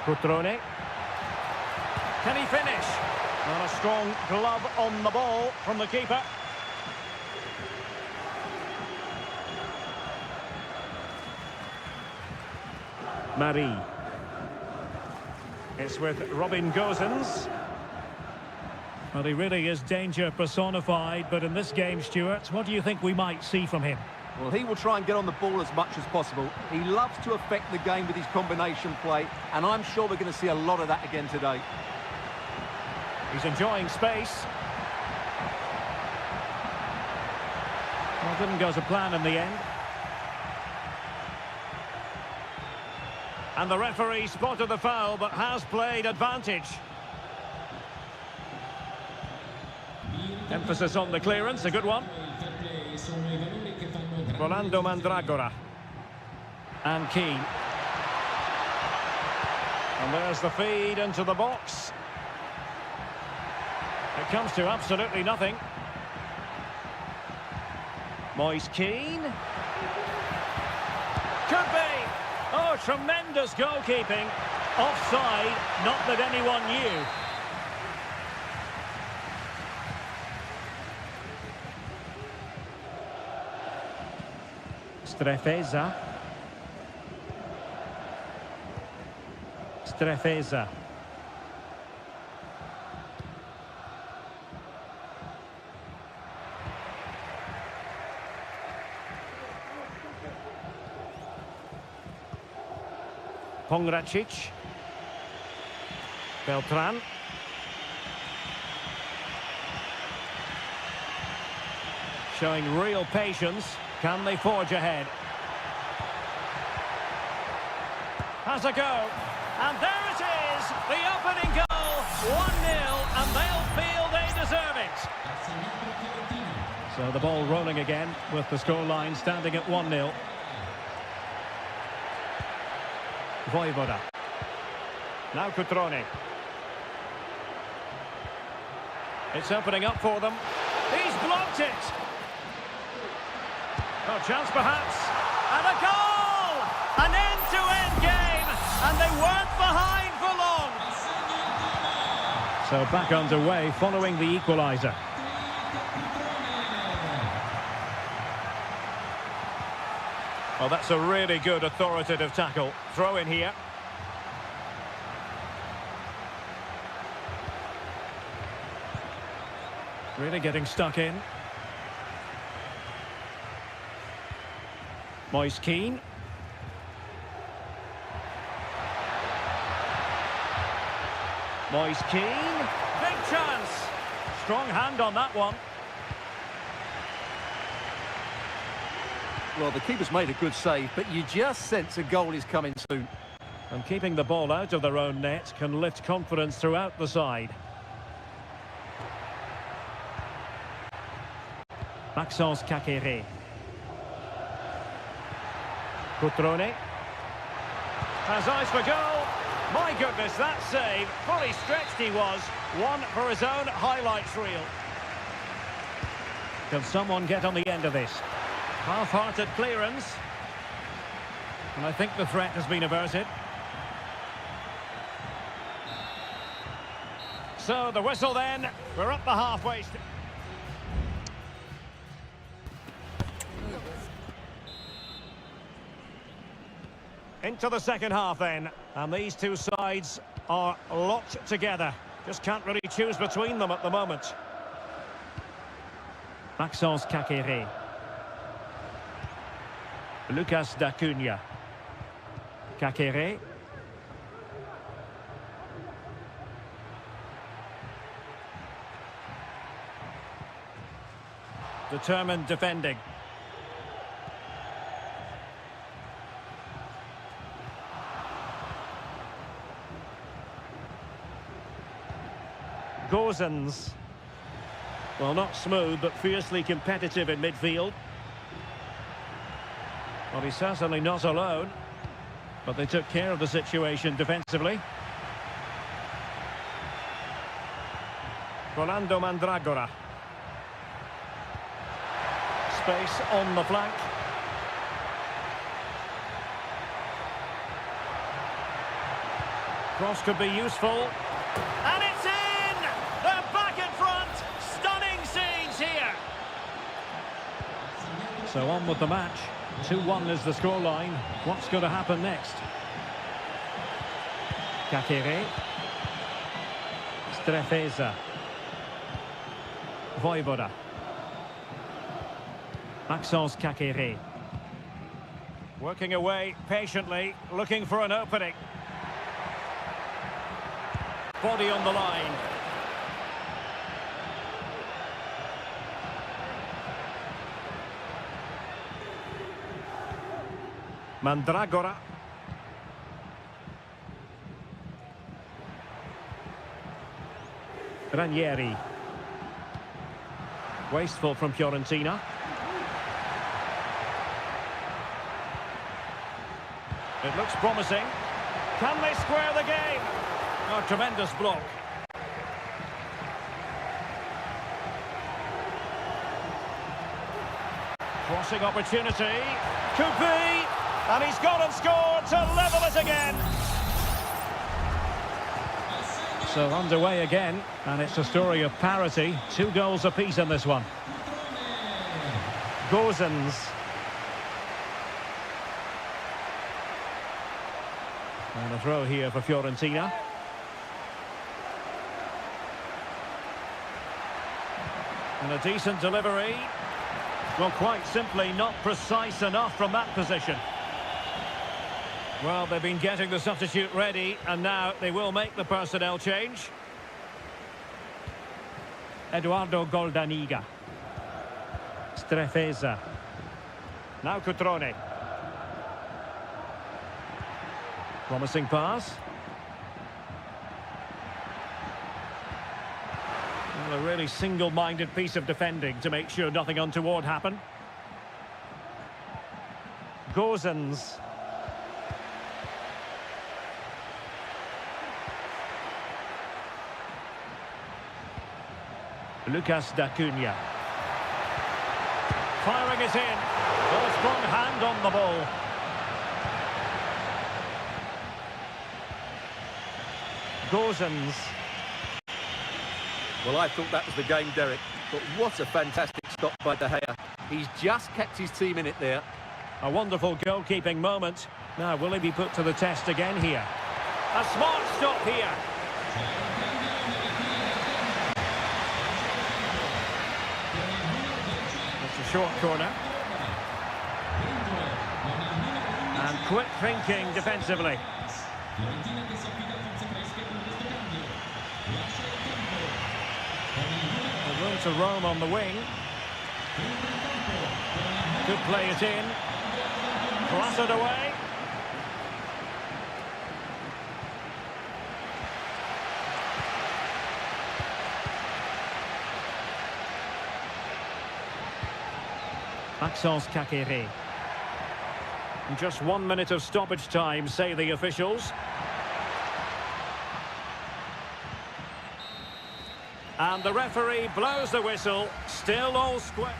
Cutrone. Can he finish? Not a strong glove on the ball from the keeper. Marie. It's with Robin Gosens. Well, he really is danger personified, but in this game, Stuart, what do you think we might see from him? Well, he will try and get on the ball as much as possible. He loves to affect the game with his combination play, and I'm sure we're going to see a lot of that again today. He's enjoying space. Well, didn't go to plan in the end. And the referee spotted the foul, but has played advantage. Emphasis on the clearance, a good one. Rolando Mandragora. And Keane. And there's the feed into the box. It comes to absolutely nothing. Moise Keane. Could be. Oh, tremendous goalkeeping. Offside, not that anyone knew. Strefeza. Strefeza. Pongracic. Beltran. Showing real patience. Can they forge ahead? Has a go. And there it is. The opening goal. 1-0. And they'll feel they deserve it. So the ball rolling again with the scoreline standing at 1-0. Voivoda. Now Cutrone. It's opening up for them. He's blocked it. No chance perhaps. And a goal! An end-to-end game. And they weren't behind for long. So back underway following the equaliser. Well, that's a really good authoritative tackle. Throw in here. Really getting stuck in. Moise Keane. Moise Keane. Big chance. Strong hand on that one. Well, the keeper's made a good save, but you just sense a goal is coming soon. And keeping the ball out of their own net can lift confidence throughout the side. Maxence Caqueret. Cutrone. Has eyes for goal. My goodness, that save. Fully stretched he was. One for his own highlights reel. Can someone get on the end of this? Half-hearted clearance. And I think the threat has been averted. So the whistle then. We're up the halfway. Into the second half then. And these two sides are locked together. Just can't really choose between them at the moment. Maxence Caqueret. Lucas D'Acunha. Caqueret. Determined defending. Gosens. Well, not smooth, but fiercely competitive in midfield. Well, he's certainly not alone, but they took care of the situation defensively. Rolando Mandragora. Space on the flank. Cross could be useful. And it's in! They're back in front! Stunning scenes here! So on with the match. 2-1 is the scoreline. What's going to happen next? Kakere. Strefeza. Vojvoda. Maxence Kakere. Working away patiently, looking for an opening. Body on the line. Mandragora. Ranieri. Wasteful from Fiorentina. It looks promising. Can they square the game? Oh, tremendous block. Crossing opportunity. Could be. And he's gone and scored to level it again. So underway again, and it's a story of parity. 2 goals apiece in this one. Gozens. And a throw here for Fiorentina. And a decent delivery. Well, quite simply not precise enough from that position. Well, they've been getting the substitute ready, and now they will make the personnel change. Eduardo Goldaniga. Strefeza. Now Cutrone. Promising pass. Well, a really single-minded piece of defending to make sure nothing untoward happened. Gozens. Lucas D'Acunha. Firing it in. Oh, strong hand on the ball. Gozens. Well, I thought that was the game, Derek. But what a fantastic stop by De Gea. He's just kept his team in it there. A wonderful goalkeeping moment. Now, will he be put to the test again here? A smart stop here. It's a short corner. And quick thinking defensively. Room to roam on the wing. Could play it in. Clattered away. Maxence Kakere. Just 1 minute of stoppage time, say the officials. And the referee blows the whistle. Still all square.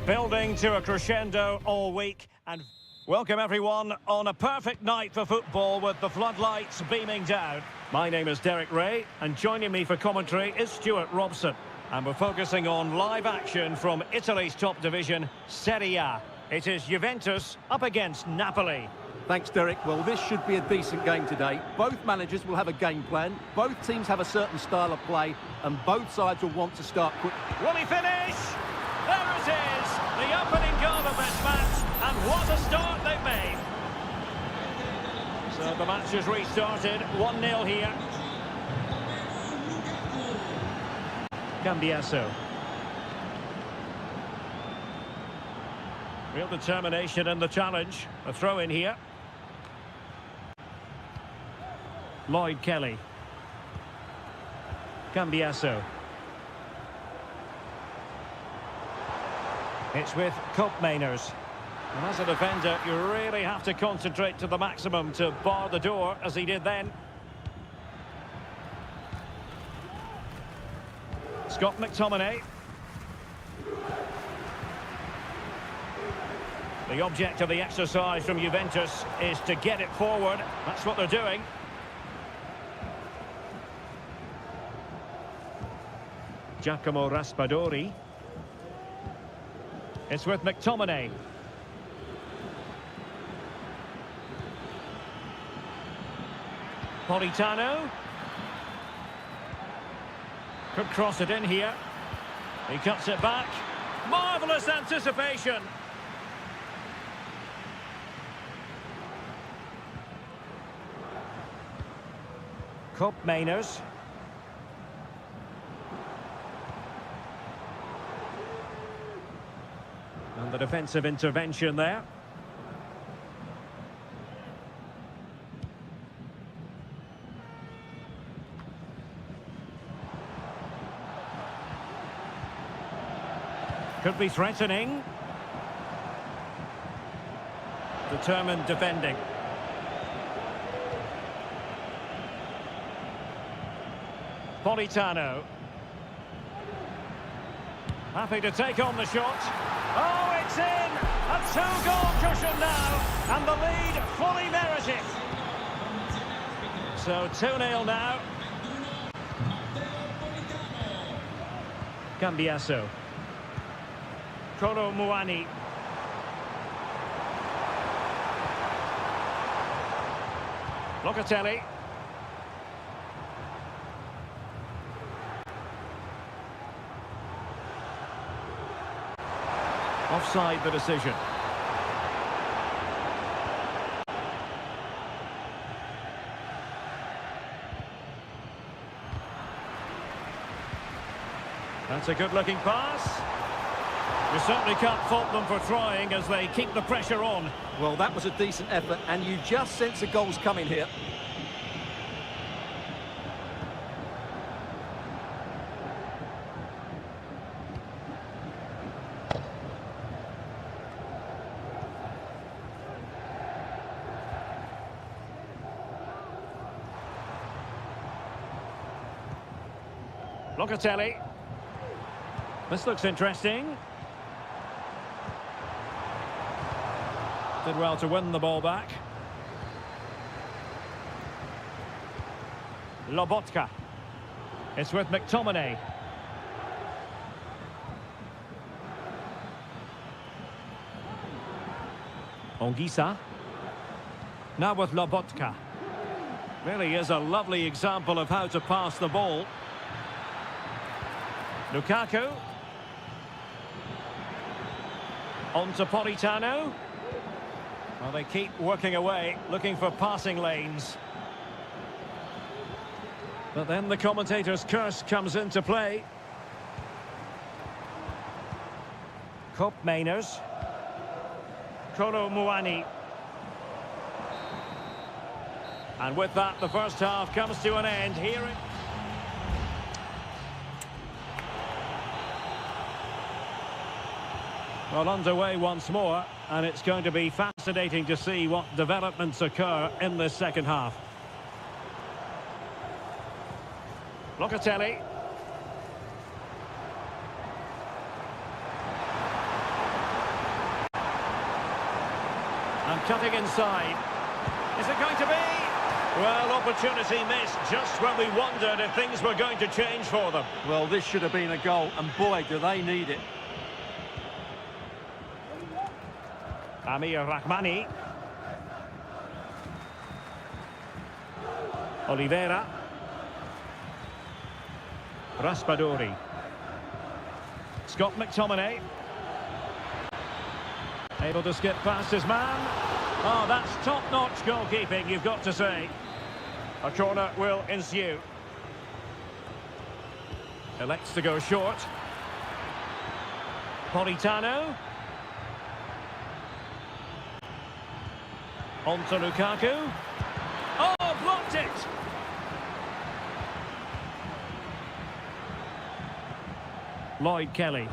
Building to a crescendo all week, and welcome everyone on a perfect night for football with the floodlights beaming down. My name is Derek Ray, and joining me for commentary is Stuart Robson. And we're focusing on live action from Italy's top division, Seria. It is Juventus up against Napoli. Thanks, Derek. Well, this should be a decent game today. Both managers will have a game plan. Both teams have a certain style of play, and both sides will want to start quick. Will he finish? There it is, the opening goal of this match, and what a start they've made. So the match has restarted, 1-0 here. Cambiasso. Real determination in the challenge. A throw in here. Lloyd Kelly. Cambiasso. It's with Mainers. And as a defender, you really have to concentrate to the maximum to bar the door, as he did then. Scott McTominay. The object of the exercise from Juventus is to get it forward. That's what they're doing. Giacomo Raspadori. It's with McTominay. Politano. Could cross it in here. He cuts it back. Marvellous anticipation. Mainers. And the defensive intervention there. Could be threatening. Determined defending. Politano. Happy to take on the shot. Oh, it's in! A two-goal cushion now, and the lead fully merited. So 2-0 now. Cambiasso. Kolo Muani. Locatelli. Offside the decision. That's a good-looking pass. You certainly can't fault them for trying as they keep the pressure on. Well, that was a decent effort, and you just sense the goals coming here. Locatelli. This looks interesting. Did well to win the ball back. Lobotka. It's with McTominay. Ongisa. Now with Lobotka. Really is a lovely example of how to pass the ball. Lukaku. On to Politano. Well, they keep working away, looking for passing lanes. But then the commentator's curse comes into play. Mainers. Kolo Muani. And with that, the first half comes to an end here. Well, underway once more, and it's going to be fascinating to see what developments occur in this second half. Locatelli. Cutting inside. Is it going to be? Well, opportunity missed just when we wondered if things were going to change for them. Well, this should have been a goal, and boy, do they need it. Amir Rahmani. Oliveira. Raspadori. Scott McTominay. Able to skip past his man. Oh, that's top-notch goalkeeping, you've got to say. A corner will ensue. Elects to go short. Politano. On to Lukaku. Oh, blocked it! Lloyd Kelly.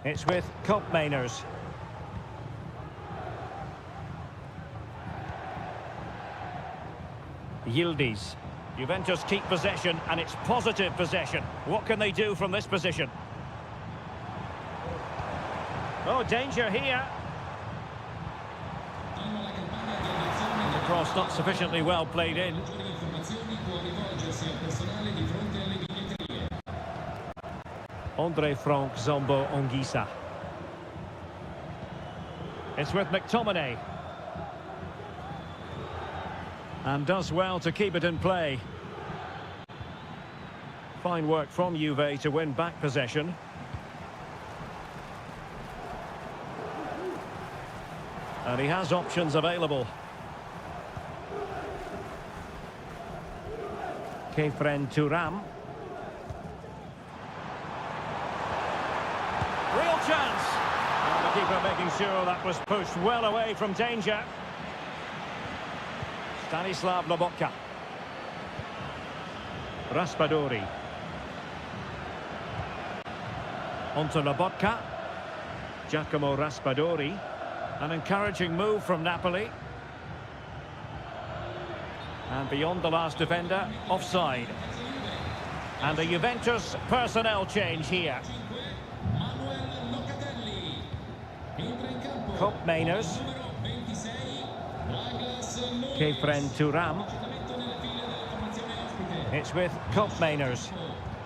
It's with Koopmeiners. Yildiz. Juventus keep possession, and it's positive possession. What can they do from this position? Oh, danger here. The cross not sufficiently well played in. Andre Frank Zombo Ongisa. It's with McTominay. And does well to keep it in play. Fine work from Juve to win back possession. And he has options available. Kefren Turam. Real chance. And the keeper making sure that was pushed well away from danger. Stanislav Lobotka. Raspadori. Onto Lobotka. Giacomo Raspadori. An encouraging move from Napoli. And beyond the last defender, offside. And a Juventus personnel change here. Koopmeiners. Kefren Turam. It's with Koopmeiners.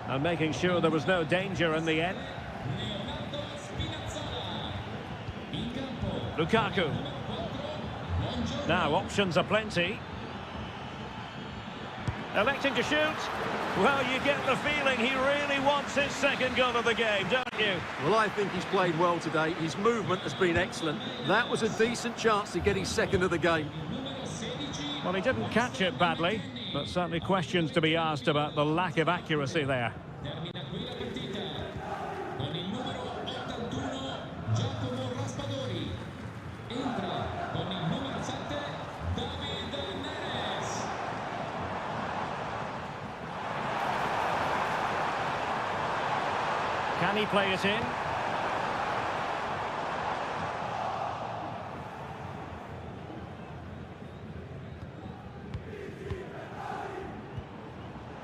And making sure there was no danger in the end. Lukaku. Now, options are plenty. Electing to shoot. Well, you get the feeling he really wants his second goal of the game, don't you? Well, I think he's played well today. His movement has been excellent. That was a decent chance to get his second of the game. Well, he didn't catch it badly, but certainly questions to be asked about the lack of accuracy there. Can he play it in?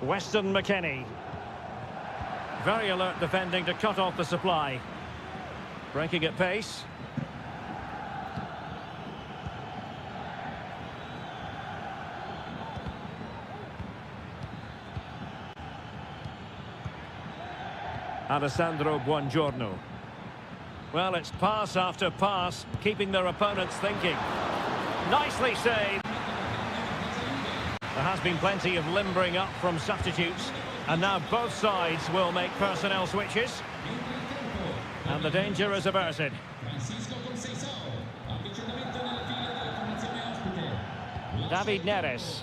Weston McKennie. Very alert defending to cut off the supply. Breaking at pace. Alessandro Buongiorno. Well, it's pass after pass, keeping their opponents thinking. Nicely saved. There has been plenty of limbering up from substitutes, and now both sides will make personnel switches. And the danger is averted. David Neres.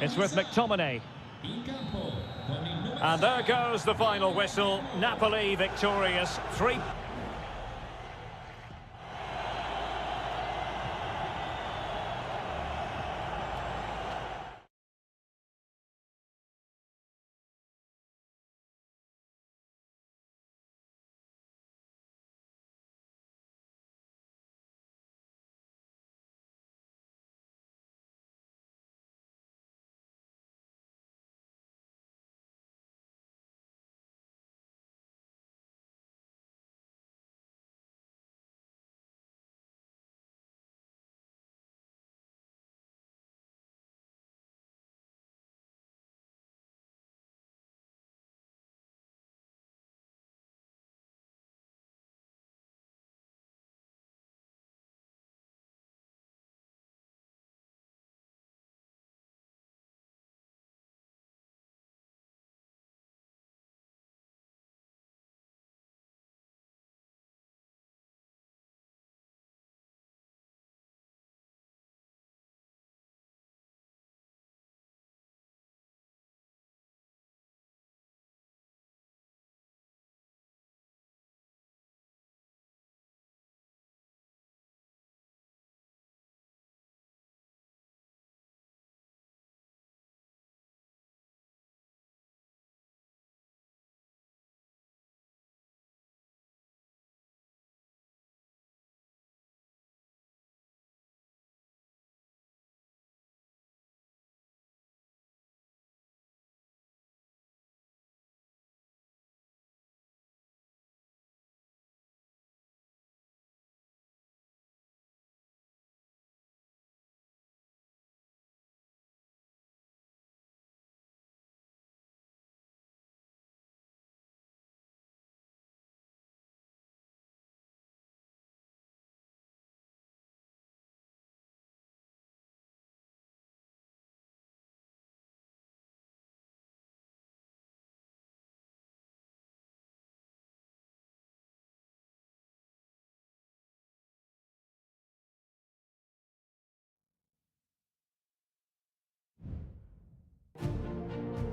It's with McTominay. And there goes the final whistle. Napoli victorious. 3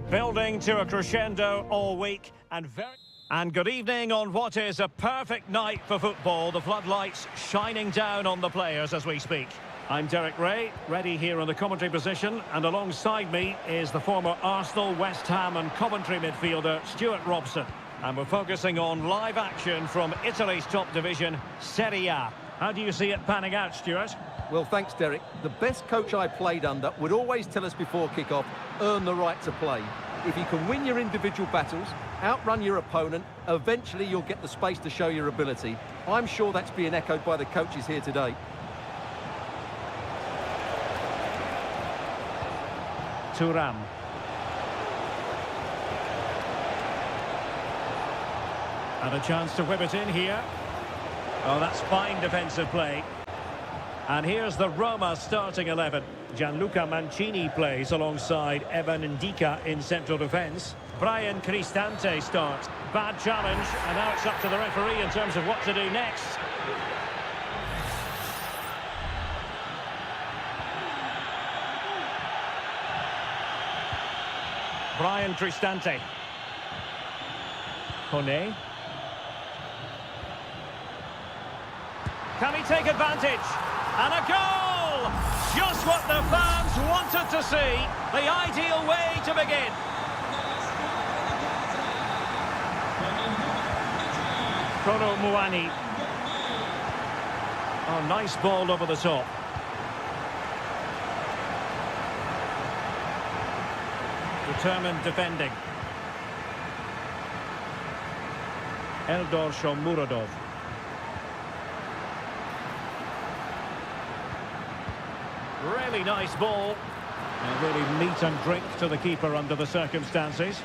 Building to a crescendo all week and good evening on what is a perfect night for football. The floodlights shining down on the players as we speak. I'm Derek Ray, ready here in the commentary position, and alongside me is the former Arsenal, West Ham and Coventry midfielder Stuart Robson. And we're focusing on live action from Italy's top division, Seria. How do you see it panning out, Stuart? Well, thanks, Derek. The best coach I played under would always tell us before kick-off, earn the right to play. If you can win your individual battles, outrun your opponent, eventually you'll get the space to show your ability. I'm sure that's being echoed by the coaches here today. Thuram. And a chance to whip it in here. Oh, that's fine defensive play. And here's the Roma starting 11. Gianluca Mancini plays alongside Evan Ndika in central defence. Brian Cristante starts. Bad challenge, and now it's up to the referee in terms of what to do next. Brian Cristante. Kone. Can he take advantage? And a goal! Just what the fans wanted to see. The ideal way to begin. Kono Muani. Oh, nice ball over the top. Determined defending. Eldor Shomurodov. Really nice ball. And really meat and drink to the keeper under the circumstances.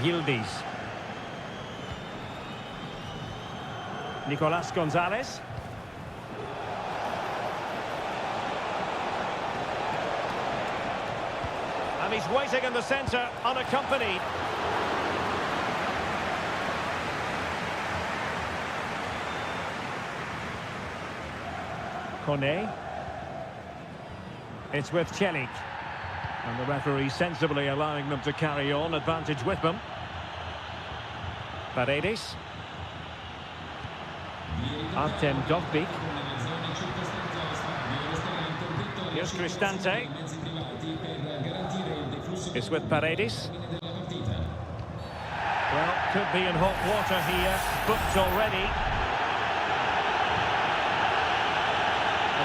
Yildiz. Nicolas Gonzalez. And he's waiting in the centre, unaccompanied. Kone. It's with Celik. And the referee sensibly allowing them to carry on, advantage with them. Paredes. Artem Dovbyk. Here's Cristante. It's with Paredes. Well, could be in hot water here. Booked already.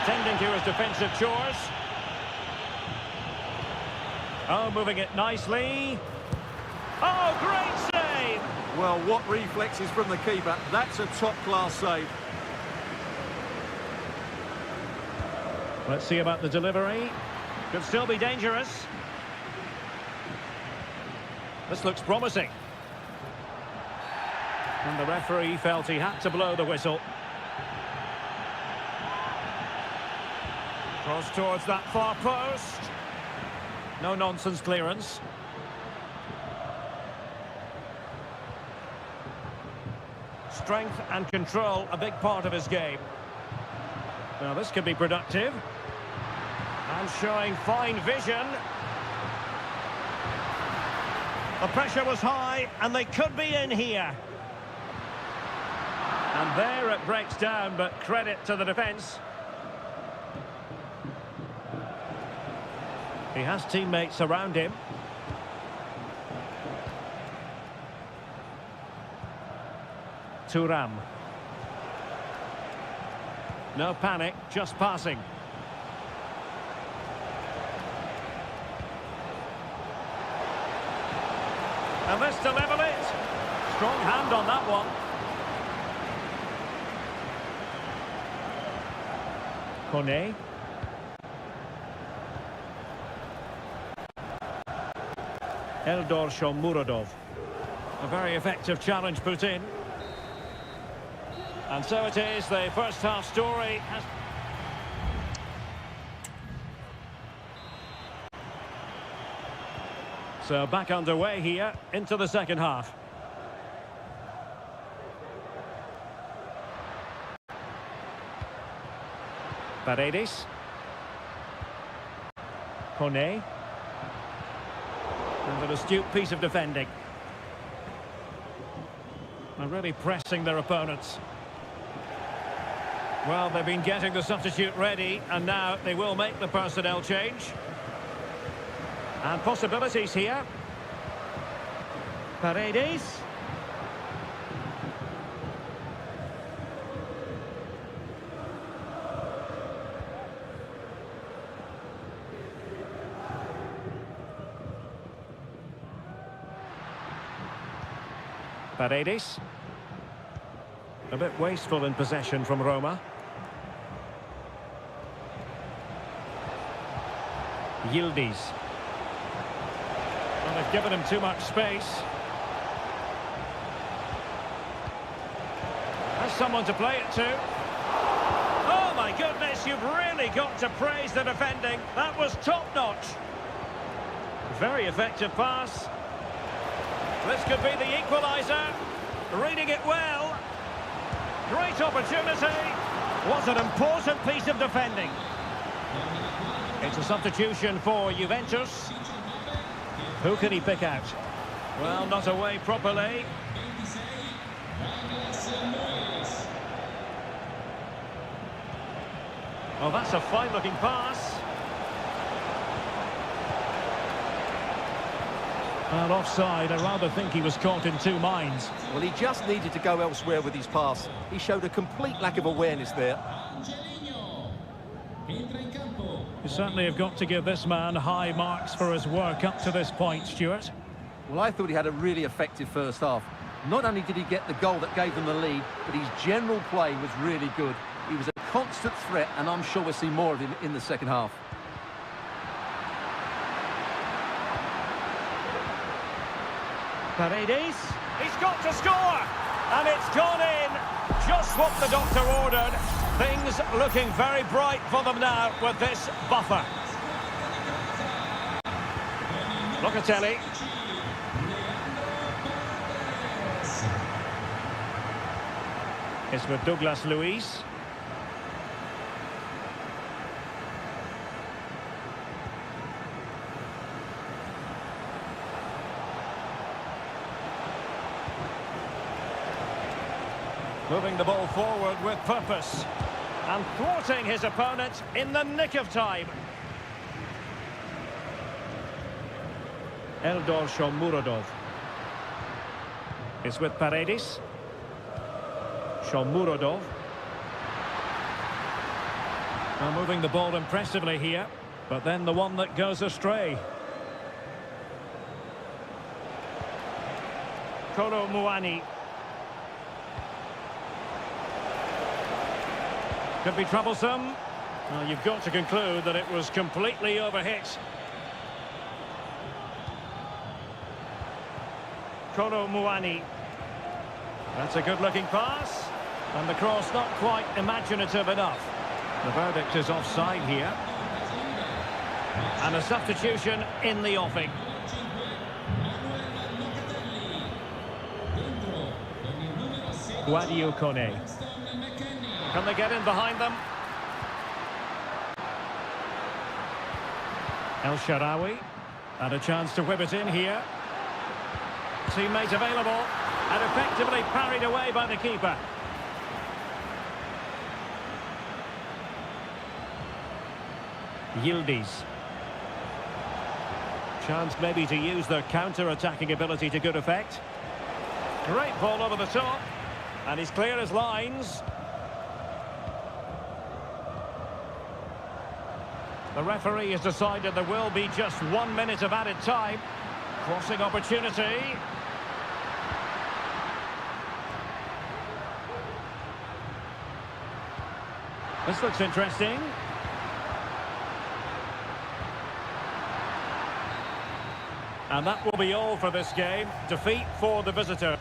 Attending to his defensive chores. Oh, moving it nicely. Oh, great save! Well, what reflexes from the keeper. That's a top-class save. Let's see about the delivery. Could still be dangerous. This looks promising. And the referee felt he had to blow the whistle. Cross towards that far post. No nonsense clearance. Strength and control, a big part of his game. Now this could be productive. And showing fine vision. The pressure was high, and they could be in here. And there it breaks down, but credit to the defence. He has teammates around him. Thuram. No panic, just passing. And this to level it. Strong hand on that one. Kone. Eldor Shomurodov. A very effective challenge put in. And so it is, the first half story. So back underway here into the second half. Paredes. Kone. And an astute piece of defending. They're really pressing their opponents. Well, they've been getting the substitute ready, and now they will make the personnel change. And possibilities here. Paredes. Paredes. A bit wasteful in possession from Roma. Yildiz. Well, they've given him too much space. Has someone to play it to. Oh my goodness, you've really got to praise the defending. That was top-notch. Very effective pass. This could be the equaliser. Reading it well. Great opportunity. What an important piece of defending. It's a substitution for Juventus. Who can he pick out? Well, not away properly. Oh, that's a fine-looking pass. Well, offside. I rather think he was caught in two minds. Well, he just needed to go elsewhere with his pass. He showed a complete lack of awareness there. You certainly have got to give this man high marks for his work up to this point, Stuart. Well, I thought he had a really effective first half. Not only did he get the goal that gave them the lead, but his general play was really good. He was a constant threat, and I'm sure we'll see more of him in the second half. Paredes. He's got to score! And it's gone in. Just what the doctor ordered. Things looking very bright for them now with this buffer. Locatelli. It's with Douglas Luiz. Moving the ball forward with purpose. And thwarting his opponent in the nick of time. Eldor Shomurodov. It's with Paredes. Shomurodov. Well, moving the ball impressively here, but then the one that goes astray. Kolo Muani. Could be troublesome. Well, you've got to conclude that it was completely overhit. Kolo Muani. That's a good-looking pass. And the cross not quite imaginative enough. The verdict is offside here. And a substitution in the offing. Guadio Kone. Can they get in behind them? El Shaarawy. And a chance to whip it in here. Teammate available. And effectively parried away by the keeper. Yildiz. Chance maybe to use their counter-attacking ability to good effect. Great ball over the top. And he's clear as lines. The referee has decided there will be just 1 minute of added time. Crossing opportunity. This looks interesting. And that will be all for this game. Defeat for the visitor.